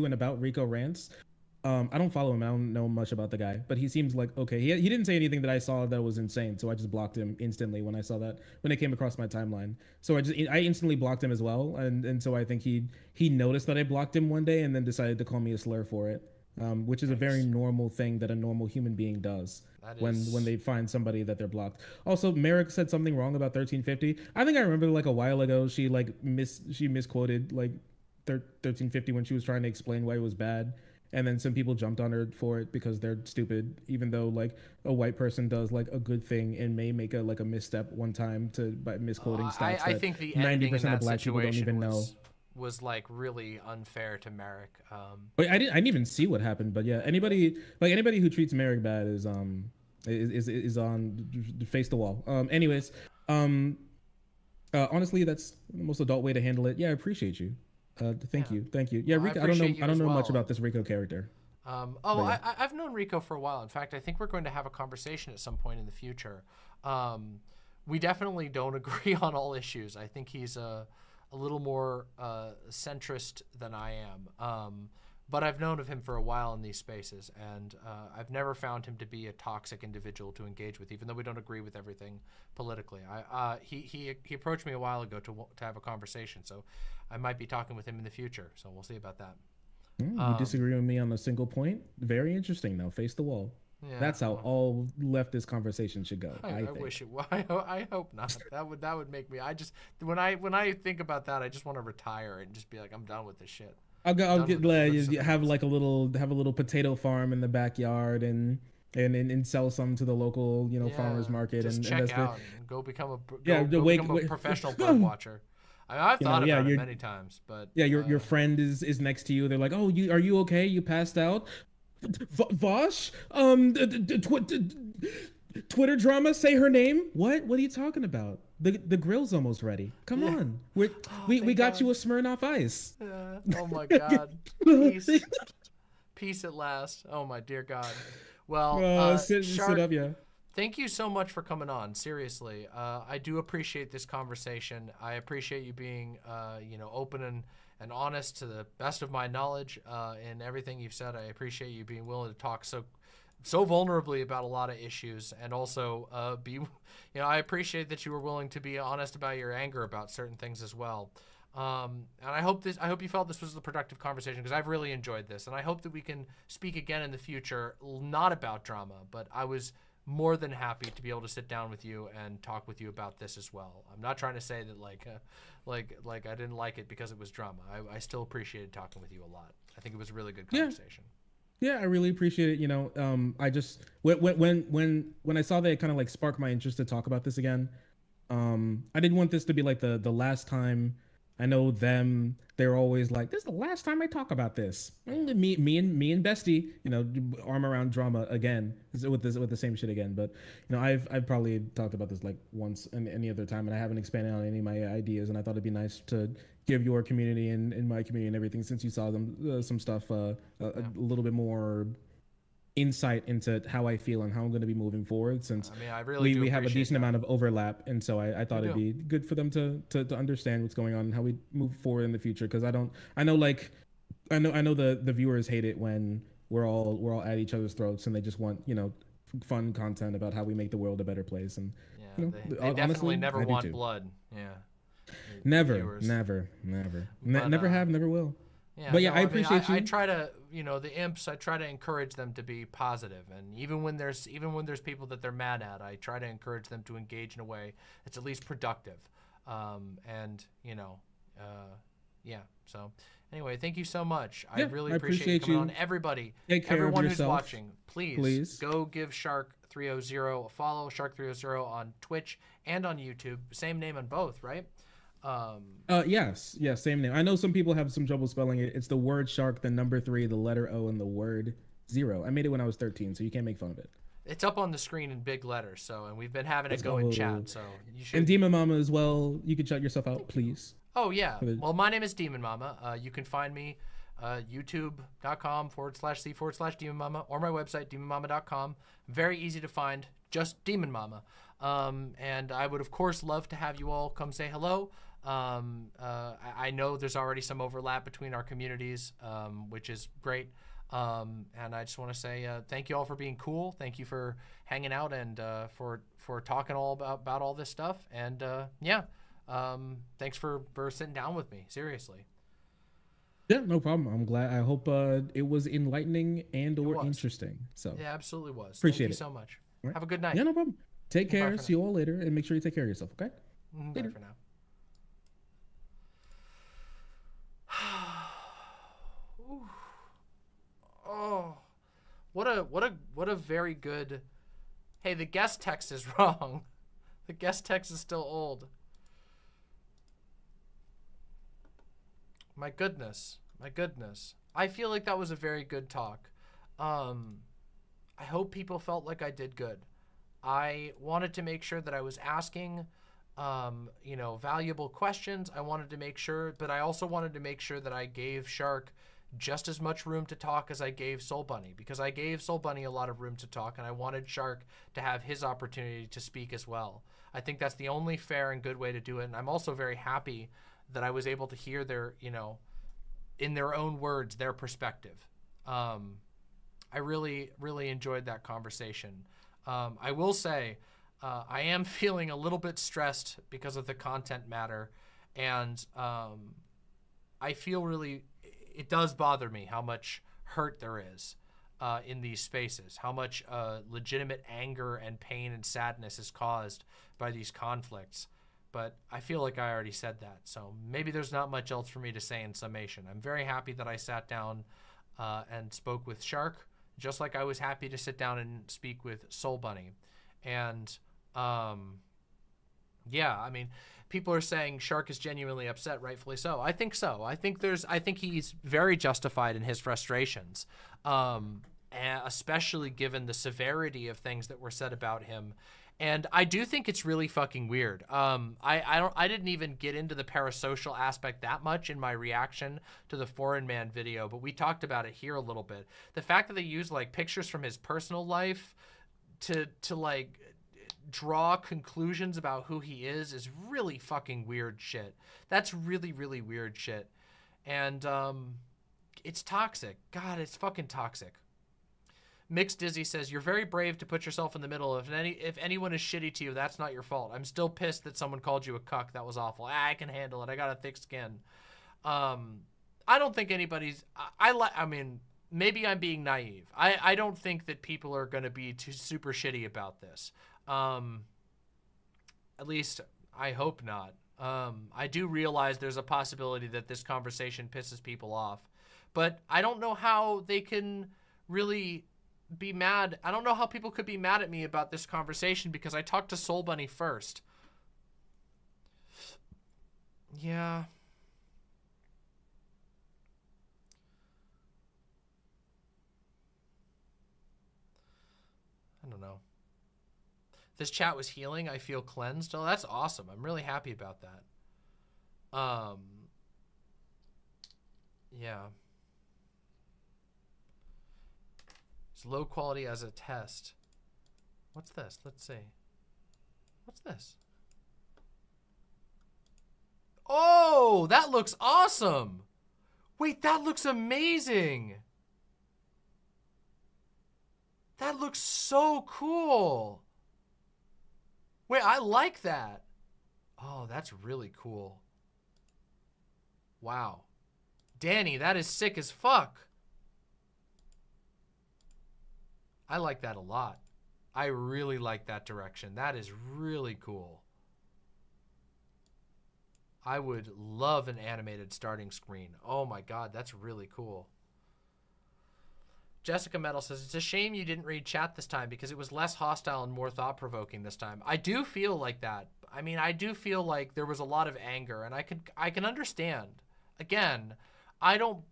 and about Rico Rants, I don't follow him. I don't know much about the guy, but he seems like okay. He didn't say anything that I saw that was insane, so I just blocked him instantly when I saw that, when it came across my timeline. So I instantly blocked him as well, and so I think he noticed that I blocked him one day and then decided to call me a slur for it, which is a very normal thing that a normal human being does when they find somebody that they're blocked. Also, Merrick said something wrong about 1350. I think I remember like a while ago she misquoted like 1350 when she was trying to explain why it was bad. And then some people jumped on her for it because they're stupid, even though like a white person does like a good thing and may make a misstep one time by misquoting stats. I think the 90% of black people don't even know. Was like really unfair to Merrick. But I didn't even see what happened. But yeah, anybody who treats Merrick bad is on face the wall. Anyways, honestly, that's the most adult way to handle it. Yeah, I appreciate you. Thank you. Yeah, well, Rico, I don't know much about this Rico character. Yeah. I've known Rico for a while. In fact, I think we're going to have a conversation at some point in the future. We definitely don't agree on all issues. I think he's a little more centrist than I am. But I've known of him for a while in these spaces, and I've never found him to be a toxic individual to engage with, even though we don't agree with everything politically. He approached me a while ago to have a conversation, so I might be talking with him in the future. So we'll see about that. You disagree with me on a single point? Very interesting, though. Face the wall. Yeah, that's how all leftist conversations should go. I wish it. I hope not. That would make me. I just when I think about that, I just want to retire and just be like, I'm done with this shit. I'll have like a little potato farm in the backyard and sell some to the local farmers market just and check out and go become a professional bird watcher. I've thought about it many times, but your friend is next to you. They're like, oh, are you okay? You passed out? Vaush, Twitter drama. Say her name. What are you talking about? The grill's almost ready. Come on, we got you a Smirnoff Ice. Oh my God, peace at last. Oh my dear God. Well, sit up, yeah. Thank you so much for coming on. Seriously, I do appreciate this conversation. I appreciate you being, open and honest to the best of my knowledge in everything you've said. I appreciate you being willing to talk so vulnerably about a lot of issues, and also I appreciate that you were willing to be honest about your anger about certain things as well. And I hope you felt this was a productive conversation, because I've really enjoyed this, and I hope that we can speak again in the future, not about drama, but I was more than happy to be able to sit down with you and talk with you about this as well. I'm not trying to say that like I didn't like it because it was drama. I still appreciated talking with you a lot. I think it was a really good conversation. Yeah, I really appreciate it. You know, I just when I saw that, it kind of like sparked my interest to talk about this again. I didn't want this to be like the last time. I know them. They're always like, "This is the last time I talk about this." And me and Bestie, you know, arm around drama again with the same shit again. But you know, I've probably talked about this like once and any other time, and I haven't expanded on any of my ideas. And I thought it'd be nice to give your community and my community and everything, since you saw them some stuff a little bit more insight into how I feel and how I'm going to be moving forward, since I mean, I really we have a decent amount of overlap, and so I thought it'd be good for them to understand what's going on and how we move forward in the future. Because I know the viewers hate it when we're all at each other's throats and they just want, you know, fun content about how we make the world a better place. And yeah, you know, they definitely honestly, never want blood. Yeah, never viewers. never But, never have, never will. Yeah, but yeah, no, I appreciate you. I try to, you know, the imps, I try to encourage them to be positive, and even when there's people that they're mad at, I try to encourage them to engage in a way that's at least productive. And you know, yeah. So anyway, thank you so much. I really appreciate you coming on. Everybody, everyone who's watching, please go give Shark 300 a follow. Shark 300 on Twitch and on YouTube. Same name on both, right? Yes, same name. I know some people have some trouble spelling it. It's the word shark, the number 3, the letter O, and the word 0. I made it when I was 13, so you can't make fun of it. It's up on the screen in big letters, so, and we've been having it go in chat, so you should. And Demon Mama as well. You can shout yourself out, please. Oh yeah. Well, my name is Demon Mama. You can find me youtube.com/c/Demon Mama, or my website demonmama.com. Very easy to find, just Demon Mama. And I would of course love to have you all come say hello. I know there's already some overlap between our communities, which is great. And I just want to say thank you all for being cool. Thank you for hanging out and for talking all about all this stuff. And yeah, thanks for sitting down with me. Seriously. Yeah, no problem. I'm glad. I hope it was enlightening and/or interesting. So yeah, absolutely was. Appreciate Thank you it. so much. Right. Have a good night. Yeah, no problem. Take care. See you all now. later, and make sure you take care of yourself. Okay. Bye for now. Oh, what a very good. Hey, the guest text is wrong. The guest text is still old. My goodness. I feel like that was a very good talk. I hope people felt like I did good. I wanted to make sure that I was asking, you know, valuable questions. I wanted to make sure, but I also wanted to make sure that I gave Shark just as much room to talk as I gave Soul Bunny, because I gave Soul Bunny a lot of room to talk, and I wanted Shark to have his opportunity to speak as well. I think that's the only fair and good way to do it, and I'm also very happy that I was able to hear their, you know, in their own words, their perspective. I really enjoyed that conversation. I will say, I am feeling a little bit stressed because of the content matter, and I feel really, it does bother me how much hurt there is in these spaces, how much legitimate anger and pain and sadness is caused by these conflicts. But I feel like I already said that, so maybe there's not much else for me to say in summation. I'm very happy that I sat down and spoke with Shark, just like I was happy to sit down and speak with Soul Bunny. And yeah, I mean, people are saying Shark is genuinely upset, rightfully so. I think so. I think he's very justified in his frustrations, especially given the severity of things that were said about him. And I do think it's really fucking weird. I didn't even get into the parasocial aspect that much in my reaction to the Foreign Man video, but we talked about it here a little bit. The fact that they use like pictures from his personal life to like draw conclusions about who he is really fucking weird shit. That's really weird shit. And it's toxic. God, it's fucking toxic. Mixed Dizzy says, you're very brave to put yourself in the middle. If anyone is shitty to you, that's not your fault. I'm still pissed that someone called you a cuck. That was awful. I can handle it. I got a thick skin. I don't think anybody's... I mean, maybe I'm being naive. I don't think that people are going to be too super shitty about this. At least I hope not. I do realize there's a possibility that this conversation pisses people off, but I don't know how they can really be mad. I don't know how people could be mad at me about this conversation because I talked to Soul Bunny first. Yeah. I don't know. This chat was healing. I feel cleansed. Oh, that's awesome. I'm really happy about that. Yeah. It's low quality as a test. What's this? Let's see. What's this? Oh, that looks awesome. Wait, that looks amazing. That looks so cool. Wait, I like that. Oh, that's really cool. Wow. Danny, that is sick as fuck. I like that a lot. I really like that direction. That is really cool. I would love an animated starting screen. Oh my god, that's really cool. Jessica Metal says, it's a shame you didn't read chat this time because it was less hostile and more thought-provoking this time. I do feel like that. I mean, I do feel like there was a lot of anger, and I can understand. Again, I don't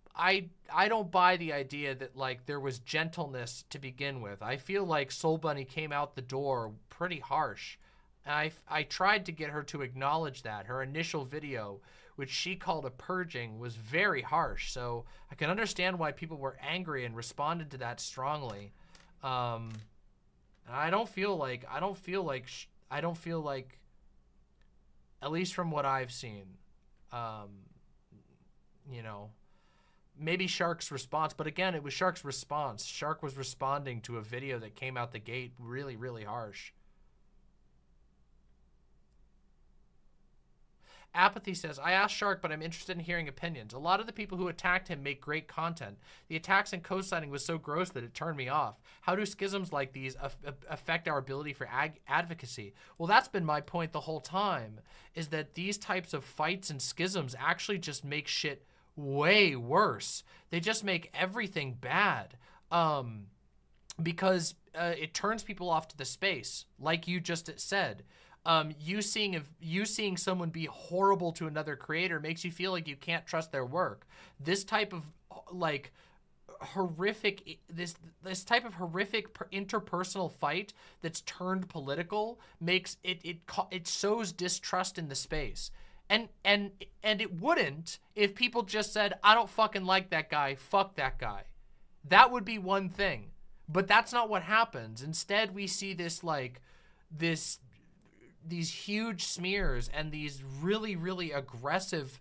buy the idea that like there was gentleness to begin with. I feel like Soul Bunny came out the door pretty harsh. And I tried to get her to acknowledge that. Her initial video, which she called a purging, was very harsh. So I can understand why people were angry and responded to that strongly. And I don't feel like, at least from what I've seen, you know, maybe Shark's response, but again, it was Shark's response. Shark was responding to a video that came out the gate really, really harsh. Apathy says, I asked Shark, but I'm interested in hearing opinions. A lot of the people who attacked him make great content. The attacks and co-signing was so gross that it turned me off. How do schisms like these affect our ability for advocacy? Well, that's been my point the whole time, is that these types of fights and schisms actually just make shit way worse. They just make everything bad. Because it turns people off to the space, like you just said. You seeing someone be horrible to another creator makes you feel like you can't trust their work. This type of like horrific, this type of horrific interpersonal fight that's turned political makes it sows distrust in the space. And it wouldn't if people just said, I don't fucking like that guy, fuck that guy. That would be one thing. But that's not what happens. Instead, we see this like these huge smears and these really, really aggressive.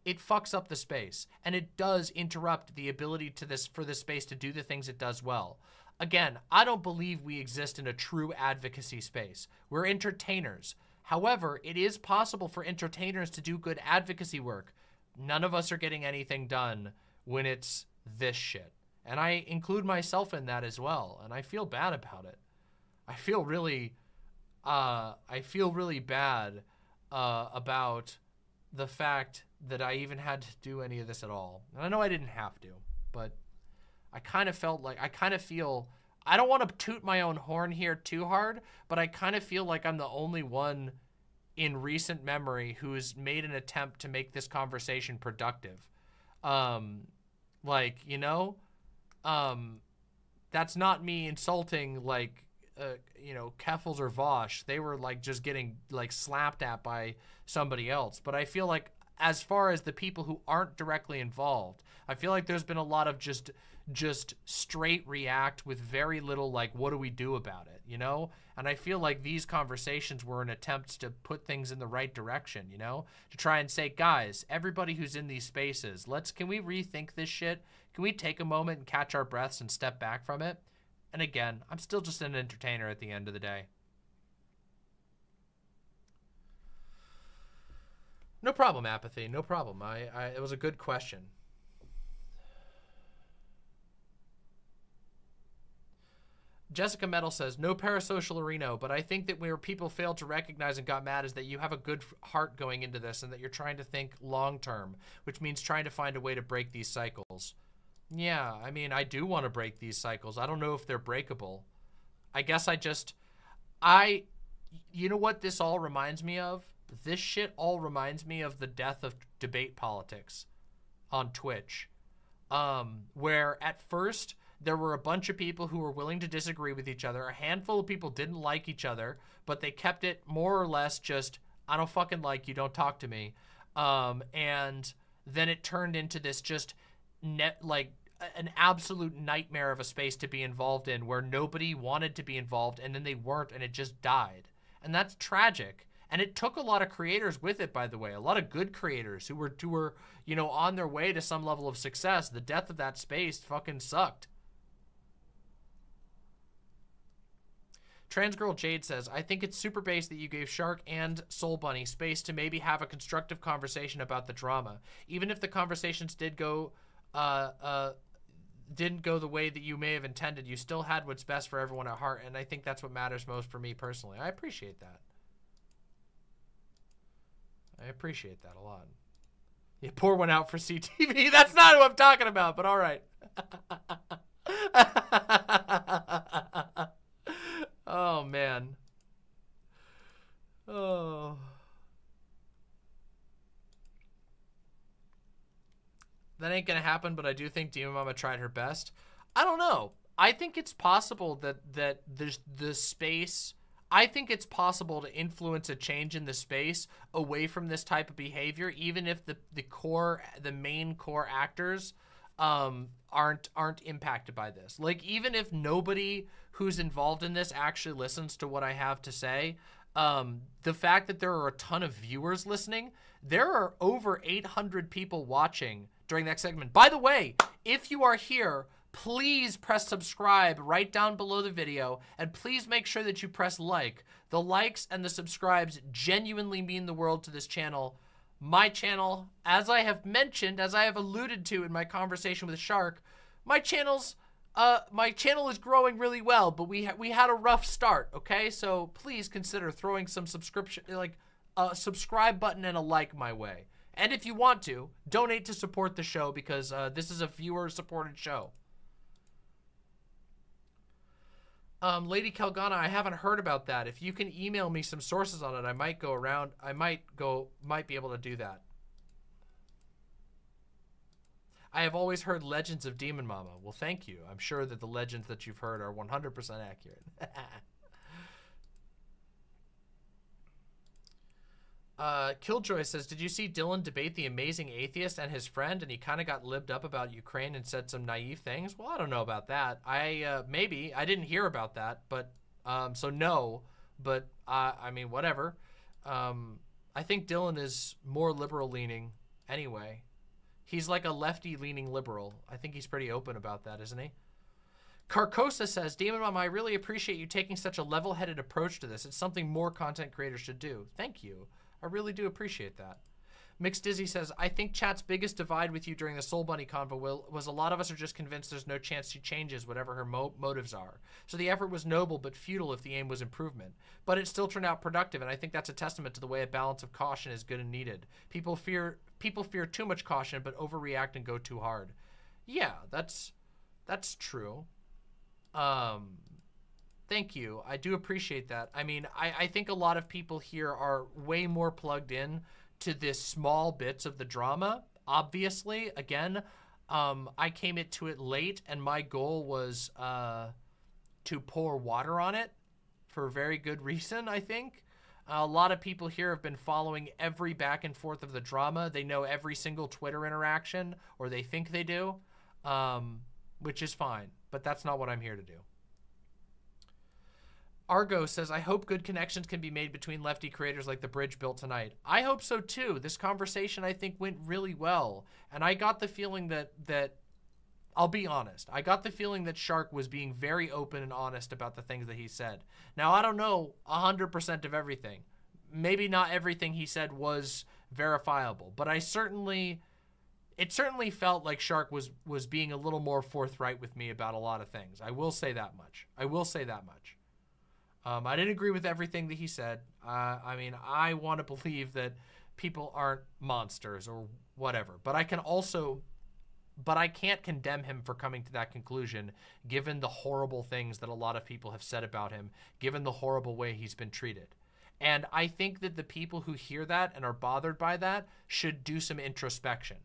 It fucks up the space, and it does interrupt the ability for this space to do the things it does well. Again, I don't believe we exist in a true advocacy space. We're entertainers. However, it is possible for entertainers to do good advocacy work. None of us are getting anything done when it's this shit. And I include myself in that as well, and I feel bad about it. I feel really bad about the fact that I even had to do any of this at all. And I know I didn't have to, but I kind of felt like, I don't want to toot my own horn here too hard, but I kind of feel like I'm the only one in recent memory who's made an attempt to make this conversation productive. Like, you know, that's not me insulting like, you know, Keffels or Vaush. They were like just getting like slapped at by somebody else. But I feel like as far as the people who aren't directly involved, I feel like there's been a lot of just straight react with very little like, what do we do about it, you know? And I feel like these conversations were an attempt to put things in the right direction, you know? To try and say, guys, everybody who's in these spaces, can we rethink this shit? Can we take a moment and catch our breaths and step back from it? And again, I'm still just an entertainer at the end of the day. No problem, Apathy. No problem. It was a good question. Jessica Metal says, no parasocial arena, but I think that where people failed to recognize and got mad is that you have a good heart going into this and that you're trying to think long-term, which means trying to find a way to break these cycles. Yeah, I mean, I do want to break these cycles. I don't know if they're breakable. I guess you know what this all reminds me of? This shit all reminds me of the death of debate politics on Twitch, where at first there were a bunch of people who were willing to disagree with each other. A handful of people didn't like each other, but they kept it more or less just, I don't fucking like you, don't talk to me. And then it turned into this just an absolute nightmare of a space to be involved in where nobody wanted to be involved and then they weren't and it just died. And that's tragic. And it took a lot of creators with it, by the way, a lot of good creators who were, you know, on their way to some level of success. The death of that space fucking sucked. Transgirl Jade says, I think it's super base that you gave Shark and Soul Bunny space to maybe have a constructive conversation about the drama. Even if the conversations didn't go the way that you may have intended, you still had what's best for everyone at heart, and I think that's what matters most for me personally. I appreciate that. I appreciate that a lot. You pour one out for CTV. That's not who I'm talking about, but all right. Oh, man. Oh. That ain't gonna happen, but I do think Demon Mama tried her best. I don't know. I think it's possible that there's the space. I think it's possible to influence a change in the space away from this type of behavior, even if the main core actors aren't impacted by this. Like, even if nobody who's involved in this actually listens to what I have to say, the fact that there are a ton of viewers listening, there are over 800 people watching during that segment. By the way, if you are here, please press subscribe right down below the video, and please make sure that you press like. The likes and the subscribes genuinely mean the world to this channel. My channel, as I have mentioned, as I have alluded to in my conversation with Shark, my channel is growing really well, but we had a rough start, okay? So please consider throwing some subscription, like a subscribe button and a like my way. And if you want to, donate to support the show, because this is a viewer-supported show. Lady Kelgana, I haven't heard about that. If you can email me some sources on it, I might be able to do that. I have always heard legends of Demon Mama. Well, thank you. I'm sure that the legends that you've heard are 100% accurate. Killjoy says, did you see Dylan debate the amazing atheist and his friend, and he kind of got libbed up about Ukraine and said some naive things? Well, I don't know about that. Maybe. I didn't hear about that, but, so no, but, I mean, whatever. I think Dylan is more liberal-leaning anyway. He's like a lefty-leaning liberal. I think he's pretty open about that, isn't he? Carcosa says, Demon Mama, I really appreciate you taking such a level-headed approach to this. It's something more content creators should do. Thank you. I really do appreciate that. Mixed Dizzy says, I think chat's biggest divide with you during the Soul Bunny convo was a lot of us are just convinced there's no chance she changes whatever her motives are. So the effort was noble but futile if the aim was improvement. But it still turned out productive, and I think that's a testament to the way a balance of caution is good and needed. People fear too much caution but overreact and go too hard. Yeah, that's true. Thank you. I do appreciate that. I mean, I think a lot of people here are way more plugged in to this small bits of the drama. Obviously, again, I came to it late, and my goal was to pour water on it for a very good reason, I think. A lot of people here have been following every back and forth of the drama. They know every single Twitter interaction, or they think they do, which is fine, but that's not what I'm here to do. Argo says, I hope good connections can be made between lefty creators like the bridge built tonight. I hope so too. This conversation, I think, went really well. And I got the feeling that I'll be honest, I got the feeling that Shark was being very open and honest about the things that he said. Now, I don't know 100% of everything. Maybe not everything he said was verifiable. But it certainly felt like Shark was being a little more forthright with me about a lot of things. I will say that much. I didn't agree with everything that he said. I mean, I want to believe that people aren't monsters or whatever. But I can't condemn him for coming to that conclusion, given the horrible things that a lot of people have said about him, given the horrible way he's been treated. And I think that the people who hear that and are bothered by that should do some introspection,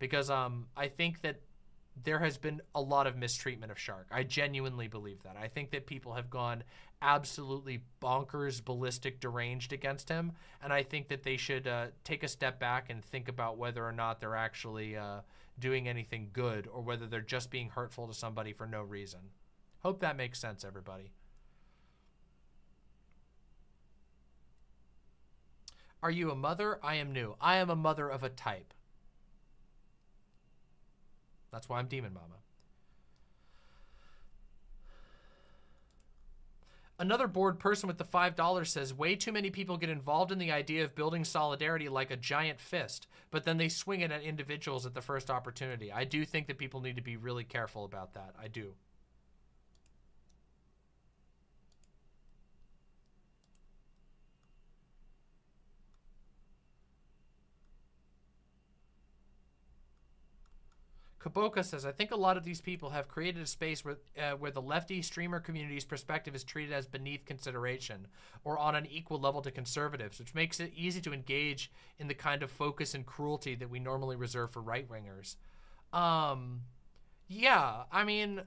because I think that there has been a lot of mistreatment of Shark. I genuinely believe that. I think that people have gone absolutely bonkers, ballistic, deranged against him, and I think that they should take a step back and think about whether or not they're actually doing anything good, or whether they're just being hurtful to somebody for no reason. Hope that makes sense, everybody. Are you a mother? I am new. I am a mother of a type. That's why I'm Demon Mama. Another bored person with the $5 says, way too many people get involved in the idea of building solidarity like a giant fist, but then they swing it at individuals at the first opportunity. I do think that people need to be really careful about that. I do. Kaboka says, I think a lot of these people have created a space where the lefty streamer community's perspective is treated as beneath consideration or on an equal level to conservatives, which makes it easy to engage in the kind of focus and cruelty that we normally reserve for right-wingers. Yeah, I mean,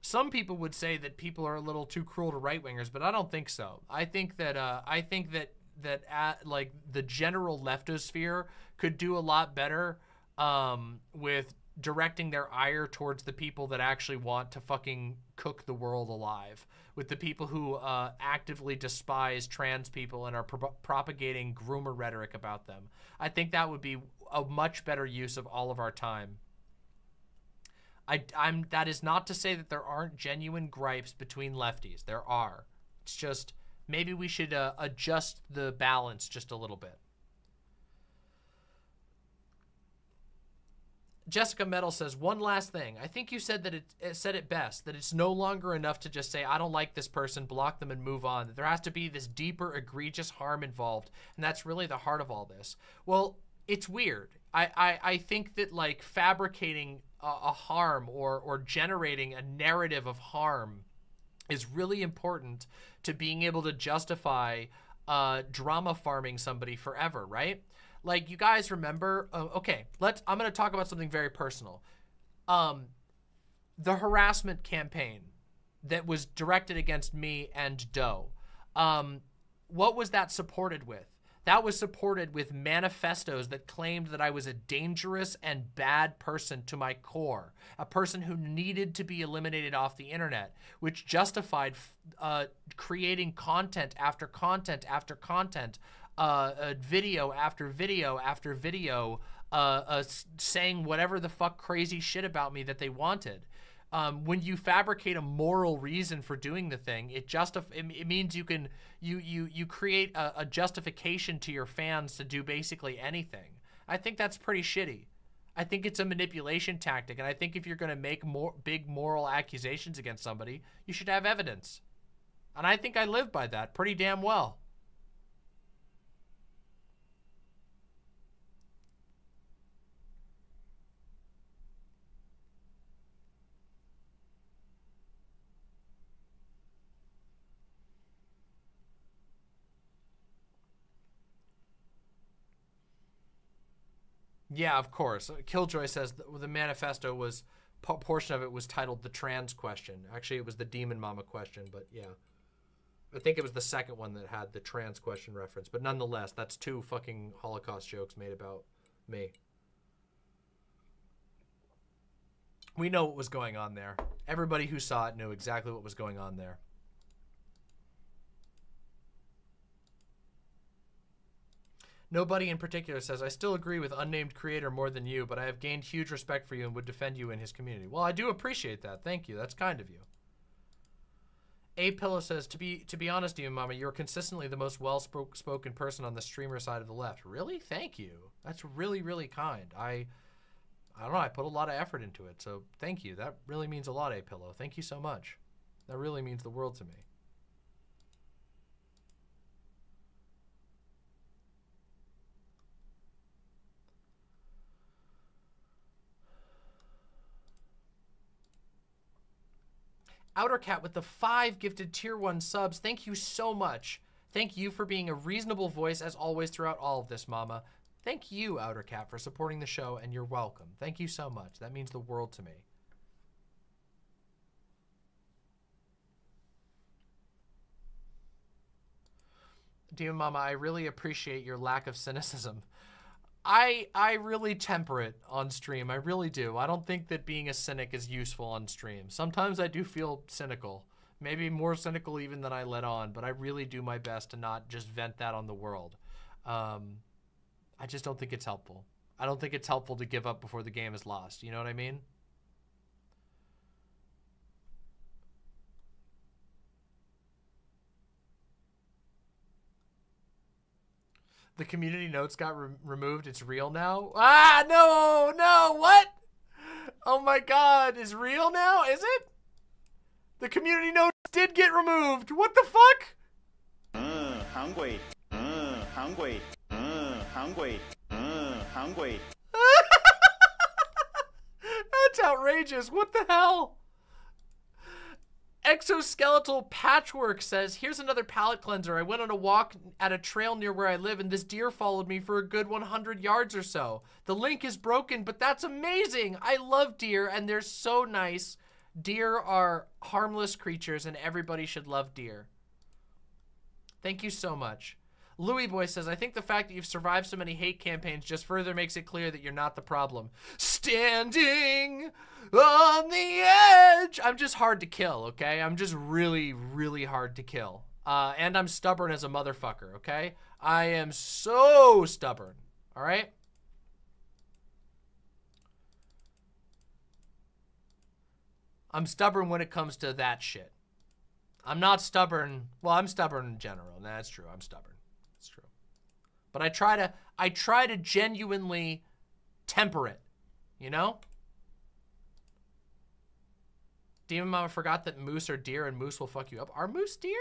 some people would say that people are a little too cruel to right-wingers, but I don't think so. I think that like the general leftosphere could do a lot better with directing their ire towards the people that actually want to fucking cook the world alive, with the people who actively despise trans people and are propagating groomer rhetoric about them. I think that would be a much better use of all of our time. That is not to say that there aren't genuine gripes between lefties. There are. It's just maybe we should adjust the balance just a little bit. Jessica Metal says, one last thing. I think you said that it said it best, that it's no longer enough to just say, I don't like this person, block them and move on. That there has to be this deeper, egregious harm involved. And that's really the heart of all this. Well, it's weird. I think that like fabricating a harm or generating a narrative of harm is really important to being able to justify drama farming somebody forever, right? Like, you guys remember, okay, I'm going to talk about something very personal. The harassment campaign that was directed against me and Doe. What was that supported with? That was supported with manifestos that claimed that I was a dangerous and bad person to my core, a person who needed to be eliminated off the internet, which justified creating content after content after content, video after video after video, saying whatever the fuck crazy shit about me that they wanted. When you fabricate a moral reason for doing the thing, it means you create a justification to your fans to do basically anything. I think that's pretty shitty. I think it's a manipulation tactic, and I think if you're going to make big moral accusations against somebody, you should have evidence. And I think I live by that pretty damn well. Yeah, of course. Killjoy says the manifesto was, portion of it was titled the trans question. Actually, it was the Demon Mama question, but yeah. I think it was the second one that had the trans question reference. But nonetheless, that's two fucking Holocaust jokes made about me. We know what was going on there. Everybody who saw it knew exactly what was going on there. Nobody in particular says, I still agree with unnamed creator more than you, but I have gained huge respect for you and would defend you in his community. Well, I do appreciate that. Thank you. That's kind of you. A Pillow says, to be honest, you Mama, you're consistently the most well-spoken person on the streamer side of the left. Really? Thank you. That's really, really kind. I don't know. I put a lot of effort into it, so thank you. That really means a lot, A Pillow. Thank you so much. That really means the world to me. Outer Cat with the 5 gifted tier 1 subs. Thank you so much. Thank you for being a reasonable voice as always throughout all of this, Mama. Thank you, Outer Cat, for supporting the show, and you're welcome. Thank you so much. That means the world to me. Dear Mama, I really appreciate your lack of cynicism. I really temper it on stream. I really do. I don't think that being a cynic is useful on stream. Sometimes I do feel cynical. Maybe more cynical even than I let on, but I really do my best to not just vent that on the world. I just don't think it's helpful. I don't think it's helpful to give up before the game is lost. You know what I mean? The community notes got removed. It's real now. Ah, no, no, what? Oh my God, it's real now, is it? The community notes did get removed. What the fuck? Hungry. Hungry. Hungry. Hungry. That's outrageous. What the hell? Exoskeletal Patchwork says, here's another palate cleanser. I went on a walk at a trail near where I live and this deer followed me for a good 100 yards or so. The link is broken, but that's amazing. I love deer and they're so nice. Deer are harmless creatures and everybody should love deer. Thank you so much. Louis Boy says, I think the fact that you've survived so many hate campaigns just further makes it clear that you're not the problem. Standing on the edge. I'm just hard to kill, okay? I'm just really, really hard to kill. And I'm stubborn as a motherfucker, okay? I am so stubborn, all right? I'm stubborn when it comes to that shit. I'm not stubborn. Well, I'm stubborn in general. And that's true. I'm stubborn. It's true. But I try to genuinely temper it, you know? Demon Mama forgot that moose are deer and moose will fuck you up. Are moose deer?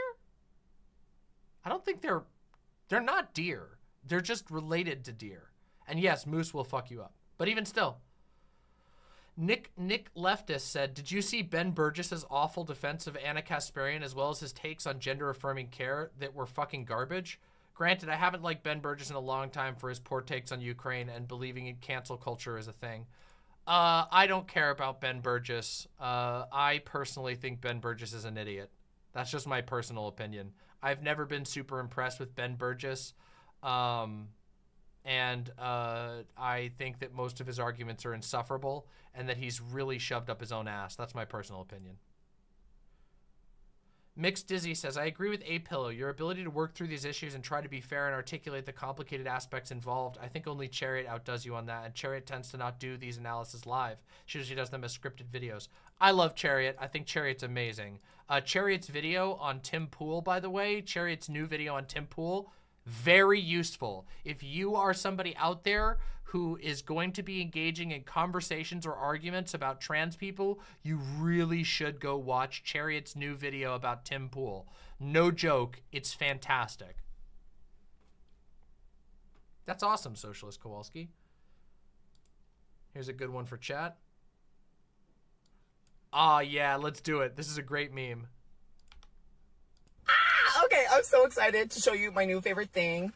I don't think they're not deer. They're just related to deer. And yes, moose will fuck you up. But even still. Nick Leftist said, did you see Ben Burgess's awful defense of Anna Kasparian as well as his takes on gender-affirming care that were fucking garbage? Granted, I haven't liked Ben Burgess in a long time for his poor takes on Ukraine and believing in cancel culture is a thing. I don't care about Ben Burgess. I personally think Ben Burgess is an idiot. That's just my personal opinion. I've never been super impressed with Ben Burgess. And I think that most of his arguments are insufferable and that he's really shoved up his own ass. That's my personal opinion. Mixed Dizzy says, I agree with A-Pillow. Your ability to work through these issues and try to be fair and articulate the complicated aspects involved. I think only Chariot outdoes you on that, and Chariot tends to not do these analyses live. She usually does them as scripted videos. I love Chariot. I think Chariot's amazing. Chariot's video on Tim Pool, by the way, Chariot's new video on Tim Pool, very useful. If you are somebody out there who is going to be engaging in conversations or arguments about trans people, you really should go watch Chariot's new video about Tim Pool. No joke, it's fantastic. That's awesome, Socialist Kowalski. Here's a good one for chat. Ah, yeah, let's do it. This is a great meme. Okay, I'm so excited to show you my new favorite thing.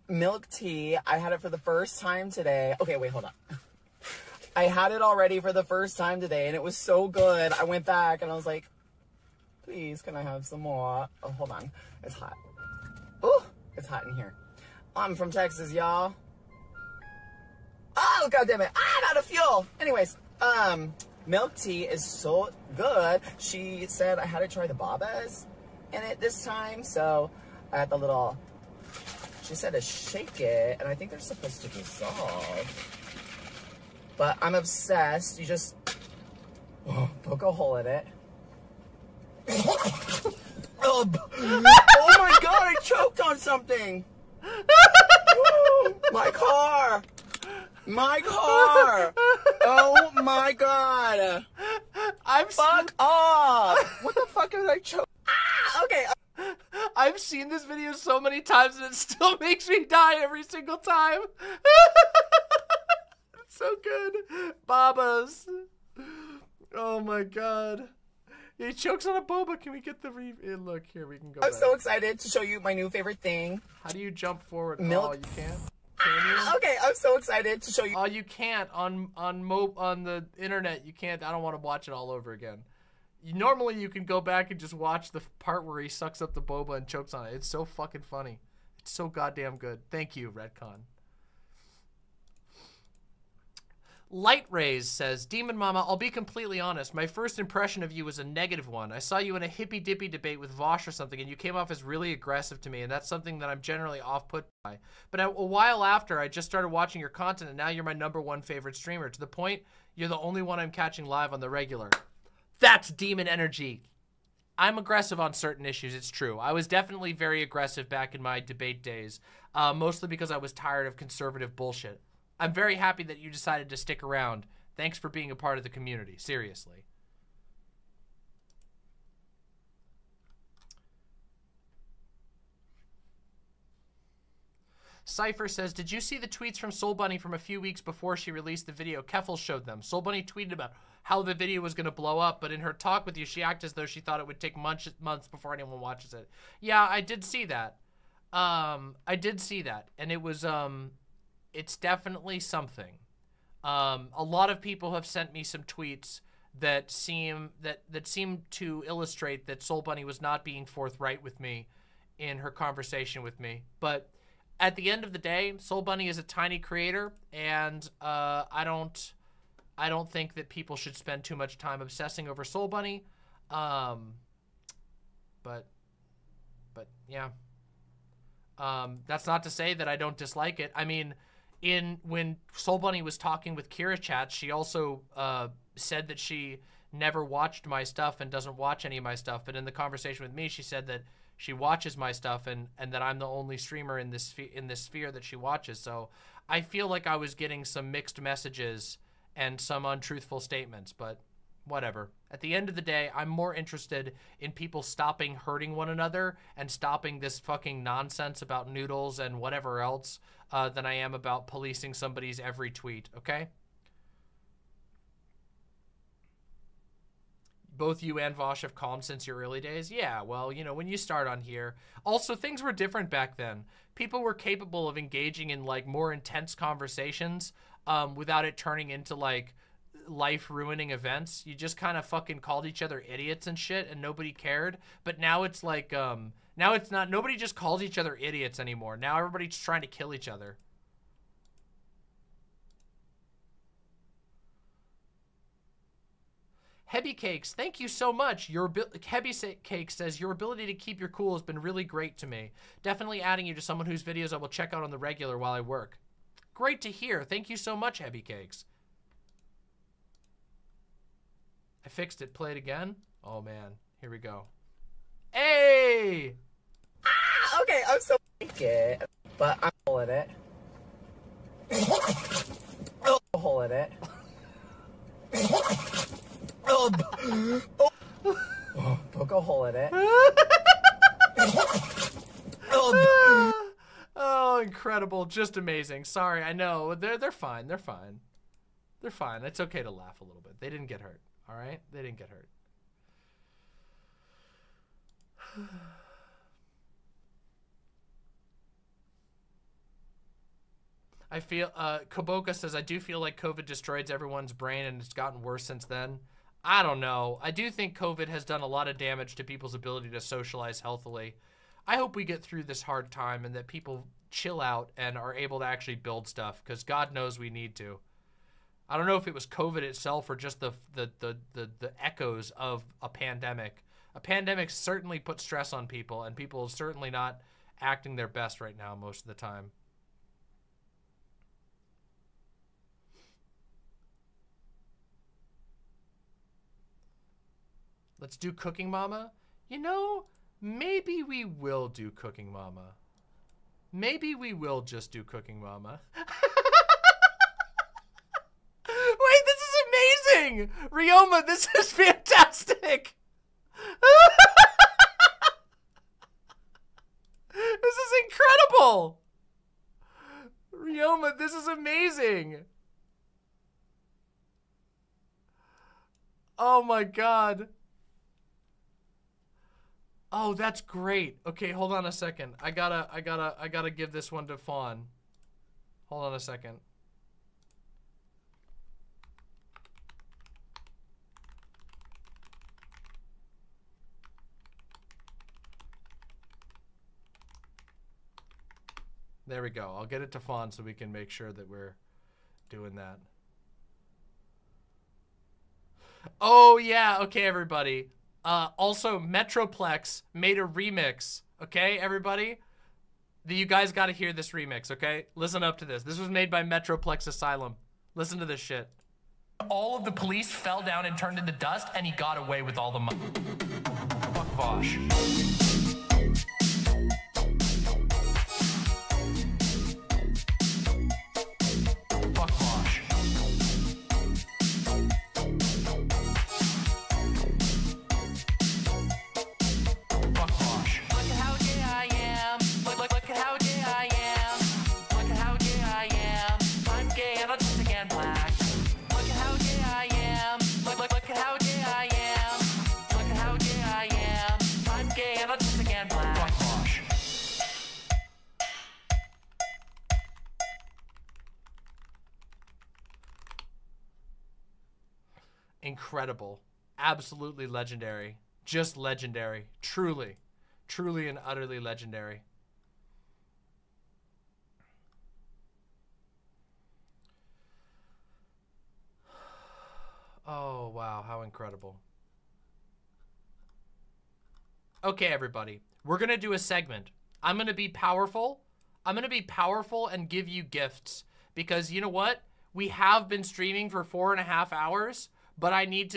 Milk tea. I had it for the first time today. Okay, wait, hold on. I had it already for the first time today, and it was so good. I went back, and I was like, please, can I have some more? Oh, hold on. It's hot. Oh, it's hot in here. I'm from Texas, y'all. Oh, God damn it. I'm out of fuel. Anyways, milk tea is so good. She said I had to try the babas in it this time, so I had the little, she said to shake it, and I think they're supposed to dissolve, but I'm obsessed. You just poke a hole in it, Oh my god, I choked on something. My car. My car. Oh my god. Fuck off. What the fuck did I choke? Ah, okay. I've seen this video so many times and it still makes me die every single time. It's so good. Babas. Oh my god. He chokes on a boba. Can we get the look here? We can go. I'm so excited to show you my new favorite thing. How do you jump forward? Milk. Oh, you can't. Can you? Okay, I'm so excited to show you. Oh, you can't on the internet. You can't. I don't want to watch it all over again. Normally, you can go back and just watch the part where he sucks up the boba and chokes on it. It's so fucking funny. It's so goddamn good. Thank you, Redcon. Light Rays says, Demon Mama, I'll be completely honest. My first impression of you was a negative one. I saw you in a hippy-dippy debate with Vaush or something, and you came off as really aggressive to me, and that's something that I'm generally off-put by. But a while after, I just started watching your content, and now you're my #1 favorite streamer, to the point you're the only one I'm catching live on the regular. That's demon energy. I'm aggressive on certain issues, it's true. I was definitely very aggressive back in my debate days, mostly because I was tired of conservative bullshit. I'm very happy that you decided to stick around. Thanks for being a part of the community, seriously. Cypher says, did you see the tweets from Soul Bunny from a few weeks before she released the video? Keffel showed them. Soul Bunny tweeted about how the video was going to blow up, but in her talk with you, she acted as though she thought it would take months before anyone watches it. Yeah, I did see that. I did see that, and it was, it's definitely something. A lot of people have sent me some tweets that seem to illustrate that Soul Bunny was not being forthright with me in her conversation with me. But at the end of the day, Soul Bunny is a tiny creator, and I don't think that people should spend too much time obsessing over Soul Bunny. But yeah. That's not to say that I don't dislike it. I mean, when Soul Bunny was talking with Kira Chat, she also said that she never watched my stuff and doesn't watch any of my stuff. But in the conversation with me, she said that she watches my stuff and that I'm the only streamer in this sphere that she watches. So I feel like I was getting some mixed messages and some untruthful statements, but whatever. At the end of the day, I'm more interested in people stopping hurting one another and stopping this fucking nonsense about noodles and whatever else than I am about policing somebody's every tweet, okay? Both you and Vaush have calmed since your early days? Yeah, well, you know, when you start on here. Also, things were different back then. People were capable of engaging in, like, more intense conversations without it turning into, like, life-ruining events. You just kind of fucking called each other idiots and shit, and nobody cared. But now it's like, now it's not, nobody just calls each other idiots anymore. Now everybody's trying to kill each other. Hebby Cakes, thank you so much. Hebby Cakes says, your ability to keep your cool has been really great to me. Definitely adding you to someone whose videos I will check out on the regular while I work. Great to hear. Thank you so much, Hebby Cakes. I fixed it. Play it again. Oh, man. Here we go. Hey! Ah, okay, I'm so it, but I'm hole in it. Hole in it. Poke a hole in it. Oh, incredible. Just amazing. Sorry, I know. They're fine. They're fine. They're fine. It's okay to laugh a little bit. They didn't get hurt. All right? They didn't get hurt. I feel, Koboka says, I do feel like COVID destroyed everyone's brain and it's gotten worse since then. I don't know. I do think COVID has done a lot of damage to people's ability to socialize healthily. I hope we get through this hard time and that people chill out and are able to actually build stuff, because God knows we need to. I don't know if it was COVID itself or just the echoes of a pandemic. A pandemic certainly put stress on people, and people are certainly not acting their best right now most of the time. Let's do Cooking Mama. You know, maybe we will do Cooking Mama. Maybe we will just do Cooking Mama. Wait, this is amazing! Ryoma, this is fantastic! This is incredible! Ryoma, this is amazing! Oh my god. Oh, that's great. Okay, hold on a second. I gotta give this one to Fawn. Hold on a second. There we go. I'll get it to Fawn so we can make sure that we're doing that. Oh, yeah. Okay, everybody. Also, Metroplex made a remix. Okay, everybody? You guys got to hear this remix, okay? Listen up to this. This was made by MetroplexAsylum. Listen to this shit. All of the police fell down and turned into dust, and he got away with all the money. Fuck Vaush. Incredible. Absolutely legendary. Just legendary. Truly. Truly and utterly legendary. Oh, wow. How incredible. Okay, everybody. We're going to do a segment. I'm going to be powerful. I'm going to be powerful and give you gifts. Because you know what? We have been streaming for 4.5 hours. But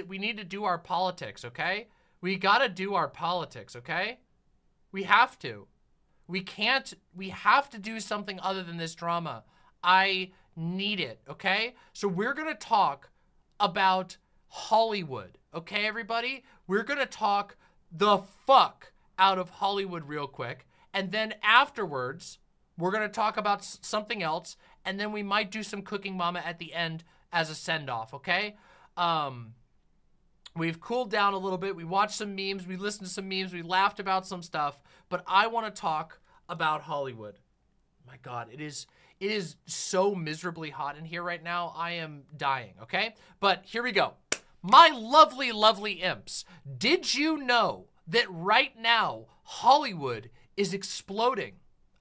we need to do our politics, okay? We gotta do our politics, okay? We have to. We have to do something other than this drama. I need it, okay? So we're gonna talk about Hollywood, okay, everybody? We're gonna talk the fuck out of Hollywood real quick. And then afterwards, we're gonna talk about something else. And then we might do some Cooking Mama at the end as a send-off, okay? We've cooled down a little bit. We watched some memes. We listened to some memes. We laughed about some stuff. But I want to talk about Hollywood. My God, it is so miserably hot in here right now. I am dying, okay? But here we go. My lovely, lovely imps. Did you know that right now Hollywood is exploding?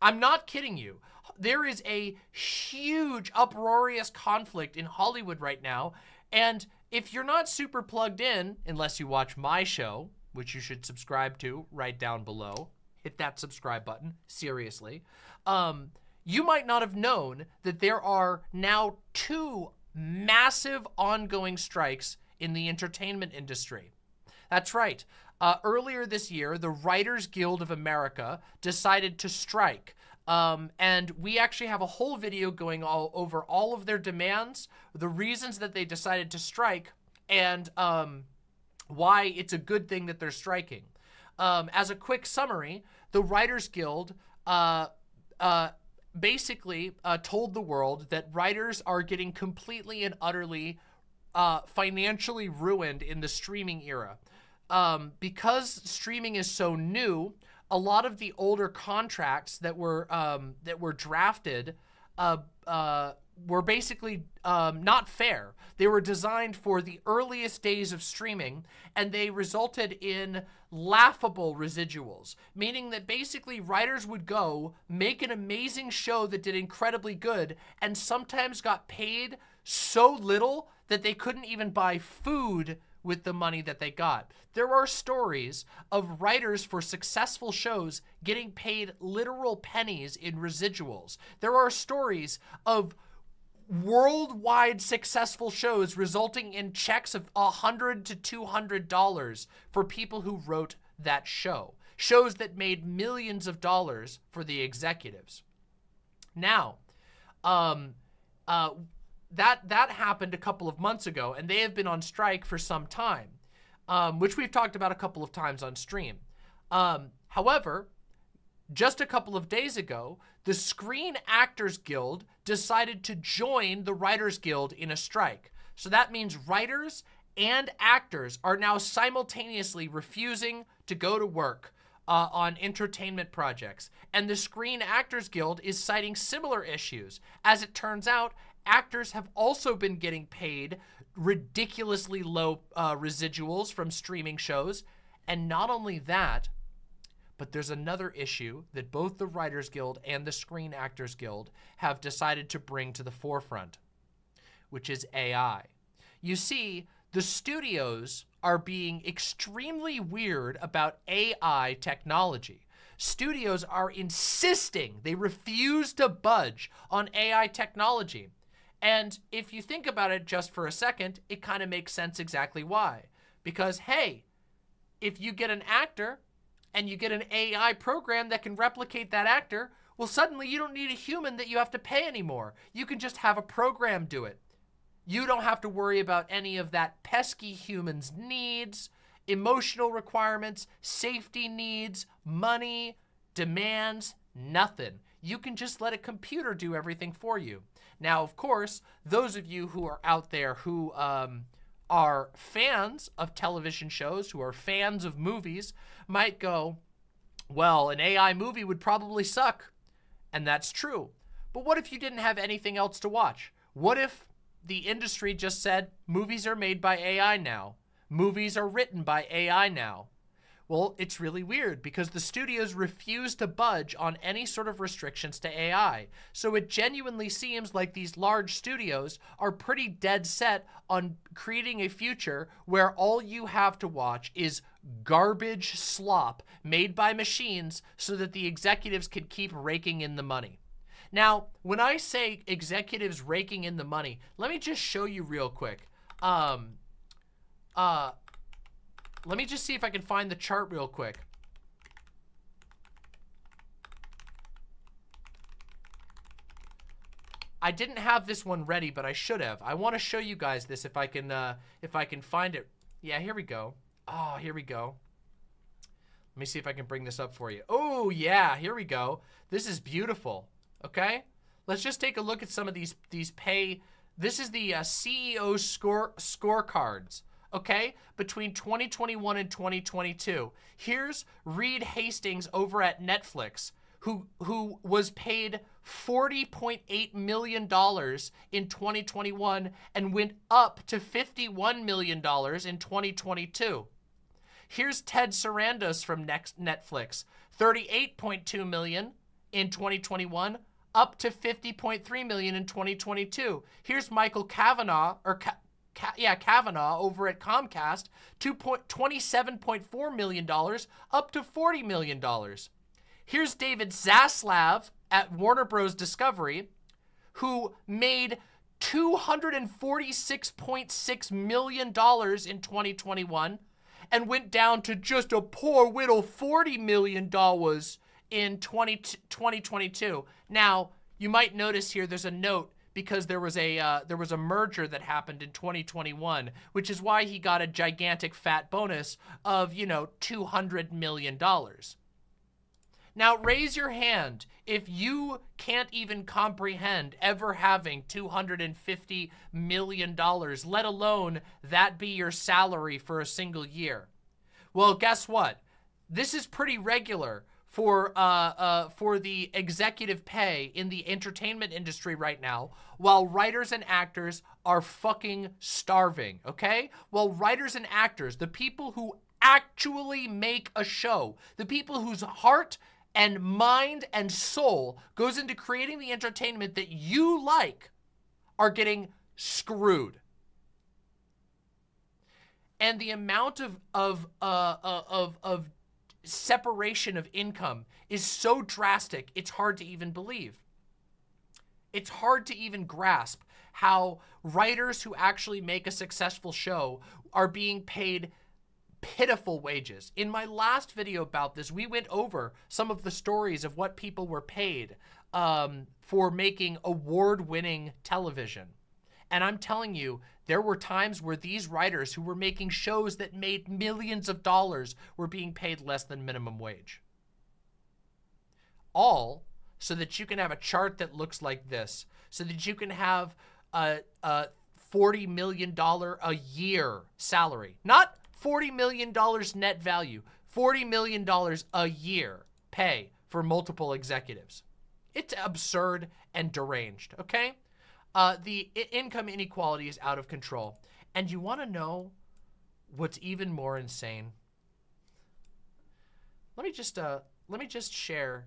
I'm not kidding you. There is a huge, uproarious conflict in Hollywood right now. And if you're not super plugged in, unless you watch my show, which you should subscribe to right down below, hit that subscribe button, seriously, you might not have known that there are now 2 massive ongoing strikes in the entertainment industry. That's right. Earlier this year, the Writers Guild of America decided to strike. And we actually have a whole video going over all of their demands, the reasons that they decided to strike, and why it's a good thing that they're striking. As a quick summary, the Writers Guild basically told the world that writers are getting completely and utterly financially ruined in the streaming era. Because streaming is so new, a lot of the older contracts that were drafted were basically not fair. They were designed for the earliest days of streaming, and they resulted in laughable residuals, meaning that basically writers would go make an amazing show that did incredibly good and sometimes got paid so little that they couldn't even buy food with the money that they got. There are stories of writers for successful shows getting paid literal pennies in residuals. There are stories of worldwide successful shows resulting in checks of $100 to $200 for people who wrote that show. Shows that made millions of dollars for the executives. Now, that happened a couple of months ago, and they have been on strike for some time, which we've talked about a couple of times on stream. However, just a couple of days ago, the Screen Actors Guild decided to join the Writers Guild in a strike. So that means writers and actors are now simultaneously refusing to go to work on entertainment projects. And the Screen Actors Guild is citing similar issues. As it turns out, actors have also been getting paid ridiculously low residuals from streaming shows. And not only that, but there's another issue that both the Writers Guild and the Screen Actors Guild have decided to bring to the forefront, which is AI. You see, the studios are being extremely weird about AI technology. Studios are insisting, they refuse to budge on AI technology. And if you think about it just for a second, it kind of makes sense exactly why. Because, hey, if you get an actor and you get an AI program that can replicate that actor, well, suddenly you don't need a human that you have to pay anymore. You can just have a program do it. You don't have to worry about any of that pesky human's needs, emotional requirements, safety needs, money, demands, nothing. You can just let a computer do everything for you. Now, of course, those of you who are out there who are fans of television shows, who are fans of movies, might go, well, an AI movie would probably suck. And that's true. But what if you didn't have anything else to watch? What if the industry just said, movies are made by AI now. Movies are written by AI now. Well, it's really weird because the studios refuse to budge on any sort of restrictions to AI. So it genuinely seems like these large studios are pretty dead set on creating a future where all you have to watch is garbage slop made by machines so that the executives can keep raking in the money. Now, when I say executives raking in the money, let me just show you real quick. Let me just see if I can find the chart real quick. I didn't have this one ready, but I should have. I want to show you guys this if I can find it. Yeah, here we go. Oh, here we go. Let me see if I can bring this up for you. Oh, yeah, here we go. This is beautiful. Okay, let's just take a look at some of these pay. This is the CEO scorecards. Okay, between 2021 and 2022. Here's Reed Hastings over at Netflix, who was paid $40.8 million in 2021 and went up to $51 million in 2022. Here's Ted Sarandos from Netflix, $38.2 million in 2021. Up to $50.3 million in 2022. Here's Michael Kavanaugh, Kavanaugh over at Comcast, $27.4 million, up to $40 million. Here's David Zaslav at Warner Bros. Discovery, who made $246.6 million in 2021 and went down to just a poor little $40 million in 2022. Now, you might notice here there's a note because there was a merger that happened in 2021, which is why he got a gigantic fat bonus of, you know, $200 million. Now, raise your hand if you can't even comprehend ever having $250 million, let alone that be your salary for a single year. Well, guess what? This is pretty regular for the executive pay in the entertainment industry right now, while writers and actors are fucking starving, okay? While writers and actors, the people who actually make a show, the people whose heart and mind and soul goes into creating the entertainment that you like, are getting screwed. And the amount of separation of income is so drastic, it's hard to even believe. It's hard to even grasp how writers who actually make a successful show are being paid pitiful wages. In my last video about this, we went over some of the stories of what people were paid for making award-winning television. And I'm telling you, there were times where these writers who were making shows that made millions of dollars were being paid less than minimum wage. All so that you can have a chart that looks like this, so that you can have a $40 million a year salary. Not $40 million net value, $40 million a year pay for multiple executives. It's absurd and deranged, okay? The income inequality is out of control. And you want to know what's even more insane? Let me just share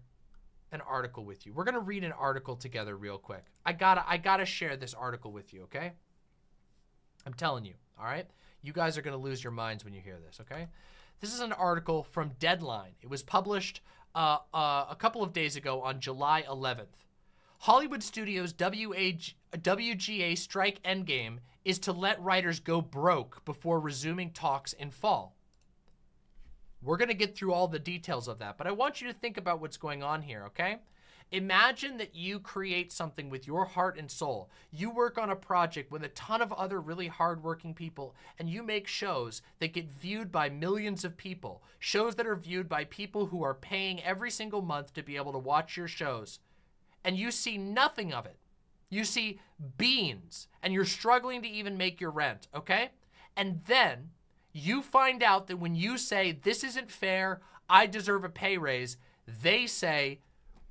an article with you. We're gonna read an article together real quick. I gotta share this article with you, okay? I'm telling you, all right? You guys are gonna lose your minds when you hear this, okay? This is an article from Deadline. It was published a couple of days ago on July 11th. Hollywood Studios' WGA strike endgame is to let writers go broke before resuming talks in fall. We're going to get through all the details of that, but I want you to think about what's going on here, okay? Imagine that you create something with your heart and soul. You work on a project with a ton of other really hardworking people, and you make shows that get viewed by millions of people, shows that are viewed by people who are paying every single month to be able to watch your shows, and you see nothing of it. You see beans, and you're struggling to even make your rent, okay? And then you find out that when you say, this isn't fair, I deserve a pay raise, they say,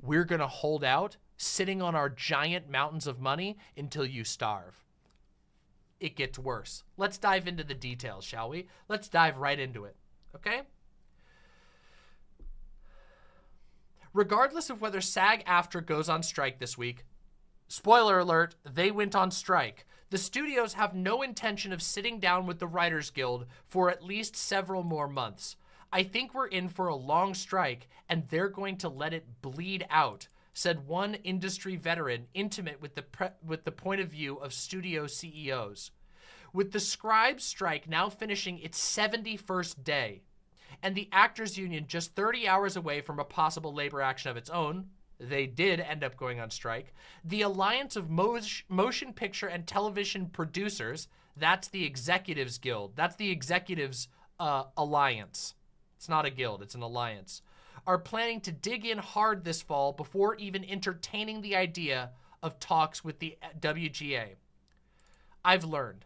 we're gonna hold out, sitting on our giant mountains of money until you starve. It gets worse. Let's dive into the details, shall we? Let's dive right into it, okay? Regardless of whether SAG-AFTRA goes on strike this week, spoiler alert, they went on strike. The studios have no intention of sitting down with the Writers Guild for at least several more months. I think we're in for a long strike, and they're going to let it bleed out, said one industry veteran intimate with the point of view of studio CEOs. With the Scribes strike now finishing its 71st day, and the Actors Union just 30 hours away from a possible labor action of its own, they did end up going on strike. The Alliance of Motion Picture and Television Producers, that's the Executives Guild. That's the Executives Alliance. It's not a guild, it's an alliance. Are planning to dig in hard this fall before even entertaining the idea of talks with the WGA. I've learned.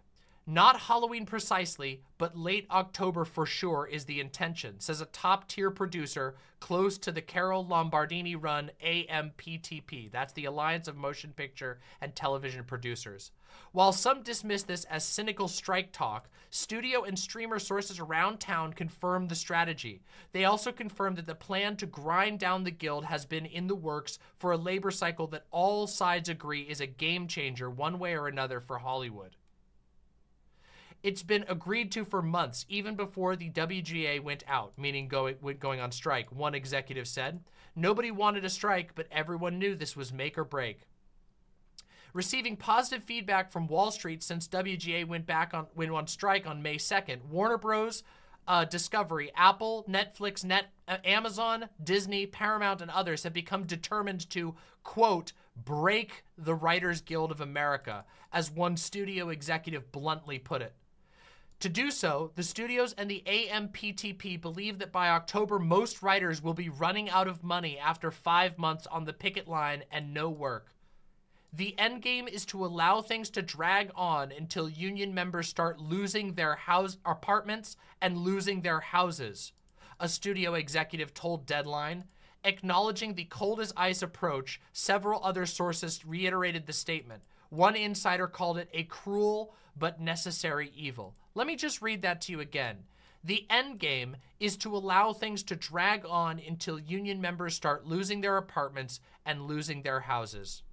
Not Halloween precisely, but late October for sure is the intention, says a top-tier producer close to the Carol Lombardini-run AMPTP. That's the Alliance of Motion Picture and Television Producers. While some dismiss this as cynical strike talk, studio and streamer sources around town confirmed the strategy. They also confirmed that the plan to grind down the guild has been in the works for a labor cycle that all sides agree is a game changer one way or another for Hollywood. It's been agreed to for months, even before the WGA went out, meaning going on strike, one executive said. Nobody wanted a strike, but everyone knew this was make or break. Receiving positive feedback from Wall Street since WGA went on strike on May 2nd, Warner Bros., Discovery, Apple, Netflix, Amazon, Disney, Paramount, and others have become determined to, quote, break the Writers Guild of America, as one studio executive bluntly put it. To do so, the studios and the AMPTP believe that by October, most writers will be running out of money after 5 months on the picket line and no work. The endgame is to allow things to drag on until union members start losing their apartments and losing their houses, a studio executive told Deadline. Acknowledging the cold as ice approach, several other sources reiterated the statement. One insider called it a cruel but necessary evil. Let me just read that to you again. The end game is to allow things to drag on until union members start losing their apartments and losing their houses.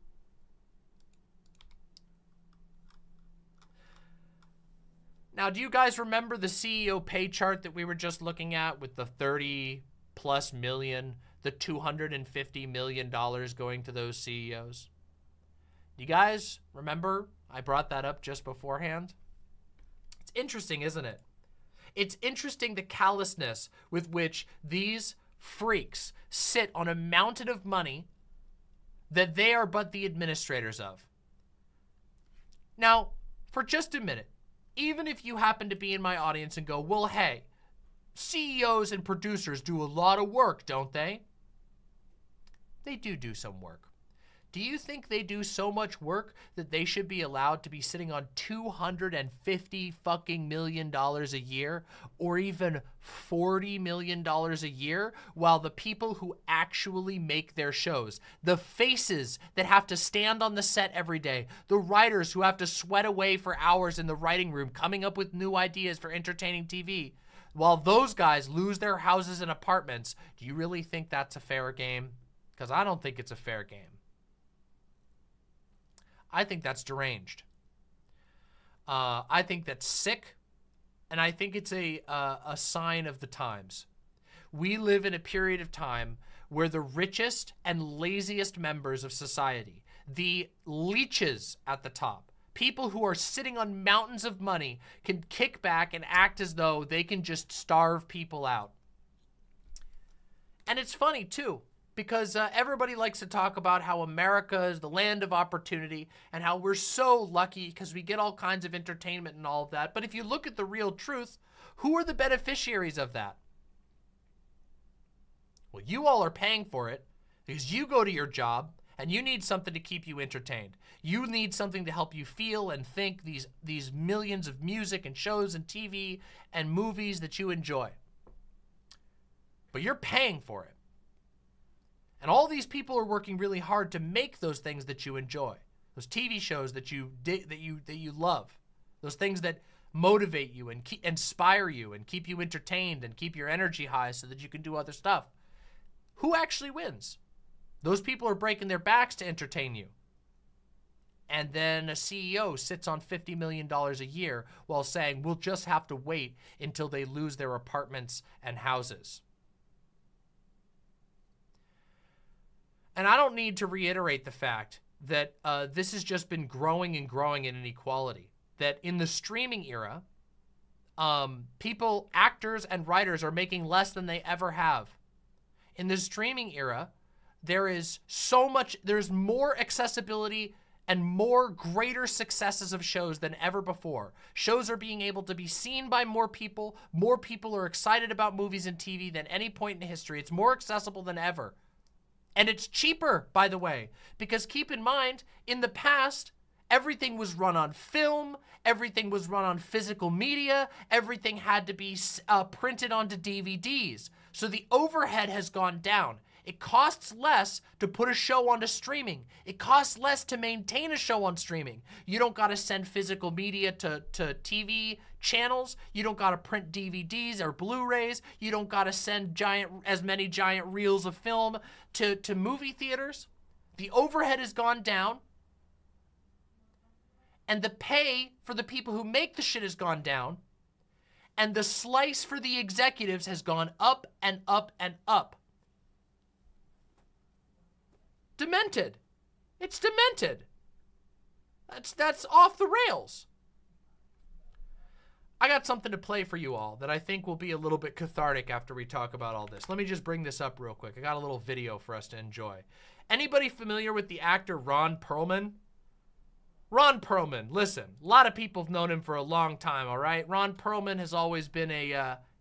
Now, do you guys remember the CEO pay chart that we were just looking at with the 30+ million, the $250 million going to those CEOs? Do you guys remember I brought that up just beforehand? It's interesting, isn't it? It's interesting the callousness with which these freaks sit on a mountain of money that they are but the administrators of. Now, for just a minute, even if you happen to be in my audience and go, well, hey, CEOs and producers do a lot of work, don't they? They do some work. Do you think they do so much work that they should be allowed to be sitting on $250 fucking million a year, or even $40 million a year, while the people who actually make their shows, the faces that have to stand on the set every day, the writers who have to sweat away for hours in the writing room coming up with new ideas for entertaining TV, while those guys lose their houses and apartments, do you really think that's a fair game? Because I don't think it's a fair game. I think that's deranged. I think that's sick, and I think it's a sign of the times. We live in a period of time where the richest and laziest members of society, the leeches at the top, people who are sitting on mountains of money, can kick back and act as though they can just starve people out. And it's funny, too, because everybody likes to talk about how America is the land of opportunity and how we're so lucky because we get all kinds of entertainment and all of that. But if you look at the real truth, who are the beneficiaries of that? Well, you all are paying for it because you go to your job and you need something to keep you entertained. You need something to help you feel and think these millions of music and shows and TV and movies that you enjoy. But you're paying for it. And all these people are working really hard to make those things that you enjoy, those TV shows that you love, those things that motivate you and inspire you and keep you entertained and keep your energy high so that you can do other stuff. Who actually wins? Those people are breaking their backs to entertain you. And then a CEO sits on $50 million a year while saying, we'll just have to wait until they lose their apartments and houses. And I don't need to reiterate the fact that this has just been growing and growing in inequality. That in the streaming era, people, actors and writers are making less than they ever have. In the streaming era, there is so much, there's more accessibility and more greater successes of shows than ever before. Shows are being able to be seen by more people. More people are excited about movies and TV than any point in history. It's more accessible than ever. And it's cheaper, by the way, because keep in mind, in the past, everything was run on film, everything was run on physical media, everything had to be printed onto DVDs. So the overhead has gone down. It costs less to put a show onto streaming. It costs less to maintain a show on streaming. You don't got to send physical media to TV channels. You don't got to print DVDs or Blu-rays. You don't got to send as many giant reels of film to movie theaters. The overhead has gone down. And the pay for the people who make the shit has gone down. And the slice for the executives has gone up and up and up. Demented. It's demented. That's off the rails. I got something to play for you all that I think will be a little bit cathartic after we talk about all this. Let me just bring this up real quick. I got a little video for us to enjoy. Anybody familiar with the actor Ron Perlman? Ron Perlman, listen, a lot of people have known him for a long time, all right? Ron Perlman has always been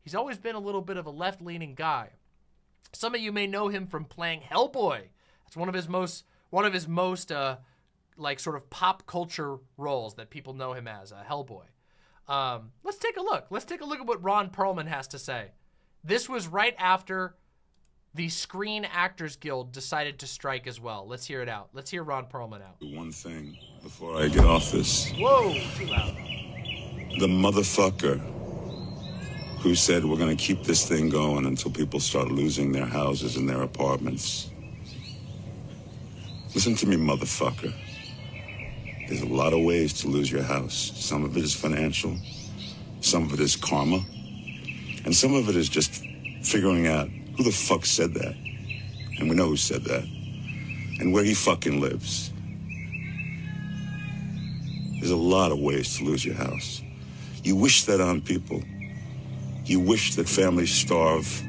he's always been a little bit of a left-leaning guy. Some of you may know him from playing Hellboy. It's one of his most like sort of pop culture roles that people know him as, Hellboy. Let's take a look. Let's take a look at what Ron Perlman has to say. This was right after the Screen Actors Guild decided to strike as well. Let's hear it out. Let's hear Ron Perlman out. One thing before I get off this. Whoa, too loud. The motherfucker who said we're going to keep this thing going until people start losing their houses and their apartments. Listen to me, motherfucker. There's a lot of ways to lose your house. Some of it is financial, some of it is karma, and some of it is just figuring out who the fuck said that. And we know who said that. And where he fucking lives. There's a lot of ways to lose your house. You wish that on people. You wish that families starve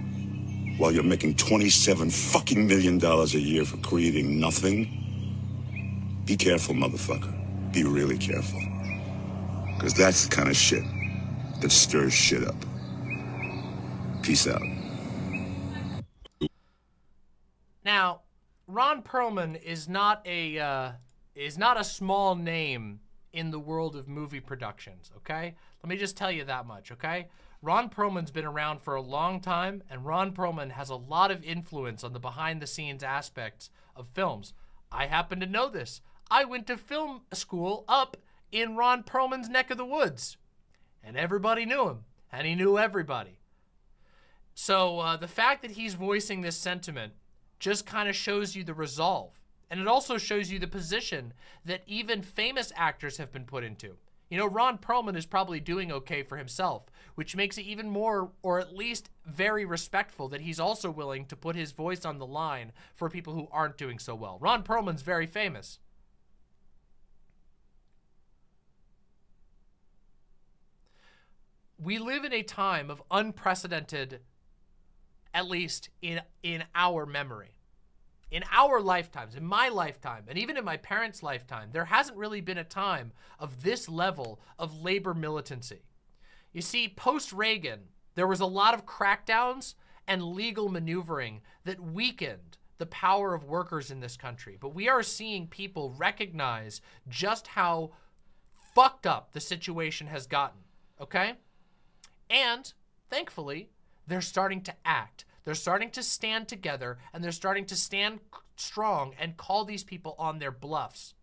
while you're making $27 fucking million a year for creating nothing? Be careful, motherfucker. Be really careful. Because that's the kind of shit that stirs shit up. Peace out. Now, Ron Perlman is not a small name in the world of movie productions, okay? Let me just tell you that much, okay? Ron Perlman's been around for a long time, and Ron Perlman has a lot of influence on the behind-the-scenes aspects of films. I happen to know this. I went to film school up in Ron Perlman's neck of the woods, and everybody knew him, and he knew everybody. So the fact that he's voicing this sentiment just kind of shows you the resolve, and it also shows you the position that even famous actors have been put into. You know, Ron Perlman is probably doing okay for himself, which makes it even more, or at least very respectful, that he's also willing to put his voice on the line for people who aren't doing so well. Ron Perlman's very famous. We live in a time of unprecedented, at least in our memory. In our lifetimes, in my lifetime, and even in my parents' lifetime, there hasn't really been a time of this level of labor militancy. You see, post-Reagan, there was a lot of crackdowns and legal maneuvering that weakened the power of workers in this country. But we are seeing people recognize just how fucked up the situation has gotten, okay? And, thankfully, they're starting to act. They're starting to stand together, and they're starting to stand strong and call these people on their bluffs.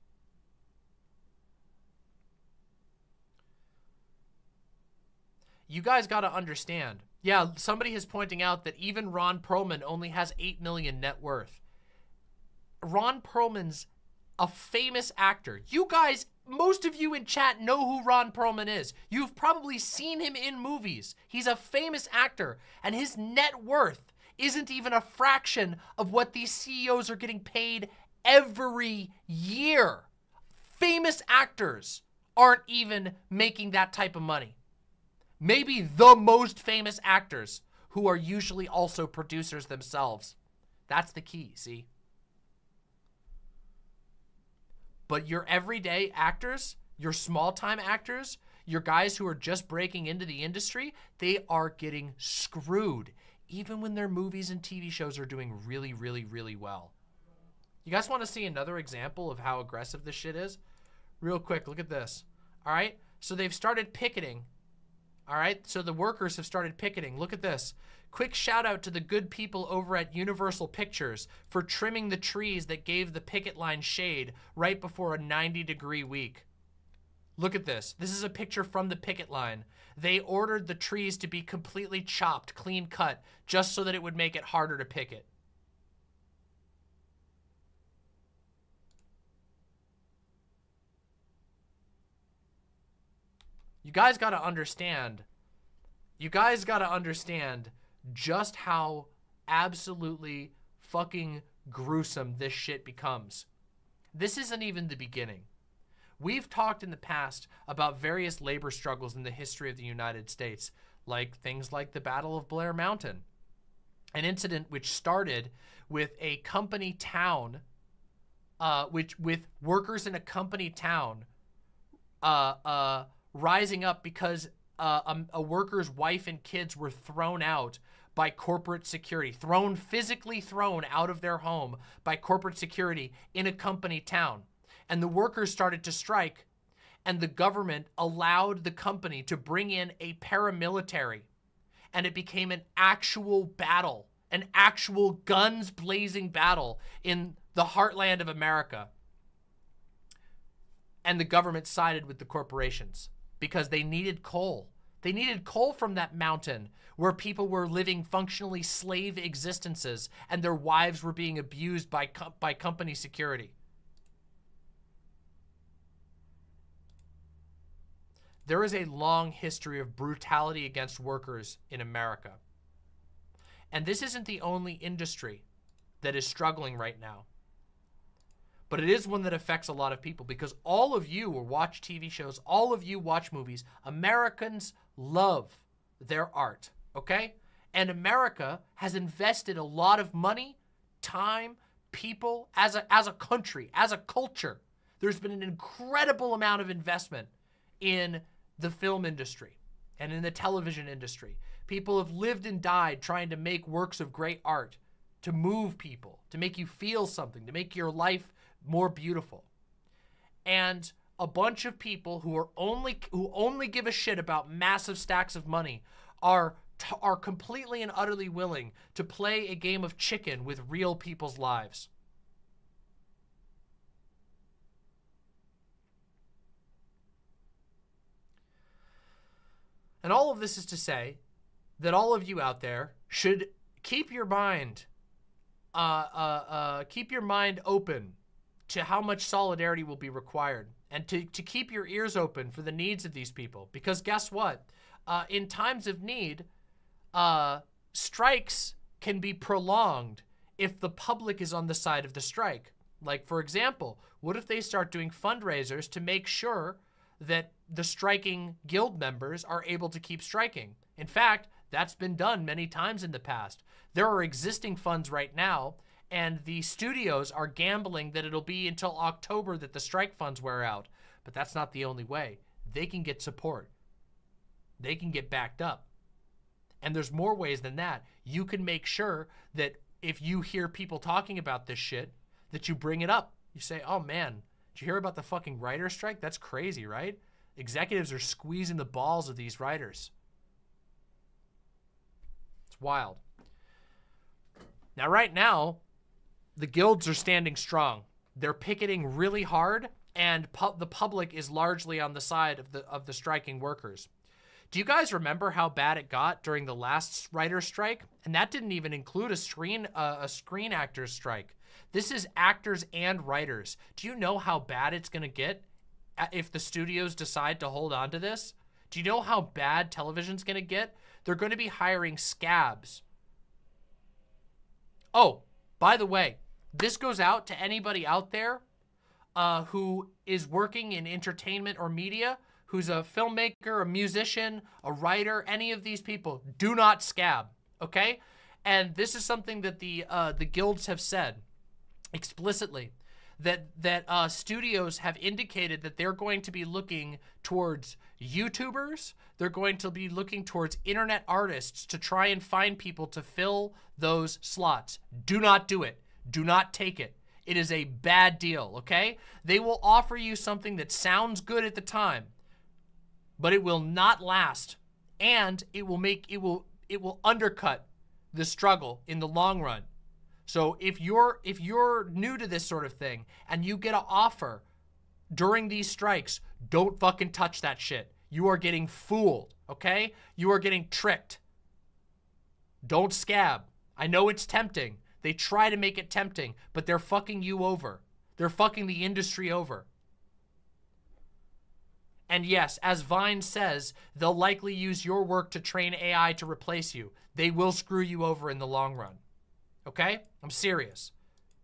You guys got to understand. Yeah, somebody is pointing out that even Ron Perlman only has $8 million net worth. Ron Perlman's a famous actor. You guys, most of you in chat know who Ron Perlman is. You've probably seen him in movies. He's a famous actor, and his net worth isn't even a fraction of what these CEOs are getting paid every year. Famous actors aren't even making that type of money. Maybe the most famous actors, who are usually also producers themselves. That's the key, see? But your everyday actors, your small-time actors, your guys who are just breaking into the industry, they are getting screwed, even when their movies and TV shows are doing really, really, really well. You guys want to see another example of how aggressive this shit is? Real quick, look at this. All right, so they've started picketing. All right, so the workers have started picketing. Look at this. Quick shout out to the good people over at Universal Pictures for trimming the trees that gave the picket line shade right before a 90-degree week. Look at this. This is a picture from the picket line. They ordered the trees to be completely chopped, clean cut, just so that it would make it harder to picket. You guys got to understand. You guys got to understand just how absolutely fucking gruesome this shit becomes. This isn't even the beginning. We've talked in the past about various labor struggles in the history of the United States, like things like the Battle of Blair Mountain, an incident which started with a company town, with workers in a company town rising up because a worker's wife and kids were thrown out by corporate security, physically thrown out of their home by corporate security in a company town. And the workers started to strike, and the government allowed the company to bring in a paramilitary, and it became an actual battle, an actual guns blazing battle in the heartland of America. And the government sided with the corporations because they needed coal. They needed coal from that mountain where people were living functionally slave existences and their wives were being abused by company security. There is a long history of brutality against workers in America. And this isn't the only industry that is struggling right now. But it is one that affects a lot of people because all of you watch TV shows, all of you watch movies. Americans love their art. okay? And America has invested a lot of money, time, people, as a country, as a culture. There's been an incredible amount of investment in the film industry and in the television industry. People have lived and died trying to make works of great art, to move people, to make you feel something, to make your life more beautiful. And a bunch of people who only give a shit about massive stacks of money are completely and utterly willing to play a game of chicken with real people's lives. And all of this is to say that all of you out there should keep your mind open to how much solidarity will be required, and to keep your ears open for the needs of these people. Because guess what? In times of need, strikes can be prolonged if the public is on the side of the strike. Like, for example, what if they start doing fundraisers to make sure that the striking guild members are able to keep striking? In fact, that's been done many times in the past. There are existing funds right now, and the studios are gambling that it'll be until October that the strike funds wear out. But that's not the only way. They can get support. They can get backed up. And there's more ways than that. You can make sure that if you hear people talking about this shit, that you bring it up. You say, oh man, did you hear about the fucking writer's strike? That's crazy, right? Executives are squeezing the balls of these writers. It's wild. Now, right now, the guilds are standing strong. They're picketing really hard, and the public is largely on the side of the striking workers. Do you guys remember how bad it got during the last writer's strike? And that didn't even include a screen actors strike. This is actors and writers. Do you know how bad it's going to get if the studios decide to hold on to this? Do you know how bad television's going to get? They're going to be hiring scabs. Oh, by the way, this goes out to anybody out there who is working in entertainment or media, who's a filmmaker, a musician, a writer, any of these people. Do not scab, okay? And this is something that the guilds have said explicitly, that studios have indicated that they're going to be looking towards YouTubers. They're going to be looking towards internet artists to try and find people to fill those slots. Do not do it. Do not take it. It is a bad deal, okay? They will offer you something that sounds good at the time, but it will not last, and it will undercut the struggle in the long run. So if you're new to this sort of thing and you get an offer during these strikes, don't fucking touch that shit. You are getting fooled, okay? You are getting tricked. Don't scab. I know it's tempting. They try to make it tempting, but they're fucking you over. They're fucking the industry over. And yes, as Vine says, they'll likely use your work to train AI to replace you. They will screw you over in the long run. Okay? I'm serious.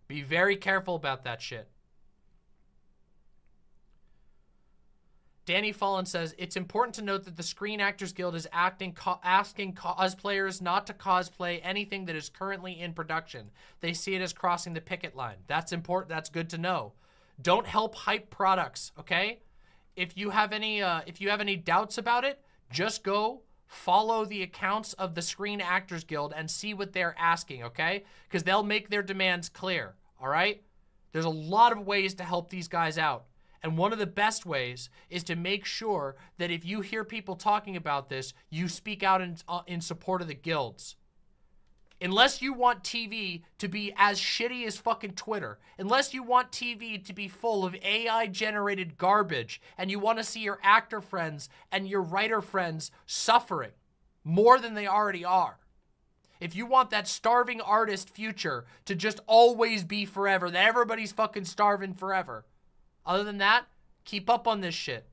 Be very careful about that shit. Danny Fallen says, it's important to note that the Screen Actors Guild is asking cosplayers not to cosplay anything that is currently in production. They see it as crossing the picket line. That's important. That's good to know. Don't help hype products, okay? If you have any doubts about it, just go follow the accounts of the Screen Actors Guild and see what they're asking, okay? Because they'll make their demands clear, all right? There's a lot of ways to help these guys out. And one of the best ways is to make sure that if you hear people talking about this, you speak out in support of the guilds. Unless you want TV to be as shitty as fucking Twitter, unless you want TV to be full of AI-generated garbage, and you want to see your actor friends and your writer friends suffering more than they already are, if you want that starving artist future to just always be forever, that everybody's fucking starving forever, other than that, keep up on this shit.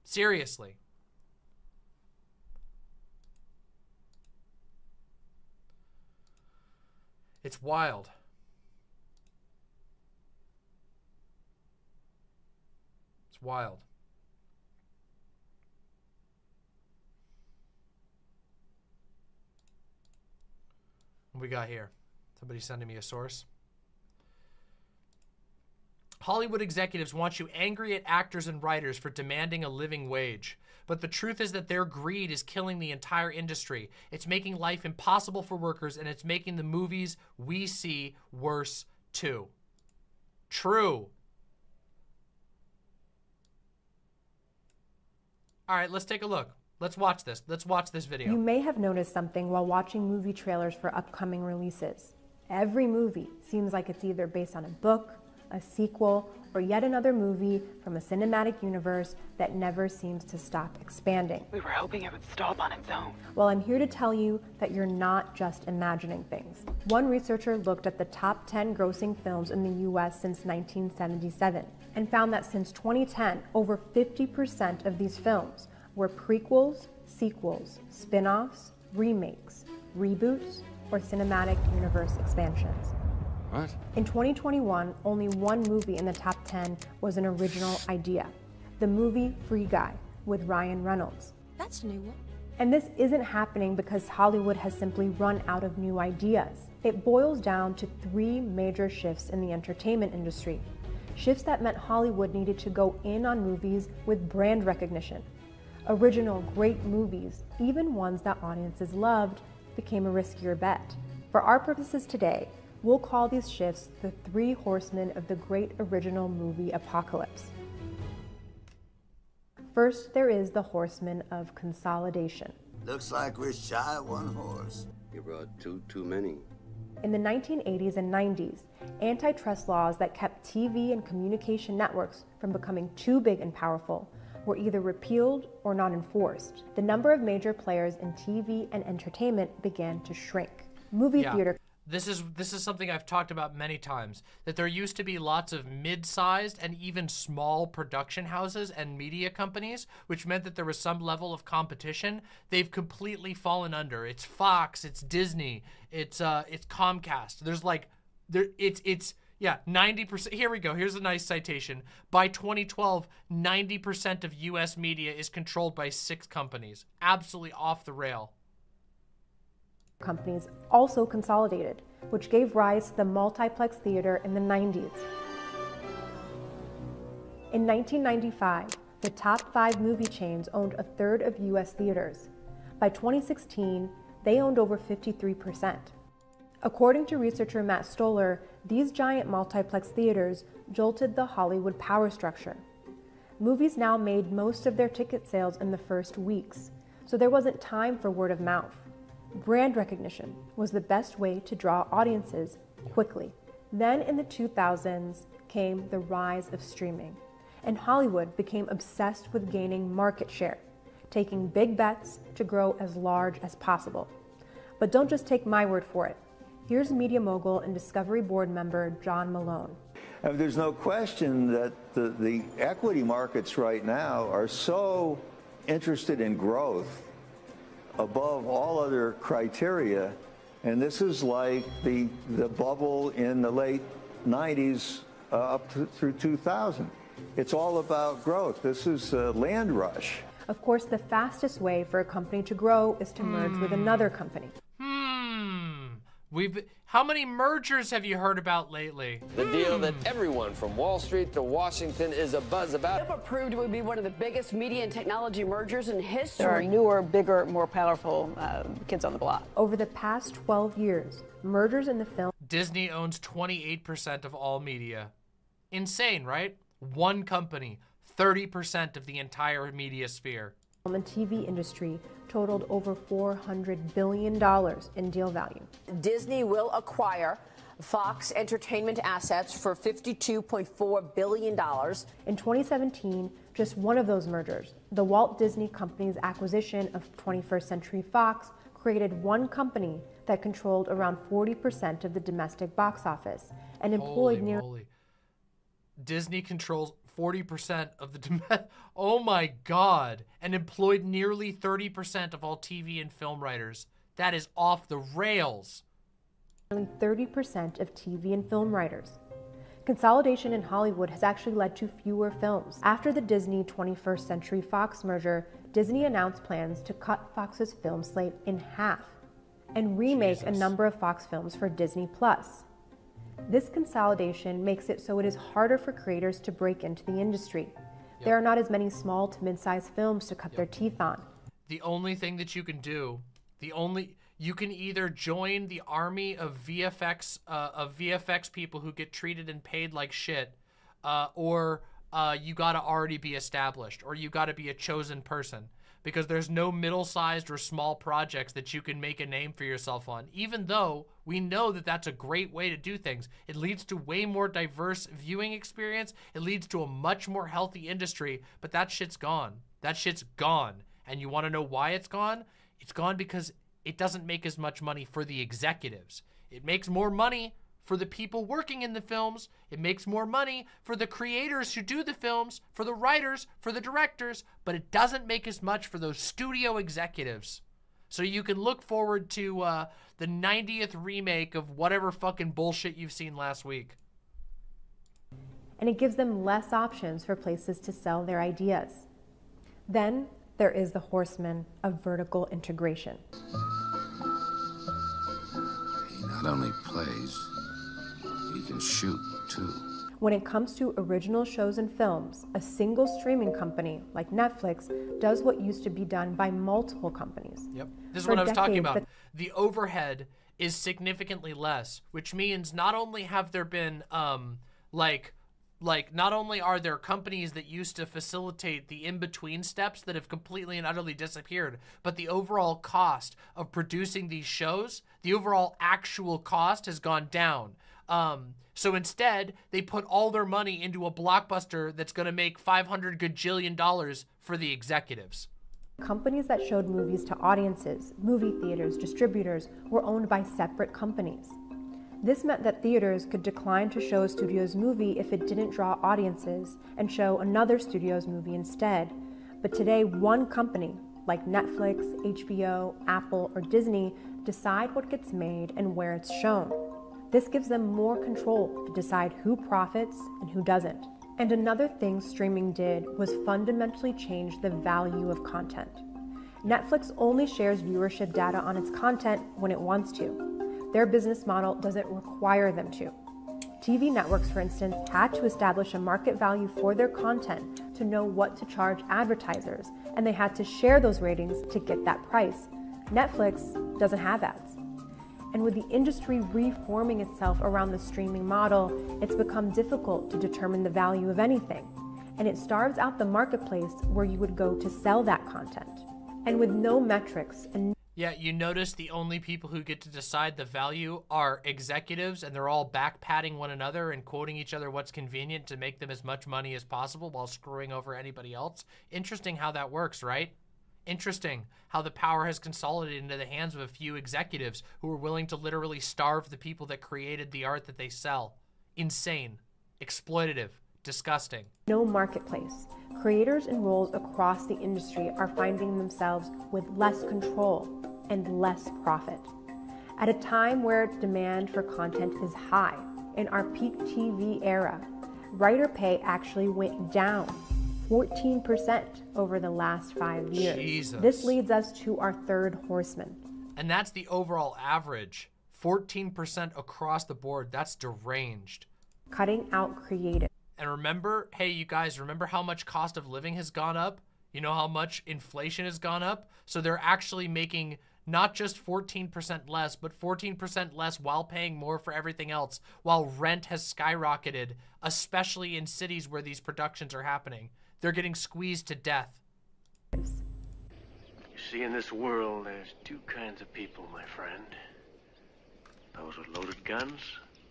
Seriously. It's wild. It's wild. What we got here? Somebody sending me a source. Hollywood executives want you angry at actors and writers for demanding a living wage. But the truth is that their greed is killing the entire industry. It's making life impossible for workers, and it's making the movies we see worse too. True. All right, let's take a look. Let's watch this. Let's watch this video. You may have noticed something while watching movie trailers for upcoming releases. Every movie seems like it's either based on a book, a sequel, or yet another movie from a cinematic universe that never seems to stop expanding. We were hoping it would stop on its own. Well, I'm here to tell you that you're not just imagining things. One researcher looked at the top 10 grossing films in the US since 1977 and found that since 2010, over 50% of these films were prequels, sequels, spin-offs, remakes, reboots, or cinematic universe expansions. What? In 2021, only one movie in the top 10 was an original idea. The movie Free Guy with Ryan Reynolds. That's a new one. And this isn't happening because Hollywood has simply run out of new ideas. It boils down to three major shifts in the entertainment industry. Shifts that meant Hollywood needed to go in on movies with brand recognition. Original, great movies, even ones that audiences loved, became a riskier bet. For our purposes today, we'll call these shifts the three horsemen of the great original movie apocalypse. First, there is the horseman of consolidation. Looks like we're shy of one horse. You brought too many. In the 1980s and 90s, antitrust laws that kept TV and communication networks from becoming too big and powerful were either repealed or not enforced. The number of major players in TV and entertainment began to shrink. Movie theater. This is something I've talked about many times, that there used to be lots of mid-sized and even small production houses and media companies, which meant that there was some level of competition. They've completely fallen under. It's Fox, it's Disney, it's Comcast. There's like, yeah, 90%. Here we go. Here's a nice citation. By 2012, 90% of US media is controlled by 6 companies. Absolutely off the rail. Companies also consolidated, which gave rise to the multiplex theater in the 90s. In 1995, the top 5 movie chains owned a third of US theaters. By 2016, they owned over 53%. According to researcher Matt Stoller, these giant multiplex theaters jolted the Hollywood power structure. Movies now made most of their ticket sales in the first weeks, so there wasn't time for word of mouth. Brand recognition was the best way to draw audiences quickly. Then in the 2000s came the rise of streaming, and Hollywood became obsessed with gaining market share, taking big bets to grow as large as possible. But don't just take my word for it. Here's media mogul and Discovery board member John Malone. There's no question that the equity markets right now are so interested in growth above all other criteria, and this is like the bubble in the late 90s through 2000. It's all about growth. This is a land rush. Of course, the fastest way for a company to grow is to merge with another company. How many mergers have you heard about lately? The deal that everyone from Wall Street to Washington is abuzz about. If approved, it would be one of the biggest media and technology mergers in history. There are newer, bigger, more powerful kids on the block. Over the past 12 years, mergers in the film... Disney owns 28% of all media. Insane, right? One company, 30% of the entire media sphere. And TV industry totaled over $400 billion in deal value. Disney will acquire Fox Entertainment assets for $52.4 billion. In 2017, just one of those mergers, the Walt Disney Company's acquisition of 21st Century Fox, created one company that controlled around 40% of the domestic box office and employed nearly... Disney controls 40% of the oh my God, and employed nearly 30% of all TV and film writers. That is off the rails. Nearly 30% of TV and film writers. Consolidation in Hollywood has actually led to fewer films. After the Disney 21st Century Fox merger, Disney announced plans to cut Fox's film slate in half. and remake a number of Fox films for Disney+. This consolidation makes it so it is harder for creators to break into the industry. There are not as many small to mid-sized films to cut their teeth on. The only thing that you can do, you can either join the army of VFX people who get treated and paid like shit, or you gotta already be established, or you gotta be a chosen person, because there's no middle-sized or small projects that you can make a name for yourself on. Even though we know that that's a great way to do things, it leads to way more diverse viewing experience. It leads to a much more healthy industry, but that shit's gone. That shit's gone. And you want to know why it's gone? It's gone because it doesn't make as much money for the executives. It makes more money for the people working in the films. It makes more money for the creators who do the films, for the writers, for the directors, but it doesn't make as much for those studio executives. So you can look forward to the 90th remake of whatever fucking bullshit you've seen last week. And it gives them less options for places to sell their ideas. Then there is the horseman of vertical integration. He not only plays, he can shoot too. When it comes to original shows and films, a single streaming company like Netflix does what used to be done by multiple companies. Yep. This is what I was talking about. The overhead is significantly less, which means not only have there been not only are there companies that used to facilitate the in-between steps that have completely and utterly disappeared, but the overall cost of producing these shows, the overall actual cost has gone down. So instead, they put all their money into a blockbuster that's going to make $500 gajillion for the executives. Companies that showed movies to audiences, movie theaters, distributors, were owned by separate companies. This meant that theaters could decline to show a studio's movie if it didn't draw audiences and show another studio's movie instead. But today, one company, like Netflix, HBO, Apple, or Disney, decide what gets made and where it's shown. This gives them more control to decide who profits and who doesn't. And another thing streaming did was fundamentally change the value of content. Netflix only shares viewership data on its content when it wants to. Their business model doesn't require them to. TV networks, for instance, had to establish a market value for their content to know what to charge advertisers, and they had to share those ratings to get that price. Netflix doesn't have ads. And with the industry reforming itself around the streaming model, it's become difficult to determine the value of anything. And it starves out the marketplace where you would go to sell that content. And with no metrics and yeah, you notice the only people who get to decide the value are executives, and they're all back-patting one another and quoting each other what's convenient to make them as much money as possible while screwing over anybody else. Interesting how that works, right? Interesting how the power has consolidated into the hands of a few executives who are willing to literally starve the people that created the art that they sell. Insane, exploitative, disgusting. No marketplace. Creators and roles across the industry are finding themselves with less control and less profit. At a time where demand for content is high, in our peak TV era, writer pay actually went down 14% over the last 5 years. Jesus. This leads us to our third horseman. And that's the overall average. 14% across the board. That's deranged. Cutting out creative. And remember, hey, you guys, remember how much cost of living has gone up? You know how much inflation has gone up? So they're actually making not just 14% less, but 14% less while paying more for everything else, while rent has skyrocketed, especially in cities where these productions are happening. They're getting squeezed to death. You see, in this world, there's two kinds of people, my friend. Those with loaded guns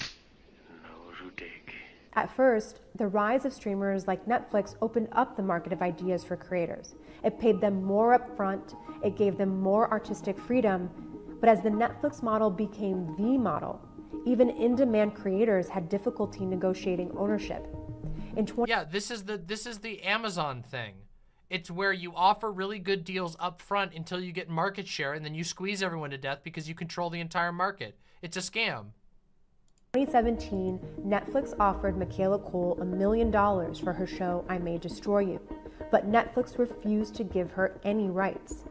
and those who dig. At first, the rise of streamers like Netflix opened up the market of ideas for creators. It paid them more upfront, it gave them more artistic freedom, but as the Netflix model became the model, even in-demand creators had difficulty negotiating ownership. Yeah, this is the Amazon thing. It's where you offer really good deals up front until you get market share, and then you squeeze everyone to death because you control the entire market. It's a scam. In 2017, Netflix offered Michaela Cole $1 million for her show I May Destroy You, but Netflix refused to give her any rights.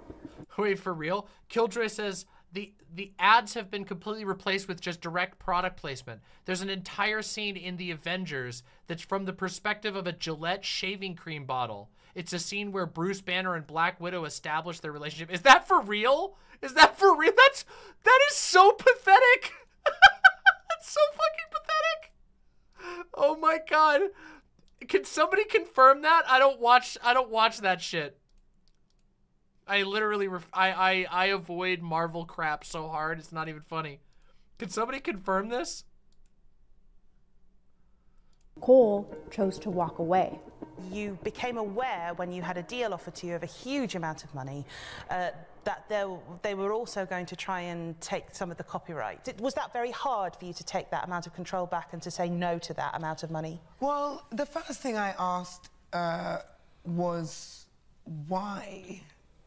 Wait, for real? Killjoy says the ads have been completely replaced with just direct product placement. There's an entire scene in The Avengers that's from the perspective of a Gillette shaving cream bottle. It's a scene where Bruce Banner and Black Widow establish their relationship. Is that for real? Is that for real? That is so pathetic. That's so fucking pathetic. Oh my God. Can somebody confirm that? I don't watch that shit. I literally, I avoid Marvel crap so hard, it's not even funny. Can somebody confirm this? Cole chose to walk away. You became aware when you had a deal offered to you of a huge amount of money that they were also going to try and take some of the copyright. Was that very hard for you to take that amount of control back and to say no to that amount of money? Well, the first thing I asked was, why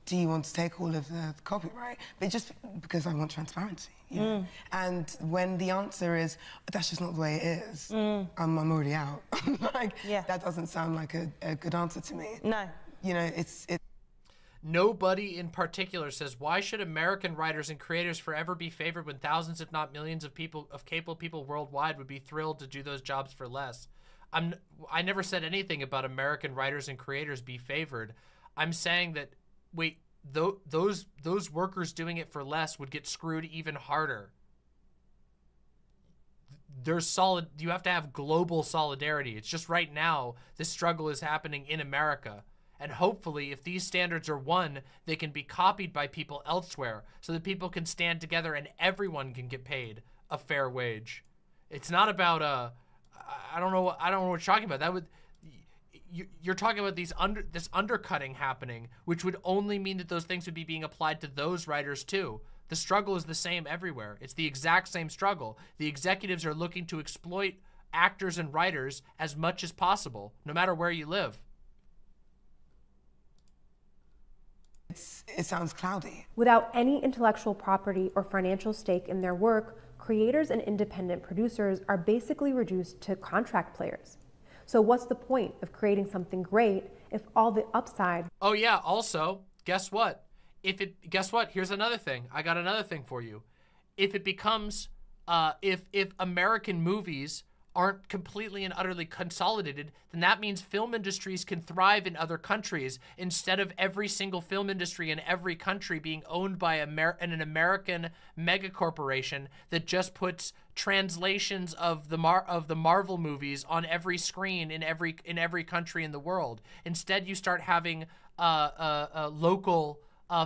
do you want to take all of the copyright? But just because I want transparency, you know? And when the answer is, that's just not the way it is, I'm already out. Like, that doesn't sound like a good answer to me. No. You know, Nobody in particular says, why should American writers and creators forever be favored when thousands, if not millions of capable people worldwide would be thrilled to do those jobs for less? I never said anything about American writers and creators be favored. I'm saying that, wait, those workers doing it for less would get screwed even harder. You have to have global solidarity. It's just right now, this struggle is happening in America. And hopefully, if these standards are won, they can be copied by people elsewhere so that people can stand together and everyone can get paid a fair wage. It's not about, I don't know what you're talking about. That would... You're talking about this undercutting happening, which would only mean that those things would be being applied to those writers too. The struggle is the same everywhere. It's the exact same struggle. The executives are looking to exploit actors and writers as much as possible, no matter where you live. It sounds cloudy. Without any intellectual property or financial stake in their work, creators and independent producers are basically reduced to contract players. So what's the point of creating something great if all the upside... Oh yeah, also, guess what? Guess what? Here's another thing. I got another thing for you. If it becomes, if American movies aren't completely and utterly consolidated, then that means film industries can thrive in other countries instead of every single film industry in every country being owned by an American mega corporation that just puts translations of the Marvel movies on every screen in every country in the world. Instead, you start having local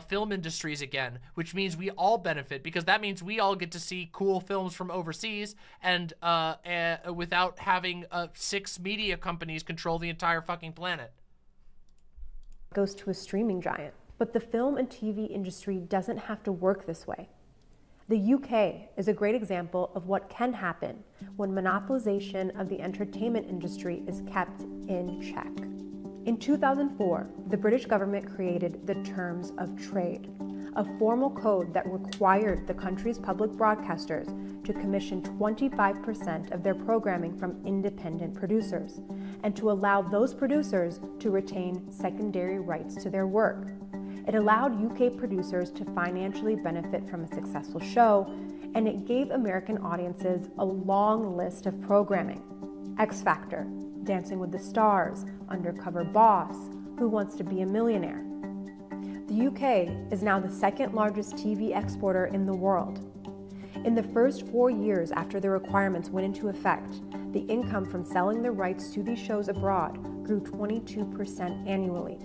film industries again, which means we all benefit, because that means we all get to see cool films from overseas and without having 6 media companies control the entire fucking planet. Goes to a streaming giant. But the film and TV industry doesn't have to work this way. The UK is a great example of what can happen when monopolization of the entertainment industry is kept in check. In 2004, the British government created the Terms of Trade, a formal code that required the country's public broadcasters to commission 25% of their programming from independent producers, and to allow those producers to retain secondary rights to their work. It allowed UK producers to financially benefit from a successful show, and it gave American audiences a long list of programming. X Factor, Dancing with the Stars, Undercover Boss, Who Wants to Be a Millionaire. The UK is now the second largest TV exporter in the world. In the first 4 years after the requirements went into effect, the income from selling the rights to these shows abroad grew 22% annually.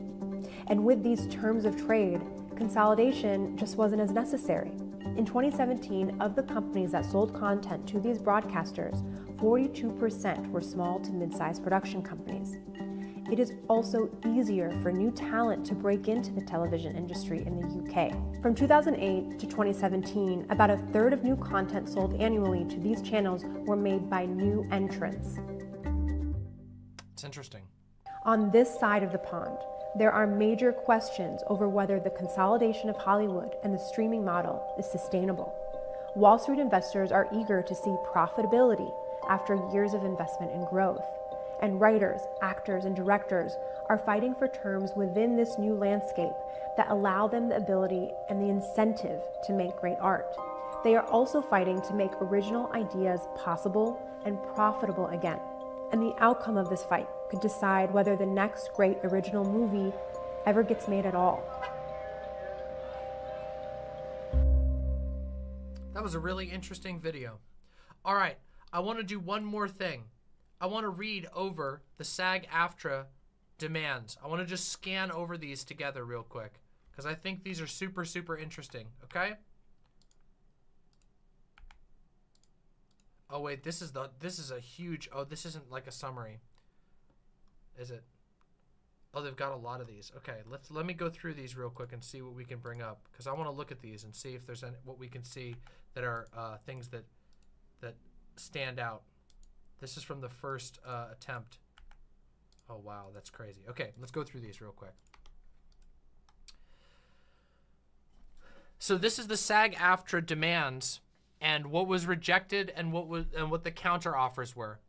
And with these terms of trade, consolidation just wasn't as necessary. In 2017, of the companies that sold content to these broadcasters, 42% were small to mid-sized production companies. It is also easier for new talent to break into the television industry in the UK. From 2008 to 2017, about a third of new content sold annually to these channels were made by new entrants. It's interesting. On this side of the pond, there are major questions over whether the consolidation of Hollywood and the streaming model is sustainable. Wall Street investors are eager to see profitability after years of investment and growth. and writers, actors, and directors are fighting for terms within this new landscape that allow them the ability and the incentive to make great art. They are also fighting to make original ideas possible and profitable again. And the outcome of this fight could decide whether the next great original movie ever gets made at all. That was a really interesting video. All right, I want to do one more thing. I want to read over the SAG-AFTRA demands. I want to just scan over these together real quick because I think these are super, super interesting, okay? Oh wait, this is a huge, oh, this isn't like a summary. Is it? Oh, they've got a lot of these. Okay, let me go through these real quick and see what we can bring up because I want to look at these and see if there's what we can see that are things that stand out. This is from the first attempt. Oh wow, that's crazy. Okay, let's go through these real quick. So this is the SAG-AFTRA demands and what was rejected and what the counter offers were.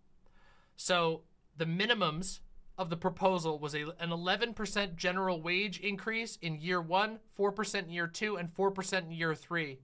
So the minimums of the proposal was an 11% general wage increase in year 1, 4% in year 2, and 4% in year 3.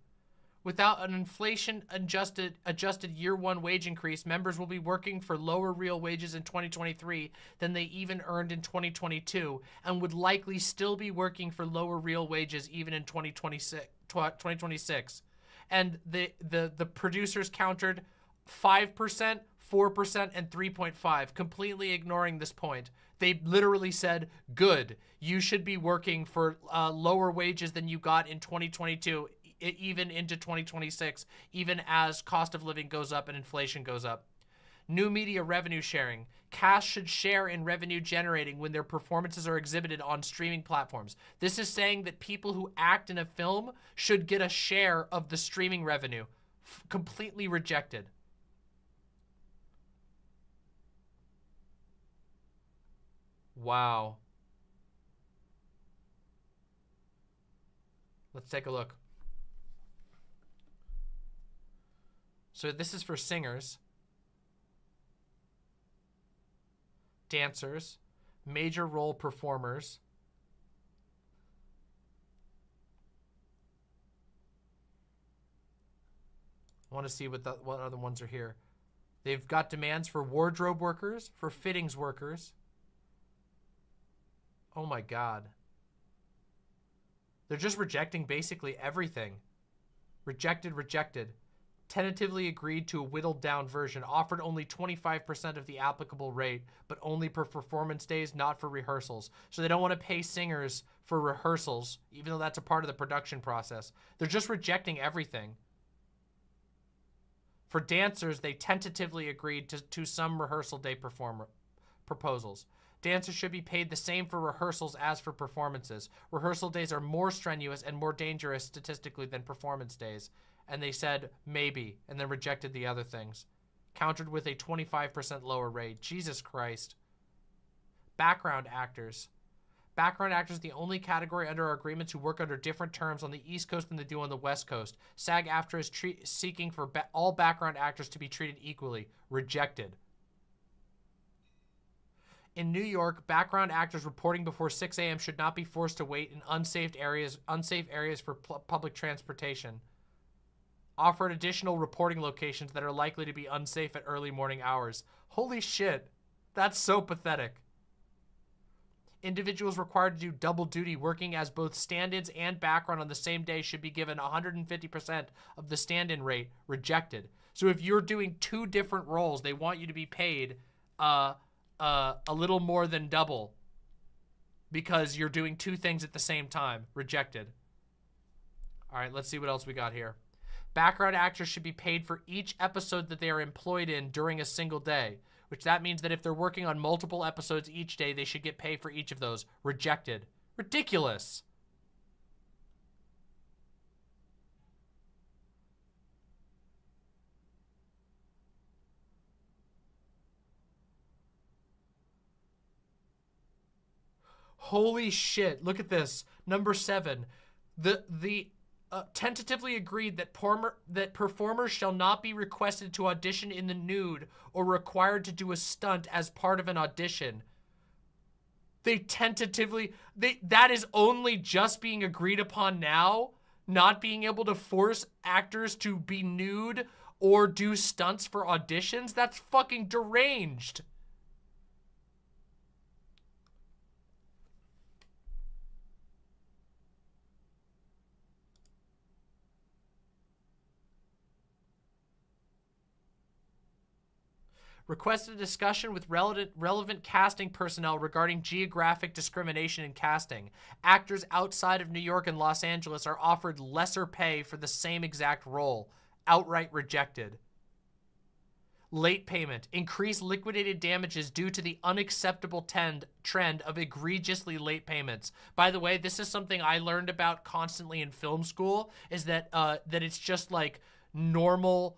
Without an inflation-adjusted year 1 wage increase, members will be working for lower real wages in 2023 than they even earned in 2022, and would likely still be working for lower real wages even in 2026. And the producers countered 5%, 4%, and 3.5, completely ignoring this point. They literally said, good, you should be working for lower wages than you got in 2022, even into 2026, even as cost of living goes up and inflation goes up. New media revenue sharing. Cast should share in revenue generating when their performances are exhibited on streaming platforms. This is saying that people who act in a film should get a share of the streaming revenue. Completely rejected. Wow. Let's take a look. So this is for singers, dancers, major role performers, I want to see what other ones are here. They've got demands for wardrobe workers, for fittings workers. Oh my God. They're just rejecting basically everything. Rejected, rejected. Tentatively agreed to a whittled down version, offered only 25% of the applicable rate, but only per performance days, not for rehearsals. So they don't want to pay singers for rehearsals, even though that's a part of the production process. They're just rejecting everything. For dancers, they tentatively agreed to some rehearsal day proposals. Dancers should be paid the same for rehearsals as for performances. Rehearsal days are more strenuous and more dangerous statistically than performance days. And they said maybe, and then rejected the other things. Countered with a 25% lower rate. Jesus Christ. Background actors. Background actors are the only category under our agreements who work under different terms on the East Coast than they do on the West Coast. SAG-AFTRA is seeking for all background actors to be treated equally. Rejected. In New York, background actors reporting before 6 a.m. should not be forced to wait in unsafe areas for public transportation. Offered additional reporting locations that are likely to be unsafe at early morning hours. Holy shit. That's so pathetic. Individuals required to do double duty working as both stand-ins and background on the same day should be given 150% of the stand-in rate. Rejected. So if you're doing 2 different roles, they want you to be paid a little more than double because you're doing 2 things at the same time. Rejected. All right, let's see what else we got here. Background actors should be paid for each episode that they are employed in during a single day, which that means that if they're working on multiple episodes each day, they should get paid for each of those. Rejected. Ridiculous. Holy shit. Look at this. Number 7. The tentatively agreed that performers shall not be requested to audition in the nude or required to do a stunt as part of an audition. They tentatively, that is only just being agreed upon now, not being able to force actors to be nude or do stunts for auditions. That's fucking deranged. Requested a discussion with relevant casting personnel regarding geographic discrimination in casting. Actors outside of New York and Los Angeles are offered lesser pay for the same exact role. Outright rejected. Late payment. Increased liquidated damages due to the unacceptable trend of egregiously late payments. By the way, this is something I learned about constantly in film school, is that that it's just like normal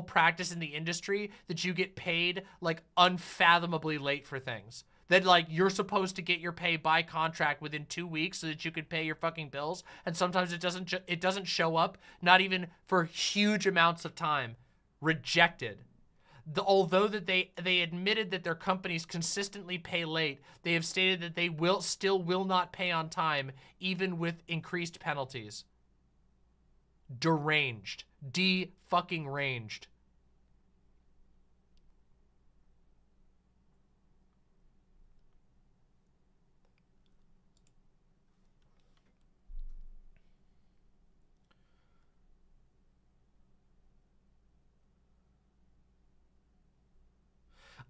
practice in the industry that you get paid like unfathomably late for things. That like you're supposed to get your pay by contract within 2 weeks so that you could pay your fucking bills, and sometimes it doesn't show up, not even for huge amounts of time. Rejected. Although that they admitted that their companies consistently pay late, they have stated that they still will not pay on time even with increased penalties. Deranged. De-fucking-ranged.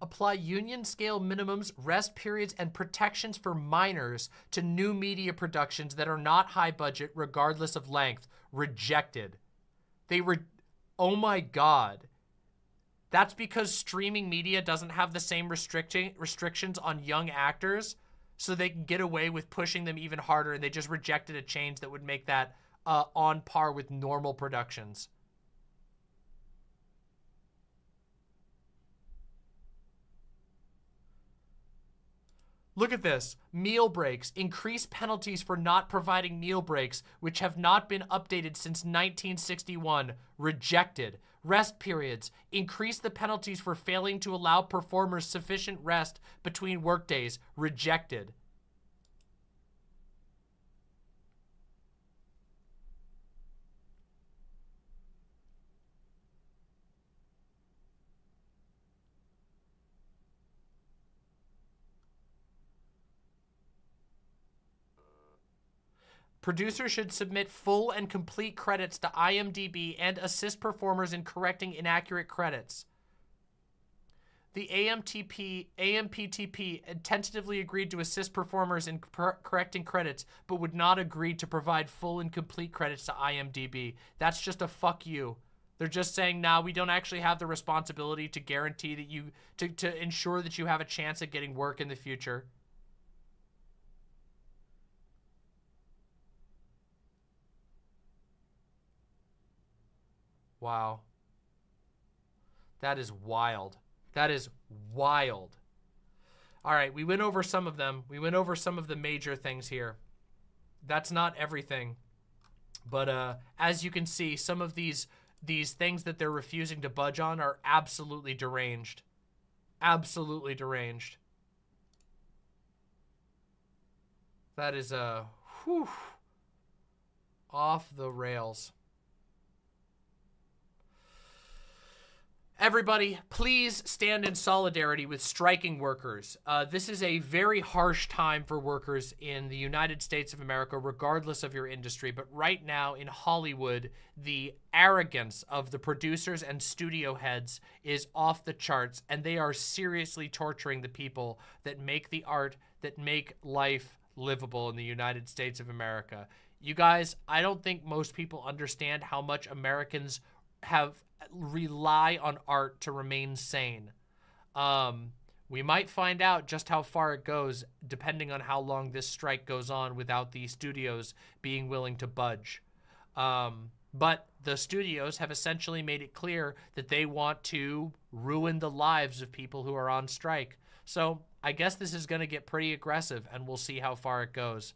Apply union scale minimums, rest periods, and protections for minors to new media productions that are not high budget regardless of length. Rejected. Oh my God. That's because streaming media doesn't have the same restrictions on young actors, so they can get away with pushing them even harder, and they just rejected a change that would make that on par with normal productions. Look at this. Meal breaks. Increase penalties for not providing meal breaks, which have not been updated since 1961. Rejected. Rest periods. Increase the penalties for failing to allow performers sufficient rest between workdays. Rejected. Producers should submit full and complete credits to IMDb and assist performers in correcting inaccurate credits. The AMPTP tentatively agreed to assist performers in correcting credits, but would not agree to provide full and complete credits to IMDb. That's just a fuck you. They're just saying, nah, we don't actually have the responsibility to guarantee that you, to ensure that you have a chance at getting work in the future. Wow. That is wild. That is wild. All right, we went over some of them. We went over some of the major things here. That's not everything. But as you can see, some of these things that they're refusing to budge on are absolutely deranged. Absolutely deranged. That is whew, off the rails. Everybody, please stand in solidarity with striking workers. This is a very harsh time for workers in the United States of America, regardless of your industry. But right now in Hollywood, the arrogance of the producers and studio heads is off the charts, and they are seriously torturing the people that make the art, that make life livable in the United States of America. You guys, I don't think most people understand how much Americans rely on art to remain sane. We might find out just how far it goes depending on how long this strike goes on without the studios being willing to budge. But the studios have essentially made it clear that they want to ruin the lives of people who are on strike. So I guess this is going to get pretty aggressive, and we'll see how far it goes.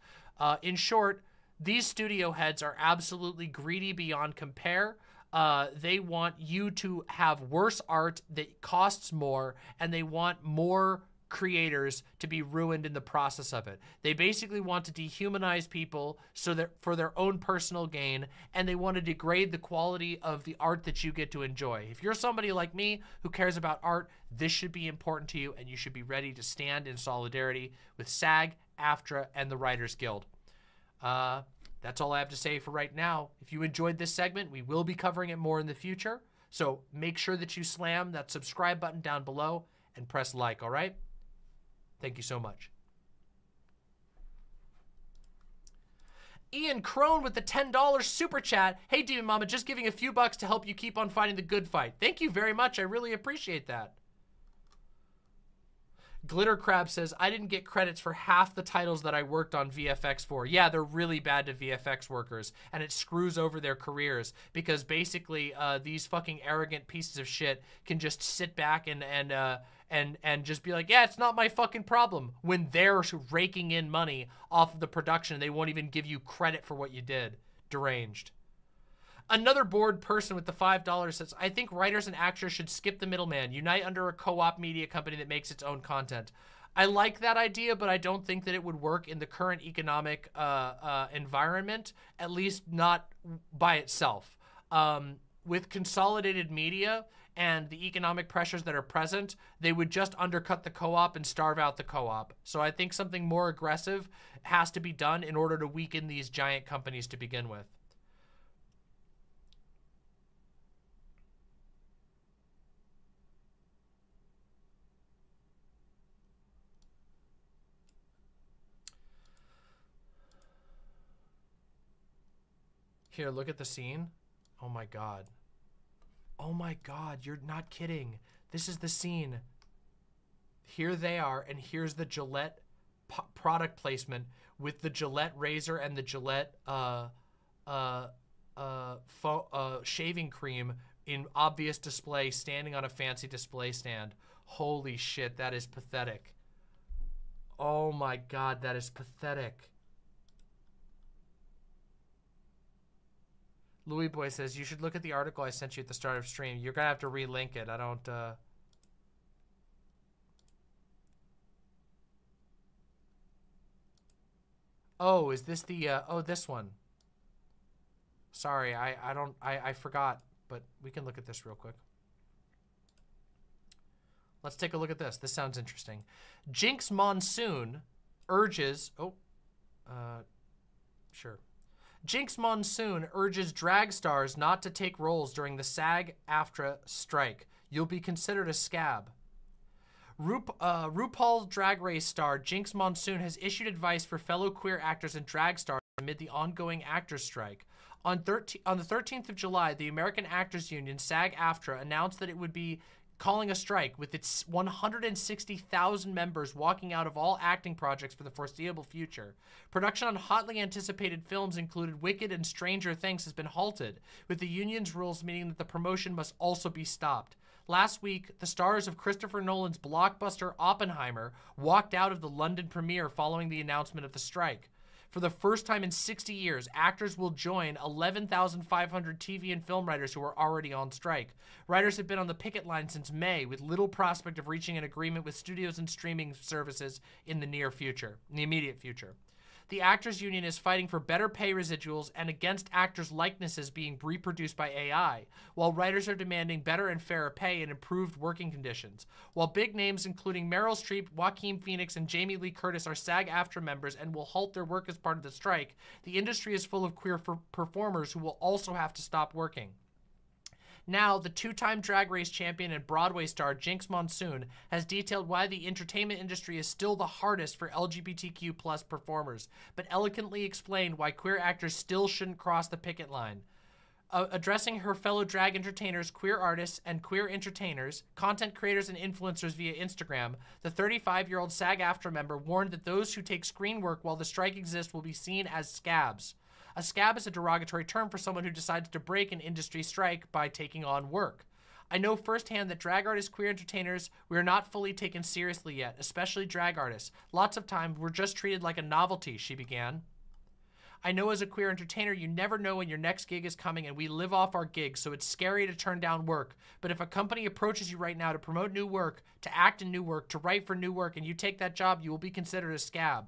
In short, These studio heads are absolutely greedy beyond compare. They want you to have worse art that costs more, and they want more creators to be ruined in the process of it. They basically want to dehumanize people so that for their own personal gain, and they want to degrade the quality of the art that you get to enjoy. If you're somebody like me who cares about art, this should be important to you, and you should be ready to stand in solidarity with SAG, AFTRA, and the Writers Guild. That's all I have to say for right now. If you enjoyed this segment, we will be covering it more in the future. So make sure that you slam that subscribe button down below and press like, all right? Thank you so much. Ian Crone with the $10 super chat. Hey, Demon Mama, just giving a few bucks to help you keep on fighting the good fight. Thank you very much. I really appreciate that. Glitter Crab says, I didn't get credits for half the titles that I worked on VFX for. Yeah, they're really bad to VFX workers, and it screws over their careers because basically these fucking arrogant pieces of shit can just sit back and just be like, yeah, it's not my fucking problem, when they're raking in money off of the production. They won't even give you credit for what you did. Deranged. Another bored person with the $5 says, I think writers and actors should skip the middleman, unite under a co-op media company that makes its own content. I like that idea, but I don't think that it would work in the current economic environment, at least not by itself. With consolidated media and the economic pressures that are present, they would just undercut the co-op and starve out the co-op. So I think something more aggressive has to be done in order to weaken these giant companies to begin with. Here, look at the scene. Oh my God. Oh my God, you're not kidding. This is the scene. Here they are, and here's the Gillette product placement with the Gillette razor and the Gillette shaving cream in obvious display, standing on a fancy display stand. Holy shit, that is pathetic. Oh my God, that is pathetic. Louis Boy says, you should look at the article I sent you at the start of stream. You're going to have to relink it. I don't, Oh, is this the, oh, this one. Sorry, I forgot, but we can look at this real quick. Let's take a look at this. This sounds interesting. Jinx Monsoon urges, sure. Jinx Monsoon urges drag stars not to take roles during the SAG-AFTRA strike. You'll be considered a scab. RuPaul's Drag Race star Jinx Monsoon has issued advice for fellow queer actors and drag stars amid the ongoing actors strike. On the 13th of July, the American Actors Union, SAG-AFTRA, announced that it would be calling a strike, with its 160,000 members walking out of all acting projects for the foreseeable future. Production on hotly anticipated films included Wicked and Stranger Things has been halted, with the union's rules meaning that the promotion must also be stopped. Last week, the stars of Christopher Nolan's blockbuster Oppenheimer walked out of the London premiere following the announcement of the strike. For the first time in 60 years, actors will join 11,500 TV and film writers who are already on strike. Writers have been on the picket line since May, with little prospect of reaching an agreement with studios and streaming services in the immediate future. The Actors Union is fighting for better pay residuals and against actors' likenesses being reproduced by AI, while writers are demanding better and fairer pay and improved working conditions. While big names including Meryl Streep, Joaquin Phoenix, and Jamie Lee Curtis are SAG-AFTRA members and will halt their work as part of the strike, the industry is full of queer performers who will also have to stop working. Now, the two-time Drag Race champion and Broadway star Jinx Monsoon has detailed why the entertainment industry is still the hardest for LGBTQ+ performers, but eloquently explained why queer actors still shouldn't cross the picket line. Addressing her fellow drag entertainers, queer artists, and queer entertainers, content creators, and influencers via Instagram, the 35-year-old SAG-AFTRA member warned that those who take screen work while the strike exists will be seen as scabs. A scab is a derogatory term for someone who decides to break an industry strike by taking on work. I know firsthand that drag artists, queer entertainers, we are not fully taken seriously yet, especially drag artists. Lots of times we're just treated like a novelty, she began. I know as a queer entertainer, you never know when your next gig is coming, and we live off our gigs, so it's scary to turn down work. But if a company approaches you right now to promote new work, to act in new work, to write for new work, and you take that job, you will be considered a scab.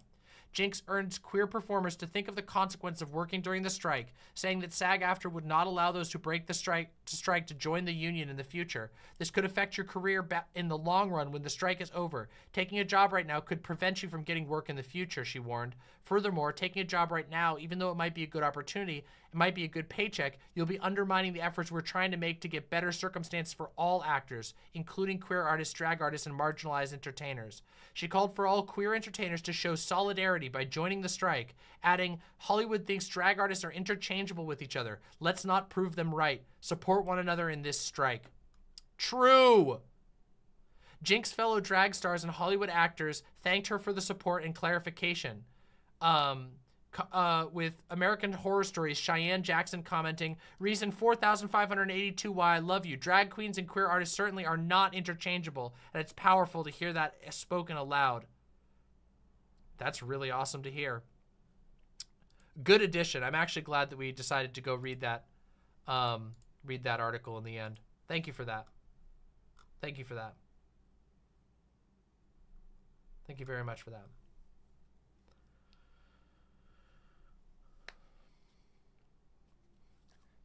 Jinx urged queer performers to think of the consequence of working during the strike, saying that SAG-AFTRA would not allow those who break the strike to join the union in the future. This could affect your career in the long run when the strike is over. Taking a job right now could prevent you from getting work in the future, she warned. Furthermore, taking a job right now, even though it might be a good opportunity, it might be a good paycheck, you'll be undermining the efforts we're trying to make to get better circumstances for all actors, including queer artists, drag artists, and marginalized entertainers. She called for all queer entertainers to show solidarity by joining the strike, adding, Hollywood thinks drag artists are interchangeable with each other. Let's not prove them right. Support one another in this strike. True! Jinx fellow drag stars and Hollywood actors thanked her for the support and clarification. With American Horror Stories, Cheyenne Jackson commenting, reason 4,582 why I love you. Drag queens and queer artists certainly are not interchangeable, and it's powerful to hear that spoken aloud. That's really awesome to hear. Good addition. I'm actually glad that we decided to go read that article in the end. Thank you for that. Thank you for that. Thank you very much for that.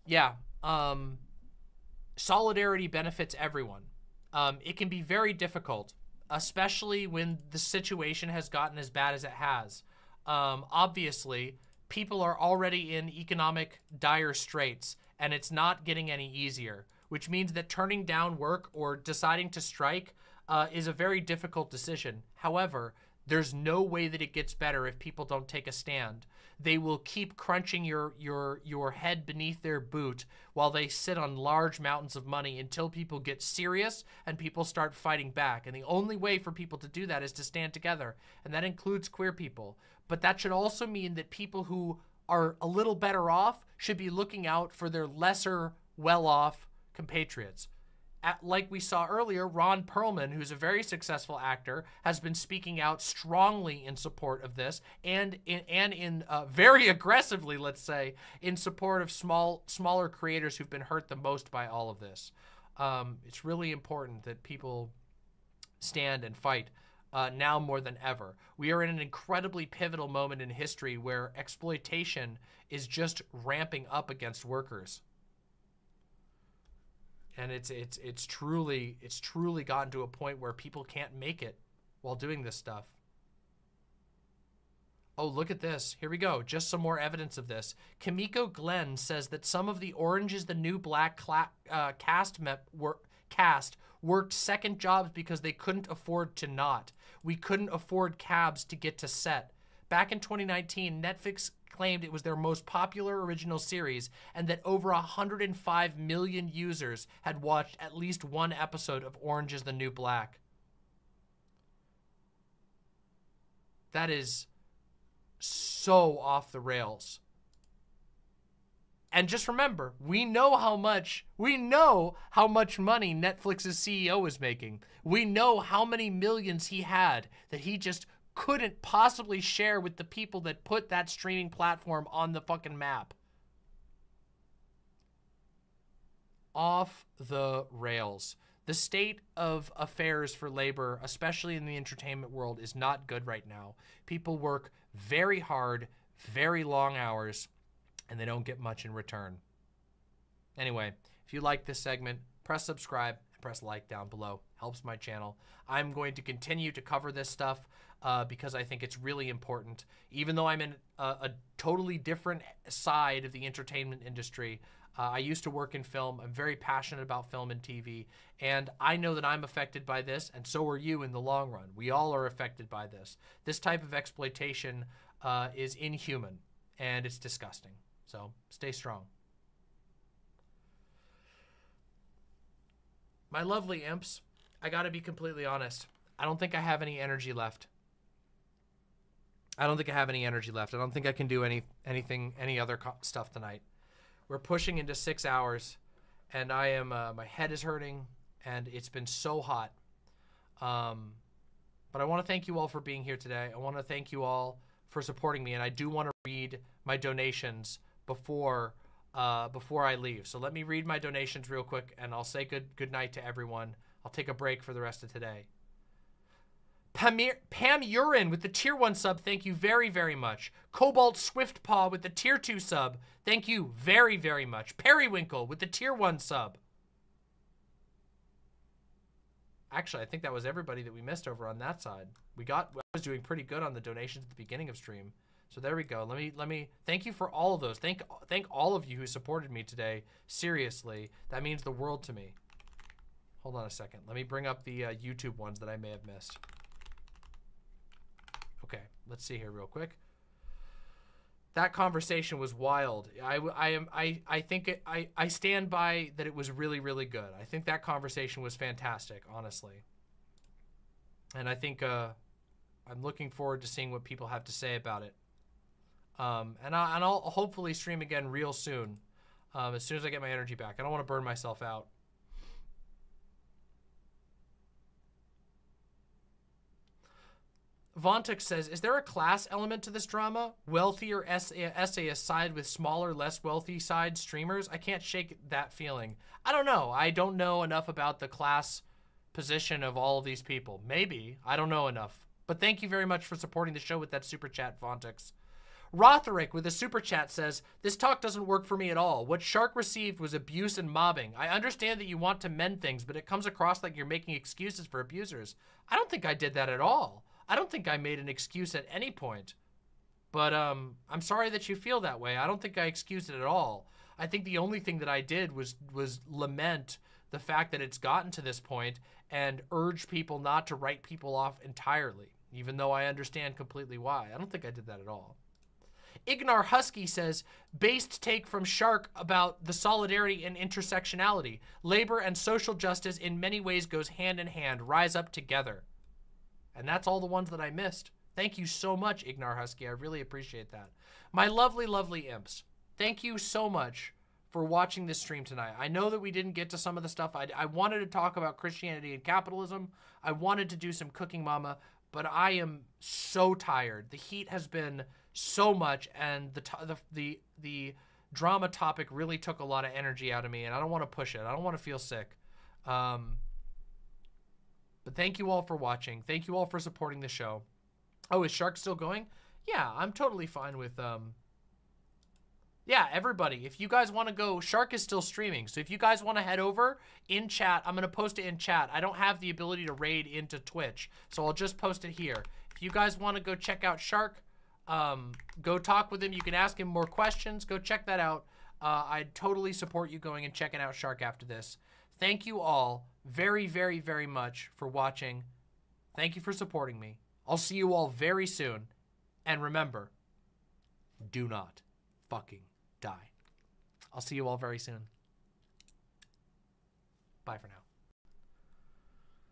Yeah, solidarity benefits everyone. It can be very difficult, especially when the situation has gotten as bad as it has. Obviously, people are already in economic dire straits, and it's not getting any easier, which means that turning down work or deciding to strike is a very difficult decision. However, there's no way that it gets better if people don't take a stand. They will keep crunching your head beneath their boot while they sit on large mountains of money until people get serious and people start fighting back. And the only way for people to do that is to stand together, and that includes queer people. But that should also mean that people who are a little better off should be looking out for their lesser well-off compatriots. Like we saw earlier, Ron Perlman, who's a very successful actor, has been speaking out strongly in support of this, and very aggressively, let's say, in support of smaller creators who've been hurt the most by all of this. It's really important that people stand and fight now more than ever. We are in an incredibly pivotal moment in history where exploitation is just ramping up against workers. And it's truly gotten to a point where people can't make it while doing this stuff. Oh, look at this. Here we go. Just some more evidence of this. Kimiko Glenn says that some of the Orange is the New Black cast worked second jobs because they couldn't afford to not. We couldn't afford cabs to get to set. Back in 2019, Netflix claimed it was their most popular original series and that over 105 million users had watched at least one episode of Orange is the New Black. That is so off the rails. And just remember, we know how much money Netflix's CEO is making. We know how many millions he had that he just couldn't possibly share with the people that put that streaming platform on the fucking map. Off the rails. The state of affairs for labor, especially in the entertainment world, is not good right now. People work very hard, very long hours, and they don't get much in return. Anyway, if you like this segment, press subscribe and press like down below. Helps my channel. I'm going to continue to cover this stuff because I think it's really important. Even though I'm in a totally different side of the entertainment industry, I used to work in film. I'm very passionate about film and TV, and I know that I'm affected by this, and so are you in the long run. We all are affected by this. This type of exploitation is inhuman, and it's disgusting. So stay strong. My lovely imps, I gotta be completely honest. I don't think I have any energy left. I don't think I can do any other stuff tonight. We're pushing into 6 hours, and I am, my head is hurting, and it's been so hot. But I want to thank you all for being here today. I want to thank you all for supporting me, and I do want to read my donations before I leave. So let me read my donations real quick, and I'll say good night to everyone. I'll take a break for the rest of today. Pam Urine with the tier 1 sub, thank you very, very much. Cobalt Swiftpaw with the tier 2 sub, thank you very, very much. Periwinkle with the tier 1 sub. Actually, I think that was everybody that we missed over on that side. I was doing pretty good on the donations at the beginning of stream. So there we go. Let me thank you for all of those. Thank all of you who supported me today. Seriously, that means the world to me. Hold on a second. Let me bring up the YouTube ones that I may have missed. Okay, let's see here real quick. That conversation was wild. I think I stand by that it was really, really good. I think that conversation was fantastic, honestly. And I think I'm looking forward to seeing what people have to say about it. And I'll hopefully stream again real soon, as soon as I get my energy back. I don't want to burn myself out. Vontex says, is there a class element to this drama? Wealthier essayists side with smaller, less wealthy side streamers? I can't shake that feeling. I don't know. I don't know enough about the class position of all of these people. Maybe. I don't know enough. But thank you very much for supporting the show with that super chat, Vontex. Rotherick with a super chat says, this talk doesn't work for me at all. What Shark received was abuse and mobbing. I understand that you want to mend things, but it comes across like you're making excuses for abusers. I don't think I did that at all. I don't think I made an excuse at any point. But I'm sorry that you feel that way. I don't think I excused it at all. I think the only thing that I did was lament the fact that it's gotten to this point and urge people not to write people off entirely, even though I understand completely why. I don't think I did that at all. Ignar Husky says, based take from Shark about the solidarity and intersectionality. Labor and social justice in many ways goes hand in hand. Rise up together. And that's all the ones that I missed. Thank you so much, Ignar Husky. I really appreciate that. My lovely, lovely imps, thank you so much for watching this stream tonight. I know that we didn't get to some of the stuff. I wanted to talk about Christianity and capitalism. I wanted to do some Cooking Mama, but I am so tired. The heat has been so much, and the drama topic really took a lot of energy out of me, and I don't want to push it. I don't want to feel sick. But thank you all for watching. Thank you all for supporting the show. Oh, is Shark still going? Yeah, I'm totally fine with, yeah, everybody, if you guys want to go, Shark is still streaming. So if you guys want to head over in chat, I'm going to post it in chat. I don't have the ability to raid into Twitch, so I'll just post it here. If you guys want to go check out Shark, go talk with him. You can ask him more questions. Go check that out. I'd totally support you going and checking out Shark after this. Thank you all very, very, very much for watching. Thank you for supporting me. I'll see you all very soon. And remember, do not fucking die. I'll see you all very soon. Bye for now.